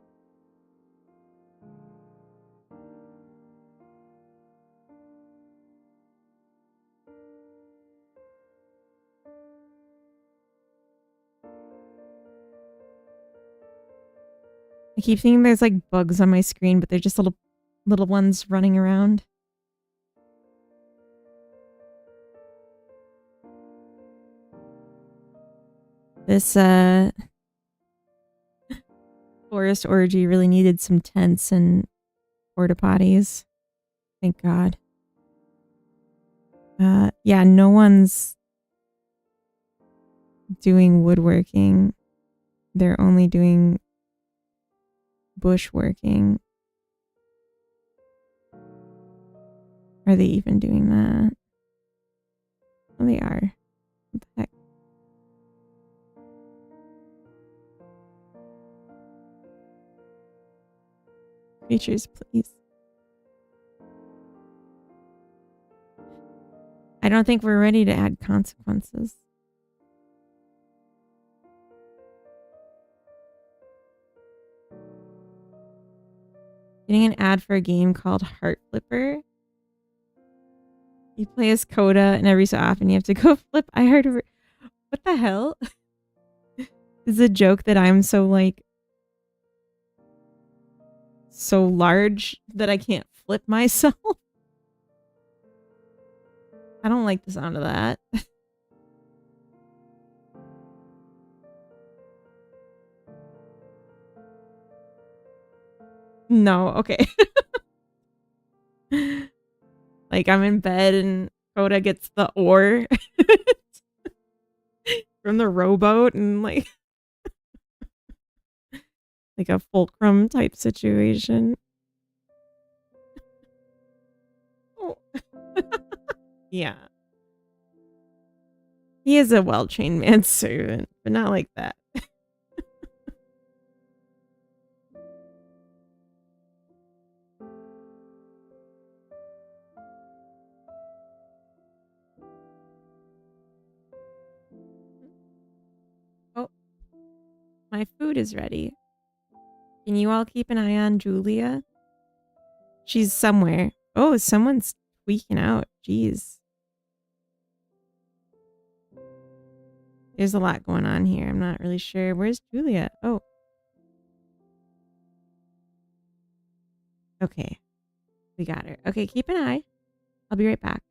I keep thinking there's like bugs on my screen, but they're just little ones running around. This forest orgy really needed some tents and porta potties. Thank God. Yeah, no one's doing woodworking. They're only doing bushworking. Are they even doing that? Oh, they are. What the heck? Creatures, please. I don't think we're ready to add consequences. Getting an ad for a game called Heart Flipper. You play as Coda, and every so often you have to go flip. I heard of it. What the hell? Is a joke that I'm so large that I can't flip myself? I don't like the sound of that. No, okay. Like I'm in bed and Coda gets the ore from the rowboat and like a fulcrum type situation. Oh. Yeah. He is a well-trained manservant, but not like that. Oh, my food is ready. Can you all keep an eye on Julia? She's somewhere. Oh, someone's tweaking out. Jeez. There's a lot going on here. I'm not really sure. Where's Julia? Oh. Okay. We got her. Okay, keep an eye. I'll be right back.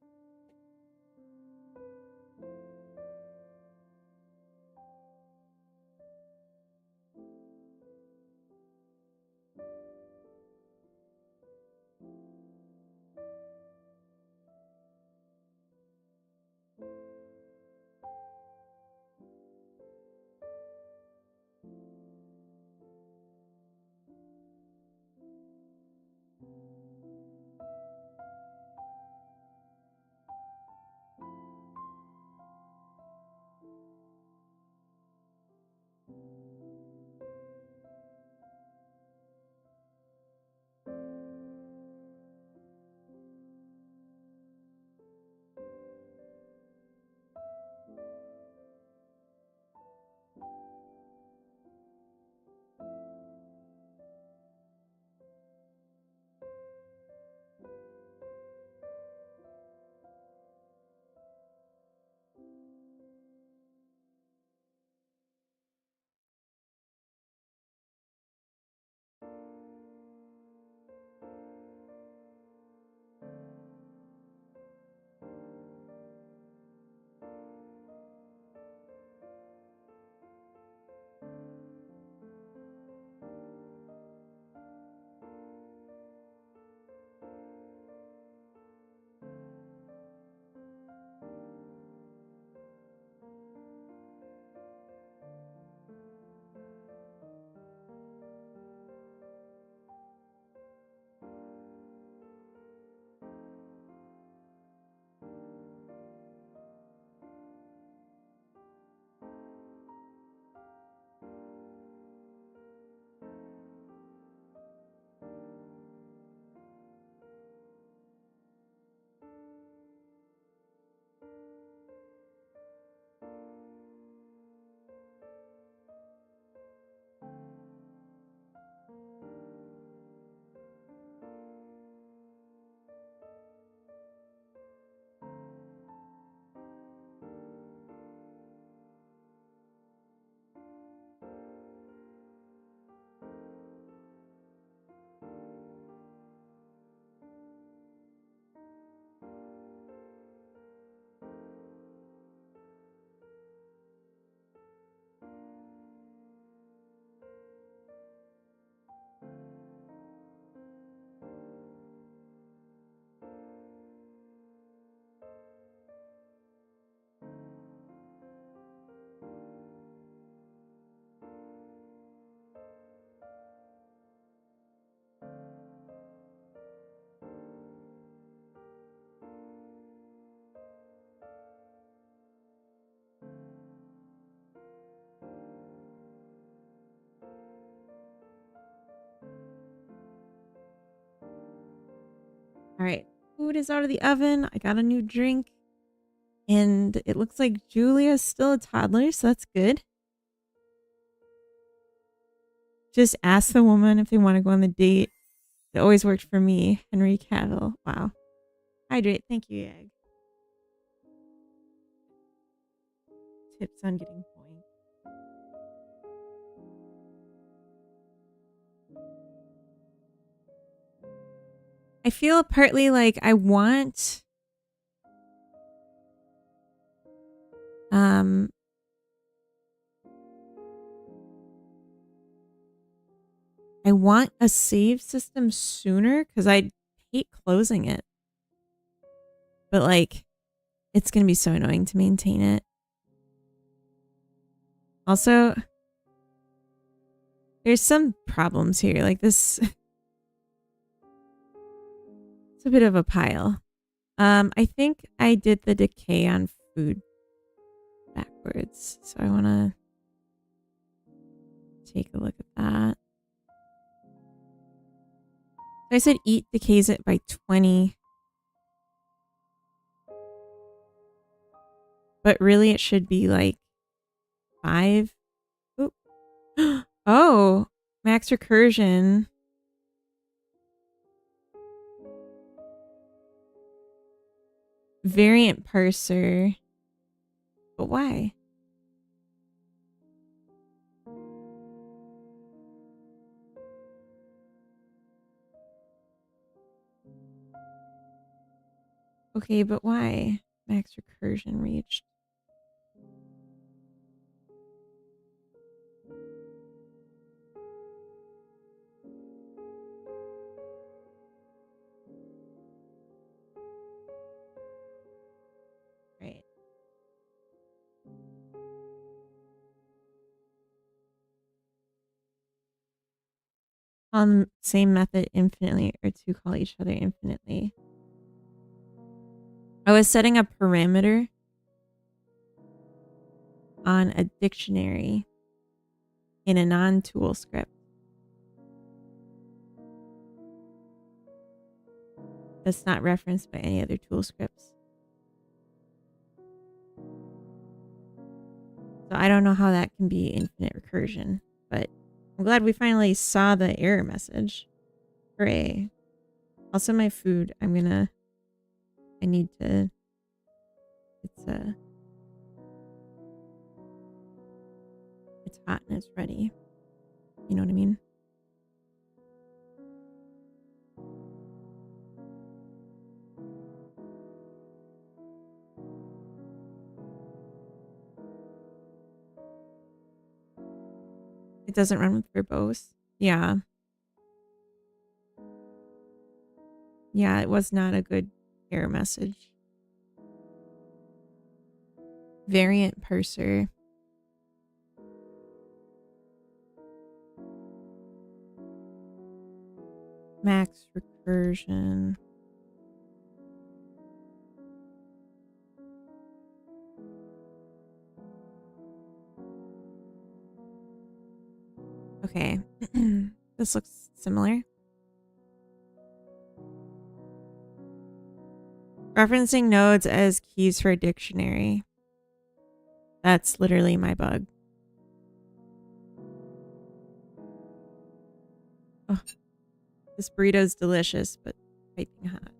All right. Food is out of the oven. I got a new drink. And it looks like Julia's still a toddler, so that's good. Just ask the woman if they want to go on the date. It always worked for me. Henry Cavill. Wow. Hydrate. Thank you, Egg. Tips on getting points. I feel partly like I want I want a save system sooner because I hate closing it. But like it's gonna be so annoying to maintain it. Also, there's some problems here. Like this it's a bit of a pile. I think I did the decay on food backwards. So I wanna take a look at that. I said eat decays it by 20. But really it should be like 5. Oop. Oh, max recursion. Variant parser. But why? Okay, but why? Max recursion reached. Right. Same method infinitely or to call each other infinitely. I was setting a parameter on a dictionary in a non-tool script. That's not referenced by any other tool scripts. So I don't know how that can be infinite recursion, but I'm glad we finally saw the error message. Hooray. Also my food, I need to, it's hot and it's ready. You know what I mean? It doesn't run with verbose. Yeah. Yeah, it was not a good error message. Variant parser. Max recursion. Okay. This looks similar. Referencing nodes as keys for a dictionary. That's literally my bug. Oh, this burrito's delicious, but piping hot.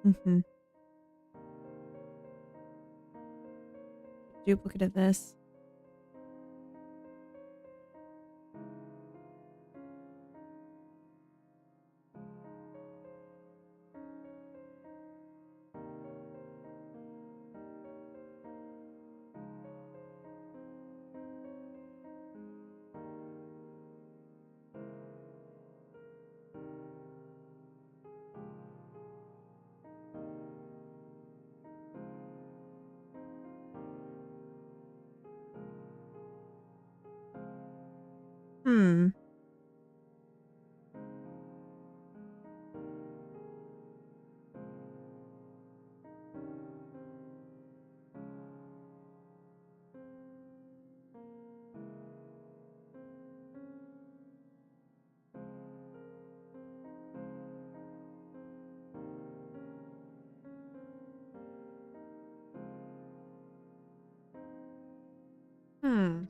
Mm-hmm. Duplicate of this. Hmm. Hmm.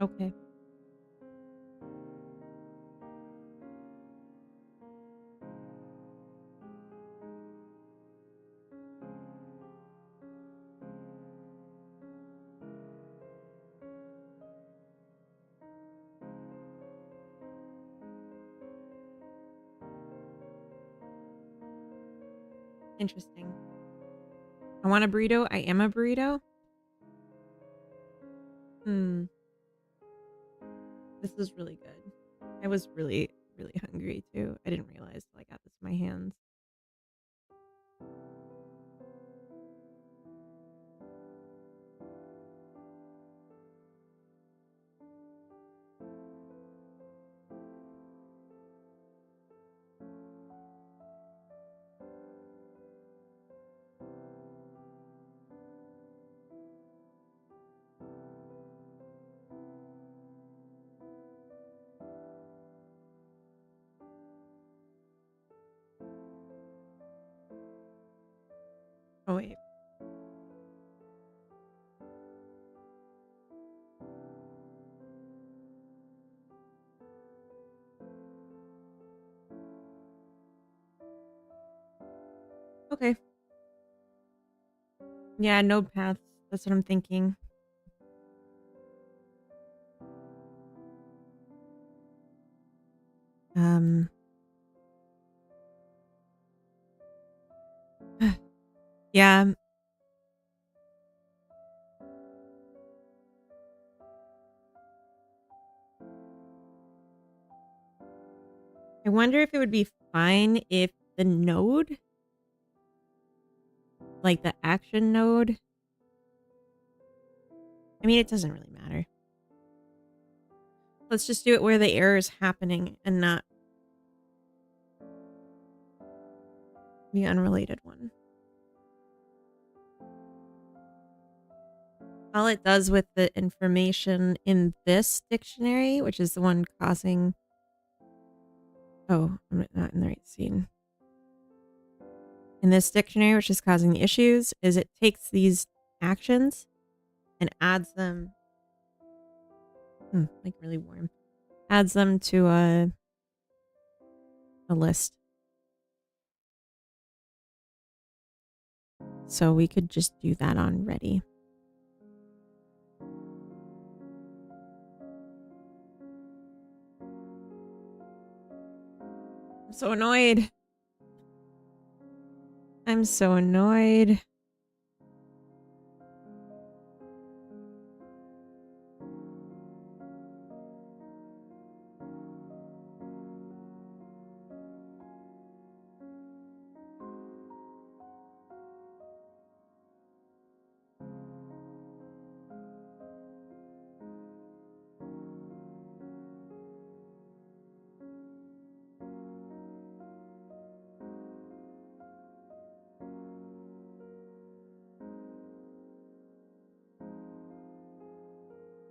Okay. Interesting. I want a burrito. I am a burrito. Hmm. This is really good. I was really, really hungry too. I didn't realize till I got this in my hands. Oh wait. Okay. Yeah, node paths. That's what I'm thinking. Um. Yeah. I wonder if it would be fine if the node, like the action node. I mean, it doesn't really matter. Let's just do it where the error is happening and not the unrelated one. All it does with the information in this dictionary, which is the one causing... Oh, I'm not in the right scene. In this dictionary, which is causing the issues, is it takes these actions and adds them... like really warm. Adds them to a list. So we could just do that on ready. I'm so annoyed. I'm so annoyed.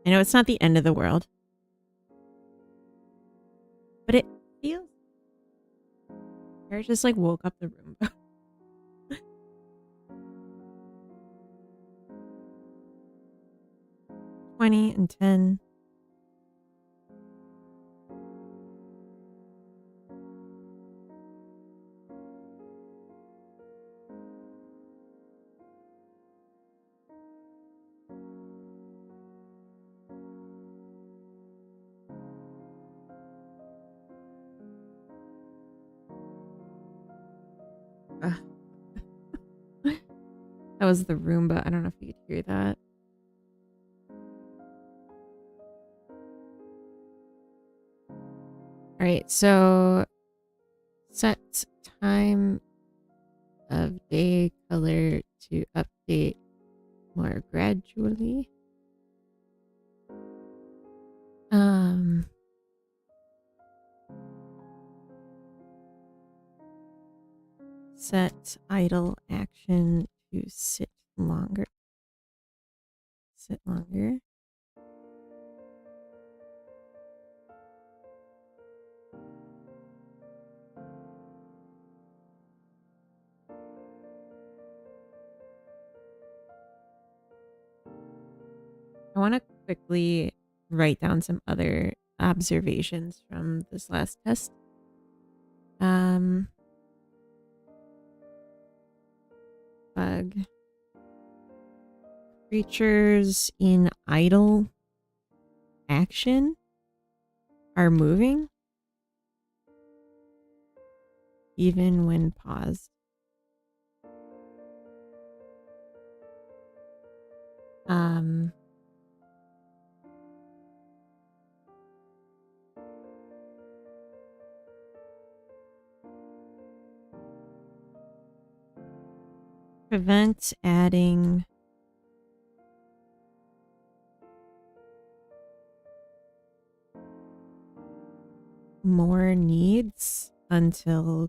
I know it's not the end of the world. But it feels... I just like woke up the room. 20 and 10. That was the Roomba. I don't know if you could hear that. All right, so set time of day color to update more gradually. Set idle action to sit longer. Sit longer. I want to quickly write down some other observations from this last test. Bug. Creatures in idle action are moving even when paused. Prevent adding more needs until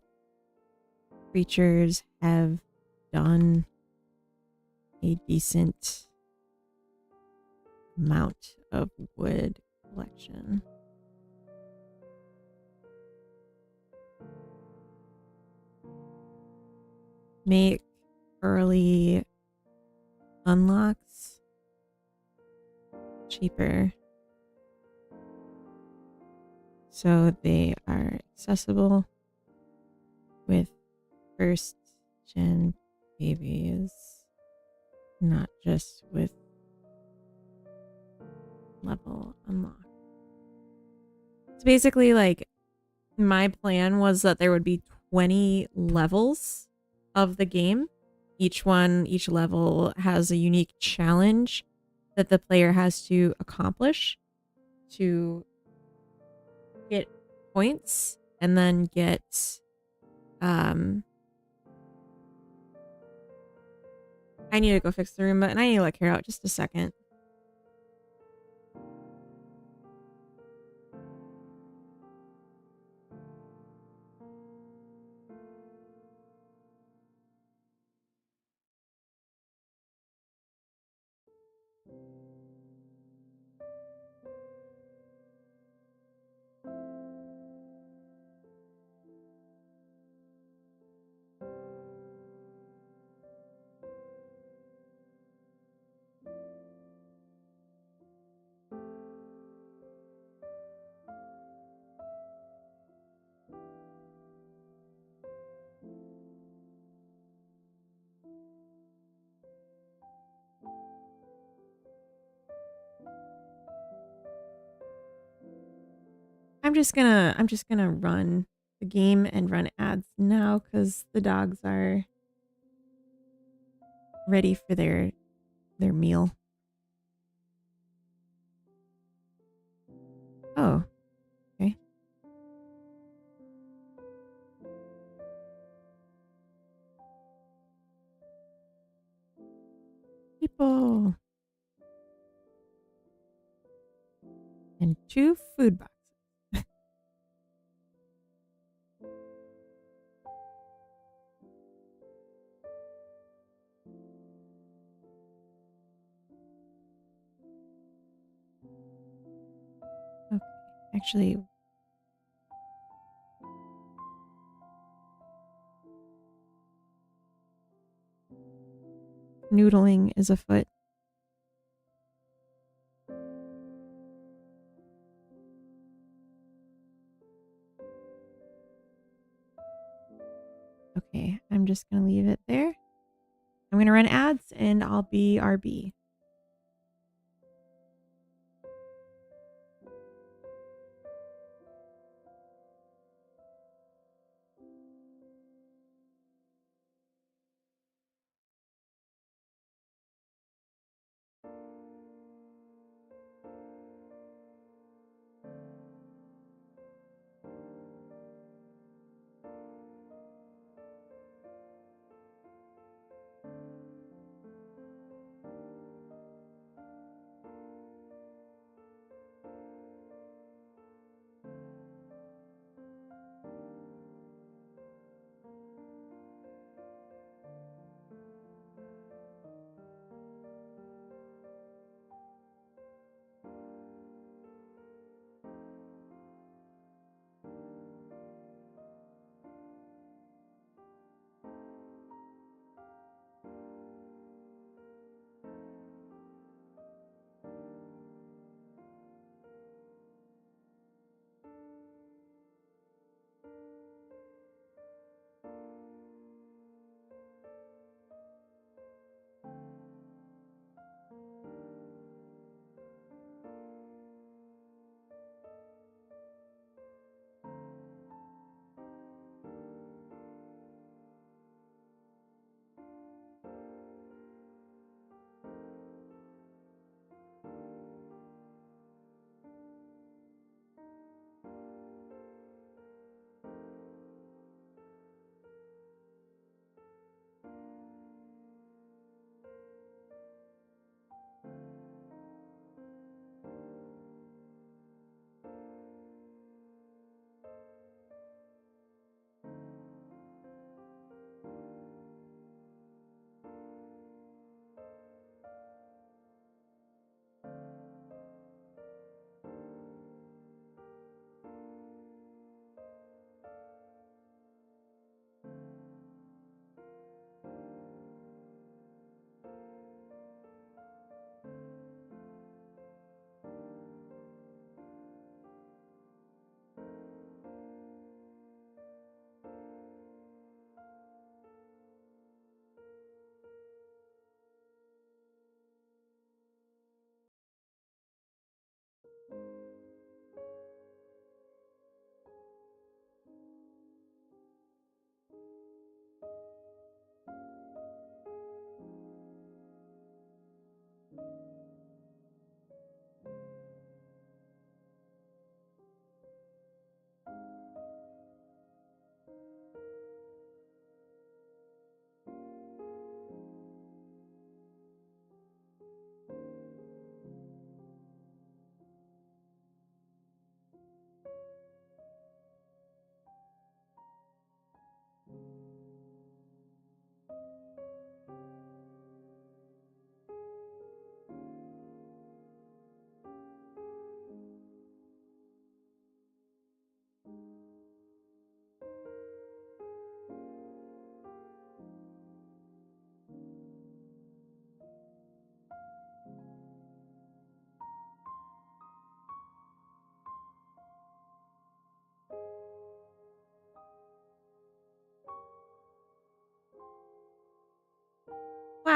creatures have done a decent amount of wood collection. Make early unlocks cheaper so they are accessible with first gen babies, not just with level unlock. So basically, like, my plan was that there would be 20 levels of the game. Each level has a unique challenge that the player has to accomplish to get points and then get I need to go fix the Roomba and I need to let Kara out just a second. I'm just gonna run the game and run ads now because the dogs are ready for their meal. Oh, okay. People. And 2 food boxes. Okay, actually, noodling is afoot. Okay, I'm just gonna leave it there. I'm gonna run ads and I'll be RB.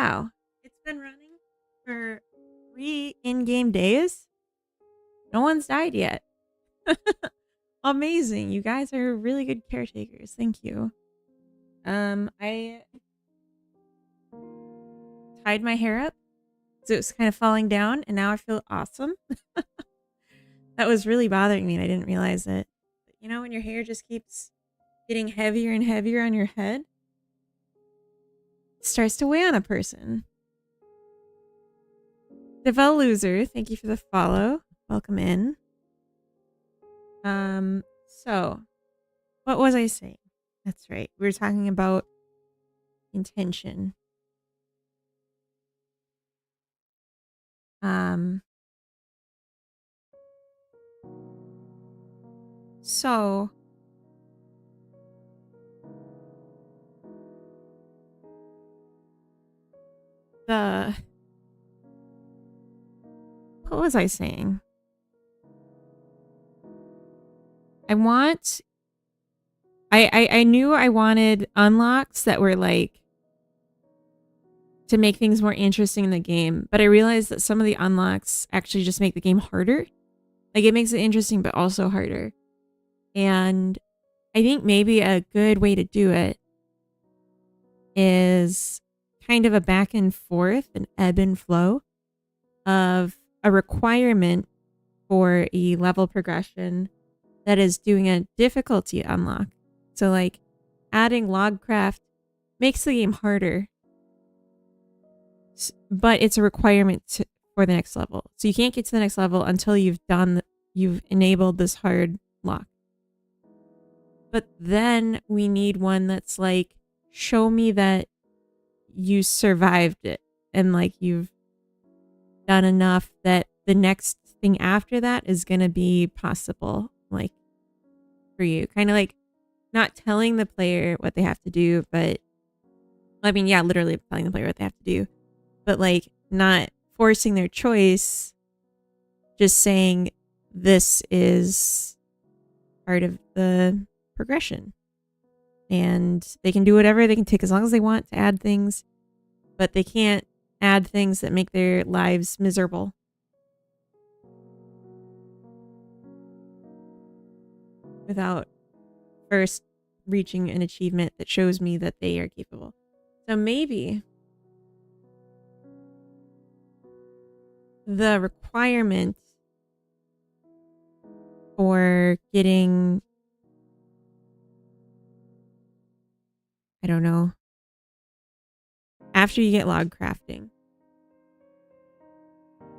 wow, it's been running for 3 in-game days. No one's died yet. Amazing. You guys are really good caretakers. Thank you. I tied my hair up so it was kind of falling down, and now I feel awesome. That was really bothering me, and I didn't realize it. But you know, when your hair just keeps getting heavier and heavier on your head, it starts to weigh on a person. Devel Loser, thank you for the follow. Welcome in. So what was I saying? That's right. We were talking about intention. So what was I saying? I knew I wanted unlocks that were like to make things more interesting in the game, but I realized that some of the unlocks actually just make the game harder. Like it makes it interesting, but also harder. And I think maybe a good way to do it is kind of a back and forth, an ebb and flow of a requirement for a level progression that is doing a difficulty unlock. So like adding logcraft makes the game harder, but it's a requirement for the next level. So you can't get to the next level until you've enabled this hard lock. But then we need one that's like, show me that you survived it and like you've done enough that the next thing after that is going to be possible, like for you. Kind of like not telling the player what they have to do, but I mean, yeah, literally telling the player what they have to do, but like not forcing their choice, just saying this is part of the progression. And they can do whatever, they can take as long as they want to add things, but they can't add things that make their lives miserable. Without first reaching an achievement that shows me that they are capable. So maybe the requirement for getting, I don't know, after you get log crafting,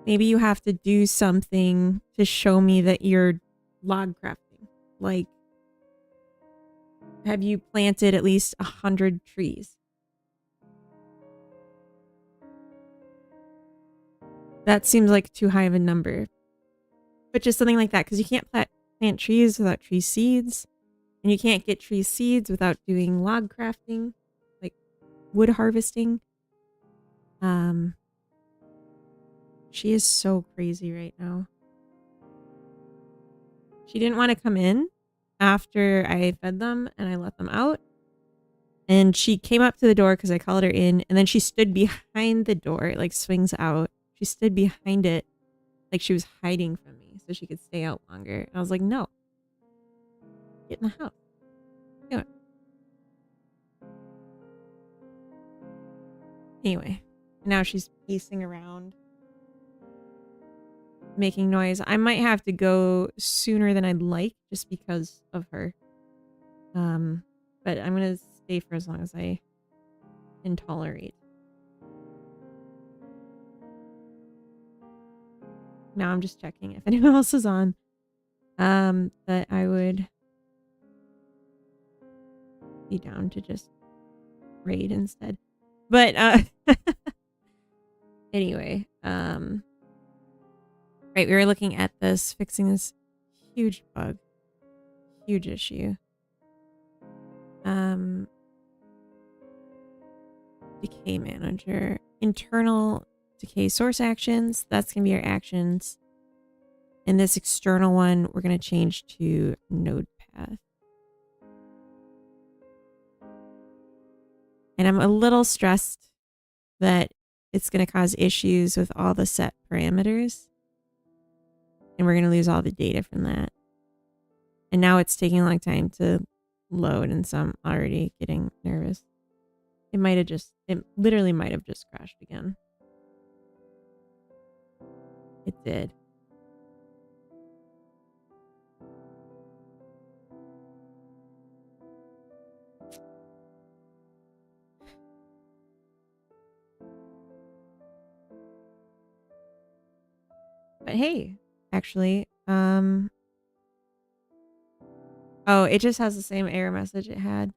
maybe you have to do something to show me that you're log crafting. Like, have you planted at least 100 trees? That seems like too high of a number. But just something like that, because you can't plant trees without tree seeds. And you can't get tree seeds without doing log crafting, like wood harvesting. She is so crazy right now. She didn't want to come in after I fed them and I let them out. And she came up to the door because I called her in. And then she stood behind the door. It like swings out. She stood behind it like she was hiding from me so she could stay out longer. And I was like, no. Get in the house. Do it. Anyway, now she's pacing around, making noise. I might have to go sooner than I'd like just because of her. But I'm going to stay for as long as I can tolerate. Now I'm just checking if anyone else is on. That I would be down to just raid instead. But anyway, right, we were looking at this, fixing this huge bug, huge issue. Decay manager, internal decay source actions. That's gonna be our actions. And this external one, we're gonna change to node path. And I'm a little stressed that it's going to cause issues with all the set parameters. And we're going to lose all the data from that. And now it's taking a long time to load, and so I'm already getting nervous. It literally might have just crashed again. It did. But hey, actually, oh, it just has the same error message it had.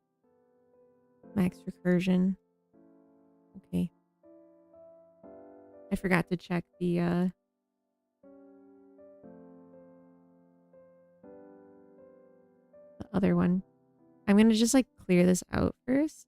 Max recursion. Okay. I forgot to check the other one. I'm gonna just like clear this out first.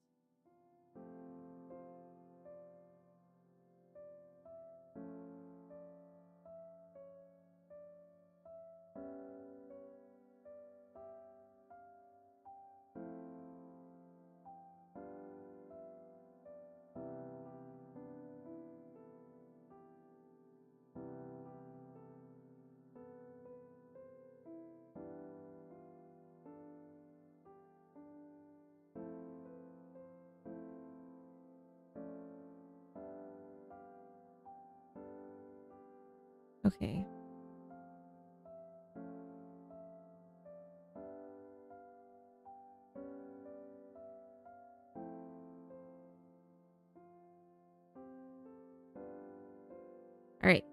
Okay. All right.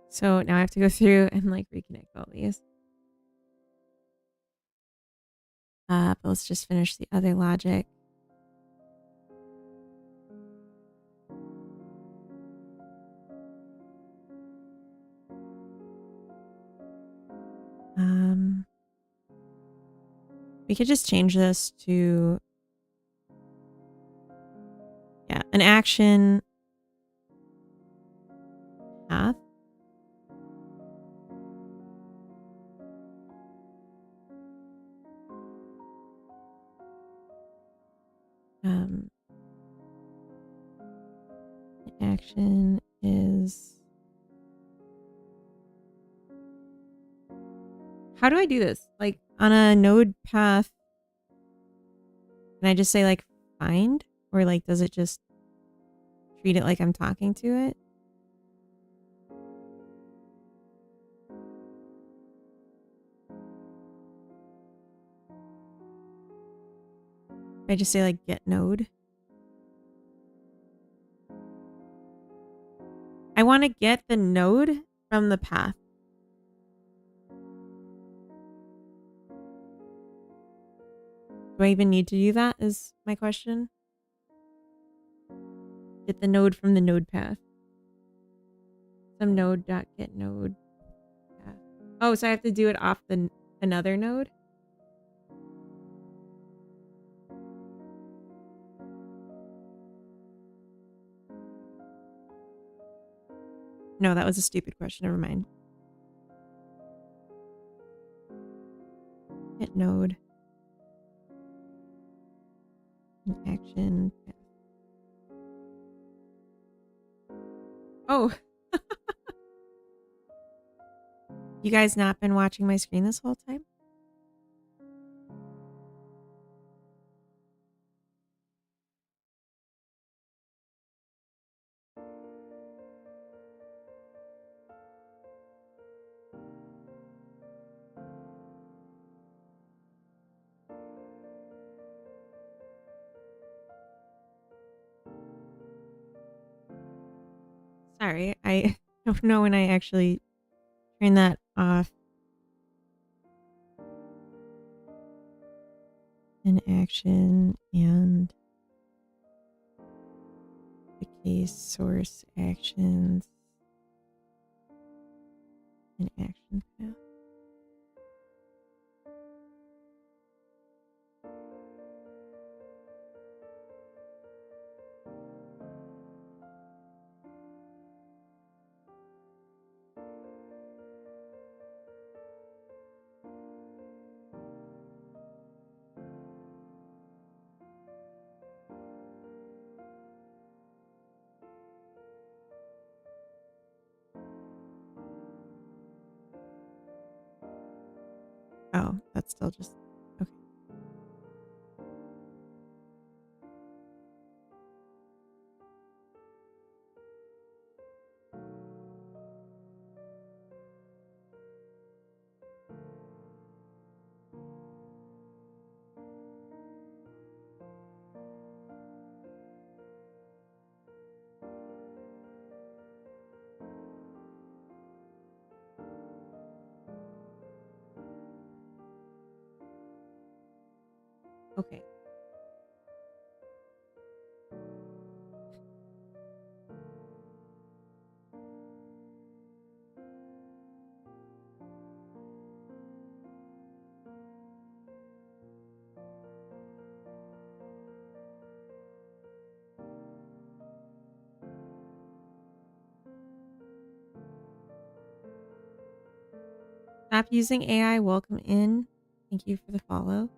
So now I have to go through and like reconnect all these. But let's just finish the other logic. We could just change this to, yeah, an action path. Action is, how do I do this? Like on a node path, can I just say like find, or like does it just treat it like I'm talking to it? I just say like get node. I want to get the node from the path. Do I even need to do that is my question. Get the node from the node path. Some node dot get node path. Oh, so I have to do it off another node? No, that was a stupid question. Never mind. Get node. Action. Oh. You guys not been watching my screen this whole time? Sorry, I don't know when I actually turn that off. An action and the case source actions. An action path. that's still just okay. Okay. Stop using AI. Welcome in. Thank you for the follow.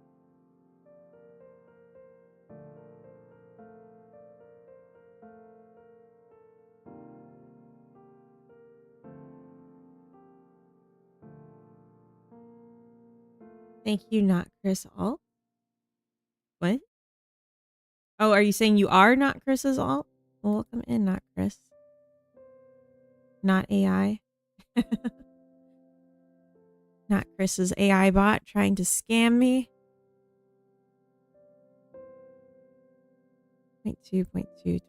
Thank you, not Chris alt. What? Oh, are you saying you are not Chris's alt? Well, welcome in, not Chris. Not AI. Not Chris's AI bot trying to scam me. 0.2.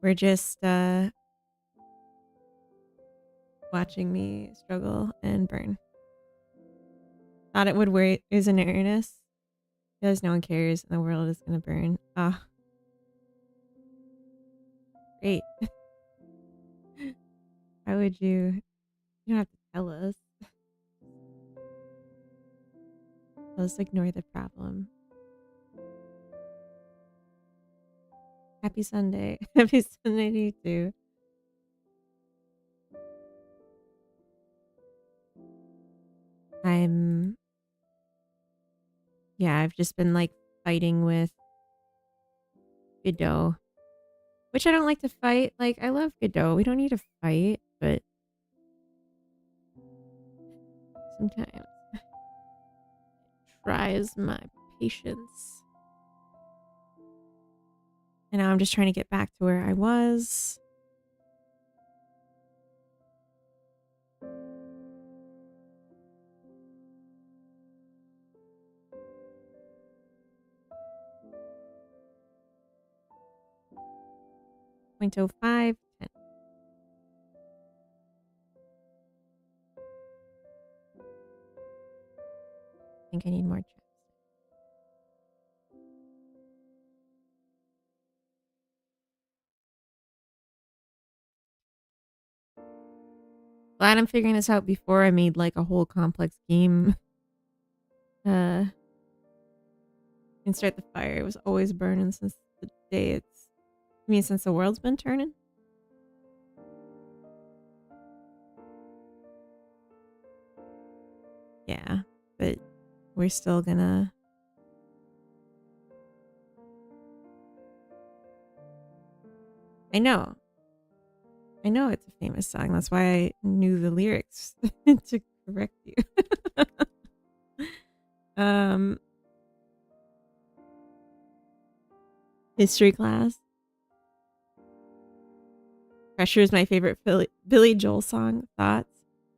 We're just watching me struggle and burn. Thought it would wait is an earnest. Because no one cares and the world is gonna burn. Ah. Great. How would you don't have to tell us. Let's ignore the problem. Happy Sunday. Happy Sunday to you too. I've just been like fighting with Godot. Which I don't like to fight. Like, I love Godot. We don't need to fight, but sometimes it tries my patience. And now I'm just trying to get back to where I was. .05, 10. I think I need more chapstick. Glad I'm figuring this out before I made like a whole complex game. And start the fire. It was always burning since the day since the world's been turning? Yeah, but we're still gonna... I know it's a famous song. That's why I knew the lyrics to correct you. History class. Pressure is my favorite Billy Joel song. Thoughts?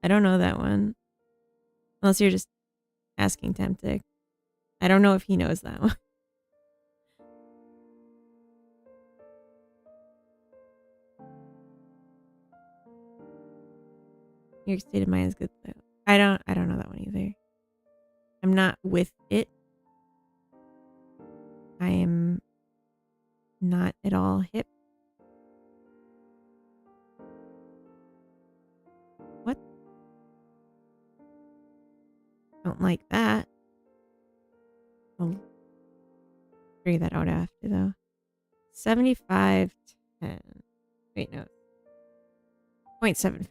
I don't know that one. Unless you're just asking Temptic. I don't know if he knows that one. New York State of Mind is good though. I don't know that one either. I'm not with it. I am not at all hip. What? Don't like that. I'll figure that out after though. 75 10. Wait, no. 0.75.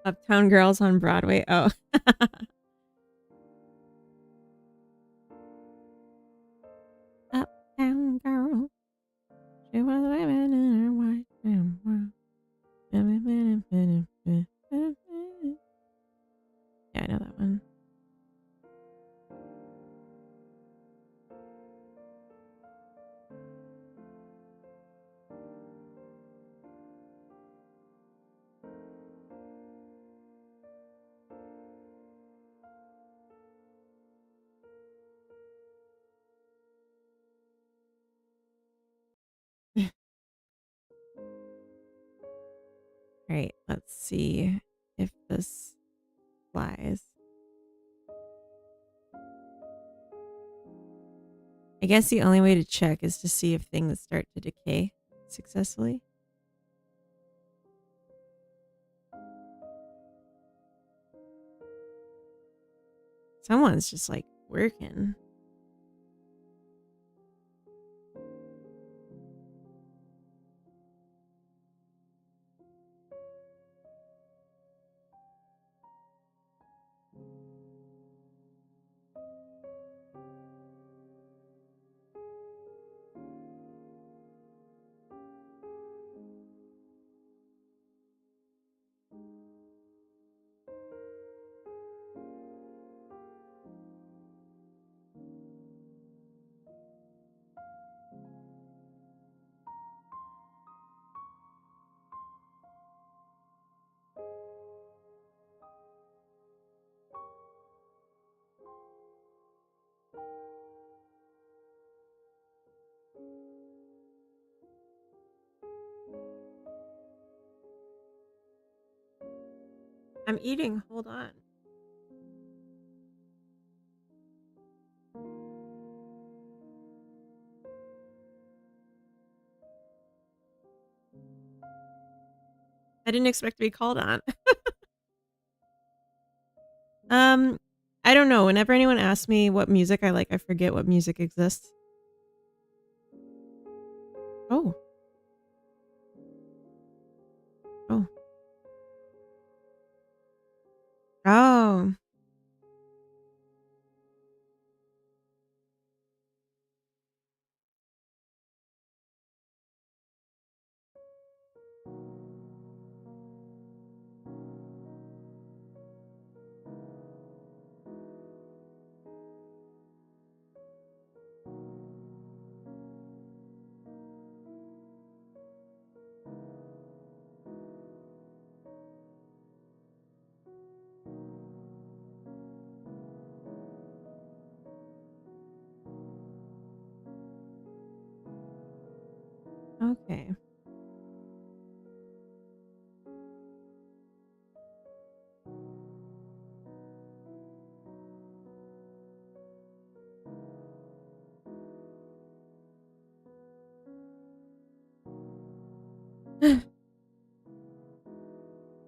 Uptown Girls on Broadway. Oh. Uptown Girl. She was living in her white world. Yeah, I know that one. All right, let's see if this flies. I guess the only way to check is to see if things start to decay successfully. Someone's just like working. I'm eating. Hold on. I didn't expect to be called on. I don't know. Whenever anyone asks me what music I like, I forget what music exists. Oh. Oh. Oh. Okay.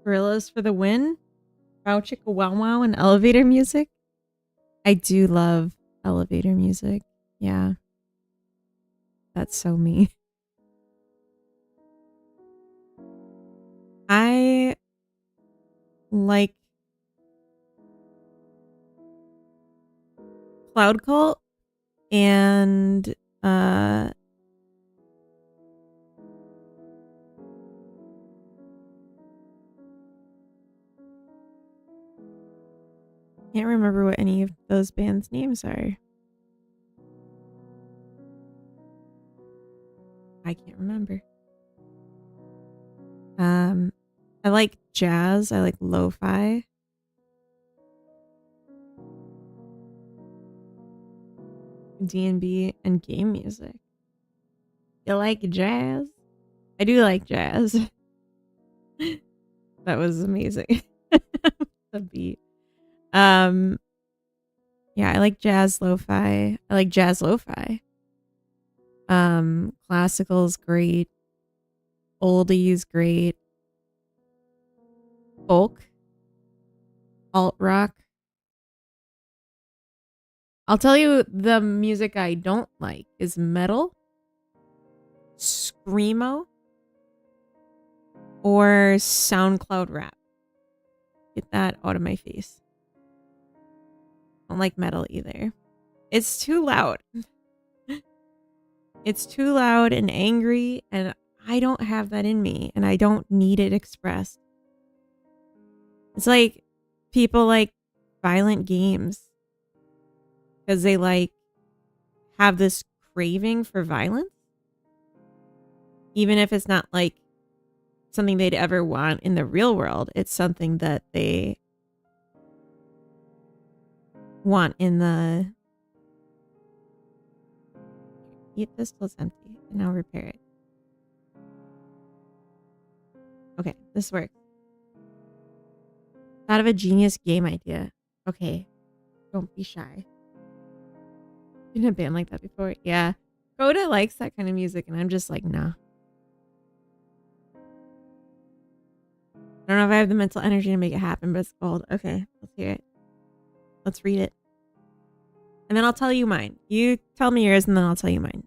Gorillas for the win. Wow chicka wow wow and elevator music. I do love elevator music. Yeah. That's so me. I like Cloud Cult and can't remember what any of those bands' names are. I can't remember. I like jazz. I like lo-fi. D&B and game music. You like jazz? I do like jazz. That was amazing. The beat. Yeah, I like jazz lo-fi. I like jazz lo-fi. Classical's great. Oldie's great. Folk. Alt rock. I'll tell you the music I don't like is metal, screamo, or SoundCloud rap. Get that out of my face. I don't like metal either. It's too loud. It's too loud and angry, and I don't have that in me, and I don't need it expressed. It's like people like violent games because they like have this craving for violence, even if it's not like something they'd ever want in the real world. It's something that they want in the... Eat this till it's empty, and now repair it. Okay, this works. Thought of a genius game idea. Okay, don't be shy. Been in a band like that before? Yeah. Coda likes that kind of music, and I'm just like, nah. I don't know if I have the mental energy to make it happen, but it's gold. Okay, let's hear it. Let's read it. And then I'll tell you mine. You tell me yours, and then I'll tell you mine.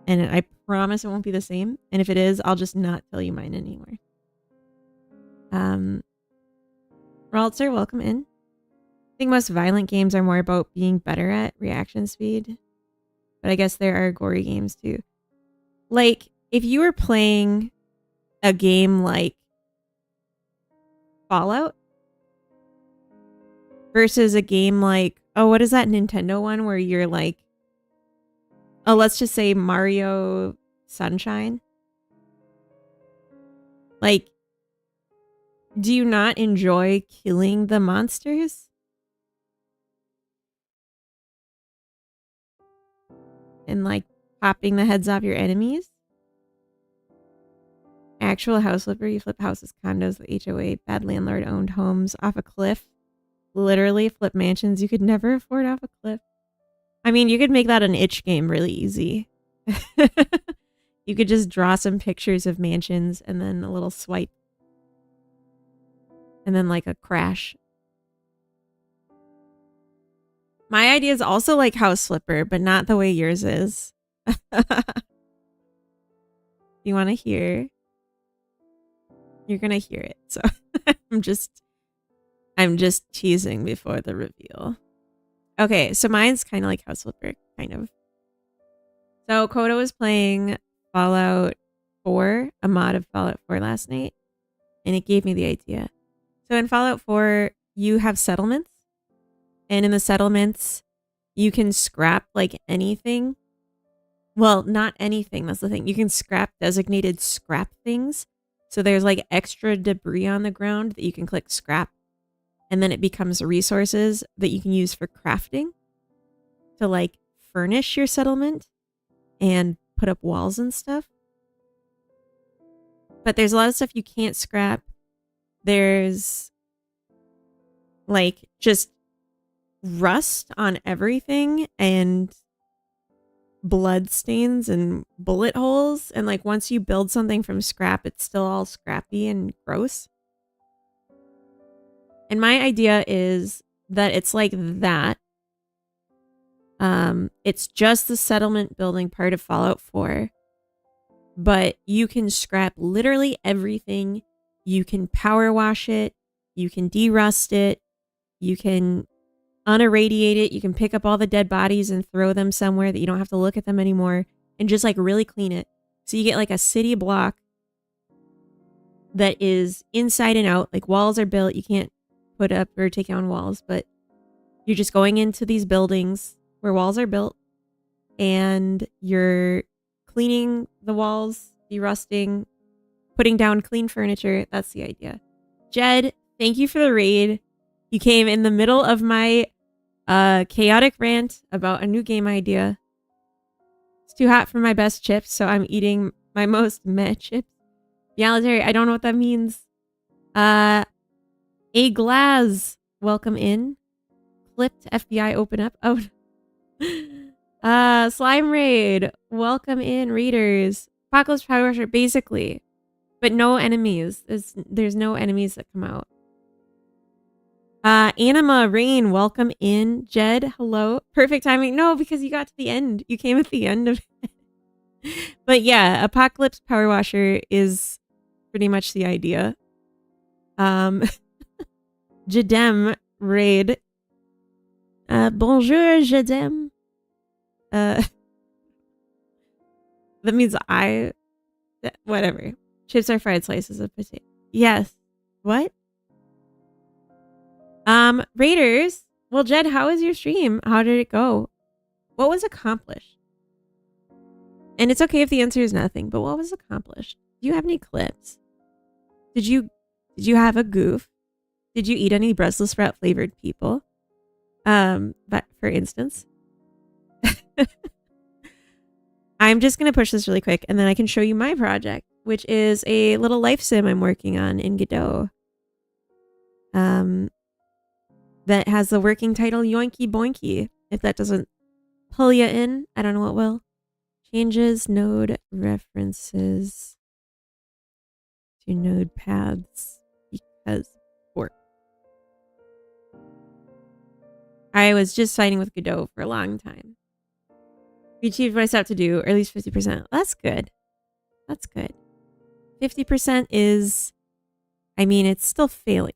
And I promise it won't be the same. And if it is, I'll just not tell you mine anymore. Raltzer, welcome in. I think most violent games are more about being better at reaction speed. But I guess there are gory games too. Like, if you were playing a game like Fallout versus a game like, oh, what is that Nintendo one where you're like, oh, let's just say Mario Sunshine. Like, do you not enjoy killing the monsters? And like popping the heads off your enemies? Actual house flipper, you flip houses, condos, the HOA, bad landlord owned homes off a cliff. Literally flip mansions you could never afford off a cliff. I mean, you could make that an itch game really easy. You could just draw some pictures of mansions and then a little swipe. And then like a crash. My idea is also like house flipper, but not the way yours is. You want to hear? You're going to hear it. So I'm just teasing before the reveal. Okay, so mine's kind of like house flipper, kind of. So Coda was playing Fallout 4, a mod of Fallout 4 last night, and it gave me the idea. So in Fallout 4, you have settlements, and in the settlements, you can scrap like anything. Well, not anything, that's the thing. You can scrap designated scrap things. So there's like extra debris on the ground that you can click scrap, and then it becomes resources that you can use for crafting to like furnish your settlement and put up walls and stuff. But there's a lot of stuff you can't scrap. There's like just rust on everything and blood stains and bullet holes. And like once you build something from scrap, it's still all scrappy and gross. And my idea is that it's like that. It's just the settlement building part of Fallout 4. But you can scrap literally everything. You can power wash it. You can derust it. You can unirradiate it. You can pick up all the dead bodies and throw them somewhere that you don't have to look at them anymore. And just like really clean it. So you get like a city block that is inside and out. Like walls are built. You can't put up or take down walls. But you're just going into these buildings where walls are built. And you're cleaning the walls, derusting, putting down clean furniture. That's the idea. Jed, thank you for the raid. You came in the middle of my chaotic rant about a new game idea. It's too hot for my best chips, so I'm eating my most meh chips. Bialitary, I don't know what that means. A Glaz, welcome in. Clipped FBI open up. Oh, Slime Raid, welcome in, readers. Apocalypse Power Rusher, basically. But no enemies. There's no enemies that come out. Anima Rain, welcome in. Jed, hello. Perfect timing. No, because you got to the end. You came at the end of it. But yeah, Apocalypse Power Washer is pretty much the idea. Jadem raid. Bonjour, Jadem. That means whatever. Chips are fried slices of potato. Yes. What? Raiders. Well, Jed, how was your stream? How did it go? What was accomplished? And it's okay if the answer is nothing, but what was accomplished? Do you have any clips? Did you have a goof? Did you eat any Brussels sprout flavored people? But for instance, I'm just going to push this really quick and then I can show you my project, which is a little life sim I'm working on in Godot. That has the working title Yoinky Boinky. If that doesn't pull you in, I don't know what will. Changes node references to node paths because work. I was just fighting with Godot for a long time. We achieved what I set out to do, or at least 50%. That's good. That's good. 50% is, I mean, it's still failing.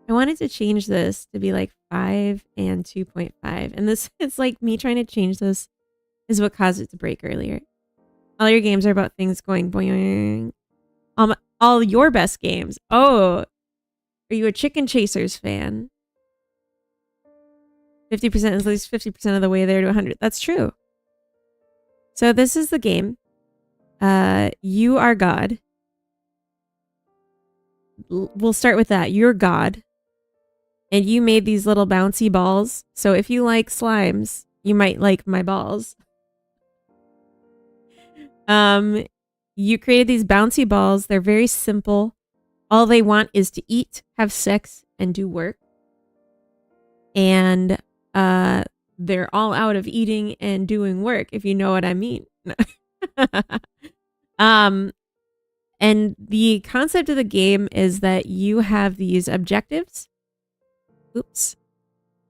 I wanted to change this to be like 5 and 2.5. And this, it's like me trying to change this is what caused it to break earlier. All your games are about things going boing. All your best games. Oh, are you a Chicken Chasers fan? 50% is at least 50% of the way there to 100. That's true. So this is the game. You are God. We'll start with that. You're God. And you made these little bouncy balls. So if you like slimes, you might like my balls. You created these bouncy balls. They're very simple. All they want is to eat, have sex, and do work. And they're all out of eating and doing work, if you know what I mean. And the concept of the game is that you have these objectives. Oops.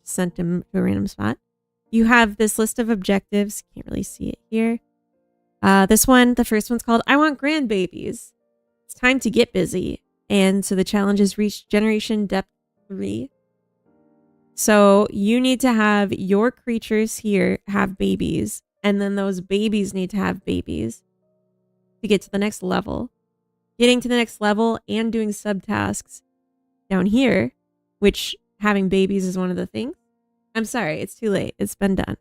Sent him to a random spot. You have this list of objectives. Can't really see it here. This one, the first one's called I Want Grandbabies. It's time to get busy. And so the challenge is reach generation depth 3. So you need to have your creatures here have babies. And then those babies need to have babies to get to the next level. Getting to the next level and doing subtasks down here, which having babies is one of the things. I'm sorry, it's too late. It's been done.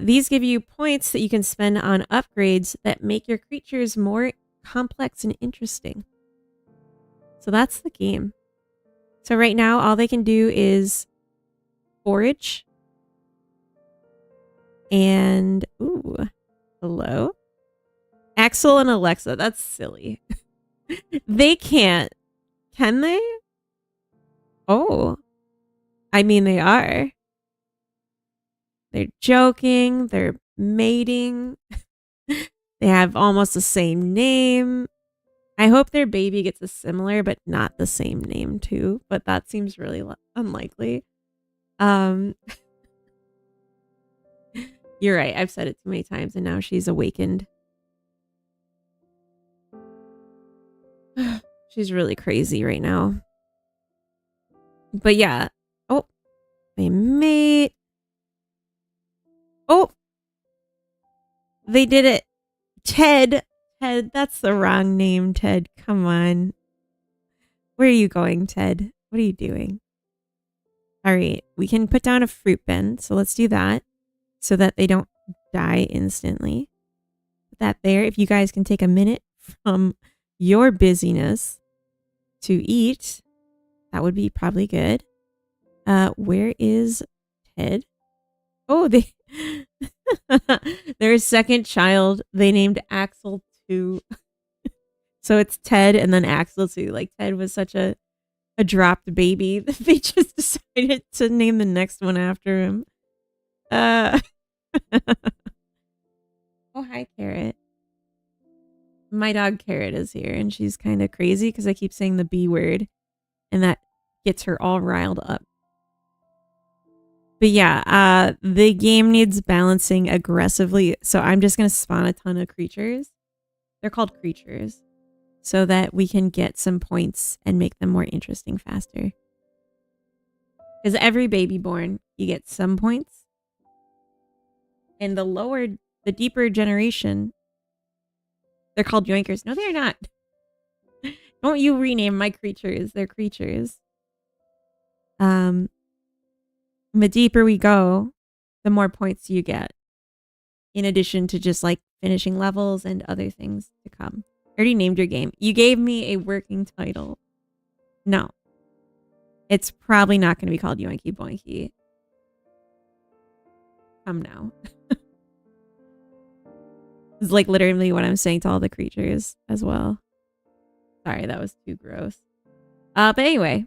These give you points that you can spend on upgrades that make your creatures more complex and interesting. So that's the game. So right now, all they can do is forage. And, ooh, hello? Axel and Alexa, that's silly. They can't. Can they? Oh. I mean, they are. They're joking. They're mating. They have almost the same name. I hope their baby gets a similar but not the same name too. But that seems really unlikely. You're right. I've said it too many times and now she's awakened. She's really crazy right now. But yeah. Oh, they mate. Oh, they did it. Ted. Ted, that's the wrong name, Ted. Come on. Where are you going, Ted? What are you doing? All right. We can put down a fruit bin. So let's do that so that they don't die instantly. Put that there. If you guys can take a minute from your busyness to eat, that would be probably good. Where is Ted? Oh, their second child, they named Axel 2. So it's Ted and then Axel 2. Like Ted was such a dropped baby that they just decided to name the next one after him. Oh, hi, Carrot. My dog Carrot is here and she's kind of crazy because I keep saying the B word and that gets her all riled up. But yeah, the game needs balancing aggressively. So I'm just going to spawn a ton of creatures. They're called creatures. so that we can get some points and make them more interesting faster. Because every baby born, you get some points. And the deeper generation, they're called yoinkers. No, they're not. Don't you rename my creatures. They're creatures. The deeper we go, the more points you get. In addition to just like finishing levels and other things to come. I already named your game. You gave me a working title. No. It's probably not going to be called Yoinky Boinky. Come now. It's like literally what I'm saying to all the creatures as well. Sorry, that was too gross. But anyway.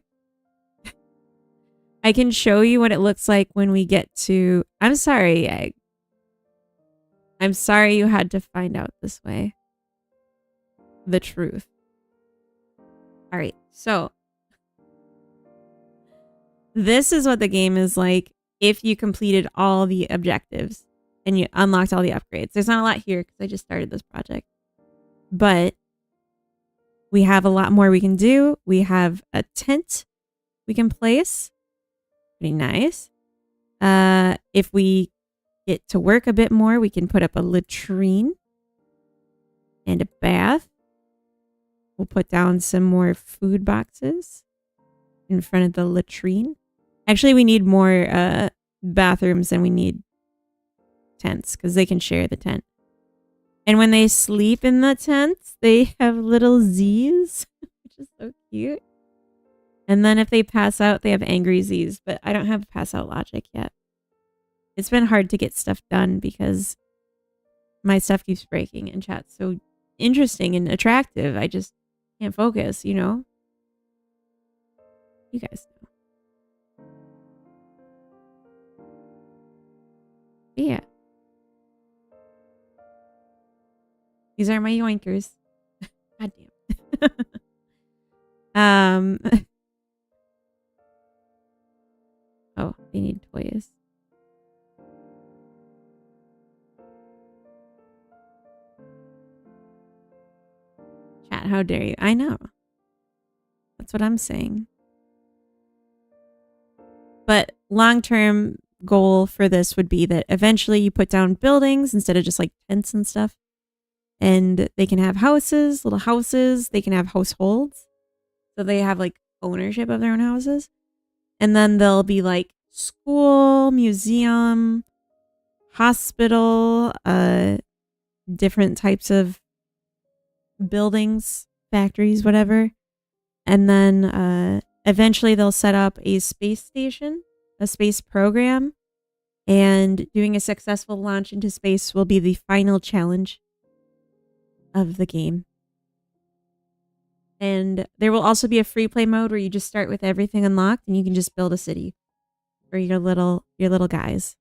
I can show you what it looks like when we get to... I'm sorry, Egg. I'm sorry you had to find out this way. The truth. Alright, so... This is what the game is like if you completed all the objectives and you unlocked all the upgrades. There's not a lot here because I just started this project. But we have a lot more we can do. We have a tent we can place. Pretty nice. If we get to work a bit more, we can put up a latrine and a bath. We'll put down some more food boxes in front of the latrine. Actually, we need more bathrooms than we need tents because they can share the tent. And when they sleep in the tents, they have little Z's, which is so cute. And then if they pass out, they have angry Z's, but I don't have pass out logic yet. It's been hard to get stuff done because my stuff keeps breaking and chat's so interesting and attractive. I just can't focus, you know? You guys know. But yeah. These are my yoinkers. God damn. Oh, they need toys. Chat, how dare you? I know. That's what I'm saying. But long-term goal for this would be that eventually you put down buildings instead of just like tents and stuff. And they can have houses, little houses. They can have households. So they have like ownership of their own houses. And then there'll be like school, museum, hospital, different types of buildings, factories, whatever. And then eventually they'll set up a space station, a space program. And doing a successful launch into space will be the final challenge of the game. And there will also be a free play mode where you just start with everything unlocked and you can just build a city for your little guys.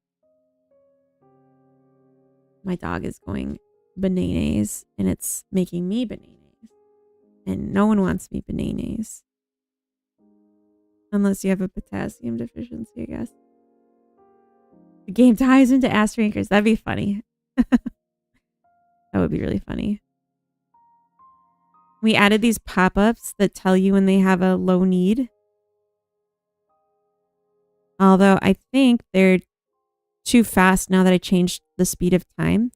My dog is going bananas and it's making me bananas. And no one wants me bananas. Unless you have a potassium deficiency, I guess. The game ties into ass drinkers. That'd be funny. That would be really funny. We added these pop-ups that tell you when they have a low need. Although I think they're too fast now that I changed the speed of time.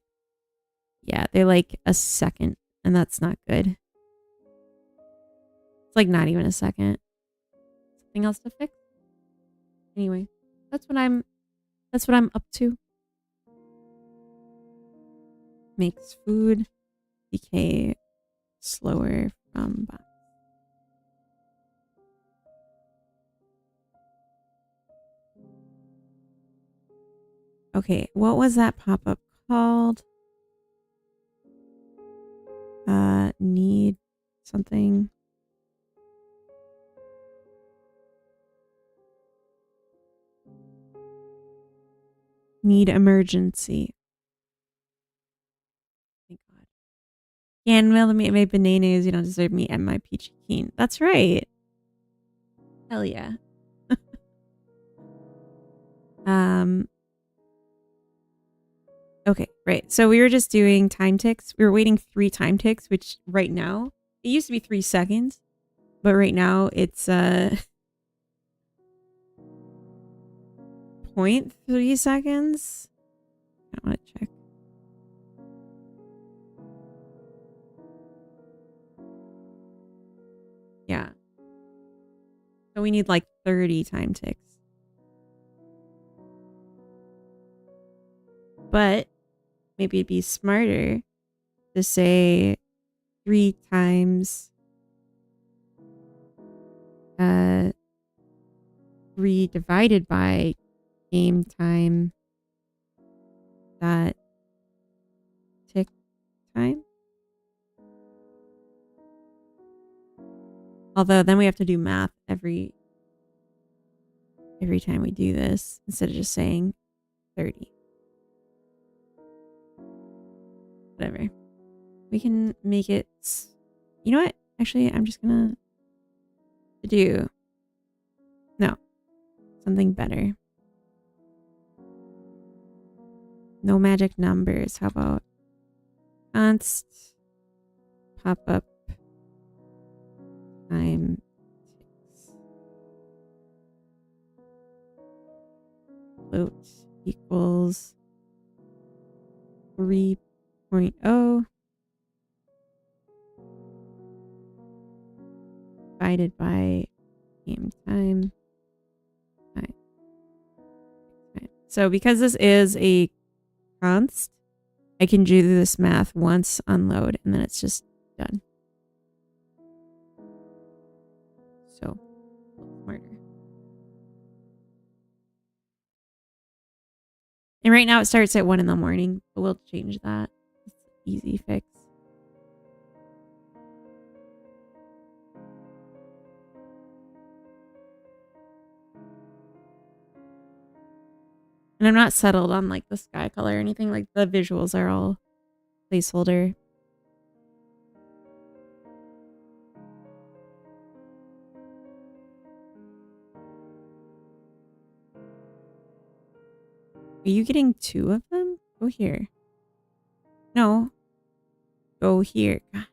Yeah, they're like a second, and that's not good. It's like not even a second. Something else to fix? Anyway, that's what I'm up to. Makes food decay slower from box. Okay, what was that pop-up called? Need something. Need emergency. Thank God. Can mail me my bananas. You don't deserve me and my peachy keen. That's right. Hell yeah. Okay, right. So we were just doing time ticks. We were waiting 3 time ticks, which right now It used to be 3 seconds, but right now it's 0.3 seconds. I want to check. Yeah. So we need like 30 time ticks. But maybe it'd be smarter to say 3 times 3 divided by game time that tick time. Although then we have to do math every time we do this instead of just saying 30. Whatever. We can make it. You know what? Actually, I'm just gonna do something better. No magic numbers. How about const pop up time ticks float equals 3.0 divided by game time. So because this is a const, I can do this math once, unload, and then it's just done. So smarter. And right now it starts at 1 in the morning, but we'll change that. It's an easy fix. And I'm not settled on like the sky color or anything. Like the visuals are all placeholder. Are you getting 2 of them? Go here. No. Go here. God.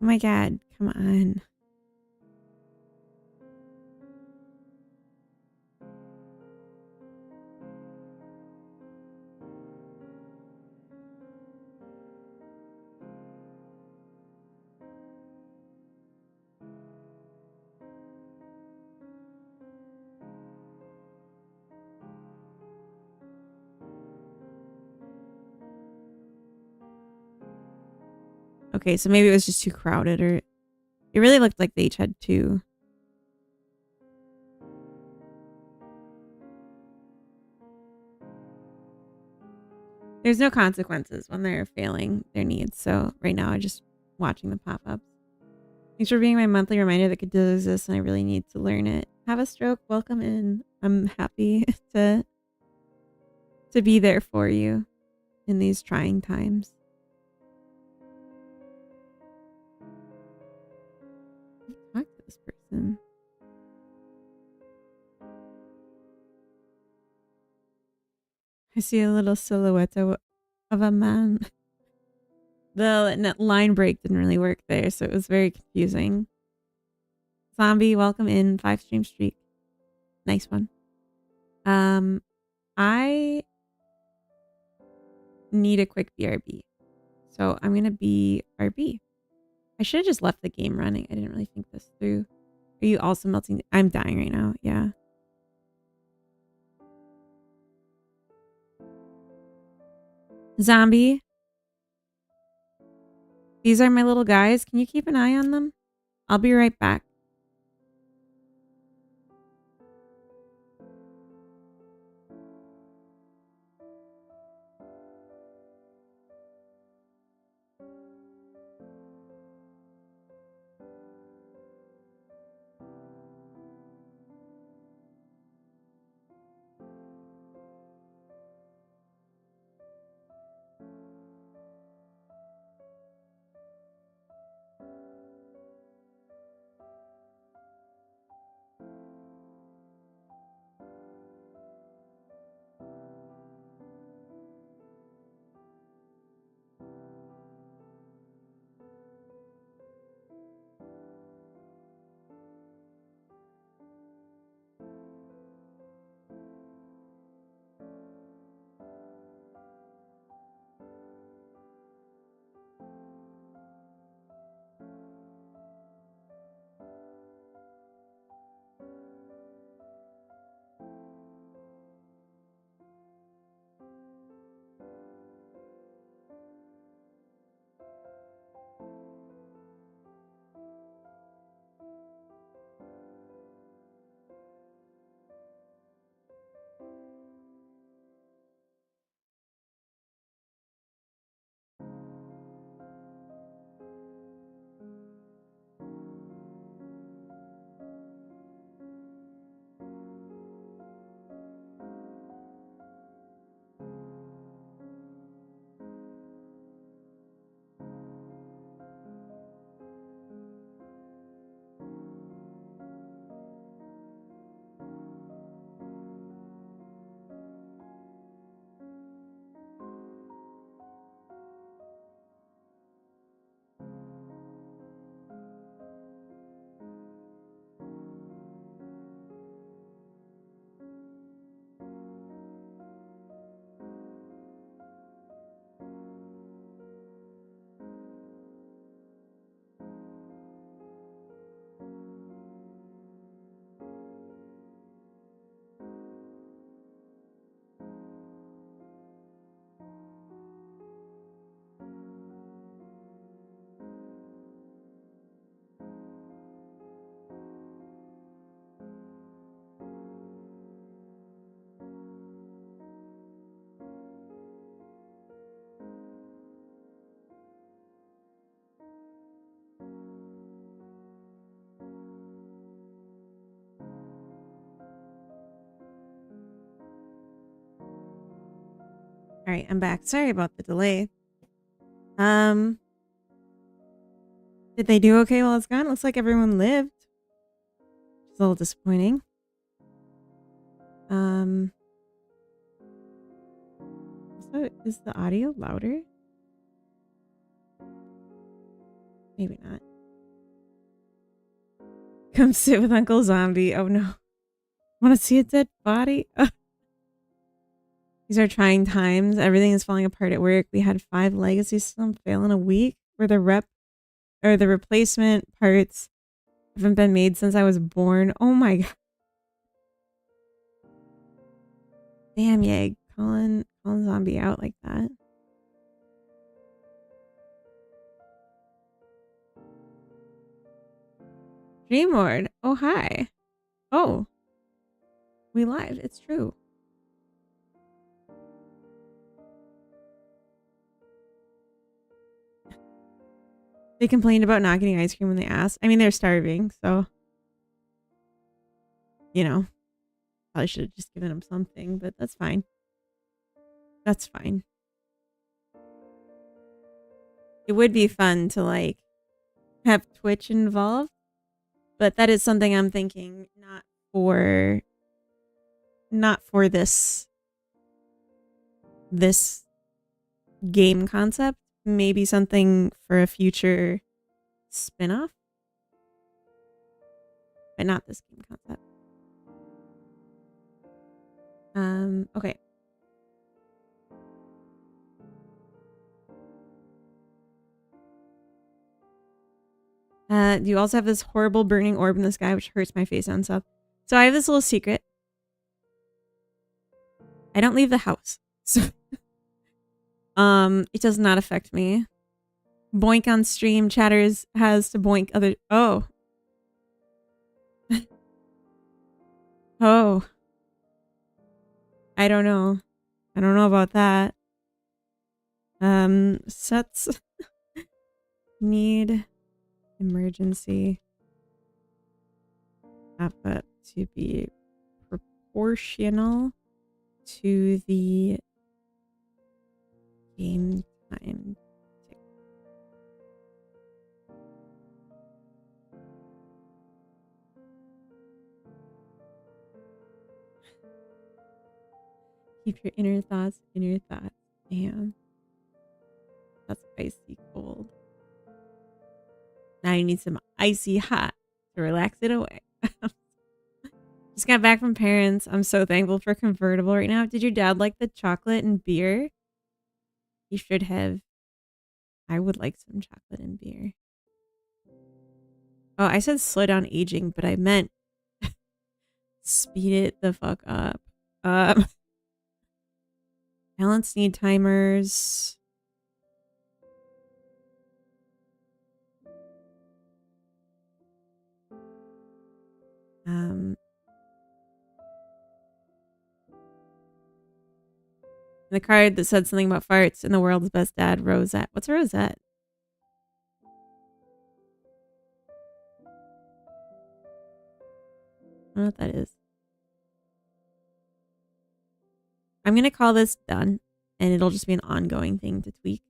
Oh my god. Come on. Okay, so maybe it was just too crowded, or it really looked like they each had 2. There's no consequences when they're failing their needs. So right now I'm just watching the pop-ups. Thanks for being my monthly reminder that Gadilla exists and I really need to learn it. Have a stroke. Welcome in. I'm happy to be there for you in these trying times. Talk to this person. I see a little silhouette of a man. The line break didn't really work there, so it was very confusing. Zombie, welcome in. 5 stream streak. Nice one. I need a quick BRB. So I'm gonna BRB. I should have just left the game running. I didn't really think this through. Are you also melting? I'm dying right now. Yeah. Zombie. These are my little guys. Can you keep an eye on them? I'll be right back. All right, I'm back. Sorry about the delay. Did they do okay while it's gone? Looks like everyone lived. It's a little disappointing. So is the audio louder? Maybe not. Come sit with Uncle Zombie. Oh no. Want to see a dead body? Ugh. These are trying times. Everything is falling apart at work. We had 5 legacy systems fail in a week where the replacement parts haven't been made since I was born. Oh my god. Damn, yeah. Calling Zombie out like that. Dreamlord. Oh, hi. Oh. We live. It's true. They complained about not getting ice cream when they asked. I mean, they're starving, so... You know. Probably should have just given them something, but that's fine. That's fine. It would be fun to, like, have Twitch involved, but that is something I'm thinking not for this game concept. Maybe something for a future spin-off, but not this game concept. Okay. You also have this horrible burning orb in the sky, which hurts my face and stuff. So I have this little secret. I don't leave the house. So it does not affect me. Boink on stream. Chatters has to boink other... Oh. Oh. I don't know. I don't know about that. Sets need emergency effort to be proportional to the game time. Keep your inner thoughts in your thoughts. Damn. That's icy cold. Now you need some icy hot to relax it away. Just got back from parents. I'm so thankful for convertible right now. Did your dad like the chocolate and beer? He should have. I would like some chocolate and beer. Oh, I said slow down aging, but I meant speed it the fuck up. Balance need timers. The card that said something about farts in the world's best dad, Rosette. What's a rosette? I don't know what that is. I'm going to call this done, and it'll just be an ongoing thing to tweak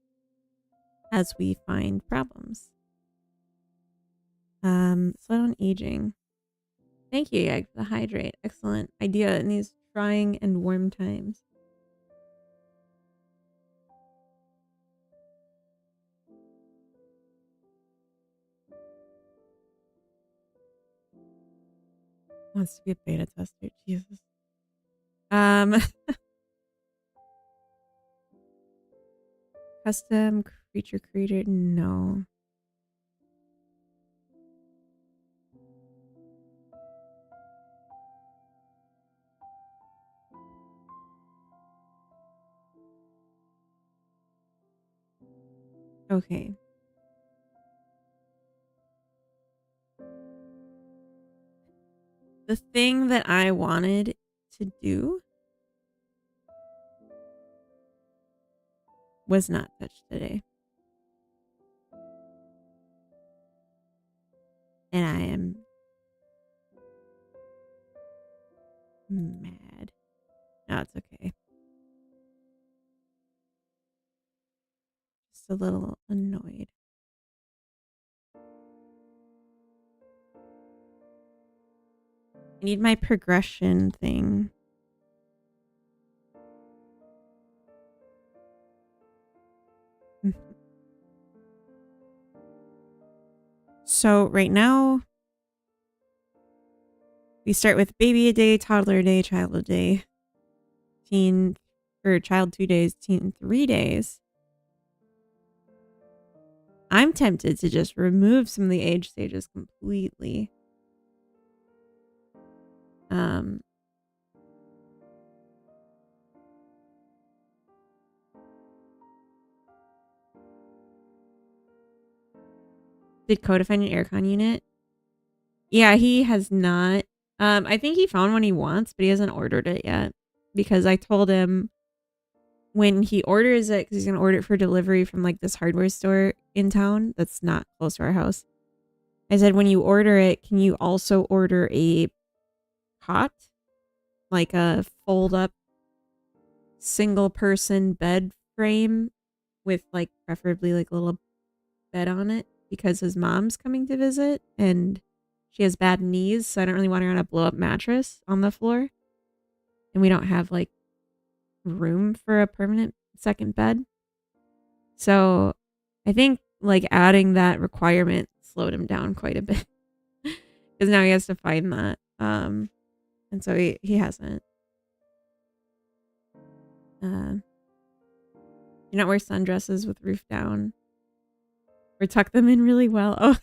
as we find problems. Slow down aging. Thank you, Yeg, for the hydrate. Excellent idea in these trying and warm times. Wants to be a beta tester. Jesus. Custom creature creator. No. Okay. The thing that I wanted to do was not touched today. And I am mad. No, it's okay. little annoyed. I need my progression thing. So right now, we start with baby a day, toddler a day, child a day, teen, or child 2 days, teen 3 days. I'm tempted to just remove some of the age stages completely. Did Coda find an aircon unit? Yeah, he has not. I think he found one he wants, but he hasn't ordered it yet because I told him when he orders it, because he's gonna order it for delivery from like this hardware store in town that's not close to our house. I said, when you order it, can you also order a cot, like a fold up single person bed frame with like preferably like a little bed on it, because his mom's coming to visit and she has bad knees, so I don't really want her on a blow up mattress on the floor, and we don't have like room for a permanent second bed. So I think like adding that requirement slowed him down quite a bit because now he has to find that. And so he hasn't. Do not wear sundresses with roof down or tuck them in really well. Oh.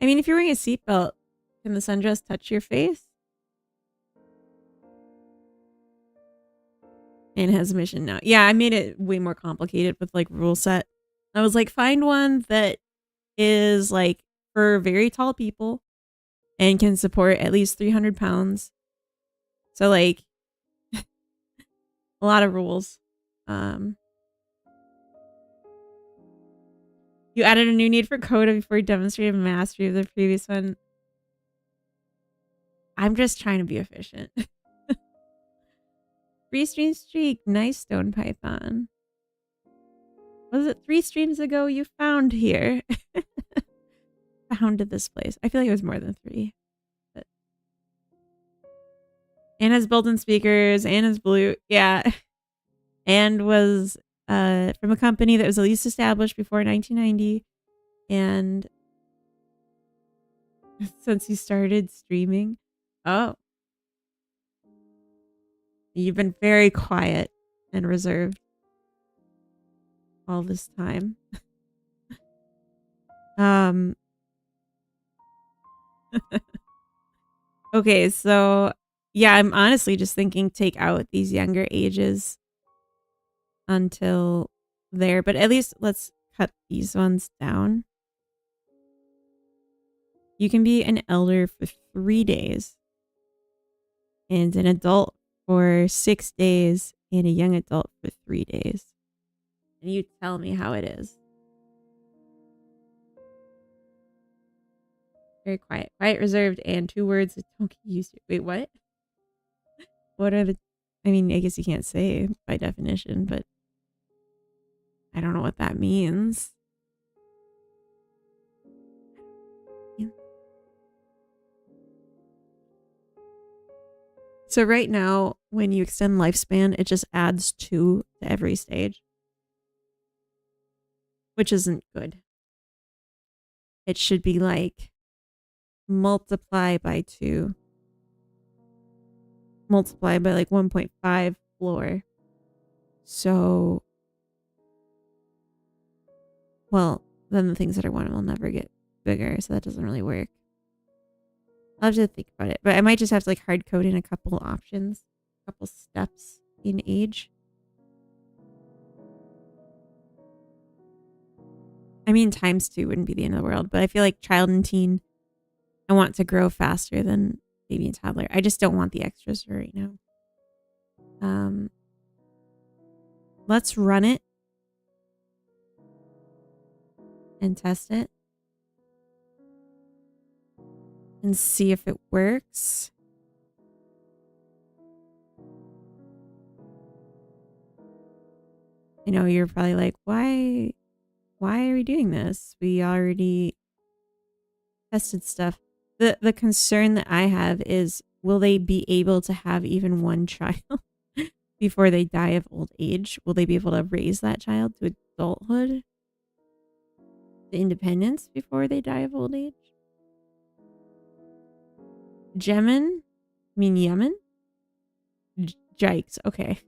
I mean, if you're wearing a seatbelt, can the sundress touch your face? And has a mission now. Yeah, I made it way more complicated with like rule set. I was like, find one that is like for very tall people and can support at least 300 pounds. So like a lot of rules. You added a new need for Coda before you demonstrated mastery of the previous one. I'm just trying to be efficient. 3-stream streak. Nice, Stone Python. Was it 3 streams ago you found here? Founded this place. I feel like it was more than 3. But... and has built-in speakers and is blue. Yeah. And was from a company that was at least established before 1990. And since you started streaming. Oh. You've been very quiet and reserved all this time. Okay, so yeah, I'm honestly just thinking take out these younger ages until there, but at least let's cut these ones down. You can be an elder for 3 days and an adult for 6 days and a young adult for 3 days. And you tell me how it is. Very quiet. Quiet, reserved, and 2 words that don't get used to. Wait, what? What are the... I mean, I guess you can't say by definition, but I don't know what that means. So right now, when you extend lifespan, it just adds 2 to every stage. Which isn't good. It should be like multiply by 2. Multiply by like 1.5 floor. So, well, then the things that I want will never get bigger, so that doesn't really work. I'll have to think about it, but I might just have to like hard code in a couple options, a couple steps in age. I mean, ×2 wouldn't be the end of the world, but I feel like child and teen, I want to grow faster than baby and toddler. I just don't want the extras for right now. Let's run it. and test it and see if it works. You know, you're probably like, why are we doing this? We already tested stuff. The concern that I have is, will they be able to have even one child before they die of old age? Will they be able to raise that child to adulthood, to independence before they die of old age? Yemen? I mean Yemen? Jikes. Okay.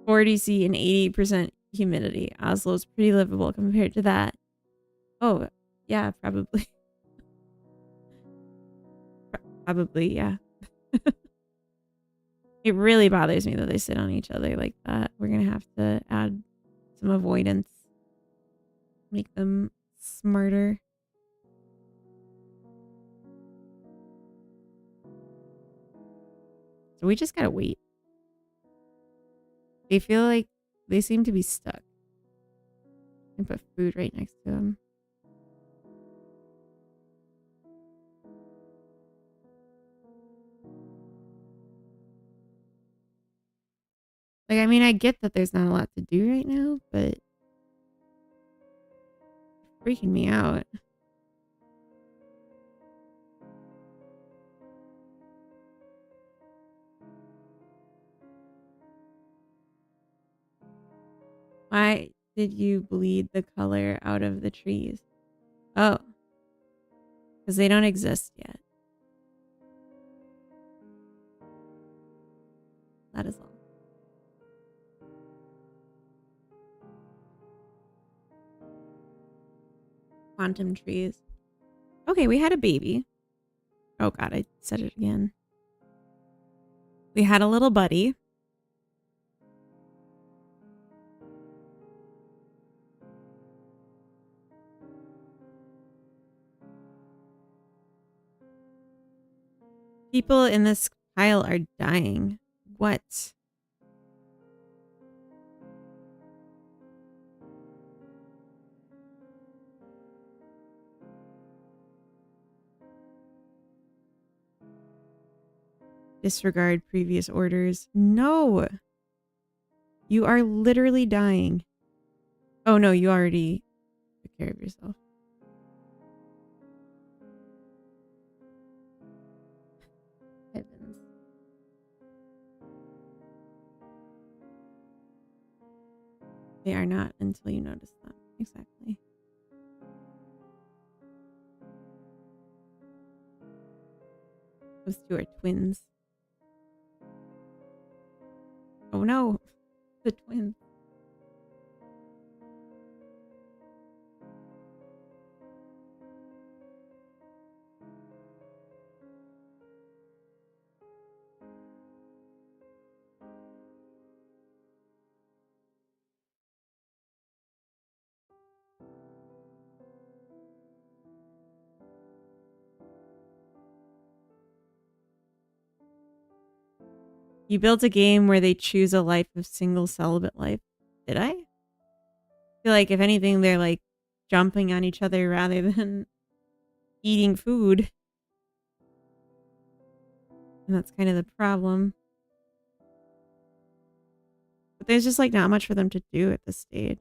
40°C and 80% humidity. Oslo's pretty livable compared to that. Oh, yeah, probably. Probably, yeah. It really bothers me that they sit on each other like that. We're going to have to add some avoidance. Make them smarter. So we just got to wait. They feel like they seem to be stuck. And put food right next to them. Like, I mean, I get that there's not a lot to do right now, but it's freaking me out. Why did you bleed the color out of the trees? Oh, because they don't exist yet. That is all. Quantum trees. Okay, we had a baby. Oh god, I said it again. We had a little buddy. People in this pile are dying. What? Disregard previous orders. No! You are literally dying. Oh no, you already took care of yourself. Heavens. They are not until you notice them. Exactly. Those two are twins. Oh no, the twins. You built a game where they choose a life of single celibate life. Did I? I feel like if anything, they're like jumping on each other rather than eating food. And that's kind of the problem. But there's just like not much for them to do at this stage.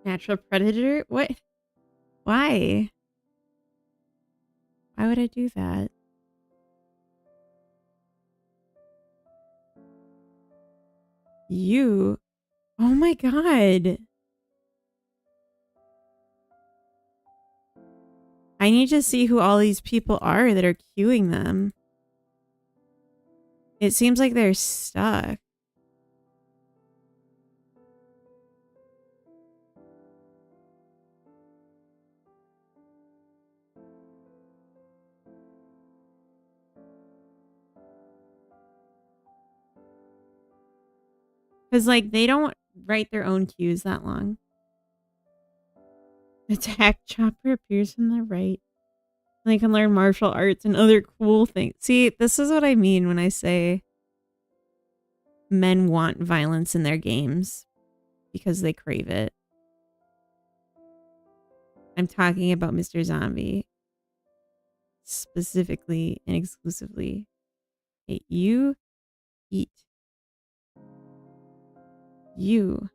Natural predator? What? Why? Why would I do that? You? Oh my god. I need to see who all these people are that are queuing them. It seems like they're stuck. Because, like, they don't write their own cues that long. Attack chopper appears from the right. They can learn martial arts and other cool things. See, this is what I mean when I say men want violence in their games because they crave it. I'm talking about Mr. Zombie. Specifically and exclusively. Hey, you eat. You're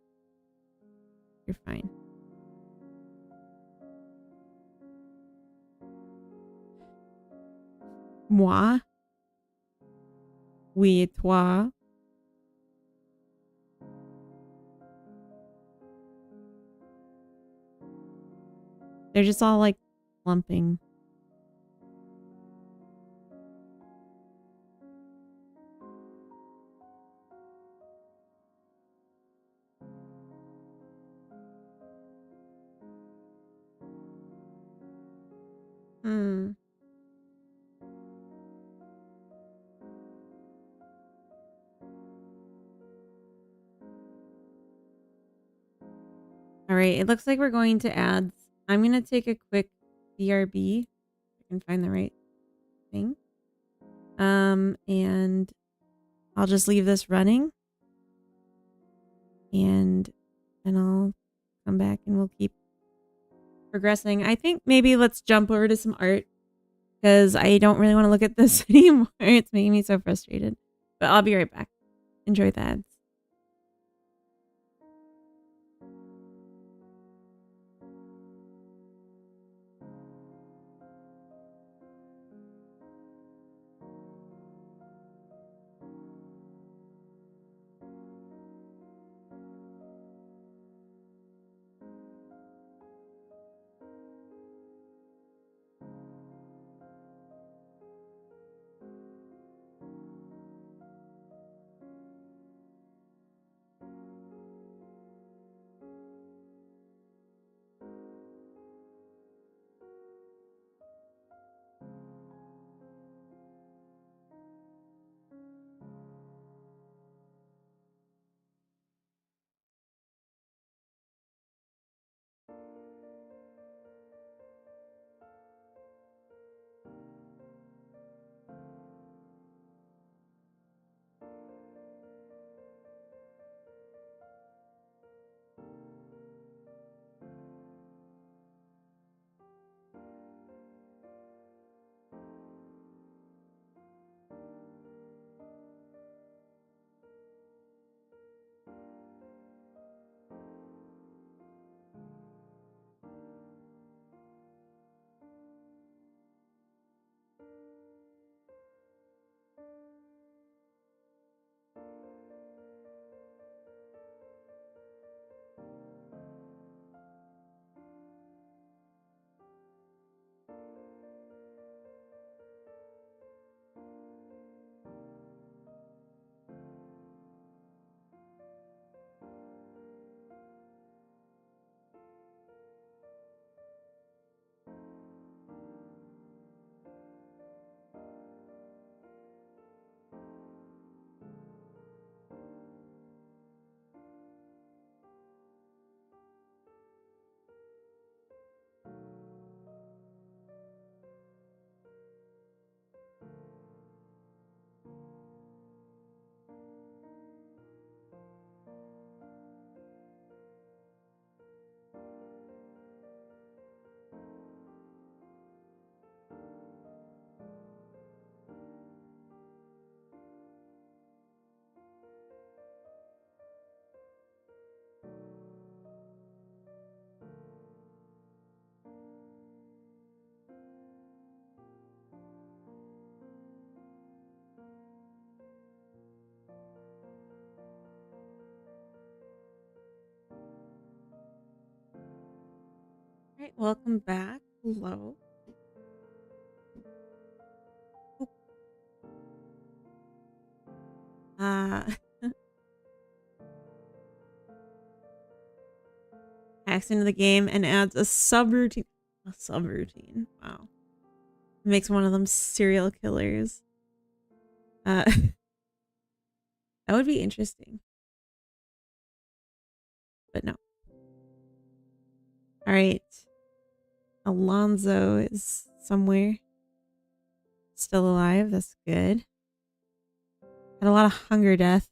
fine. Moi. Oui, et toi. They're just all like lumping. Hmm. All right, it looks like we're going to ads. I'm going to take a quick BRB. I can find the right thing. And I'll just leave this running. And then I'll come back and we'll keep progressing. I think maybe let's jump over to some art because I don't really want to look at this anymore. It's making me so frustrated. But I'll be right back. Enjoy the ads. All right, welcome back. Hello. Uh, hacks into the game and adds a subroutine. A subroutine. Wow. Makes one of them serial killers. That would be interesting. but no. All right. Alonzo is somewhere still alive. That's good. Had a lot of hunger death.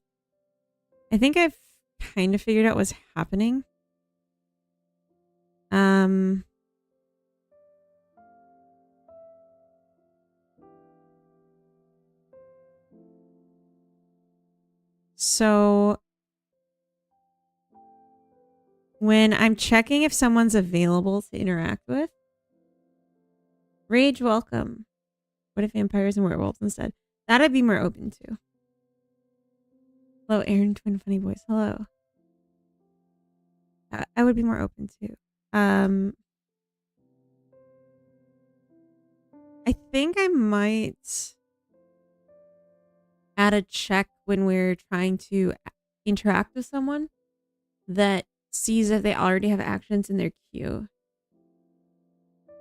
I think I've kind of figured out what's happening. So when I'm checking if someone's available to interact with, rage welcome. What if vampires and werewolves instead? That I'd be more open to. Hello, Aaron, Twin Funny Boys. Hello. I would be more open to. I think I might add a check when we're trying to interact with someone that sees if they already have actions in their queue.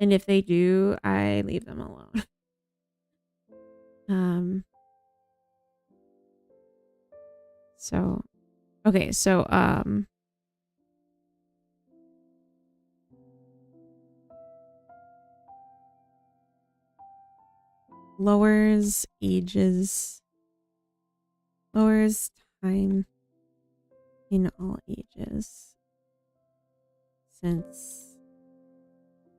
And if they do, I leave them alone. Lowers ages, lowers time in all ages since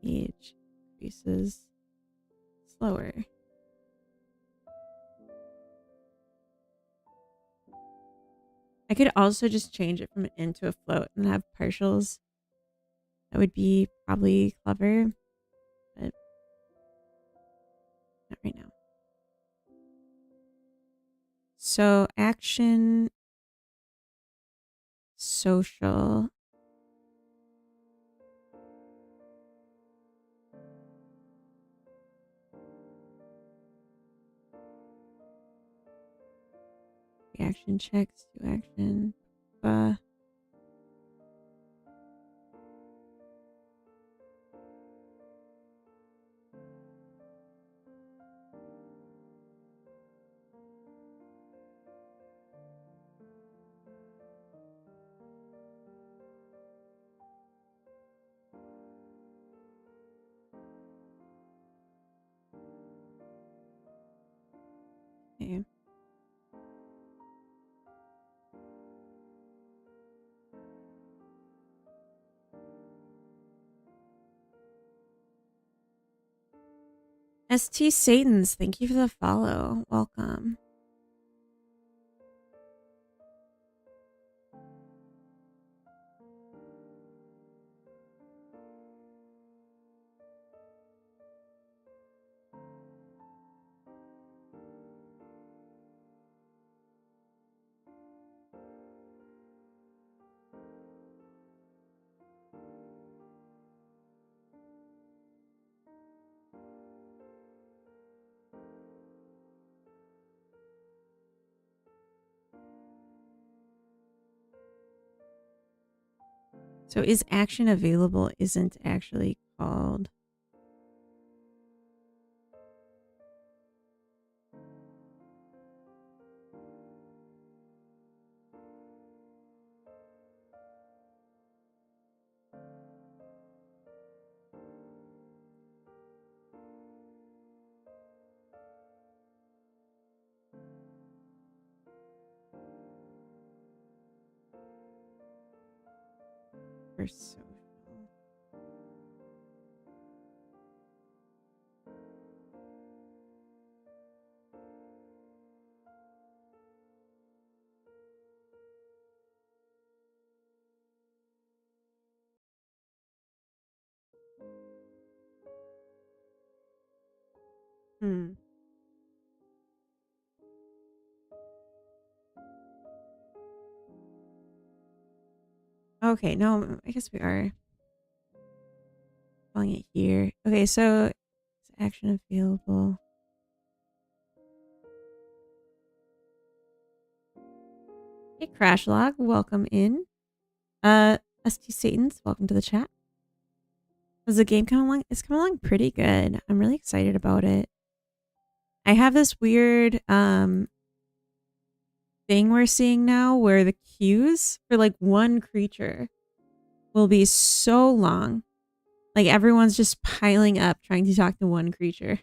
age increases slower. I could also just change it from an int to a float and have partials. That would be probably clever, but not right now. So action, social. Reaction checks to action. Okay. ST Satans, thank you for the follow. Welcome. So is action available isn't actually called. For social. Okay, no, I guess we are calling it here. Okay, so is action available? Hey, Crash Log, welcome in. ST Satans, welcome to the chat. Does the game come along? It's coming along pretty good. I'm really excited about it. I have this weird thing we're seeing now where the queues for like one creature will be so long. Like everyone's just piling up trying to talk to one creature.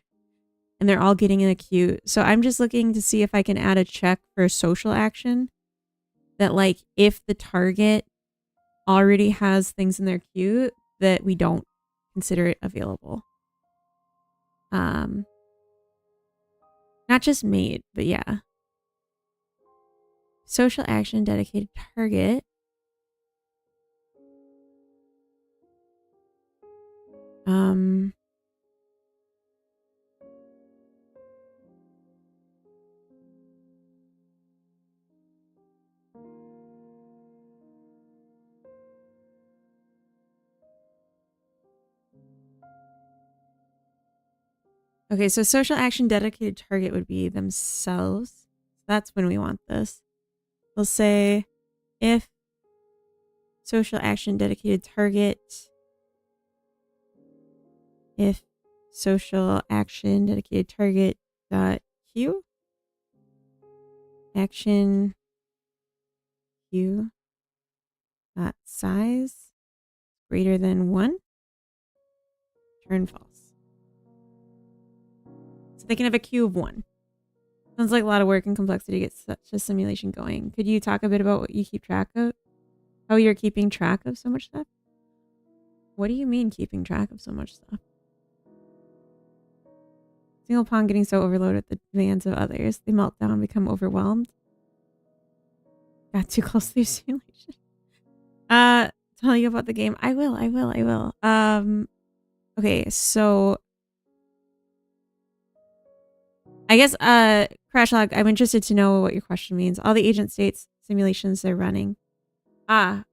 And they're all getting in a queue. So I'm just looking to see if I can add a check for a social action that, like, if the target already has things in their queue, that we don't consider it available. Not just mate, but yeah. Social action dedicated target. Okay, so social action dedicated target would be themselves. That's when we want this. We'll say if social action dedicated target, if social action dedicated target dot queue action queue dot size greater than 1, turn false. So they can have a queue of 1. Sounds like a lot of work and complexity to get such a simulation going. Could you talk a bit about what you keep track of? How you're keeping track of so much stuff? What do you mean keeping track of so much stuff? Single pawn getting so overloaded at the demands of others. They melt down, become overwhelmed. Got too close to the simulation. Tell you about the game. I will. Okay, so I guess Crash Log, I'm interested to know what your question means. All the agent states simulations they're running. So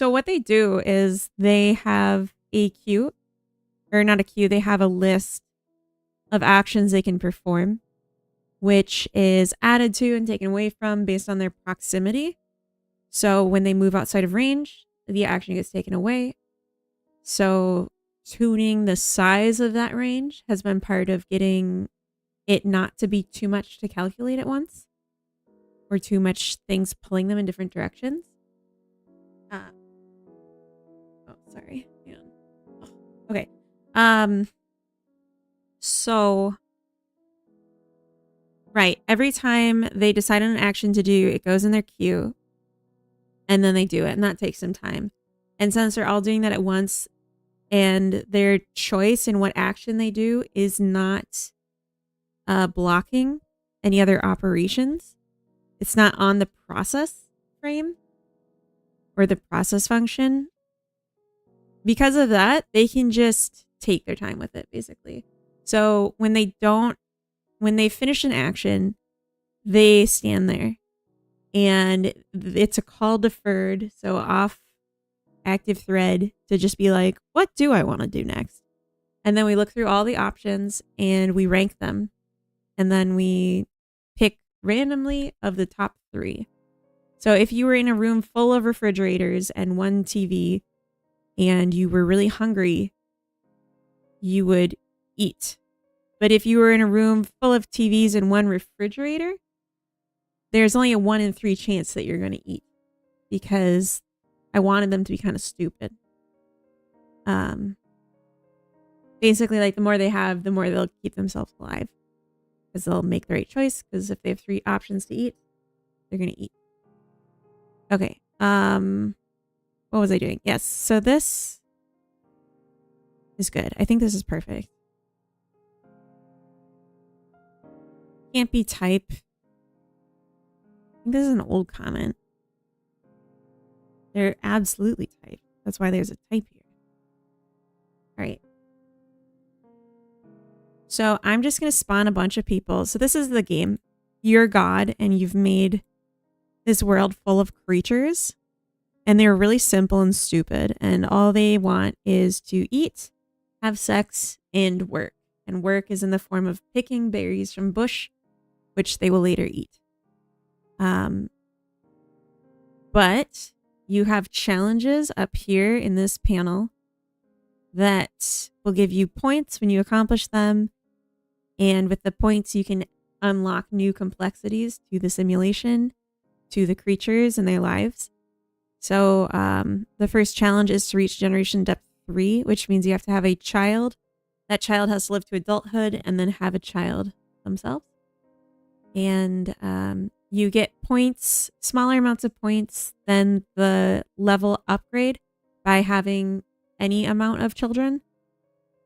what they do is they have a queue, or not a queue, they have a list of actions they can perform, which is added to and taken away from based on their proximity. So when they move outside of range, the action gets taken away. So tuning the size of that range has been part of getting it not to be too much to calculate at once, or too much things pulling them in different directions. Sorry. Yeah. Oh, okay. So right, every time they decide on an action to do, it goes in their queue, and then they do it, and that takes some time. And since they're all doing that at once, and their choice in what action they do is not blocking any other operations, it's not on the process frame or the process function. Because of that, they can just take their time with it, basically. So when they finish an action, they stand there, and it's a call deferred, so off active thread, to just be like, what do I want to do next? And then we look through all the options and we rank them, and then we pick randomly of the top 3. So if you were in a room full of refrigerators and one TV and you were really hungry, you would eat. But if you were in a room full of TVs and one refrigerator, there's only a 1 in 3 chance that you're going to eat, because I wanted them to be kind of stupid. Basically, like, the more they have, the more they'll keep themselves alive, because they'll make the right choice, because if they have 3 options to eat, they're going to eat. Okay. What was I doing? Yes. So this is good. I think this is perfect. Can't be type. I think this is an old comment. They're absolutely type. That's why there's a type here. All right. So I'm just going to spawn a bunch of people. So this is the game. You're God, and you've made this world full of creatures. And they're really simple and stupid. And all they want is to eat, have sex, and work. And work is in the form of picking berries from bush, which they will later eat. But you have challenges up here in this panel that will give you points when you accomplish them. And with the points, you can unlock new complexities to the simulation, to the creatures and their lives. So the first challenge is to reach generation depth 3, which means you have to have a child. That child has to live to adulthood and then have a child themselves. And you get points, smaller amounts of points than the level upgrade by having any amount of children.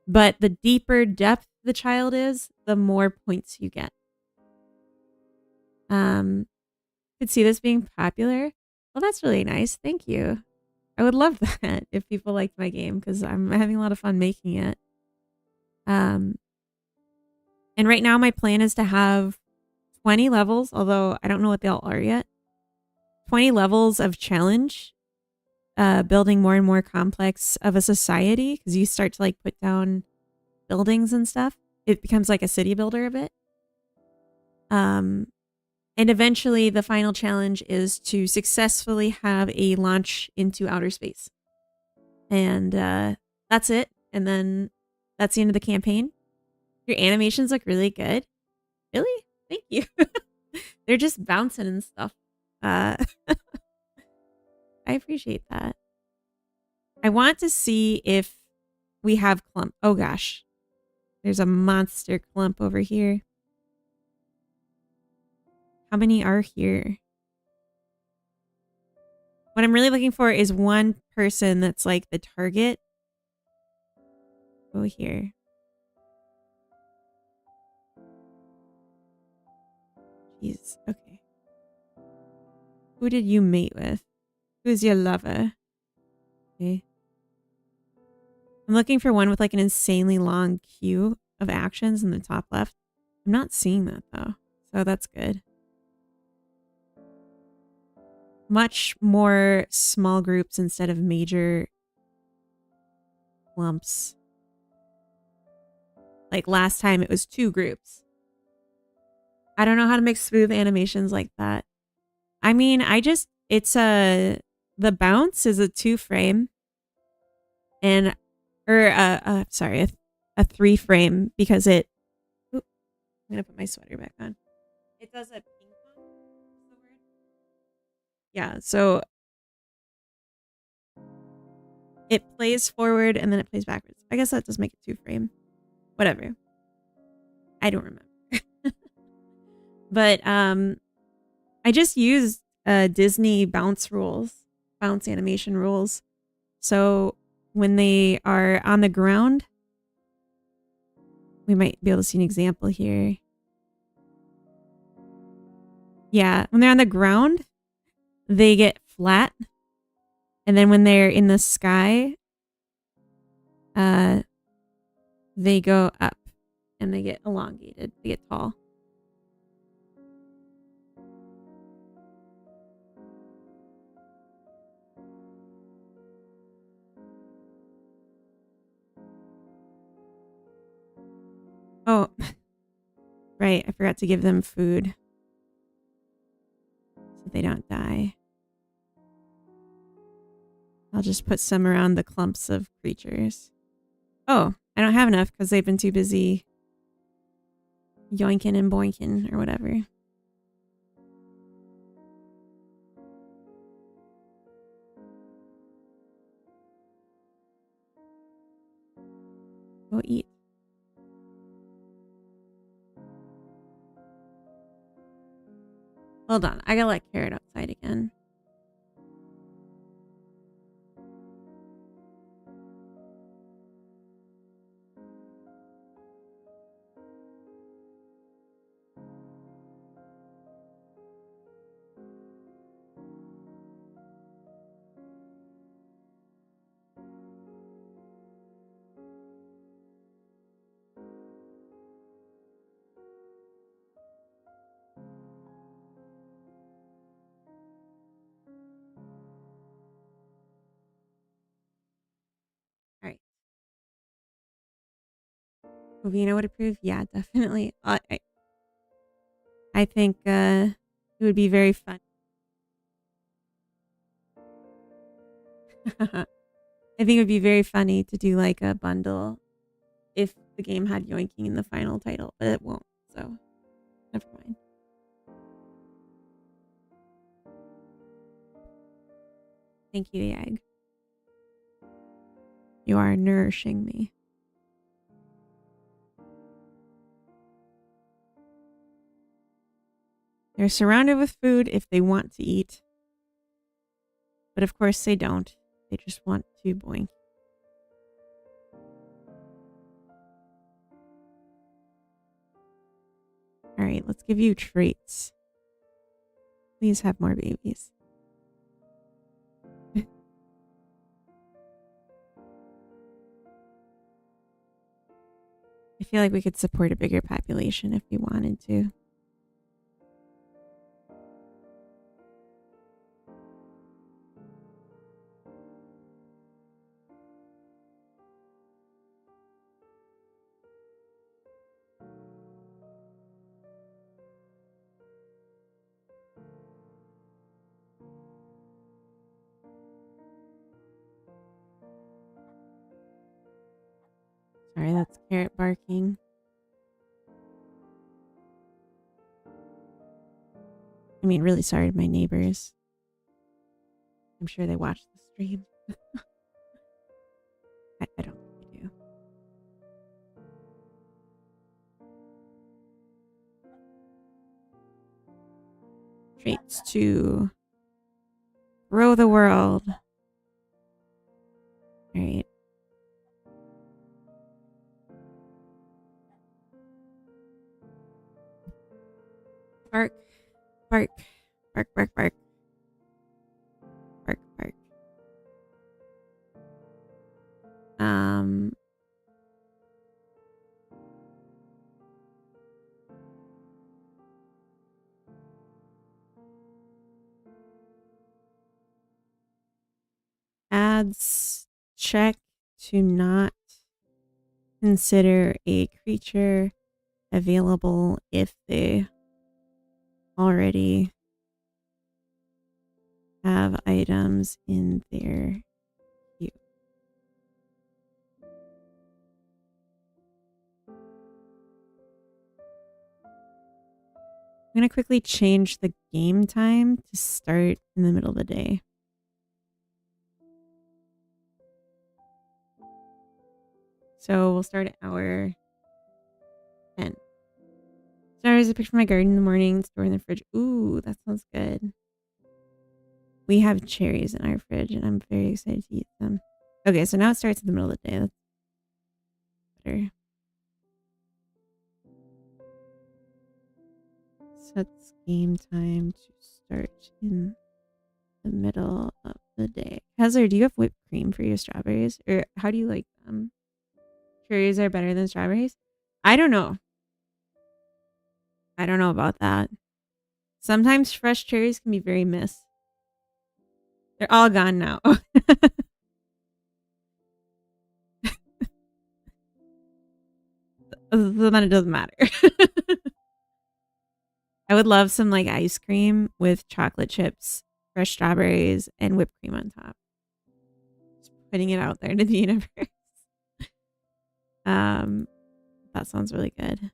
But the deeper depth the child is, the more points you get. Could see this being popular. Well, that's really nice. Thank you. I would love that if people liked my game because I'm having a lot of fun making it. And right now my plan is to have 20 levels, although I don't know what they all are yet. 20 levels of challenge, building more and more complex of a society because you start to like put down buildings and stuff. It becomes like a city builder a bit. And eventually the final challenge is to successfully have a launch into outer space. And that's it. And then that's the end of the campaign. Your animations look really good. Really? Thank you. They're just bouncing and stuff. I appreciate that. I want to see if we have clump. Oh gosh. There's a monster clump over here. How many are here? What I'm really looking for is one person that's like the target. Go here. Jeez. Okay. Who did you mate with? Who's your lover? Okay. I'm looking for one with like an insanely long queue of actions in the top left. I'm not seeing that though. So that's good. Much more small groups instead of major clumps. Like last time it was 2 groups. I don't know how to make smooth animations like that. I mean, the bounce is a 2 frame and, sorry, a 3 frame because I'm going to put my sweater back on. It does a ping pong. Yeah, so it plays forward and then it plays backwards. I guess that does make it 2 frame. Whatever. I don't remember. But I just used Disney bounce animation rules. So when they are on the ground, we might be able to see an example here. Yeah, when they're on the ground, they get flat. And then when they're in the sky, they go up and they get elongated. They get tall. Oh, right. I forgot to give them food so they don't die. I'll just put some around the clumps of creatures. Oh, I don't have enough because they've been too busy yoinking and boinking or whatever. Go eat. Hold on. I gotta let Carrot outside again. All right. Movina would approve? Yeah, definitely. I think it would be very fun. I think it would be very funny to do like a bundle if the game had yoinking in the final title, but it won't, so never mind. Thank you, Yag. You are nourishing me. They're surrounded with food if they want to eat. But of course they don't. They just want to boink. Alright, let's give you treats. Please have more babies. I feel like we could support a bigger population if we wanted to. Sorry, that's Carrot barking. I mean, really sorry to my neighbors. I'm sure they watch the stream. I don't think they do. Treats to grow the world. Alright. Bark. Bark. Bark, bark, bark. Bark, bark. Adds check to not consider a creature available if they already have items in their queue. I'm going to quickly change the game time to start in the middle of the day. So we'll start at hour 10. Stars a picture of my garden in the morning, store in the fridge. Ooh, that sounds good. We have cherries in our fridge, and I'm very excited to eat them. Okay, so now it starts in the middle of the day. That's better. Sets game time to start in the middle of the day. Heather, do you have whipped cream for your strawberries? Or how do you like them? Cherries are better than strawberries? I don't know. I don't know about that. Sometimes fresh cherries can be very miss. They're all gone now. So then it doesn't matter. I would love some like ice cream with chocolate chips, fresh strawberries, and whipped cream on top. Just putting it out there to the universe. That sounds really good.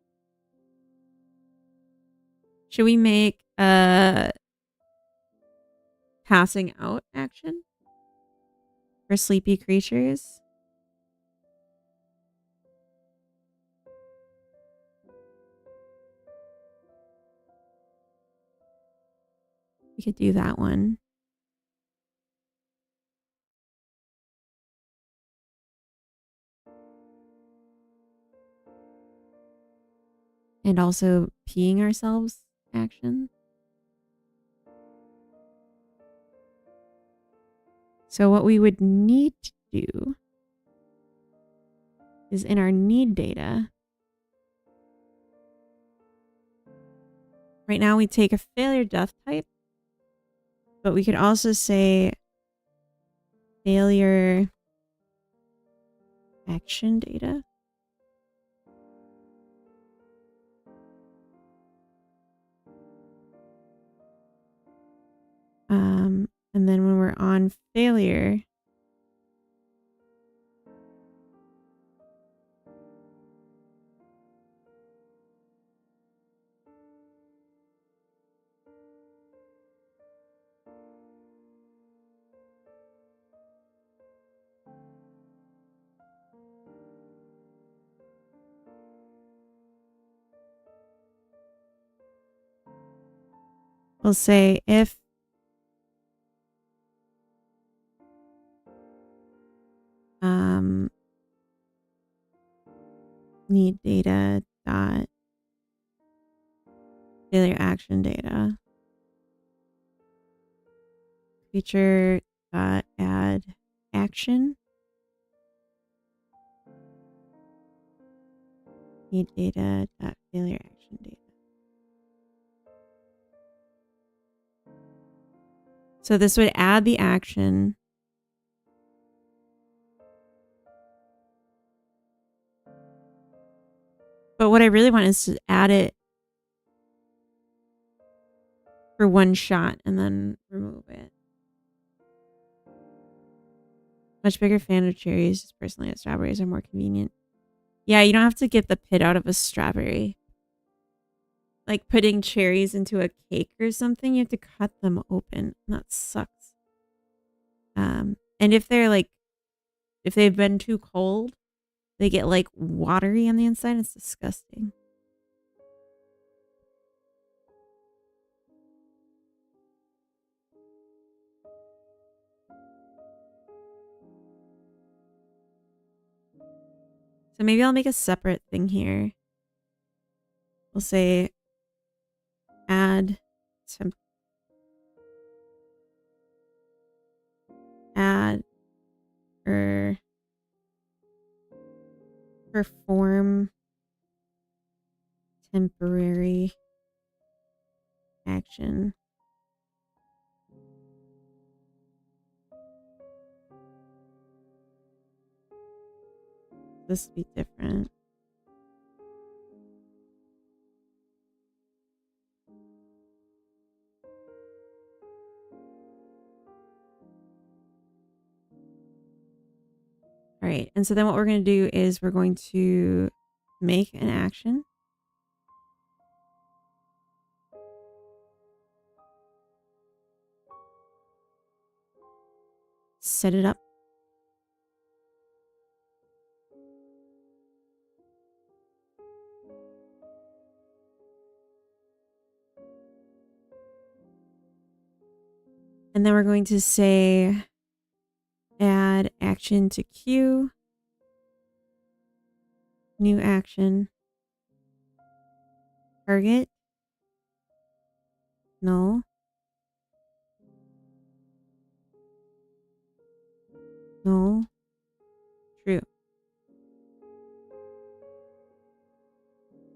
Should we make a passing out action for sleepy creatures? We could do that one. And also peeing ourselves action. So what we would need to do is in our need data. Right now we take a failure death type, but we could also say failure action data. And then when we're on failure, we'll say if need data dot failure action data feature dot add action need data dot failure action data. So this would add the action. But what I really want is to add it for one shot and then remove it. Much bigger fan of cherries. Just personally, that strawberries are more convenient. Yeah, you don't have to get the pit out of a strawberry. Like putting cherries into a cake or something, you have to cut them open. That sucks. And if they've been too cold, they get like watery on the inside. It's disgusting. So maybe I'll make a separate thing here. We'll say add or perform temporary action. This would be different. All right. And so then what we're going to do is we're going to make an action. Set it up. And then we're going to say add action to queue. New action. Target. No. No. True.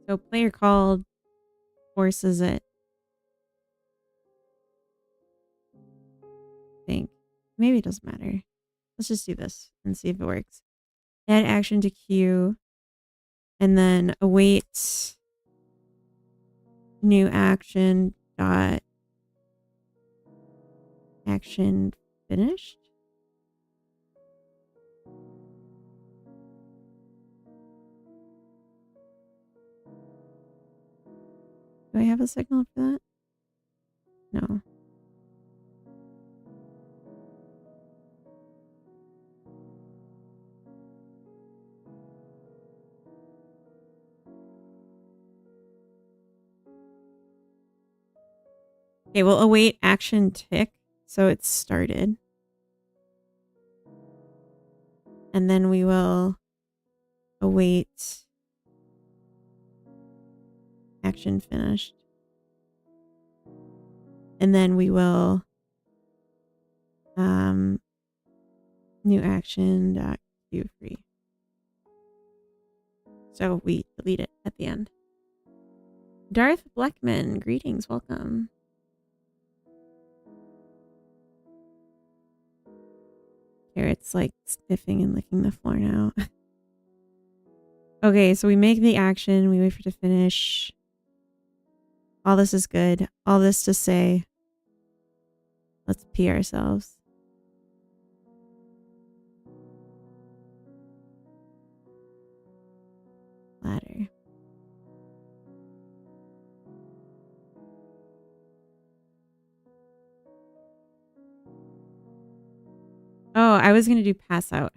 So player called forces it. I think. Maybe it doesn't matter. Let's just do this and see if it works. Add action to queue. And then await new action dot action finished. Do I have a signal for that? No. Okay, we'll await action tick. So it's started. And then we will await action finished. And then we will new action dot queue free. So we delete it at the end. Darth Blackman, greetings, welcome. Carrot's like sniffing and licking the floor now. Okay, so we make the action, we wait for it to finish. All this is good. All this to say, let's pee ourselves. Ladder. Oh, I was going to do pass out.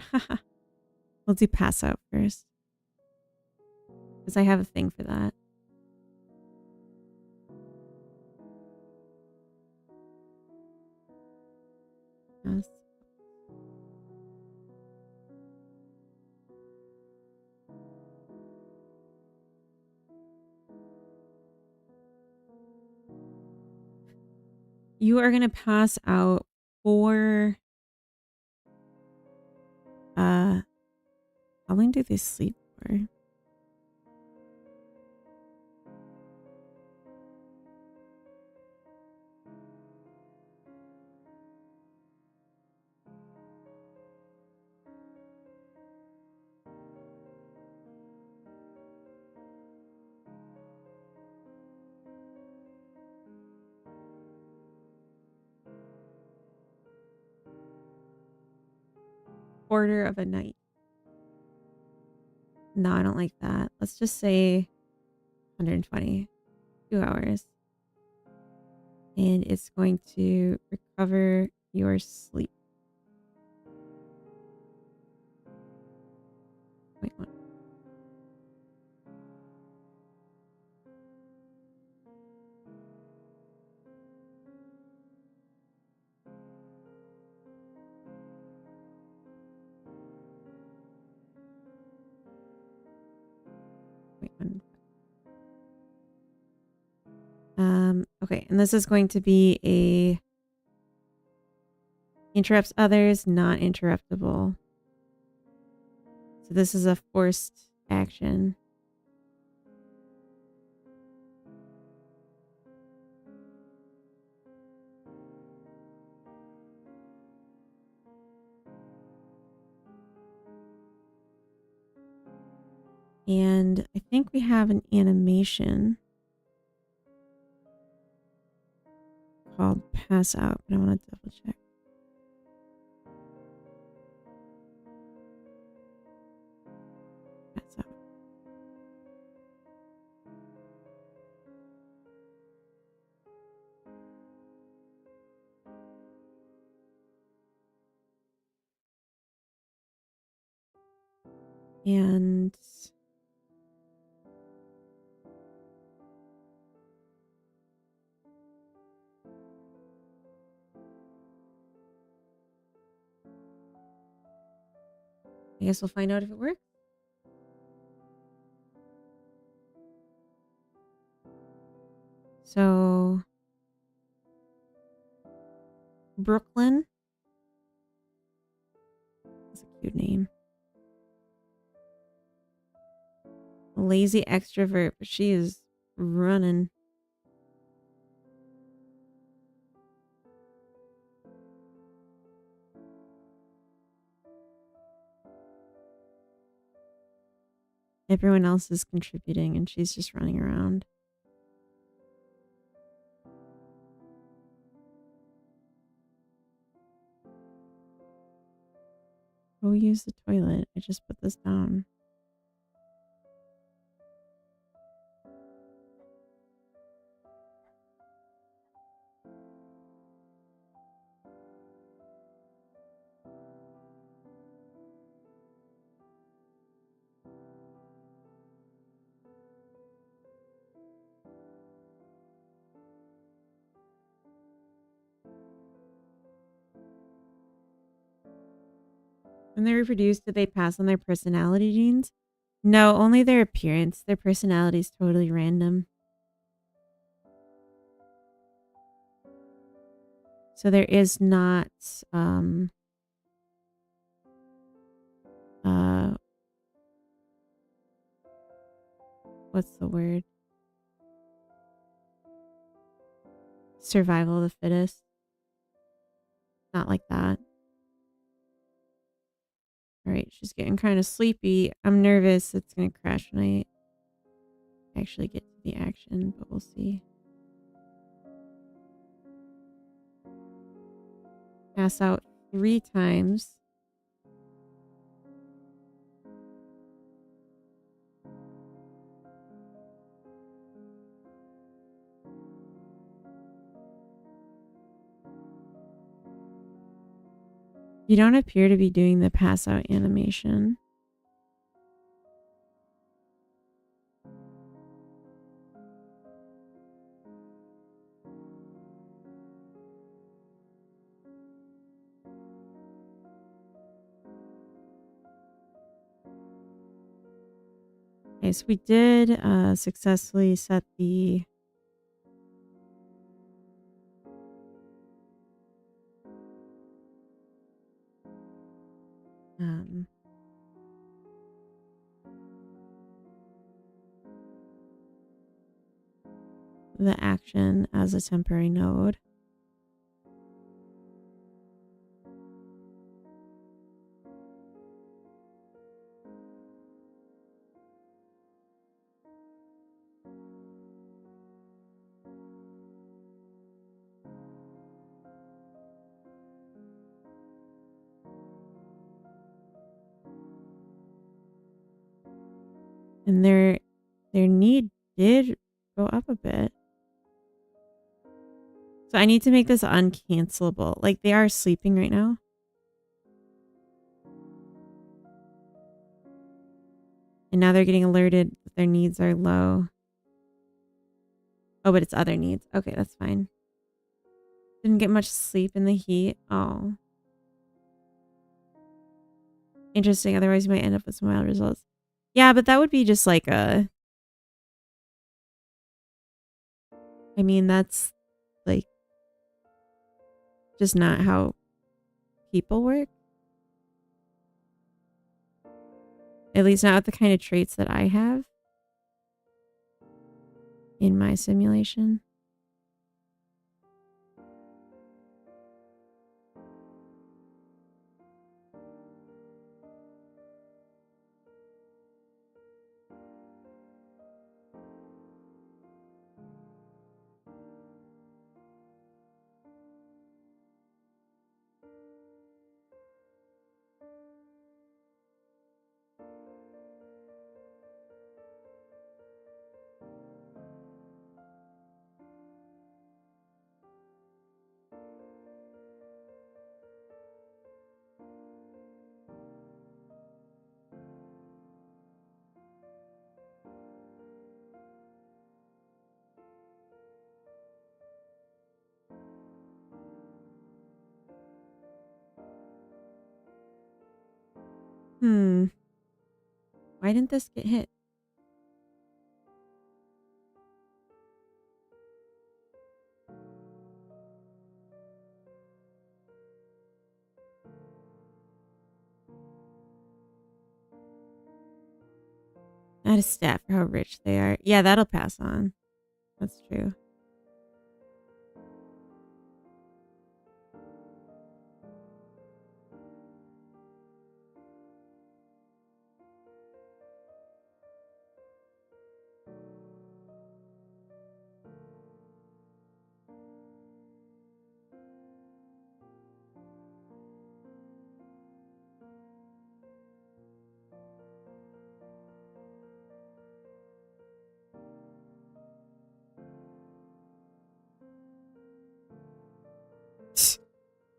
We'll do pass out first. Because I have a thing for that. you are gonna pass out for how long do they sleep for? Quarter of a night. No, I don't like that. Let's just say 120. 2 hours. And it's going to recover your sleep. Wait, what? Wait, okay, and this is going to be a interrupts others, not interruptible. So this is a forced action. And I think we have an animation called Pass Out, but I want to double check. Pass Out. And I guess we'll find out if it works. So Brooklyn. That's a cute name. A lazy extrovert, but she is running. Everyone else is contributing and she's just running around. Go use the toilet. I just put this down. When they reproduce, do they pass on their personality genes? No, only their appearance. Their personality is totally random. So there is not what's the word? Survival of the fittest. Not like that. Alright, she's getting kind of sleepy. I'm nervous it's gonna crash when I actually get to the action, but we'll see. Pass out 3 times. You don't appear to be doing the pass out animation. Okay, so we did successfully set the the action as a temporary node. And their need did go up a bit. So I need to make this uncancelable. Like, they are sleeping right now. And now they're getting alerted that their needs are low. Oh, but it's other needs. Okay, that's fine. Didn't get much sleep in the heat. Oh. Interesting. Otherwise, you might end up with some wild results. Yeah, but that would be just like a... I mean, that's like just not how people work. At least not with the kind of traits that I have in my simulation. Why didn't this get hit? Not a stat for how rich they are. Yeah, that'll pass on. That's true.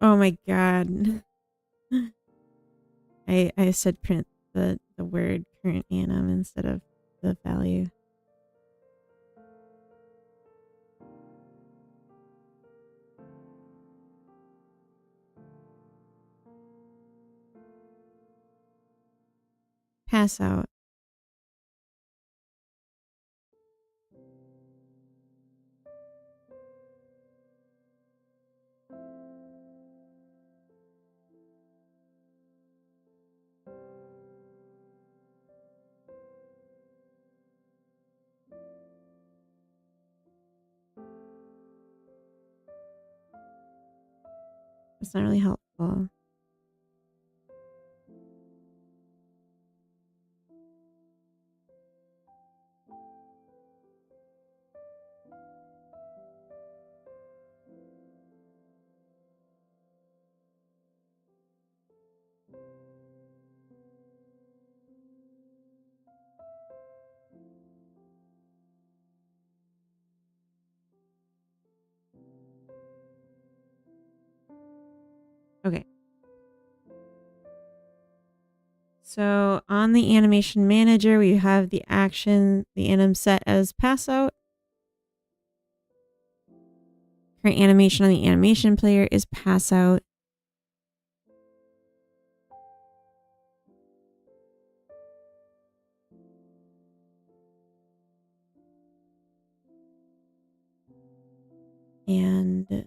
Oh my god. I said print the word current anim instead of the value. Pass out. It's not really helpful. Okay. So on the animation manager, we have the action, the anim set as pass out. Current animation on the animation player is pass out. And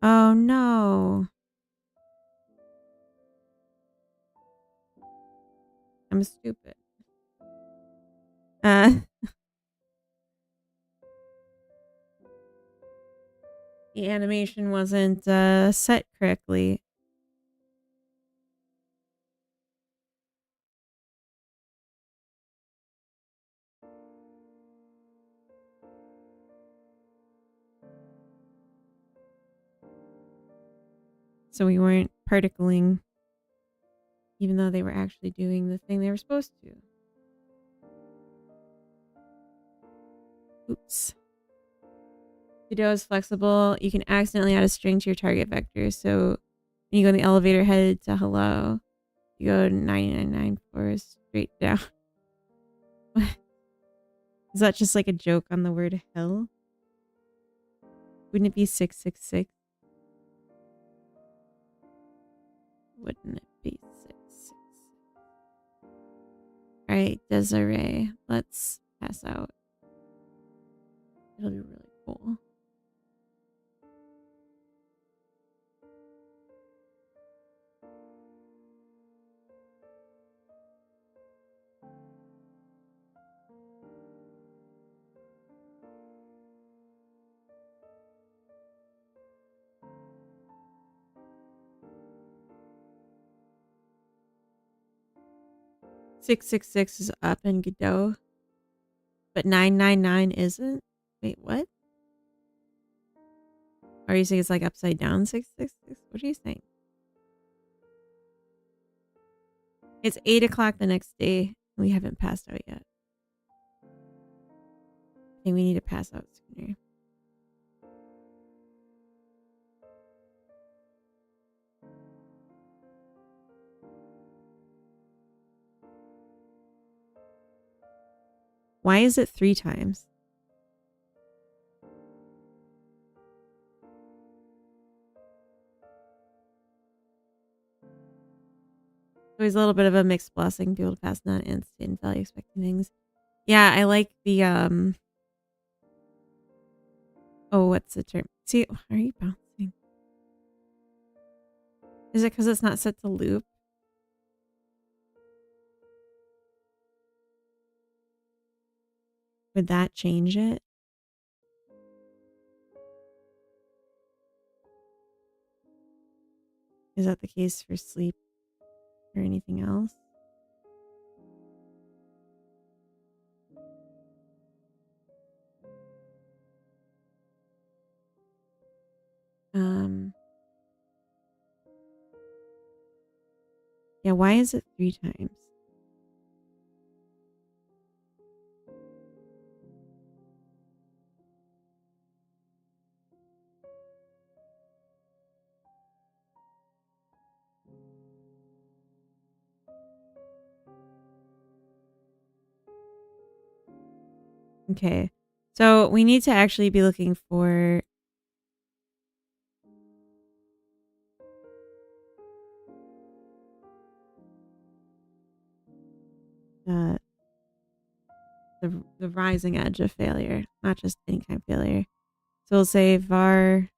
Oh no. I'm stupid. The animation wasn't set correctly. So we weren't particling, even though they were actually doing the thing they were supposed to. Oops. Godot is flexible. You can accidentally add a string to your target vector. So when you go in the elevator headed to hello, you go 9994 straight down. Is that just like a joke on the word hell? Wouldn't it be 666? Wouldn't it be 666? Alright, Desiree. Let's pass out. It'll be really cool. .666 is up in Godot, but 999 isn't. Wait, what? Are you saying it's like upside down 666? What do you think? It's 8 o'clock the next day. We haven't passed out yet. I think we need to pass out sooner. Why is it 3 times? Always a little bit of a mixed blessing. Be able to pass not instant value expecting things. Yeah, I like the oh, what's the term? See, why are you bouncing? Is it because it's not set to loop? Would that change it? Is that the case for sleep or anything else? Yeah, why is it 3 times? Okay. So we need to actually be looking for the rising edge of failure, not just any kind of failure. So we'll say var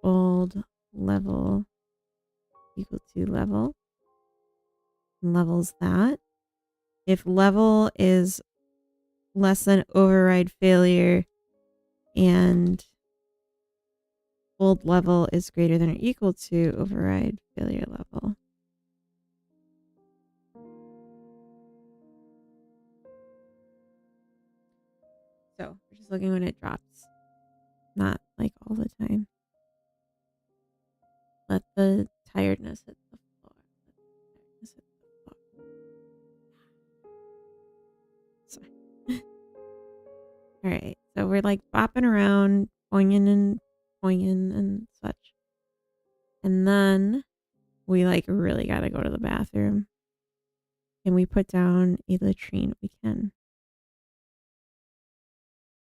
old level equal to level. And level's that. If level is less than override failure and old level is greater than or equal to override failure level. So we're just looking when it drops. Not like all the time. Let the tiredness hit the floor. Sorry. Alright, so we're like bopping around, poinging and such. And then we like really gotta go to the bathroom. Can we put down a latrine? We can.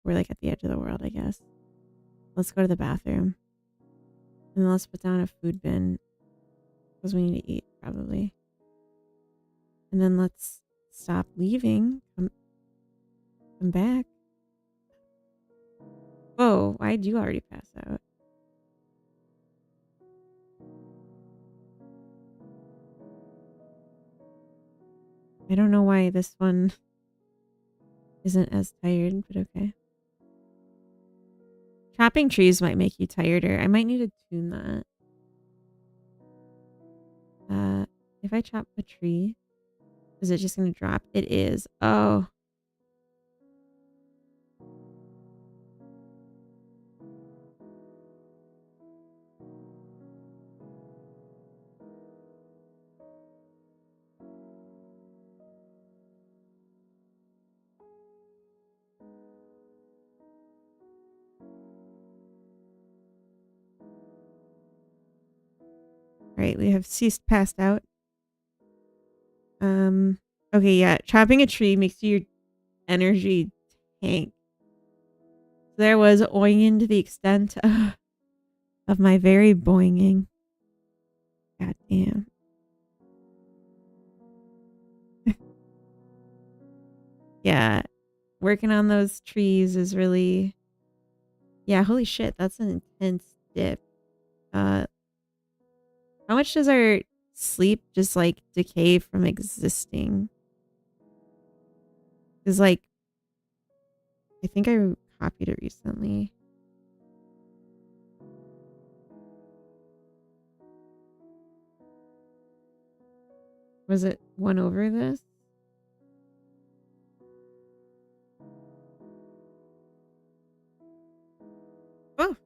We're like at the edge of the world, I guess. Let's go to the bathroom. And let's put down a food bin. Because we need to eat, probably. And then let's stop leaving. Come back. Whoa, why'd you already pass out? I don't know why this one isn't as tired, but okay. Chopping trees might make you tireder. I might need to tune that. If I chop a tree, is it just gonna drop? It is. Oh. Right, we have ceased passed out. Okay, yeah. Chopping a tree makes your energy tank. There was oinging to the extent of my very boinging. God damn. Yeah. Working on those trees is really... Yeah, holy shit. That's an intense dip. How much does our sleep just like decay from existing? Because like, I think I copied it recently. Was it one over this? Oh,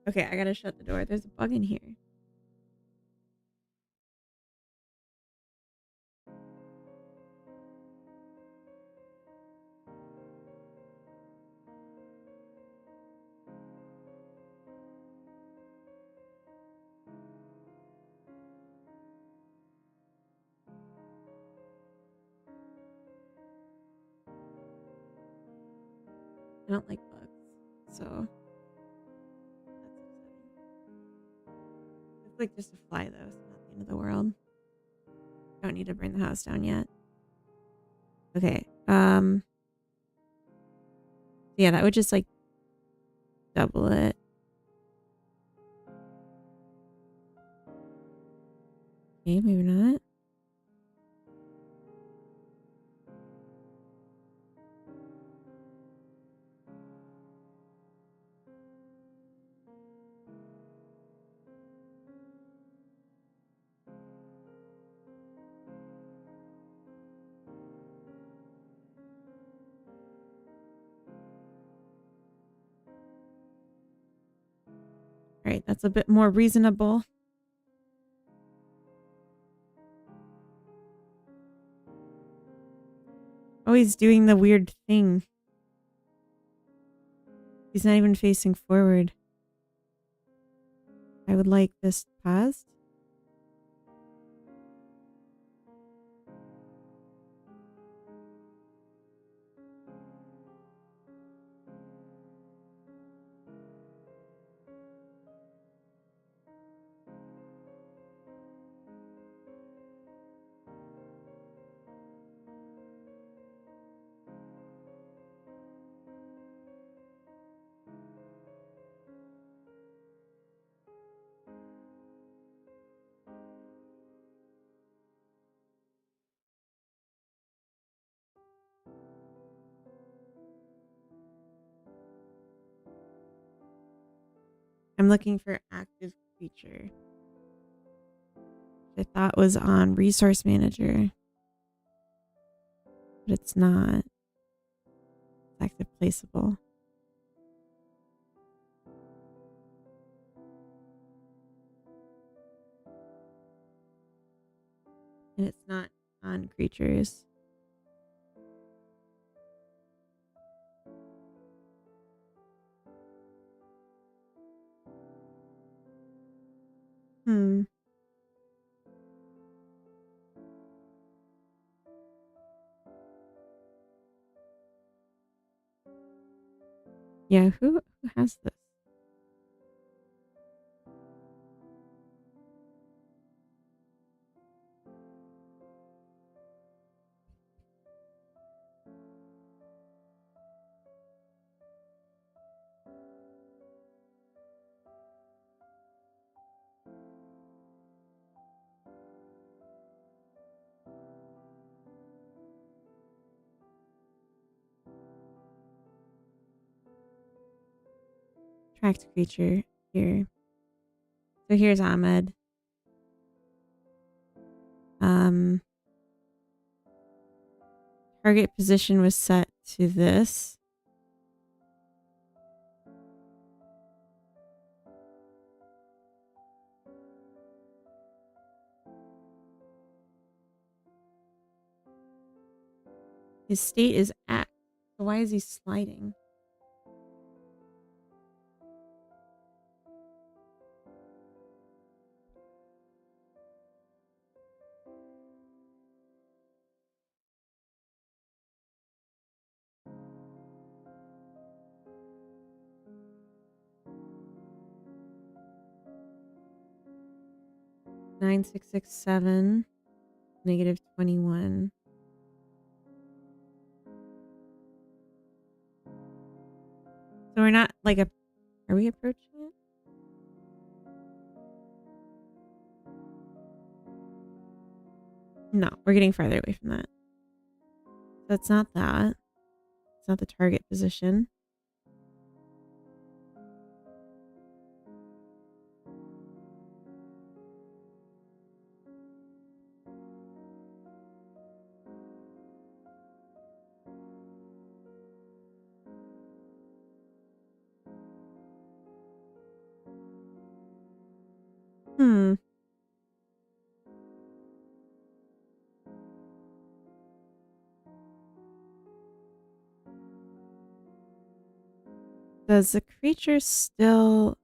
okay. I gotta shut the door. There's a bug in here. I don't like bugs, so that's upsetting. It's like just a fly though. It's not the end of the world. Don't need to burn the house down yet. Okay. Yeah, that would just like double it. Okay, maybe not. All right, that's a bit more reasonable. Oh, he's doing the weird thing. He's not even facing forward. I would like this paused. I'm looking for active creature. I thought was on resource manager, but it's not. It's active placeable. And it's not on creatures. Hmm. Yeah, who has this? Tracked creature here. So here's Ahmed. Target position was set to this. His state is act. So why is he sliding? -9667, -21. So we're not like are we approaching it? No, we're getting farther away from that. So it's not that. It's not the target position. Does the creature still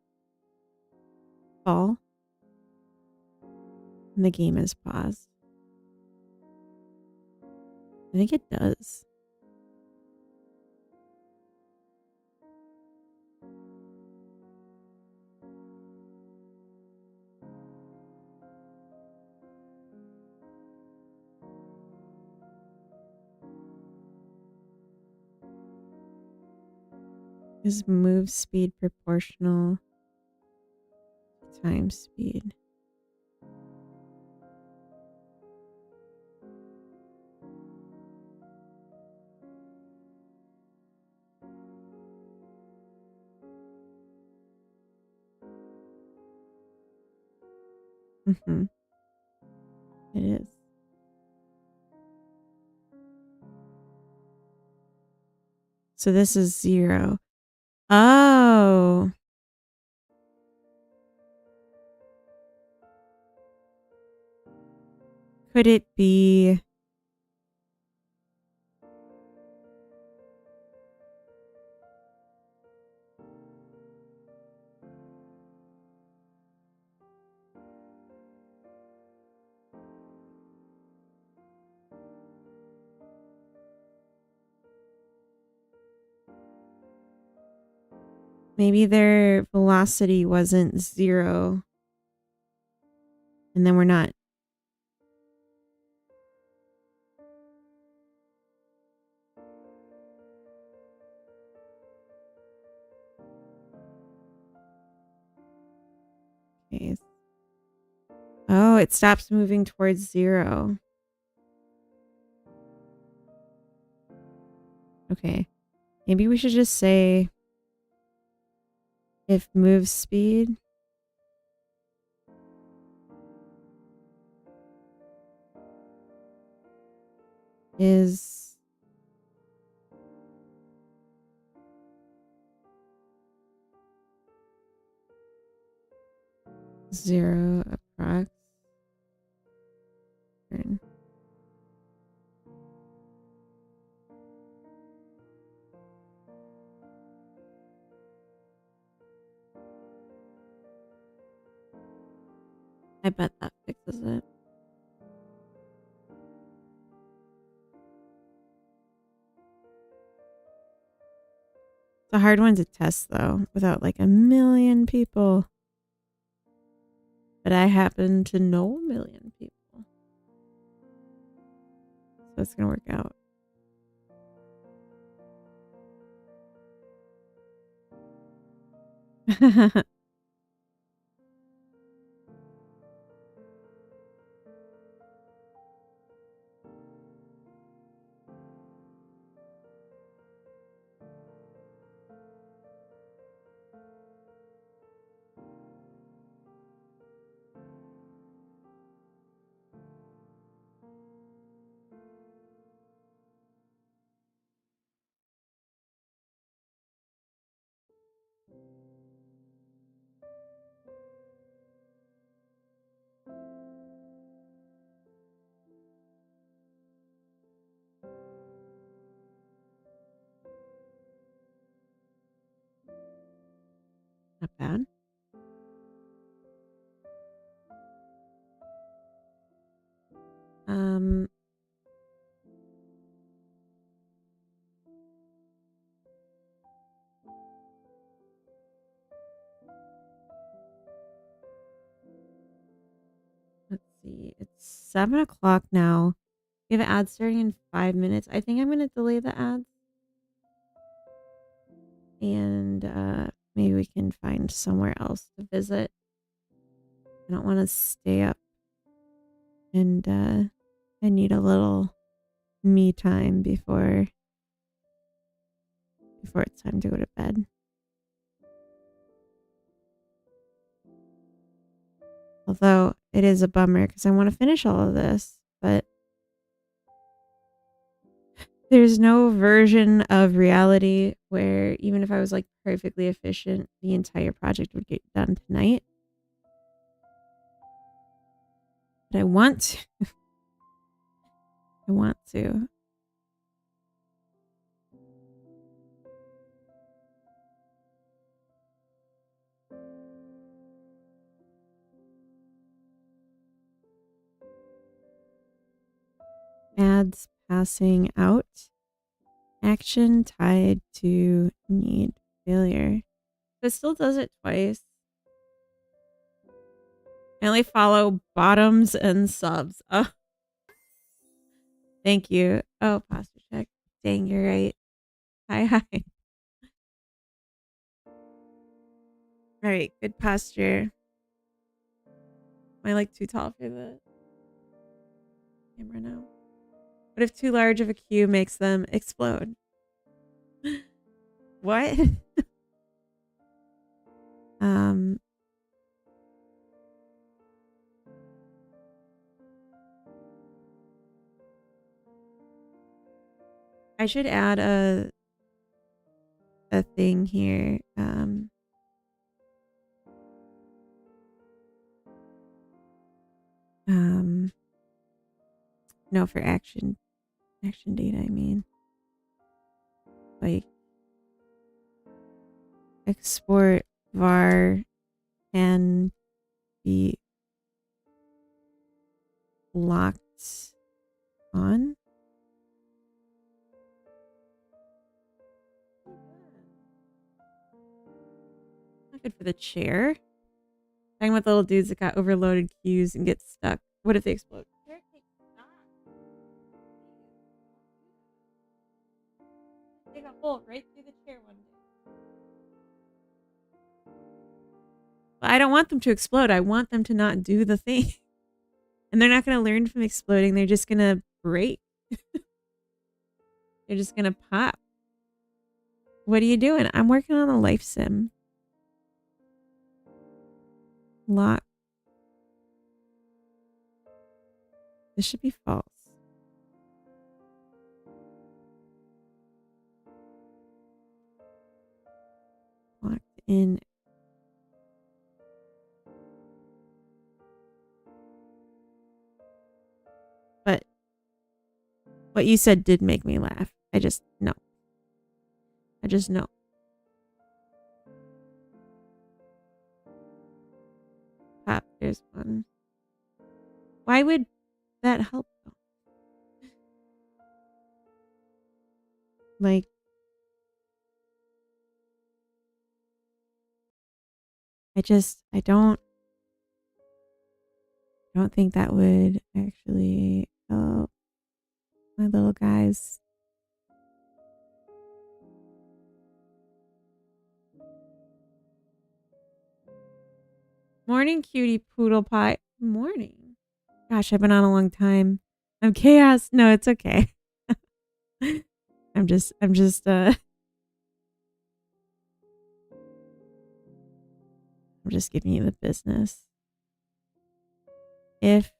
fall? And the game is paused. I think it does. Is move speed proportional to time speed? Mm-hmm. It is. So this is 0. Oh. Could it be... Maybe their velocity wasn't 0. And then we're not... Okay. Oh, it stops moving towards 0. Okay. Maybe we should just say if move speed is 0 approx. Turn. I bet that fixes it. It's a hard one to test though, without like a million people. But I happen to know a million people. So it's gonna work out. Not bad. Let's see. It's 7 o'clock now. We have an ad starting in 5 minutes. I think I'm going to delay the ads. And maybe we can find somewhere else to visit. I don't want to stay up. And I need a little me time before it's time to go to bed. Although it is a bummer because I want to finish all of this, but there's no version of reality where even if I was like perfectly efficient, the entire project would get done tonight. But I want to. I want to. Ads passing out. Action tied to need failure. It still does it twice. I only follow bottoms and subs. Oh, thank you. Oh, posture check. Dang, you're right. Hi. All right, good posture. Am I like too tall for the camera now? What if too large of a cue makes them explode? What? I should add a thing here. No, for action data, I mean. Like export var can be locked on. Not good for the chair. Talking about the little dudes that got overloaded queues and get stuck. What if they explode? Take a hole right through the chair one day. But I don't want them to explode. I want them to not do the thing. And they're not going to learn from exploding. They're just going to break. They're just going to pop. What are you doing? I'm working on a life sim. Lock. This should be false. Locked in. But what you said did make me laugh. I just know. Pop, there's one. Why would that help though? Like, I don't think that would actually help my little guys. Morning, cutie poodle pie. Morning. Gosh, I've been on a long time. I'm chaos. No, it's okay. I'm just giving you the business. If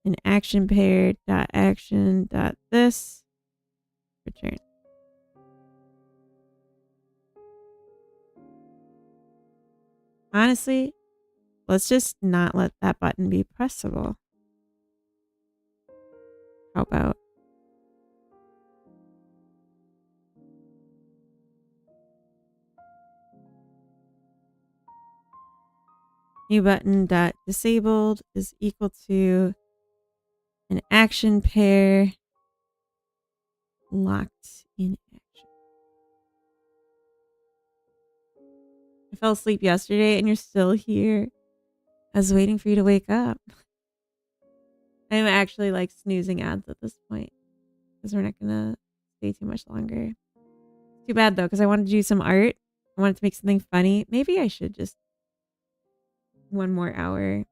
an action pair dot action dot this return. Honestly, let's just not let that button be pressable. How about? new button dot disabled is equal to an action pair locked in action. I fell asleep yesterday and you're still here. I was waiting for you to wake up. I'm actually like snoozing ads at this point because we're not gonna stay too much longer. Too bad though, because I wanted to do some art. I wanted to make something funny. Maybe I should just one more hour.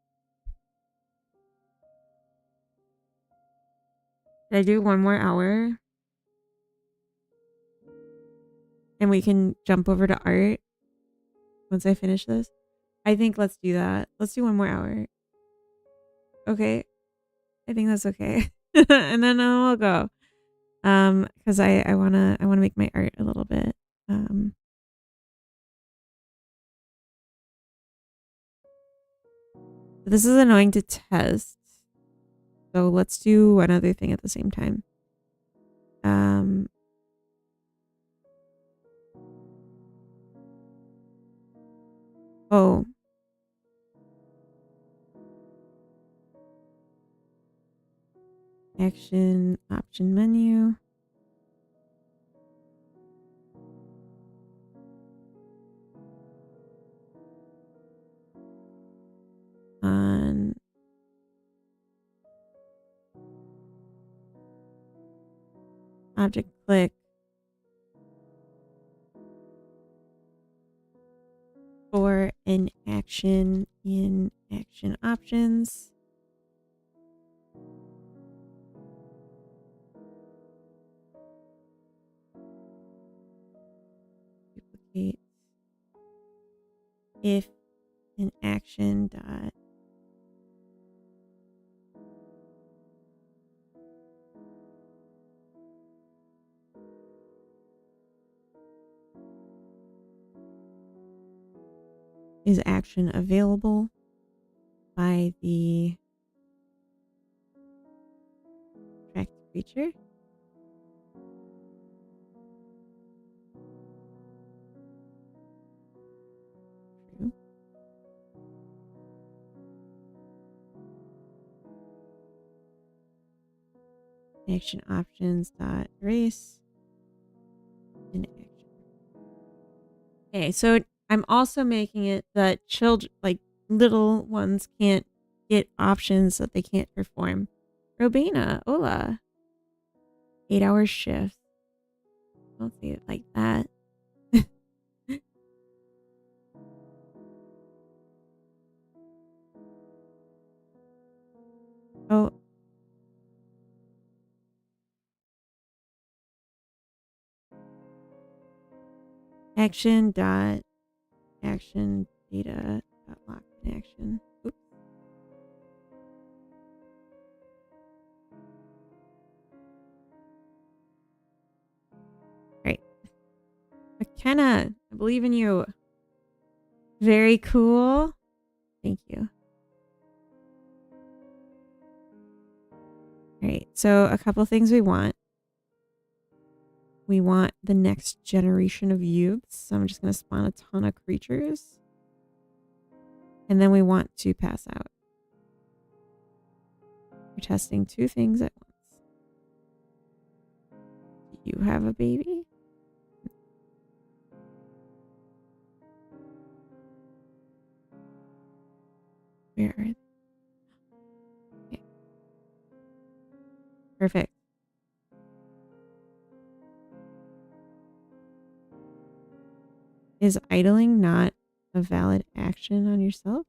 Did I do one more hour? And we can jump over to art once I finish this. I think let's do that. Let's do one more hour. Okay. I think that's okay. And then we'll go. Because I wanna make my art a little bit. This is annoying to test. So let's do one other thing at the same time. Oh. Action option menu. On object click for an action in action options. Duplicate if an action dot is action available by the tracked creature. True. Action options dot erase in action. Okay, so I'm also making it that children, like little ones, can't get options that they can't perform. Robina, hola. 8-hour shift. Don't say it like that. Oh. Action dot action data dot lock in action. Oops. Great. McKenna, I believe in you. Very cool. Thank you. All right. So a couple things we want. We want the next generation of youths. So I'm just going to spawn a ton of creatures. And then we want to pass out. We're testing two things at once. Do you have a baby? Where are they? Okay. Perfect. Is idling not a valid action on yourself?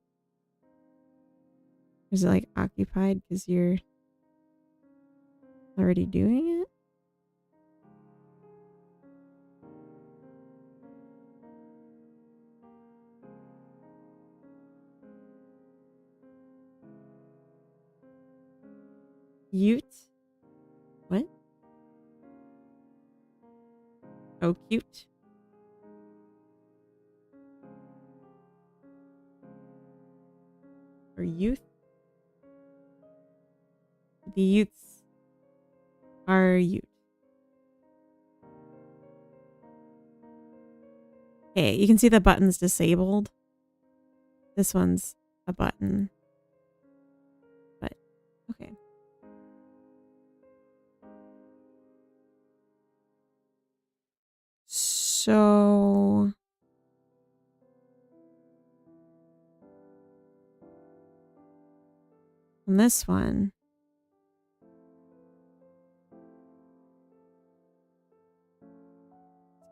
Is it like occupied because you're already doing it? Ute? What? Oh, cute. Or youth? The youths are youth. Okay, you can see the button's disabled. This one's a button. But okay. So on this one,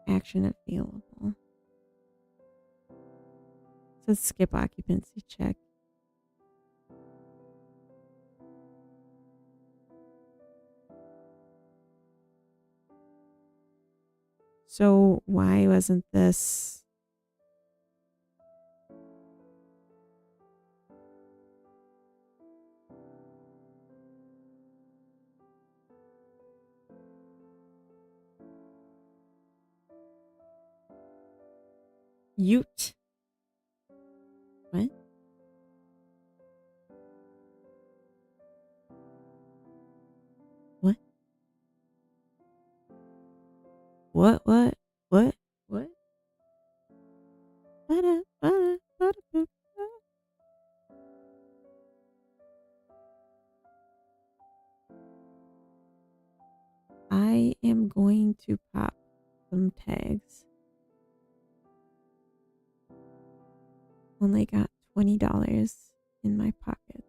action available. It says skip occupancy check. So why wasn't this? Ute. What? What? What? What? What? What? I am going to pop some tags. Only got $20 in my pockets.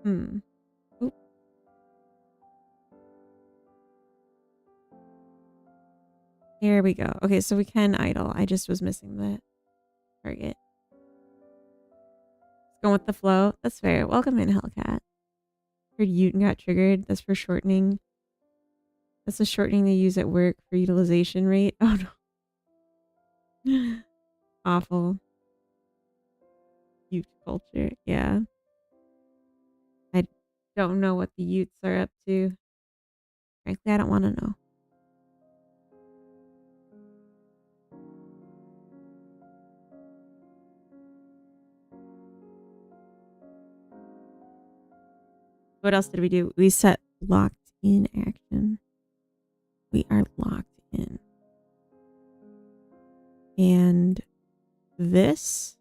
Oop. Here we go. Okay, so we can idle. I just was missing the target. Let's go with the flow. That's fair. Welcome in, Hellcat. Heard Ute got triggered. That's for shortening. That's the shortening they use at work for utilization rate. Oh no. Awful. Ute culture. Yeah. I don't know what the Utes are up to. Frankly, I don't want to know. What else did we do? We set locked in action. We are locked in. And this,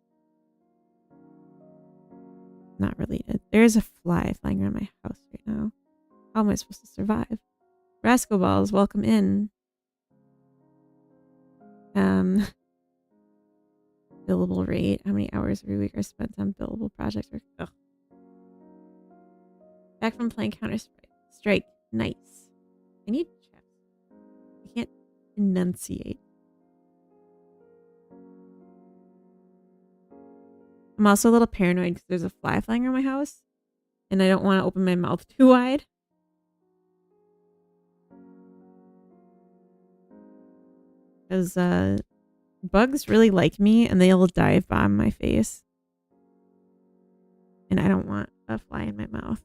not related. There's a fly flying around my house right now. How am I supposed to survive? Rascal balls, welcome in. Billable rate. How many hours every week are spent on billable projects? Ugh. Back from playing Counter-Strike. Nice. I need chess. I can't enunciate. I'm also a little paranoid because there's a fly flying around my house. And I don't want to open my mouth too wide. Because bugs really like me and they'll dive bomb my face. And I don't want a fly in my mouth.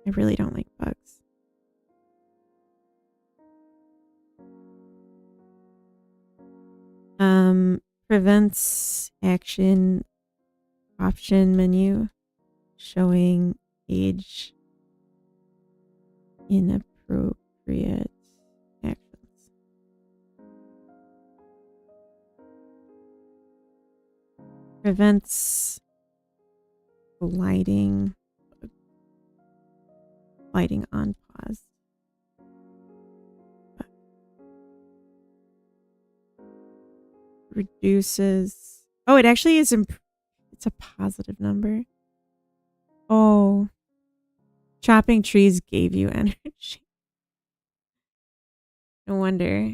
I really don't like bugs. Prevents action option menu showing age inappropriate actions. Prevents gliding on pause. Reduces. Oh, it actually is. It's a positive number. Oh, chopping trees gave you energy. No wonder.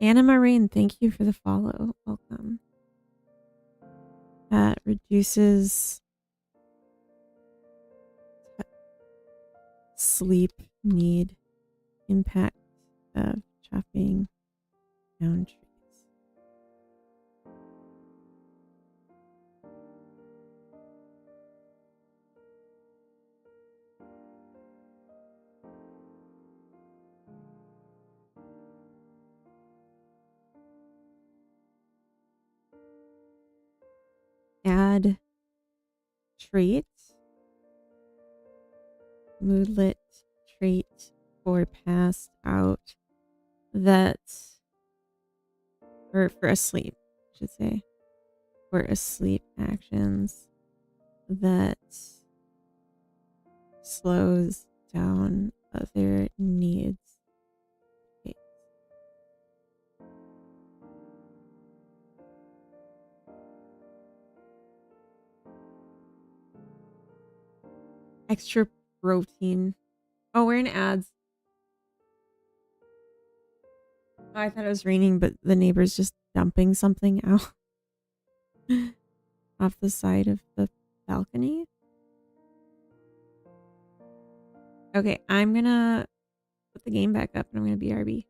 Anna Marine, thank you for the follow. Welcome. That reduces sleep need impact of chopping down trees. Add trait. Moodlet trait for passed out that, or for asleep, I should say, for asleep actions that slows down other needs. Okay. Extra protein. Oh, we're in ads. Oh, I thought it was raining, but the neighbor's just dumping something out off the side of the balcony. Okay, I'm gonna put the game back up and I'm gonna BRB.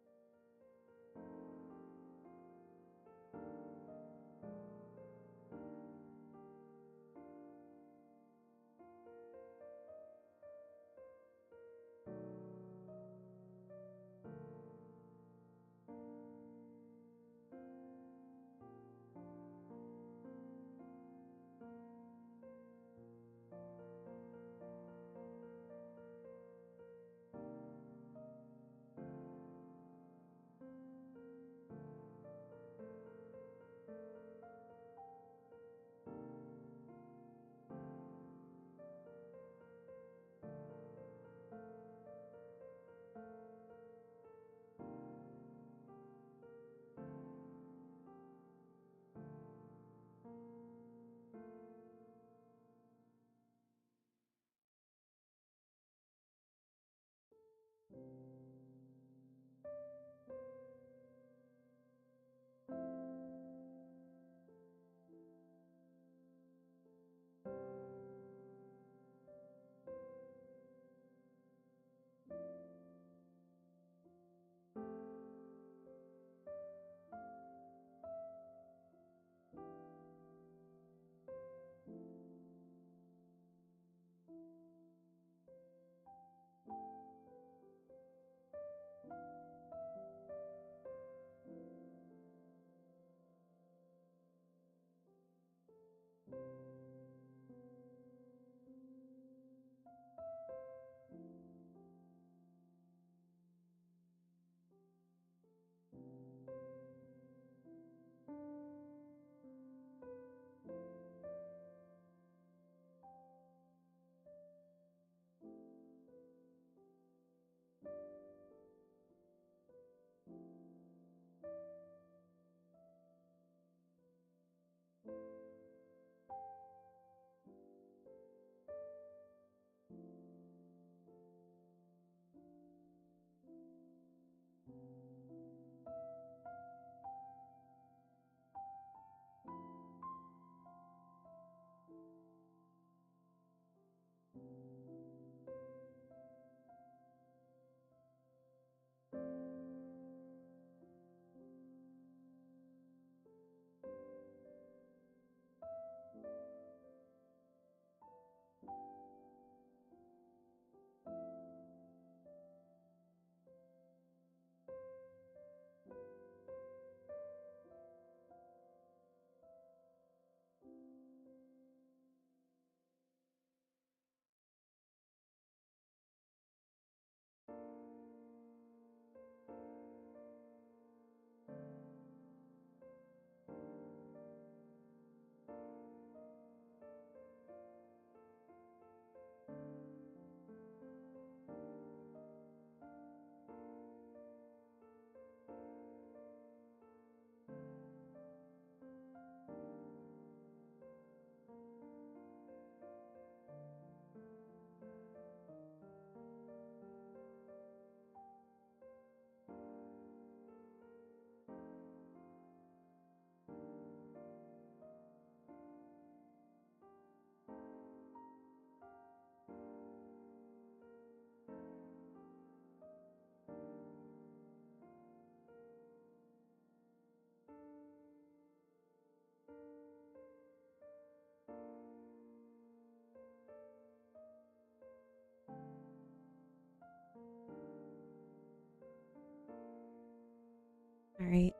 All right.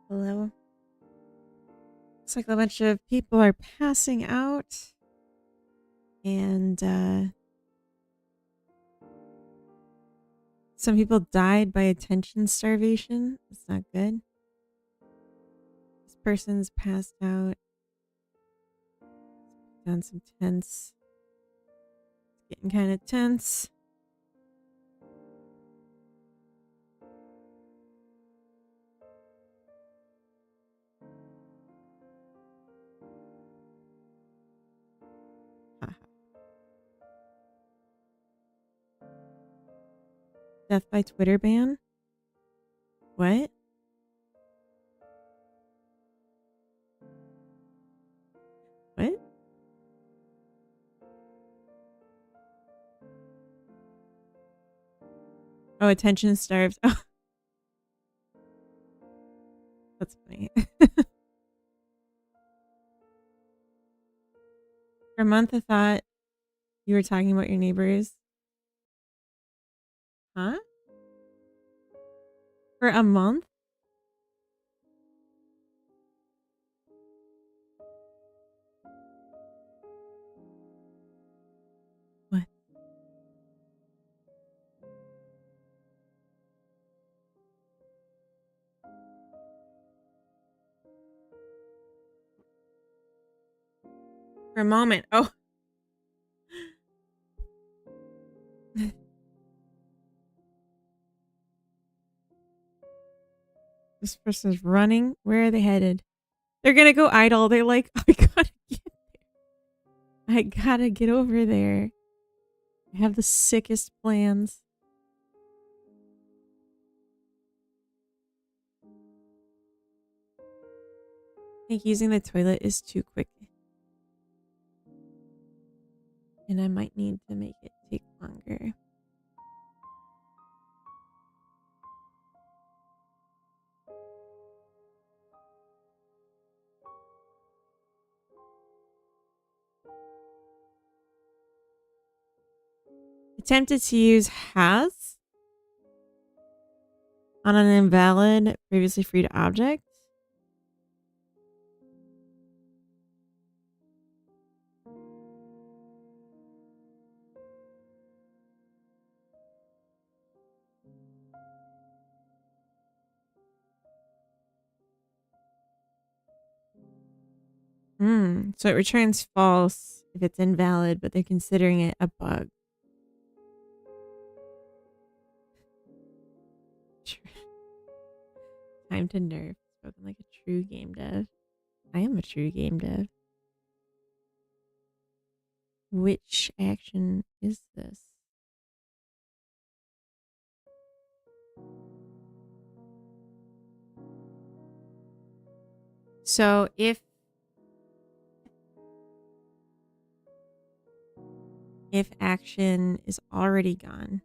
Hello. Looks like a bunch of people are passing out. And Some people died by attention starvation. That's not good. This person's passed out. Down some tense. It's getting kind of tense. Death by Twitter ban? What? What? Oh, attention starves. Oh. That's funny. For a month, I thought you were talking about your neighbors. Huh? For a month? What? For a moment. Oh. This person's running. Where are they headed? They're gonna go idle. They're like, I gotta get there. I gotta get over there. I have the sickest plans. I think using the toilet is too quick. And I might need to make it take longer. Attempted to use has on an invalid previously freed object. So it returns false if it's invalid, but they're considering it a bug. Time to nerf. Spoken like a true game dev. I am a true game dev. Which action is this? So if action is already gone,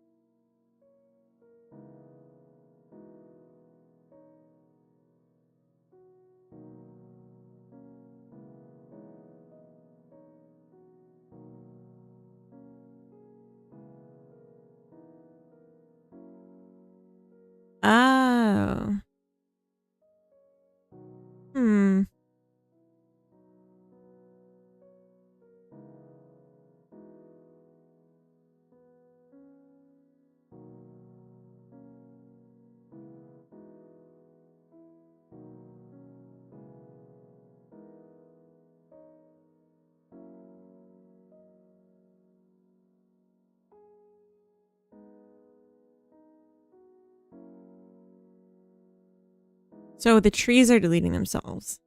oh. So the trees are deleting themselves.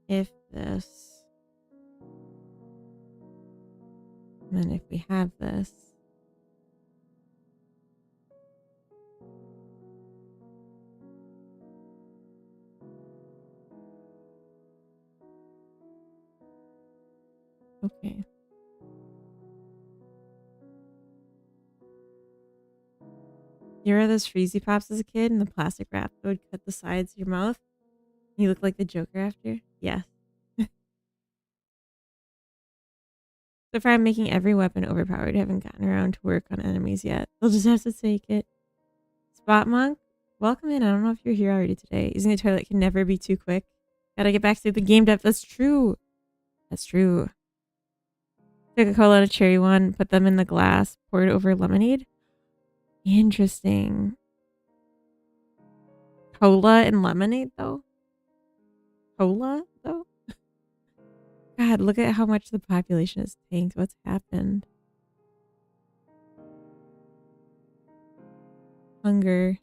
If this, and if we have this, okay. You remember those Freezy Pops as a kid and the plastic wrap that would cut the sides of your mouth? You look like the Joker after? Yeah. So far, I'm making every weapon overpowered. Haven't gotten around to work on enemies yet. They'll just have to take it. Spot Monk, welcome in. I don't know if you're here already today. Using the toilet can never be too quick. Gotta get back to the game dev. That's true. That's true. Coca-Cola and a cherry one. Put them in the glass. Poured over lemonade. Interesting. Cola and lemonade, though? Cola, though? God, look at how much the population has tanked. What's happened? Hunger.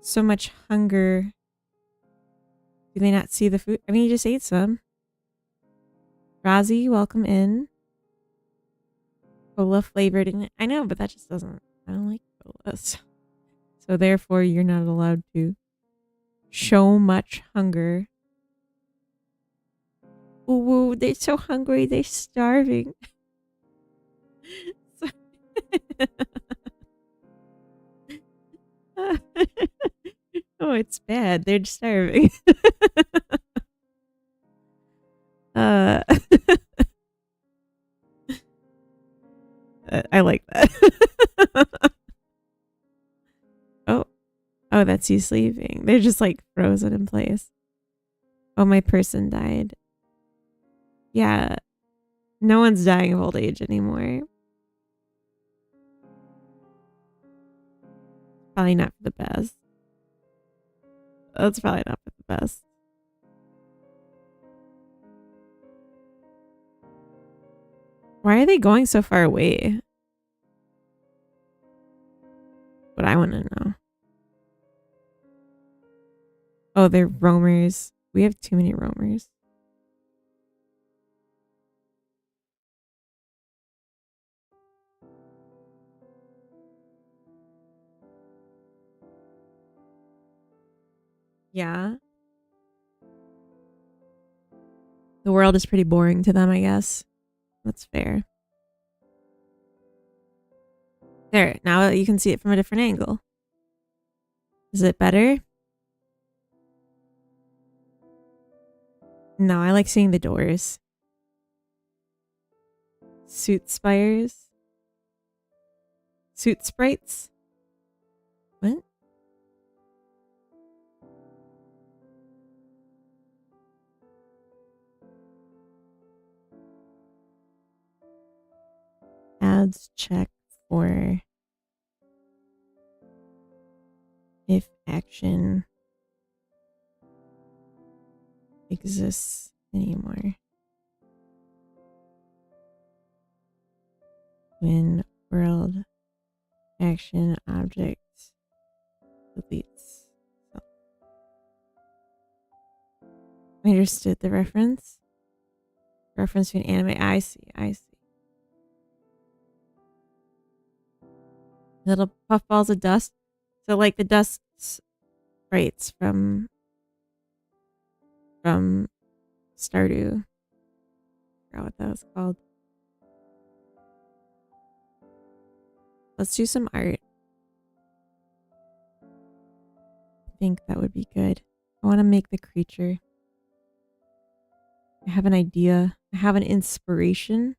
So much hunger. Do they not see the food? I mean, you just ate some. Razi, welcome in. Cola flavored. And I know, but that just doesn't... I don't like colas. So therefore, you're not allowed to show much hunger. Ooh, they're so hungry. They're starving. Oh, it's bad. They're starving. uh, I like that. Oh, that's you sleeping. They're just like frozen in place. Oh, my person died. Yeah, no one's dying of old age anymore. Probably not for the best. That's probably not for the best. Why are they going so far away? What I want to know. Oh, they're roamers. We have too many roamers. Yeah. The world is pretty boring to them, I guess. That's fair. There, now you can see it from a different angle. Is it better? No, I like seeing the doors. Suit spires. Suit sprites. What? Ads check for if action exists anymore. When world action object deletes. So. I understood the reference. Reference to an anime. I see. Little puffballs of dust. So like the dust sprites from Stardew. I forgot what that was called. Let's do some art. I think that would be good. I want to make the creature. I have an idea. I have an inspiration.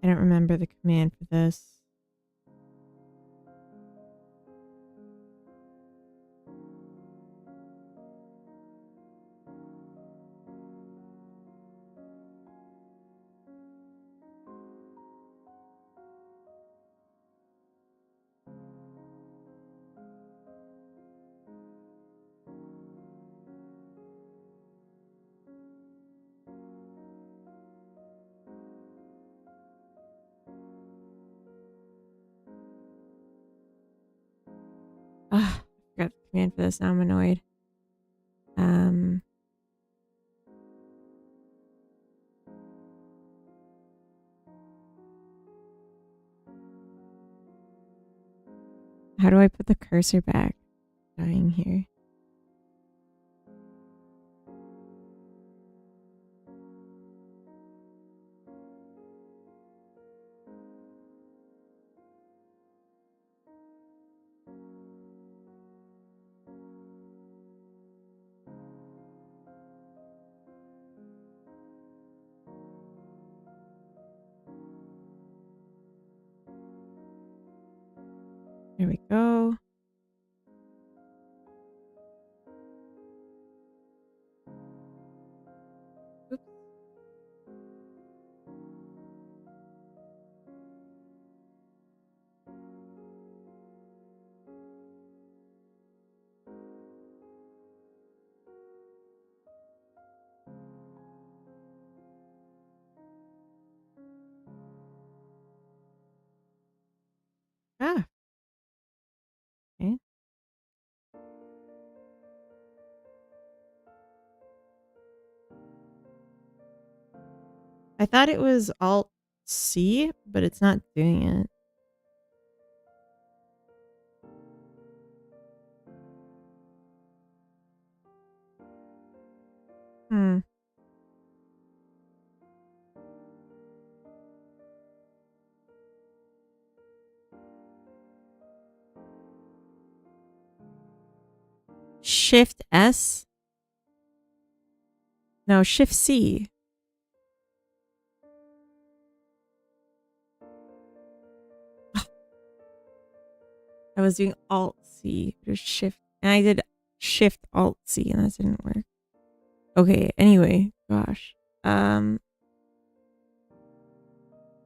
I don't remember the command for this. command for this. Now I'm annoyed. How do I put the cursor back? Dying here. There we go. Oops. Ah. Okay. I thought it was Alt C, but it's not doing it. Shift S? No, Shift C. I was doing Alt C. It was Shift. And I did Shift Alt C and that didn't work. Okay, anyway, gosh. Gonna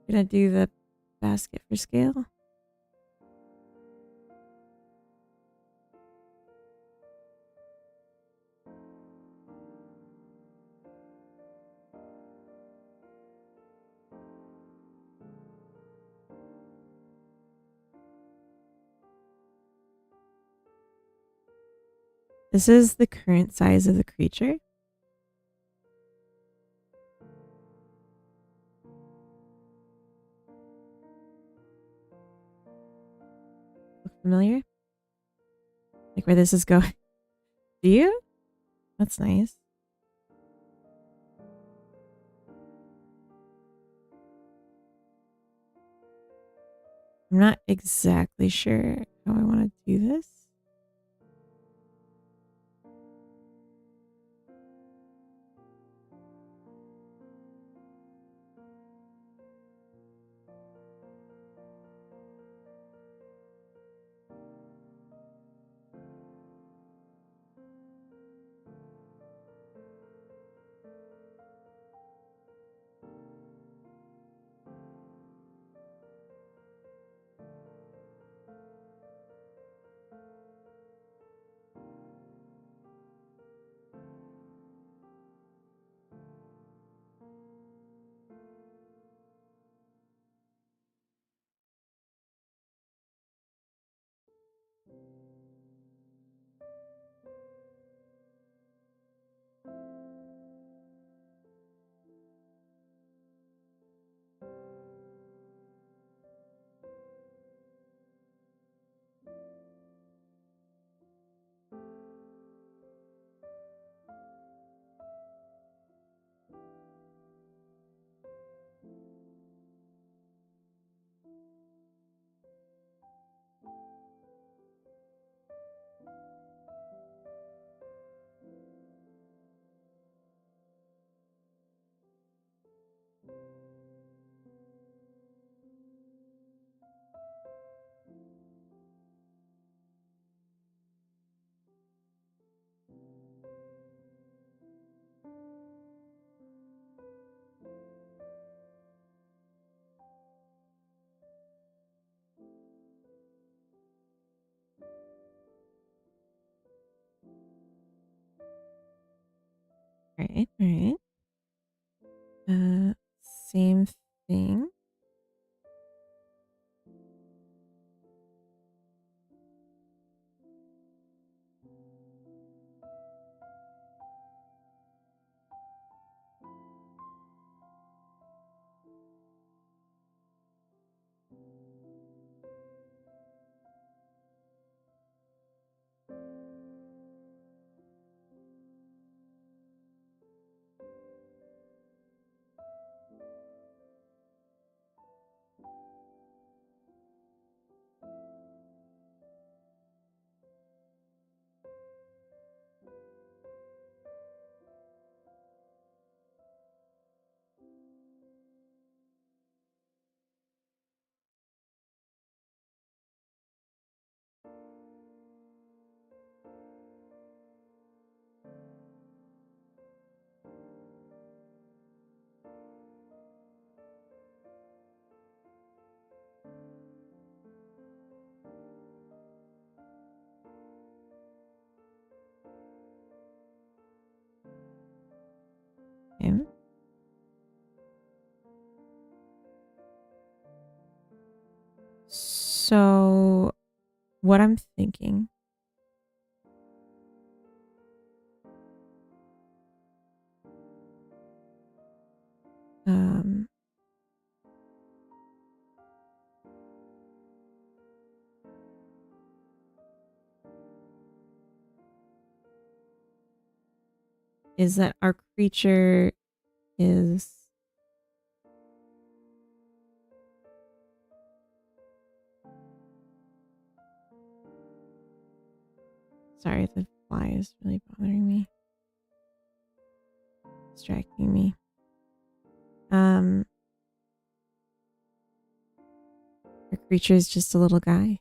do the basket for scale. This is the current size of the creature. Look familiar? Like where this is going. Do you? That's nice. I'm not exactly sure how I want to do this. All right. Same thing. So, what I'm thinking is that our creature is sorry, the fly is really bothering me, distracting me. Our creature is just a little guy.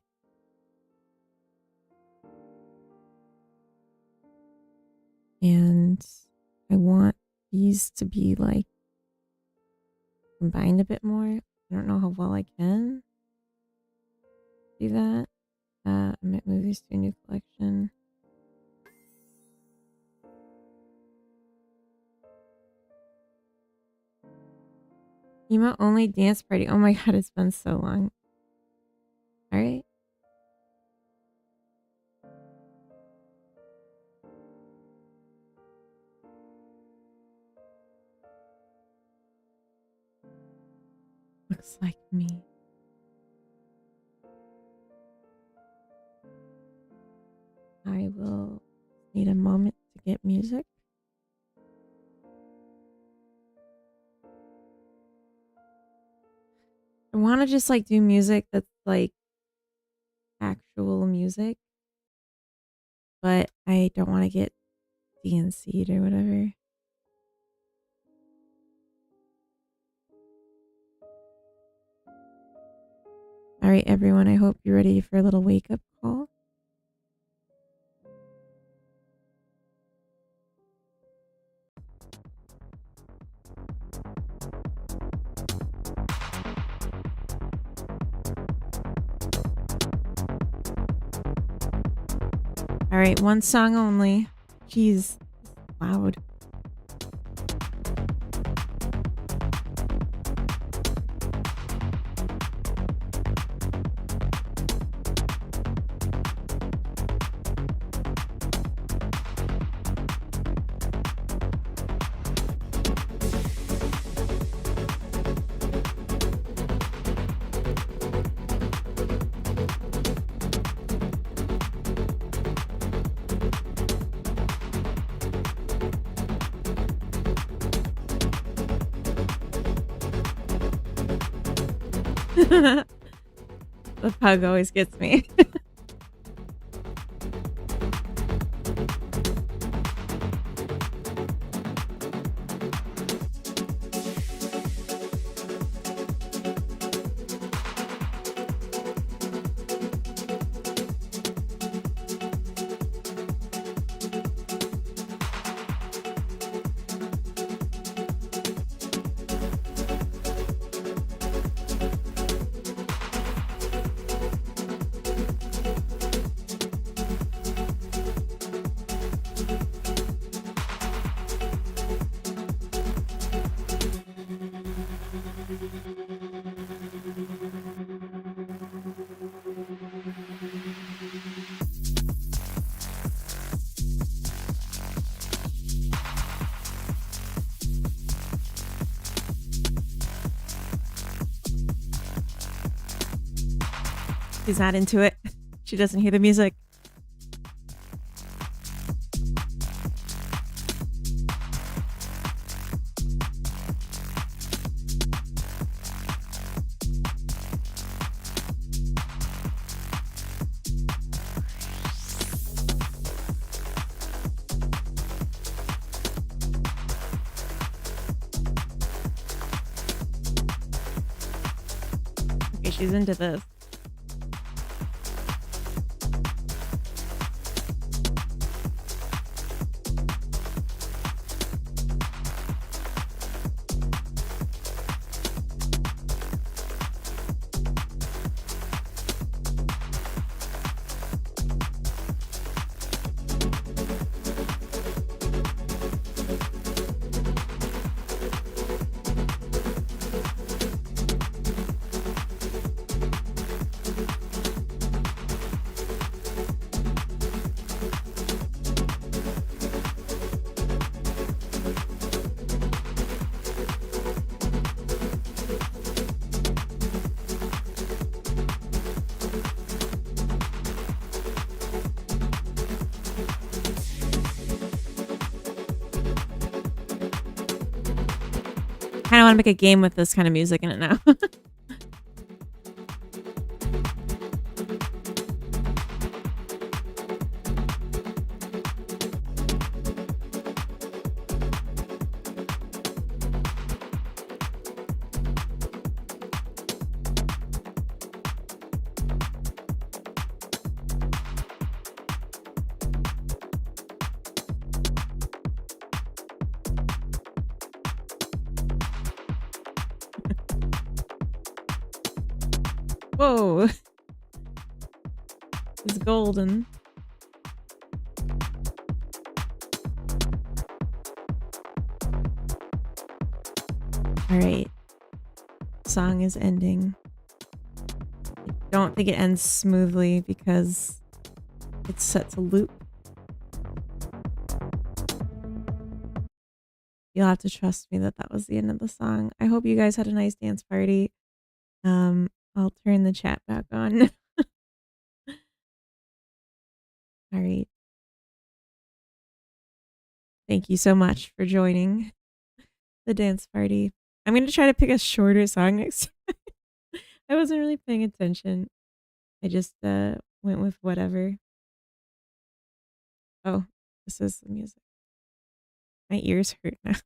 And I want these to be like combined a bit more. I don't know how well I can do that. I might move these to a new collection. Emo only dance party. Oh my god, it's been so long. Alright. Looks like me. I will need a moment to get music. I want to just like do music that's like actual music, but I don't want to get DNC'd or whatever. All right, everyone, I hope you're ready for a little wake up call. All right, one song only. Jeez, loud. The pug always gets me. She's not into it. She doesn't hear the music. Okay, she's into this. kind of want to make a game with this kind of music in it now. Whoa. It's golden. All right. Song is ending. I don't think it ends smoothly because it's set to loop. You'll have to trust me that that was the end of the song. I hope you guys had a nice dance party. I'll turn the chat back on. All right. Thank you so much for joining the dance party. I'm going to try to pick a shorter song next time. I wasn't really paying attention. I just went with whatever. Oh, this is the music. My ears hurt now.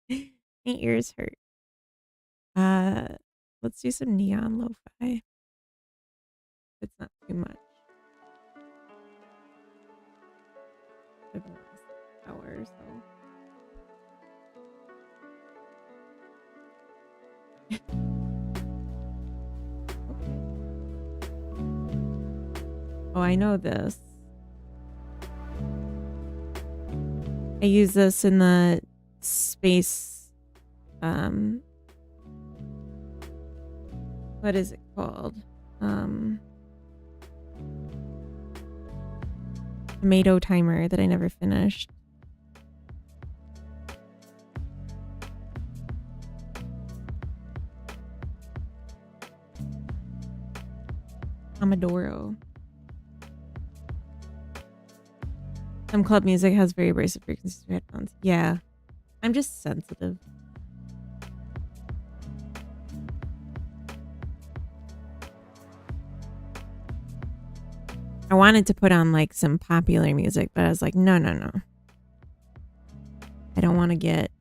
My ears hurt. Let's do some neon lo-fi. It's not too much. For the last hour or so. Oh, I know this. I use this in the space. What is it called? Tomato timer that I never finished. Pomodoro. Some club music has very abrasive frequencies for headphones. Yeah. I'm just sensitive. I wanted to put on like some popular music, but I was like, no. I don't want to get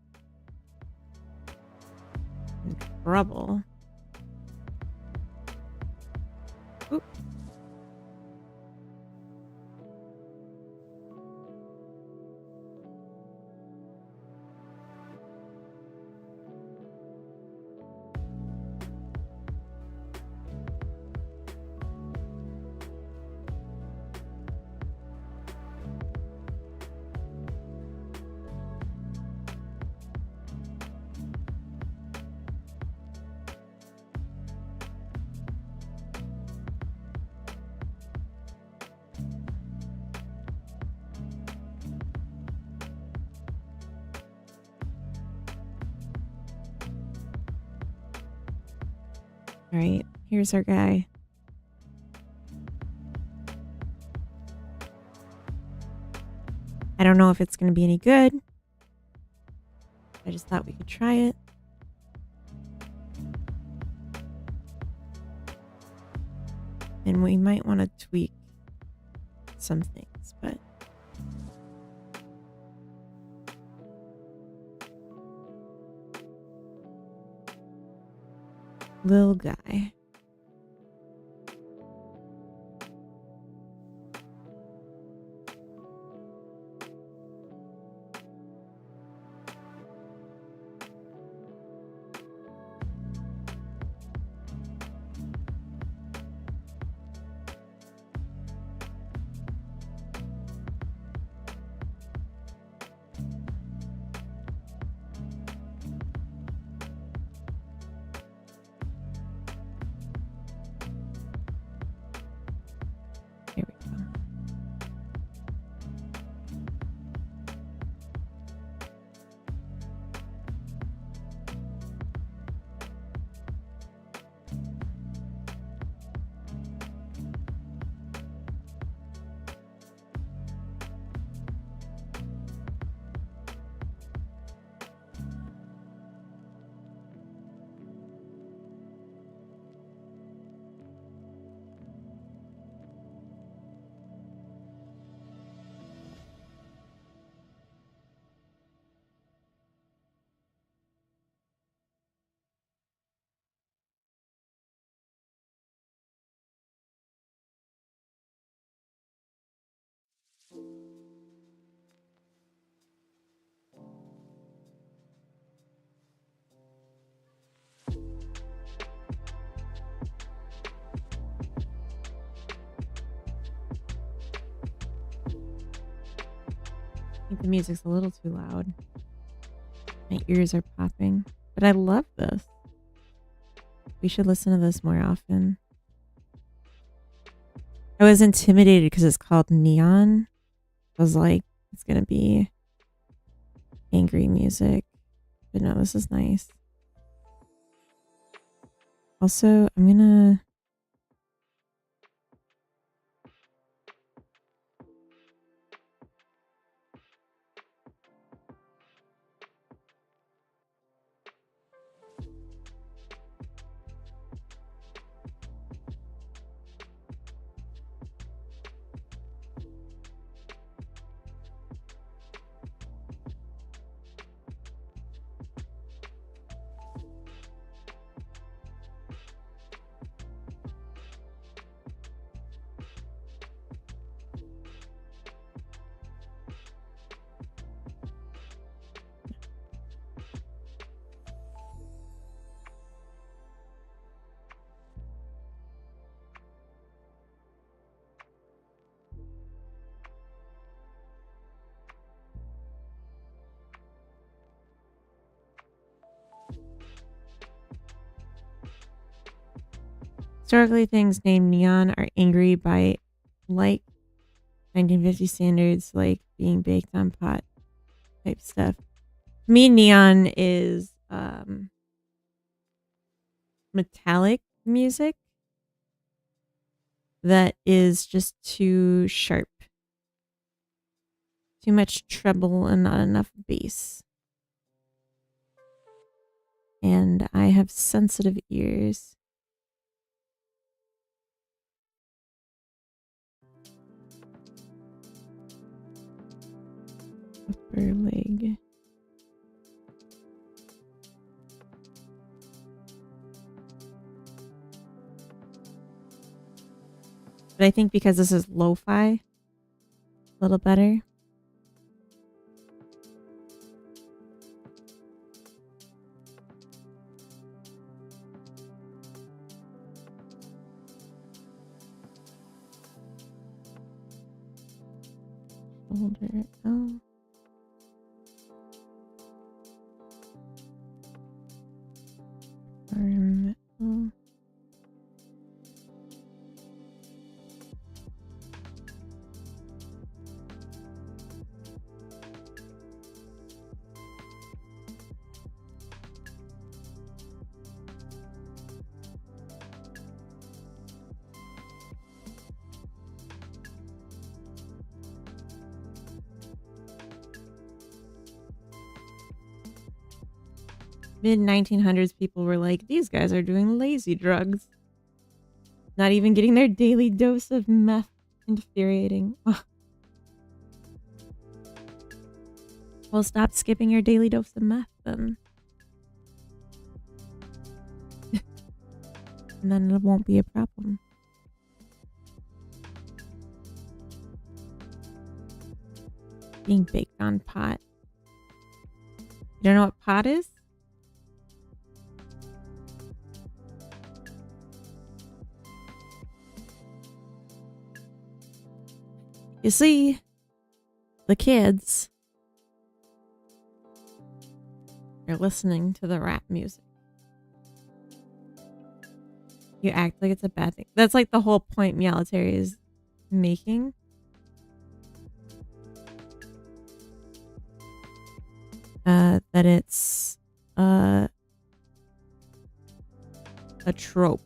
in trouble. Oop. All right, here's our guy. I don't know if it's going to be any good. I just thought we could try it. And we might want to tweak some things, but little guy. The music's a little too loud. My ears are popping. But I love this. We should listen to this more often. I was intimidated because it's called Neon. I was like, it's going to be angry music. But no, this is nice. Also, I'm going to... Historically, things named Neon are angry by, like, 1950 standards, like being baked on pot type stuff. To me, neon is metallic music that is just too sharp. Too much treble and not enough bass. And I have sensitive ears. Upper leg. But I think because this is lo-fi, a little better. Shoulder L. Arm L. Mid-1900s people were like, these guys are doing lazy drugs. Not even getting their daily dose of meth. Infuriating. Well, stop skipping your daily dose of meth then. And then it won't be a problem. Being baked on pot. You don't know what pot is? You see, the kids are listening to the rap music. You act like it's a bad thing. That's like the whole point Meowletary is making. That it's a trope.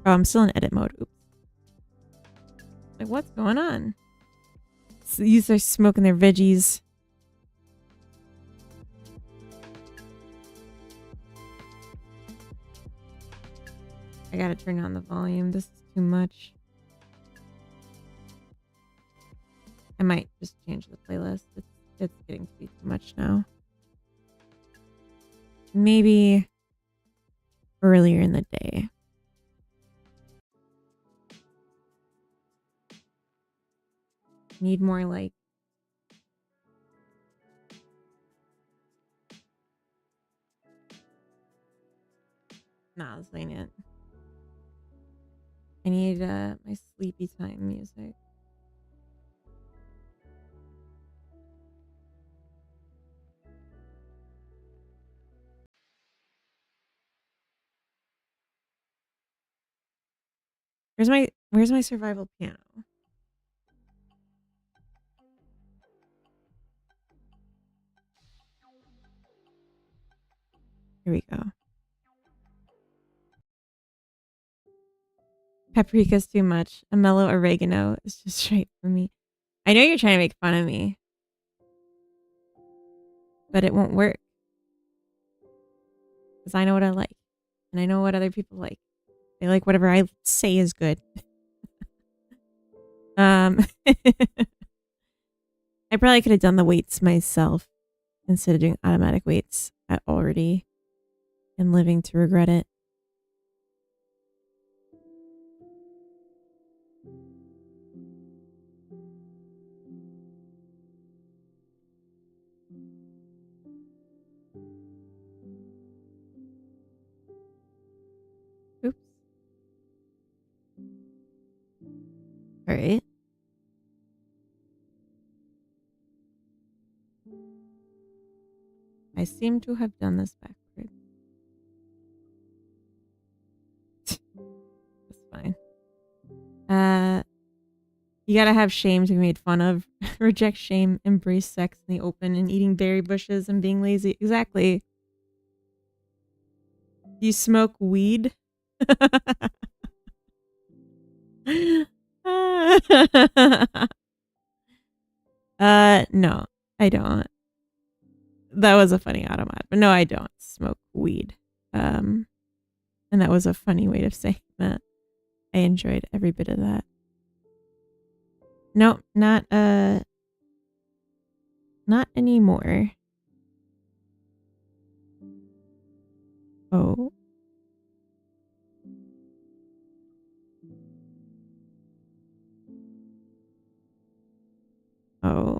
Oh, I'm still in edit mode. Oops. Like, what's going on? So these are smoking their veggies. I gotta turn down the volume. This is too much. I might just change the playlist. It's getting to be too much now. Maybe earlier in the day. Need more like Nah, this ain't it. I need my sleepy time music. Where's my survival piano? Here we go. Paprika's too much. A mellow oregano is just right for me. I know you're trying to make fun of me, but it won't work. Because I know what I like. And I know what other people like. They like whatever I say is good. I probably could have done the weights myself instead of doing automatic weights. I already am living to regret it. Oops. All right. I seem to have done this backwards. That's fine. You gotta have shame to be made fun of. Reject shame, embrace sex in the open, and eating berry bushes and being lazy. Exactly. Do you smoke weed? No, I don't. That was a funny automat, but no, I don't smoke weed. And that was a funny way of saying that. I enjoyed every bit of that. No, not anymore. Oh. Oh.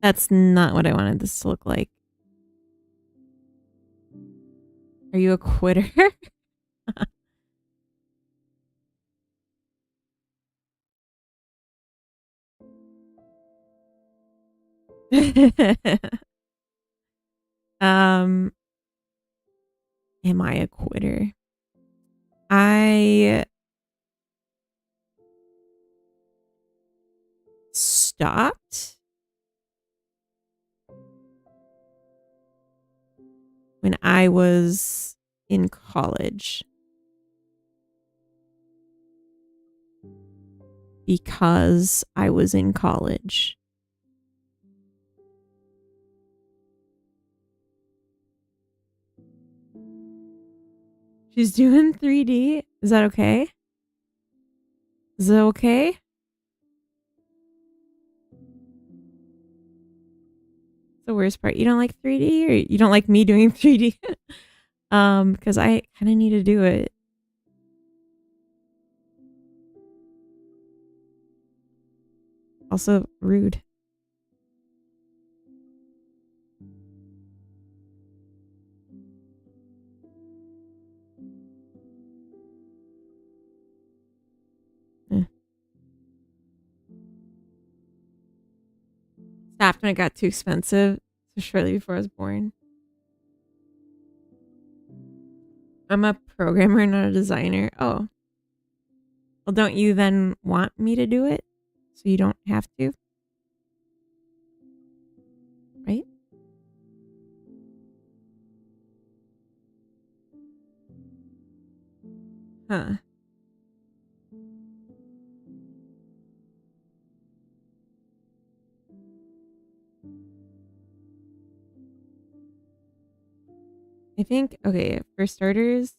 That's not what I wanted this to look like. Are you a quitter? Am I a quitter? I stopped when I was in college because I was in college. She's doing 3D. Is that okay? Is that okay? The worst part. You don't like 3D, or you don't like me doing 3D? Because I kind of need to do it. Also rude. Stopped when it got too expensive. So shortly before I was born. I'm a programmer, not a designer. Oh. Well, don't you then want me to do it? So you don't have to? Right? Huh. I think, okay, for starters,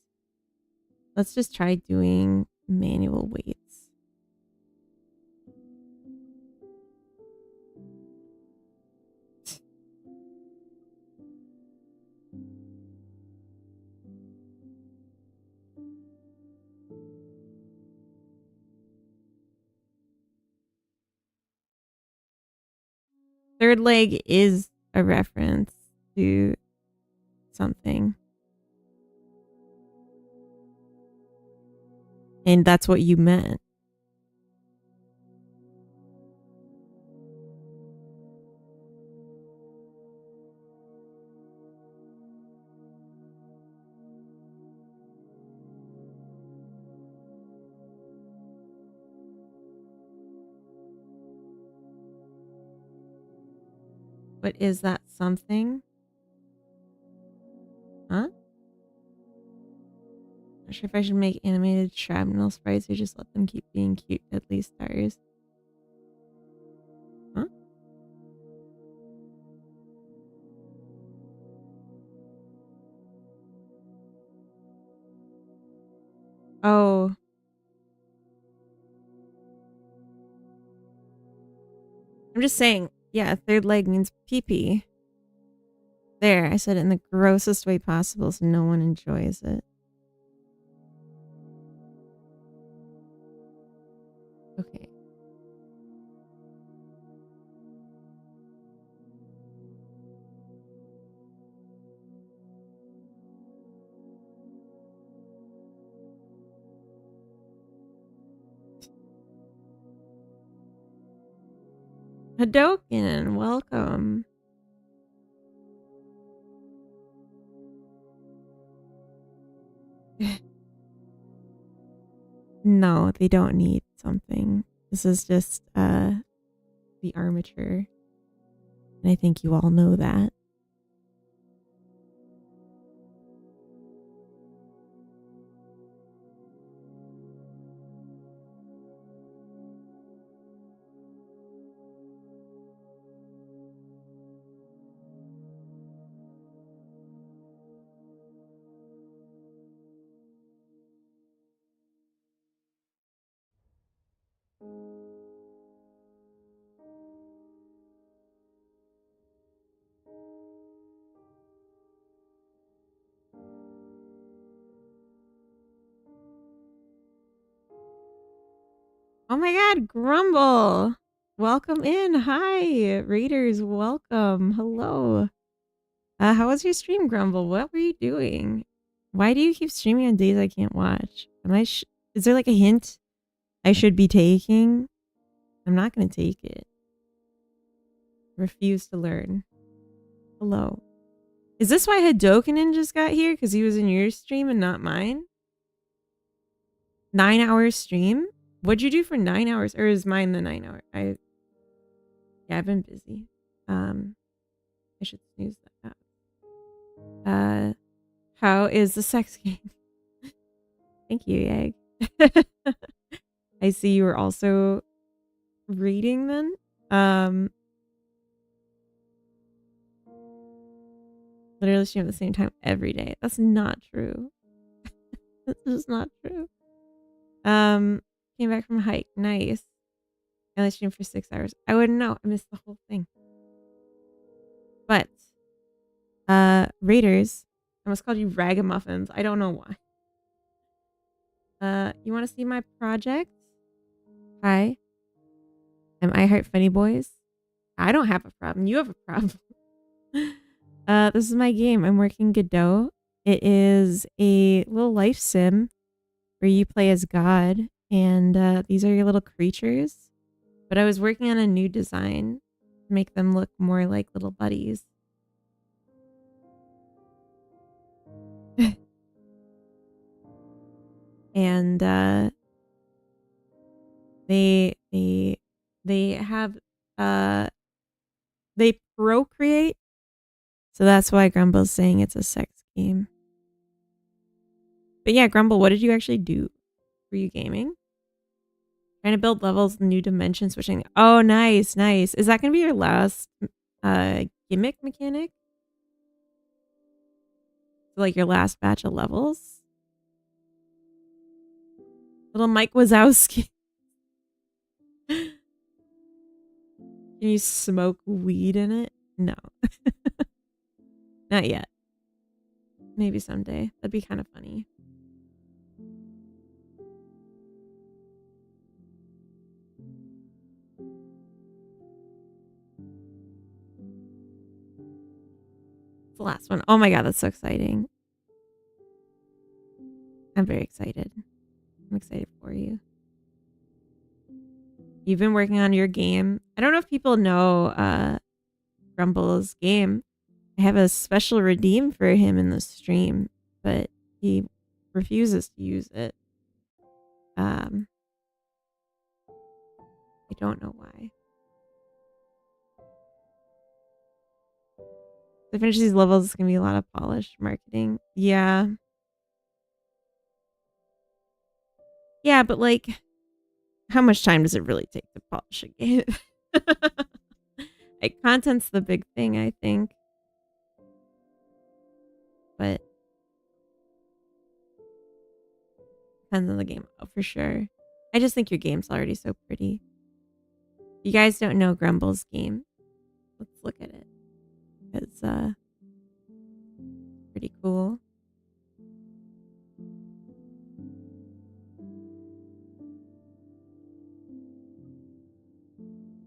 let's just try doing manual weights. third leg is a reference to something. And that's what you meant. What is that something? Huh? Not sure if I should make animated shrapnel sprites or just let them keep being cute deadly stars. Huh? Oh. I'm just saying, yeah, third leg means pee-pee. There, I said it in the grossest way possible so no one enjoys it. Okay. Hadoken, welcome. No, they don't need something. This is just the armature. And I think you all know that. Oh my god, Grumble! Welcome in. Hi, Raiders, welcome. Hello. How was your stream, Grumble? What were you doing? Why do you keep streaming on days I can't watch? Is there like a hint I should be taking? I'm not gonna take it. Refuse to learn. Hello. Is this why Hadokenin just got here? Because he was in your stream and not mine? 9-hour stream? What'd you do for 9 hours? Or is mine the 9 hour? Yeah, I've been busy. I should snooze that. How is the sex game? Thank you, Yag. I see you were also reading then. Literally stream at the same time every day. That's not true. That's just not true. Came back from a hike. Nice. I only streamed for 6 hours. I wouldn't know. I missed the whole thing. But Raiders. I almost called you ragamuffins. I don't know why. You want to see my project? Hi. I'm I Heart Funny Boys. I don't have a problem. You have a problem. This is my game. I'm working Godot. It is a little life sim where you play as God, and these are your little creatures. But I was working on a new design to make them look more like little buddies. And they have they procreate, so that's why Grumble's saying it's a sex game. But yeah, Grumble, what did you actually do? Were you gaming? Trying to build levels, new dimension switching. Oh, nice, nice. Is that gonna be your last gimmick mechanic? So, like your last batch of levels? Little Mike Wazowski. Can you smoke weed in it? No. Not yet. Maybe someday. That'd be kind of funny. It's the last one. Oh my god, that's so exciting. I'm very excited. I'm excited for you. You've been working on your game. I don't know if people know Grumble's game. I have a special redeem for him in the stream, but he refuses to use it. I don't know why. To finish these levels, it's gonna be a lot of polish marketing. Yeah. Yeah, but like, how much time does it really take to polish a game? Like, content's the big thing, I think. But depends on the game. Oh, for sure. I just think your game's already so pretty. You guys don't know Grumble's game. Let's look at it. It's pretty cool.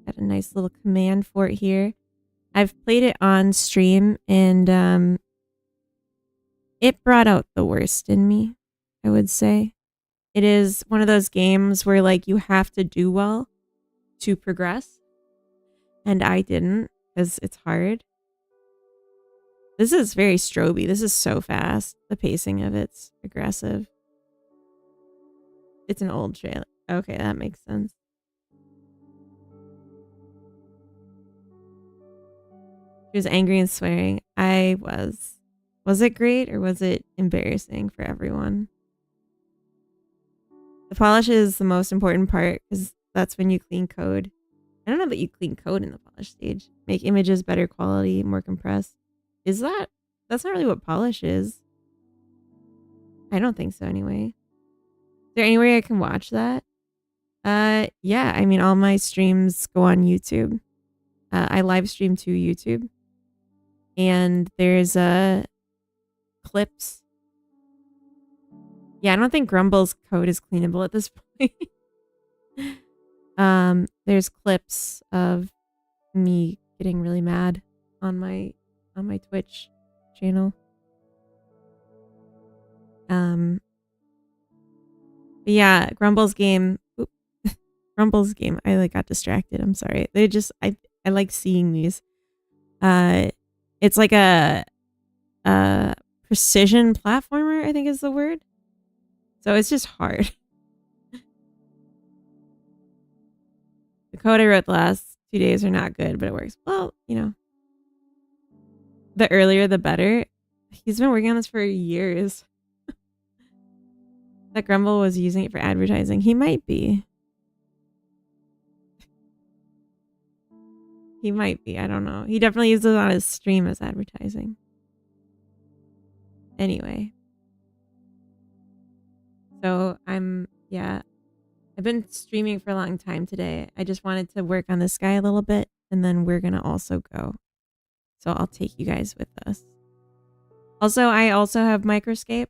Got a nice little command for it here. I've played it on stream and it brought out the worst in me, I would say. It is one of those games where like you have to do well to progress. And I didn't because it's hard. This is very stroby. This is so fast. The pacing of it's aggressive. It's an old trailer. Okay, that makes sense. She was angry and swearing. I was. Was it great or was it embarrassing for everyone? The polish is the most important part because that's when you clean code. I don't know that you clean code in the polish stage. Make images better quality, more compressed. Is that? That's not really what polish is. I don't think so anyway. Is there any way I can watch that? Yeah. I mean, all my streams go on YouTube. I live stream to YouTube. And there's clips. Yeah, I don't think Grumble's code is cleanable at this point. There's clips of me getting really mad on my Twitch channel. But yeah, Grumble's game. Grumble's game. I like got distracted. I'm sorry. I like seeing these. It's like a precision platformer, I think is the word. So it's just hard. The code I wrote the last 2 days are not good, but it works. Well, you know, the earlier the better. He's been working on this for years. That Grumble was using it for advertising. He might be. He might be. I don't know. He definitely uses it on his stream as advertising. Anyway. So yeah. I've been streaming for a long time today. I just wanted to work on this guy a little bit, and then we're going to also go. So I'll take you guys with us. Also, I also have Microscape.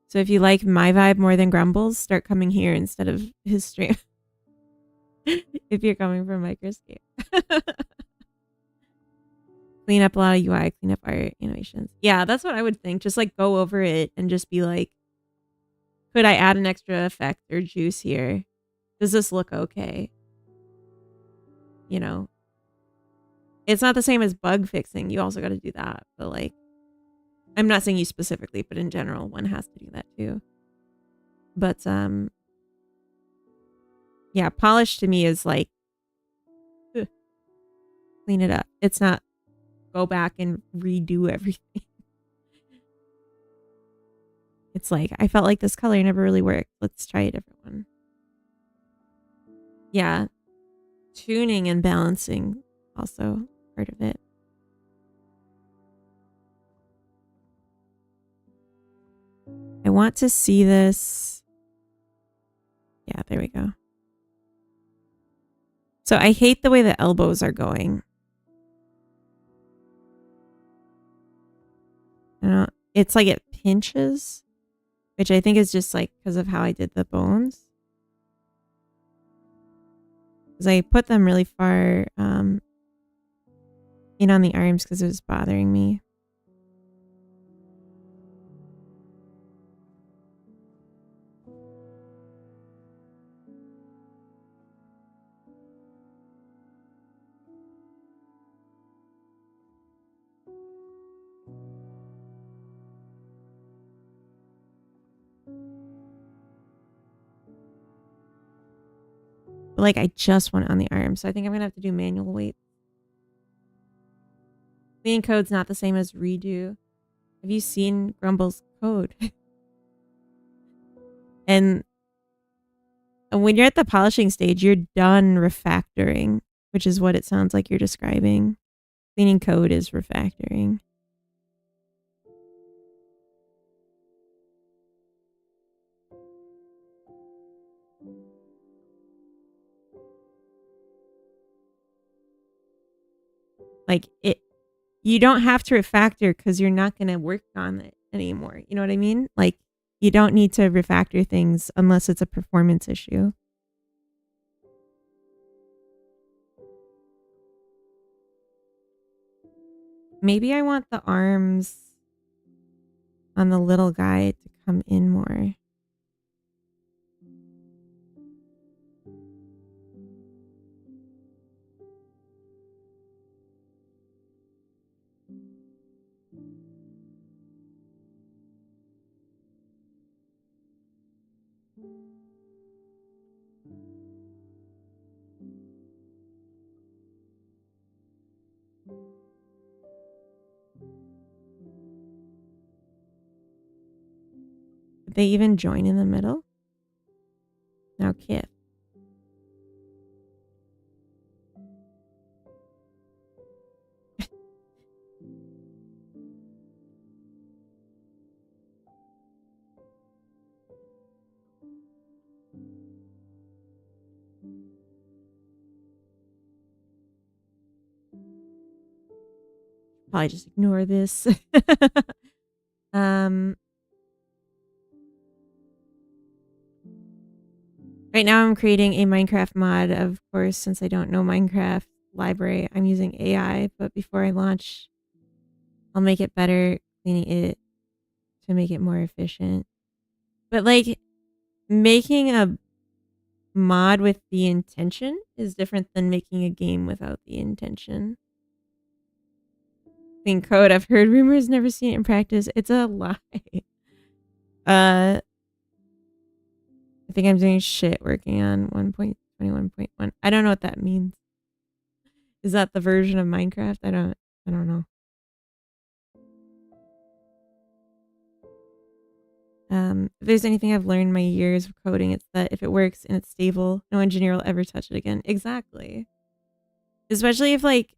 So if you like my vibe more than Grumble's, start coming here instead of his stream. If you're coming from Microscape. Clean up a lot of UI, clean up art, animations. Yeah, that's what I would think. Just like go over it and just be like, could I add an extra effect or juice here? Does this look okay? You know, it's not the same as bug fixing. You also got to do that. But like, I'm not saying you specifically, but in general, one has to do that too. But yeah, polish to me is like, clean it up. It's not go back and redo everything. It's like, I felt like this color never really worked. Let's try a different one. Yeah. Tuning and balancing also part of it. I want to see this. Yeah, there we go. So I hate the way the elbows are going. I don't know. It's like it pinches, which I think is just like because of how I did the bones. Because I put them really far in on the arms because it was bothering me. But like I just want it on the arm, so I think I'm gonna have to do manual weight. Clean code's not the same as redo. Have you seen Grumble's code? And when you're at the polishing stage, you're done refactoring, which is what it sounds like you're describing. Cleaning code is refactoring. Like you don't have to refactor because you're not going to work on it anymore. You know what I mean? Like you don't need to refactor things unless it's a performance issue. Maybe I want the arms on the little guy to come in more. Did they even join in the middle? Now Kith. Probably just ignore this. Right now I'm creating a Minecraft mod. Of course, since I don't know Minecraft library, I'm using AI, but before I launch, I'll make it better, cleaning it to make it more efficient. But like making a mod with the intention is different than making a game without the intention. Clean code, I've heard rumors, never seen it in practice. It's a lie. I think I'm doing shit working on 1.21.1. I don't know what that means. Is that the version of Minecraft? I don't know. If there's anything I've learned in my years of coding, it's that if it works and it's stable, no engineer will ever touch it again. Exactly. Especially if like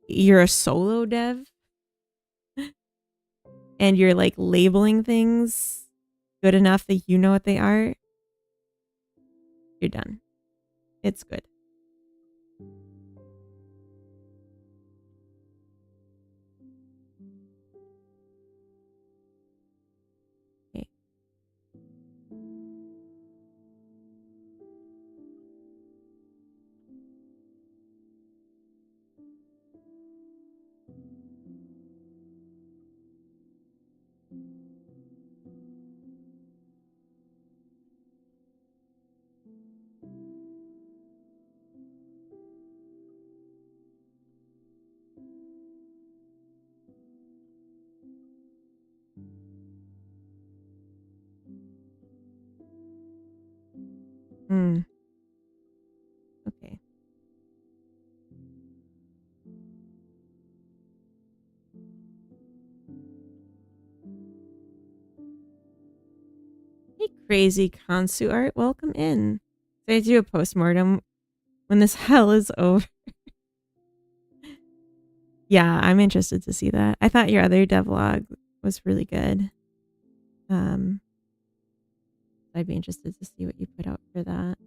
you're a solo dev and you're like labeling things good enough that you know what they are, you're done. It's good. Okay. Okay. Hey, crazy Kansu art, welcome in. So I do a postmortem when this hell is over. Yeah, I'm interested to see that. I thought your other devlog was really good. I'd be interested to see what you put out for that.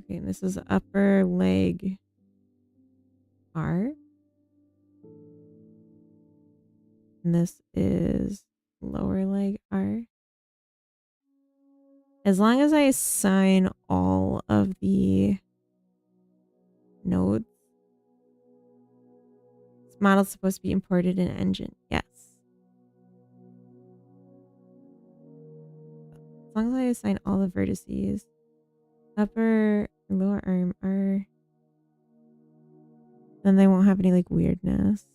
Okay, this is upper leg R. And this is lower leg R. As long as I assign all of the nodes, model's supposed to be imported in engine. Yes. As long as I assign all the vertices, upper and lower arm are, then they won't have any like weirdness.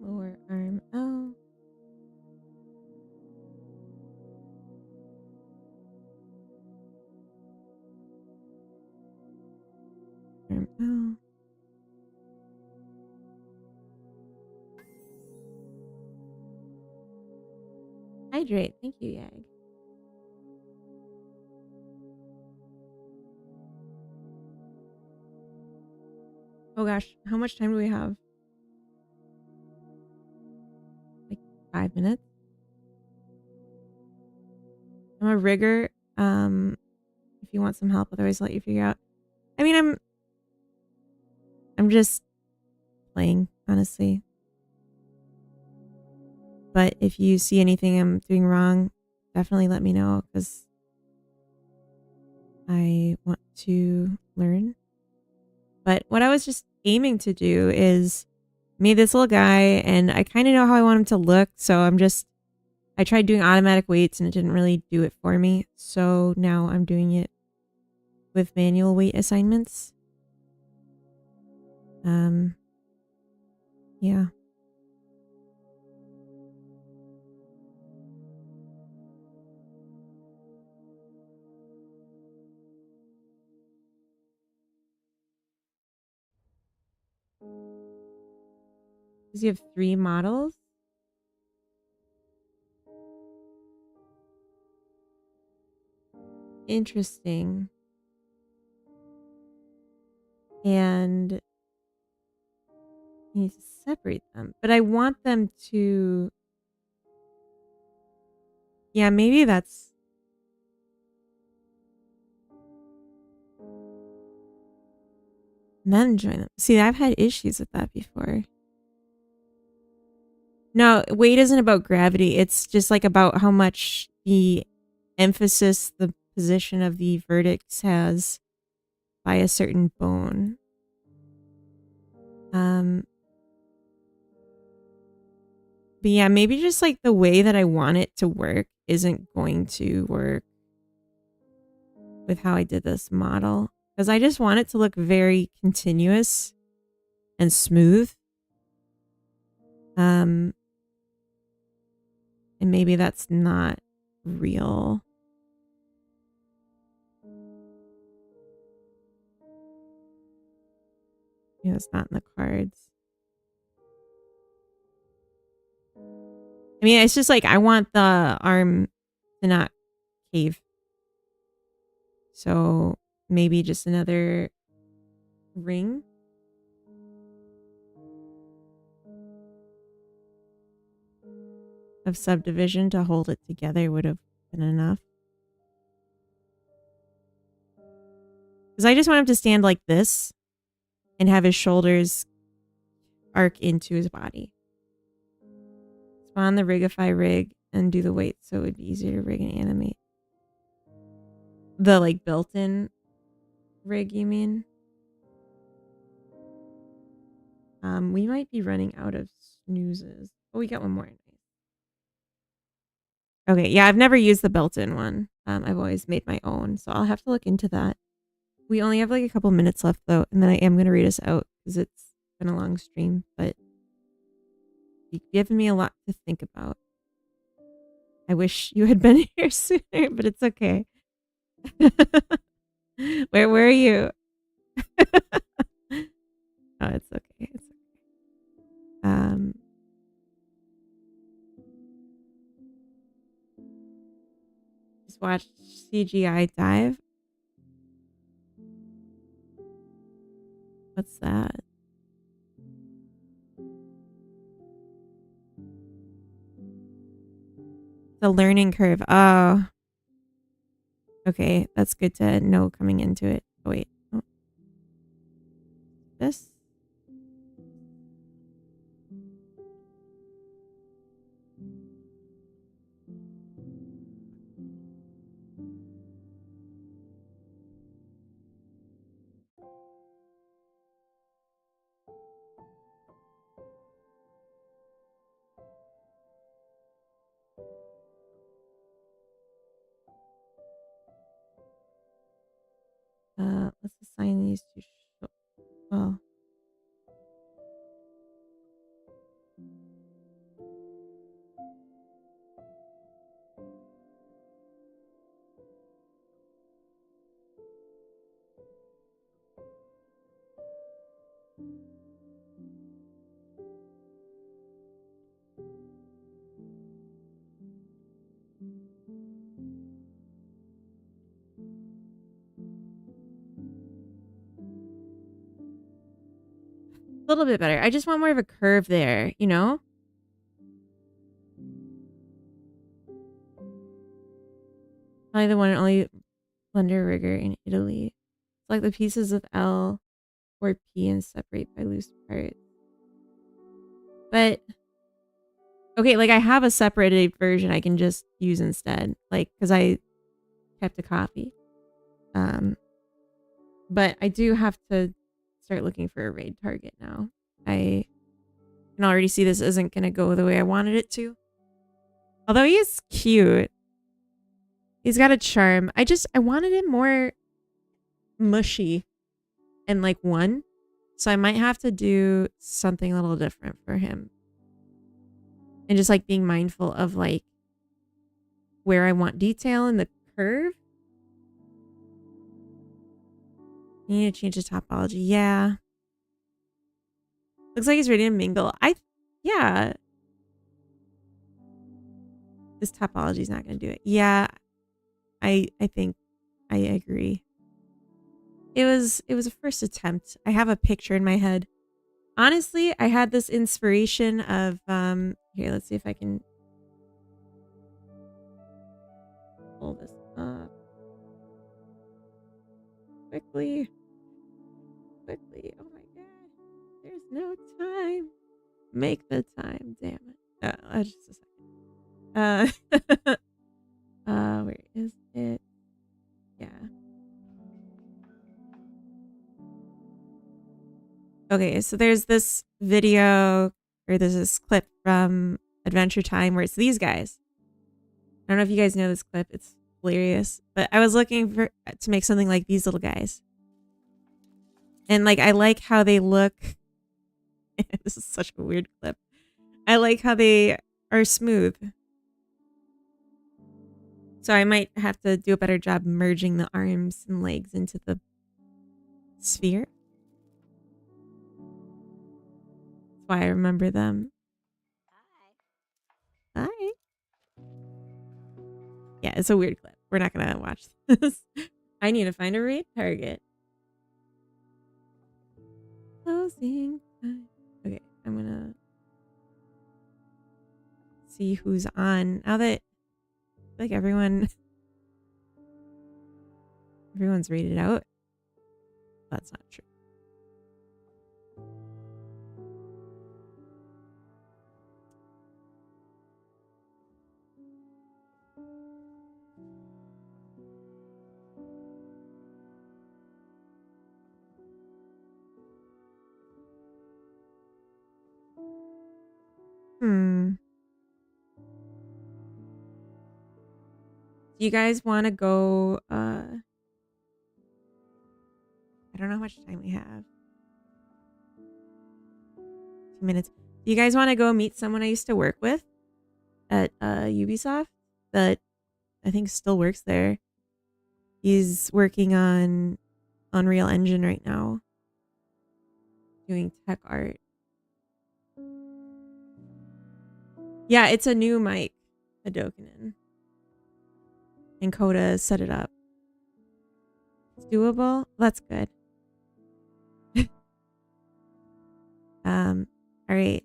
Lower arm L. Arm L. Hydrate. Thank you, Yag. Oh gosh, how much time do we have? Like 5 minutes? I'm a rigger. If you want some help, otherwise I'll let you figure out. I mean, I'm just playing, honestly. But if you see anything I'm doing wrong, definitely let me know, because I want to learn. But what I was just aiming to do is made this little guy, and I kind of know how I want him to look, so I tried doing automatic weights and it didn't really do it for me. So now I'm doing it with manual weight assignments. Yeah. Because you have 3 models? Interesting. And you need to separate them. But I want them to... Yeah, maybe that's... And then join them. See, I've had issues with that before. No, weight isn't about gravity. It's just like about how much the emphasis the position of the vertex has by a certain bone. But yeah, maybe just like the way that I want it to work isn't going to work with how I did this model. Because I just want it to look very continuous and smooth. And maybe that's not real. Yeah, it's not in the cards. I mean, it's just like I want the arm to not cave. So maybe just another ring. Of subdivision to hold it together would have been enough. Because I just want him to stand like this and have his shoulders arc into his body. Spawn the Rigify rig and do the weights so it would be easier to rig and animate. The like built-in rig, you mean? We might be running out of snoozes. Oh, we got one more. Okay, yeah, I've never used the built-in one. I've always made my own, so I'll have to look into that. We only have like a couple minutes left though, and then I am gonna read us out because it's been a long stream, but you've given me a lot to think about. I wish you had been here sooner, but it's okay. Where were you? Oh, it's okay. It's okay. Just watch CGI dive. What's that? The learning curve. Oh. Okay, that's good to know coming into it. Oh, wait. Oh. this. Let's assign these to oh. A little bit better. I just want more of a curve there, you know? Probably the one and only blender rigger in Italy. It's like the pieces of L or P and separate by loose parts. But okay, like I have a separated version I can just use instead, like because I kept a copy. But I do have to start looking for a raid target now. I can already see this isn't gonna go the way I wanted it to. Although he is cute. He's got a charm. I wanted him more mushy and like one. So I might have to do something a little different for him. And just like being mindful of like where I want detail in the curve. You need to change the topology. Yeah. Looks like he's ready to mingle. Yeah. This topology is not going to do it. Yeah. I think I agree. It was a first attempt. I have a picture in my head. Honestly, I had this inspiration of here, let's see if I can pull this up quickly. Oh my god. There's no time. Make the time, damn it. Just a second. Where is it? Yeah. Okay, so there's this video, or there's this clip from Adventure Time where it's these guys. I don't know if you guys know this clip. It's hilarious. But I was looking to make something like these little guys. And like, I like how they look. This is such a weird clip. I like how they are smooth. So I might have to do a better job merging the arms and legs into the sphere. That's why I remember them. Hi. Yeah, it's a weird clip. We're not gonna watch this. I need to find a raid target. Closing time. Okay, I'm gonna see who's on. Now that like everyone's rated out. That's not true. Do you guys want to go I don't know how much time we have. 2 minutes. Do you guys want to go meet someone I used to work with at Ubisoft that I think still works there? He's working on Unreal Engine right now, doing tech art. Yeah, it's a new mic, a Dokkanen. And Coda set it up. It's doable. That's good. All right.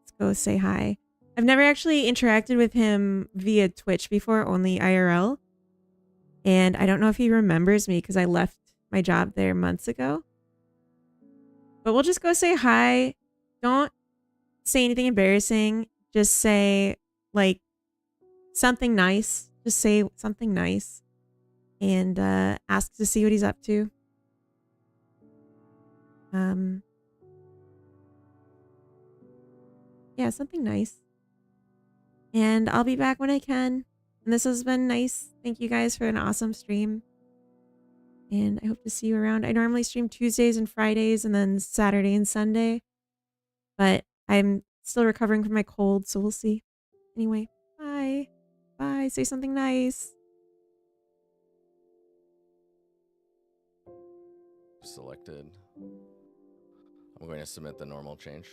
Let's go say hi. I've never actually interacted with him via Twitch before, only IRL. And I don't know if he remembers me because I left my job there months ago. But we'll just go say hi. Don't say anything embarrassing. Just say like something nice. Just say something nice and ask to see what he's up to. Yeah, something nice. And I'll be back when I can. And this has been nice. Thank you guys for an awesome stream. And I hope to see you around. I normally stream Tuesdays and Fridays and then Saturday and Sunday. But I'm still recovering from my cold, so we'll see. Anyway, bye. Bye. Say something nice. Selected. I'm going to submit the normal change.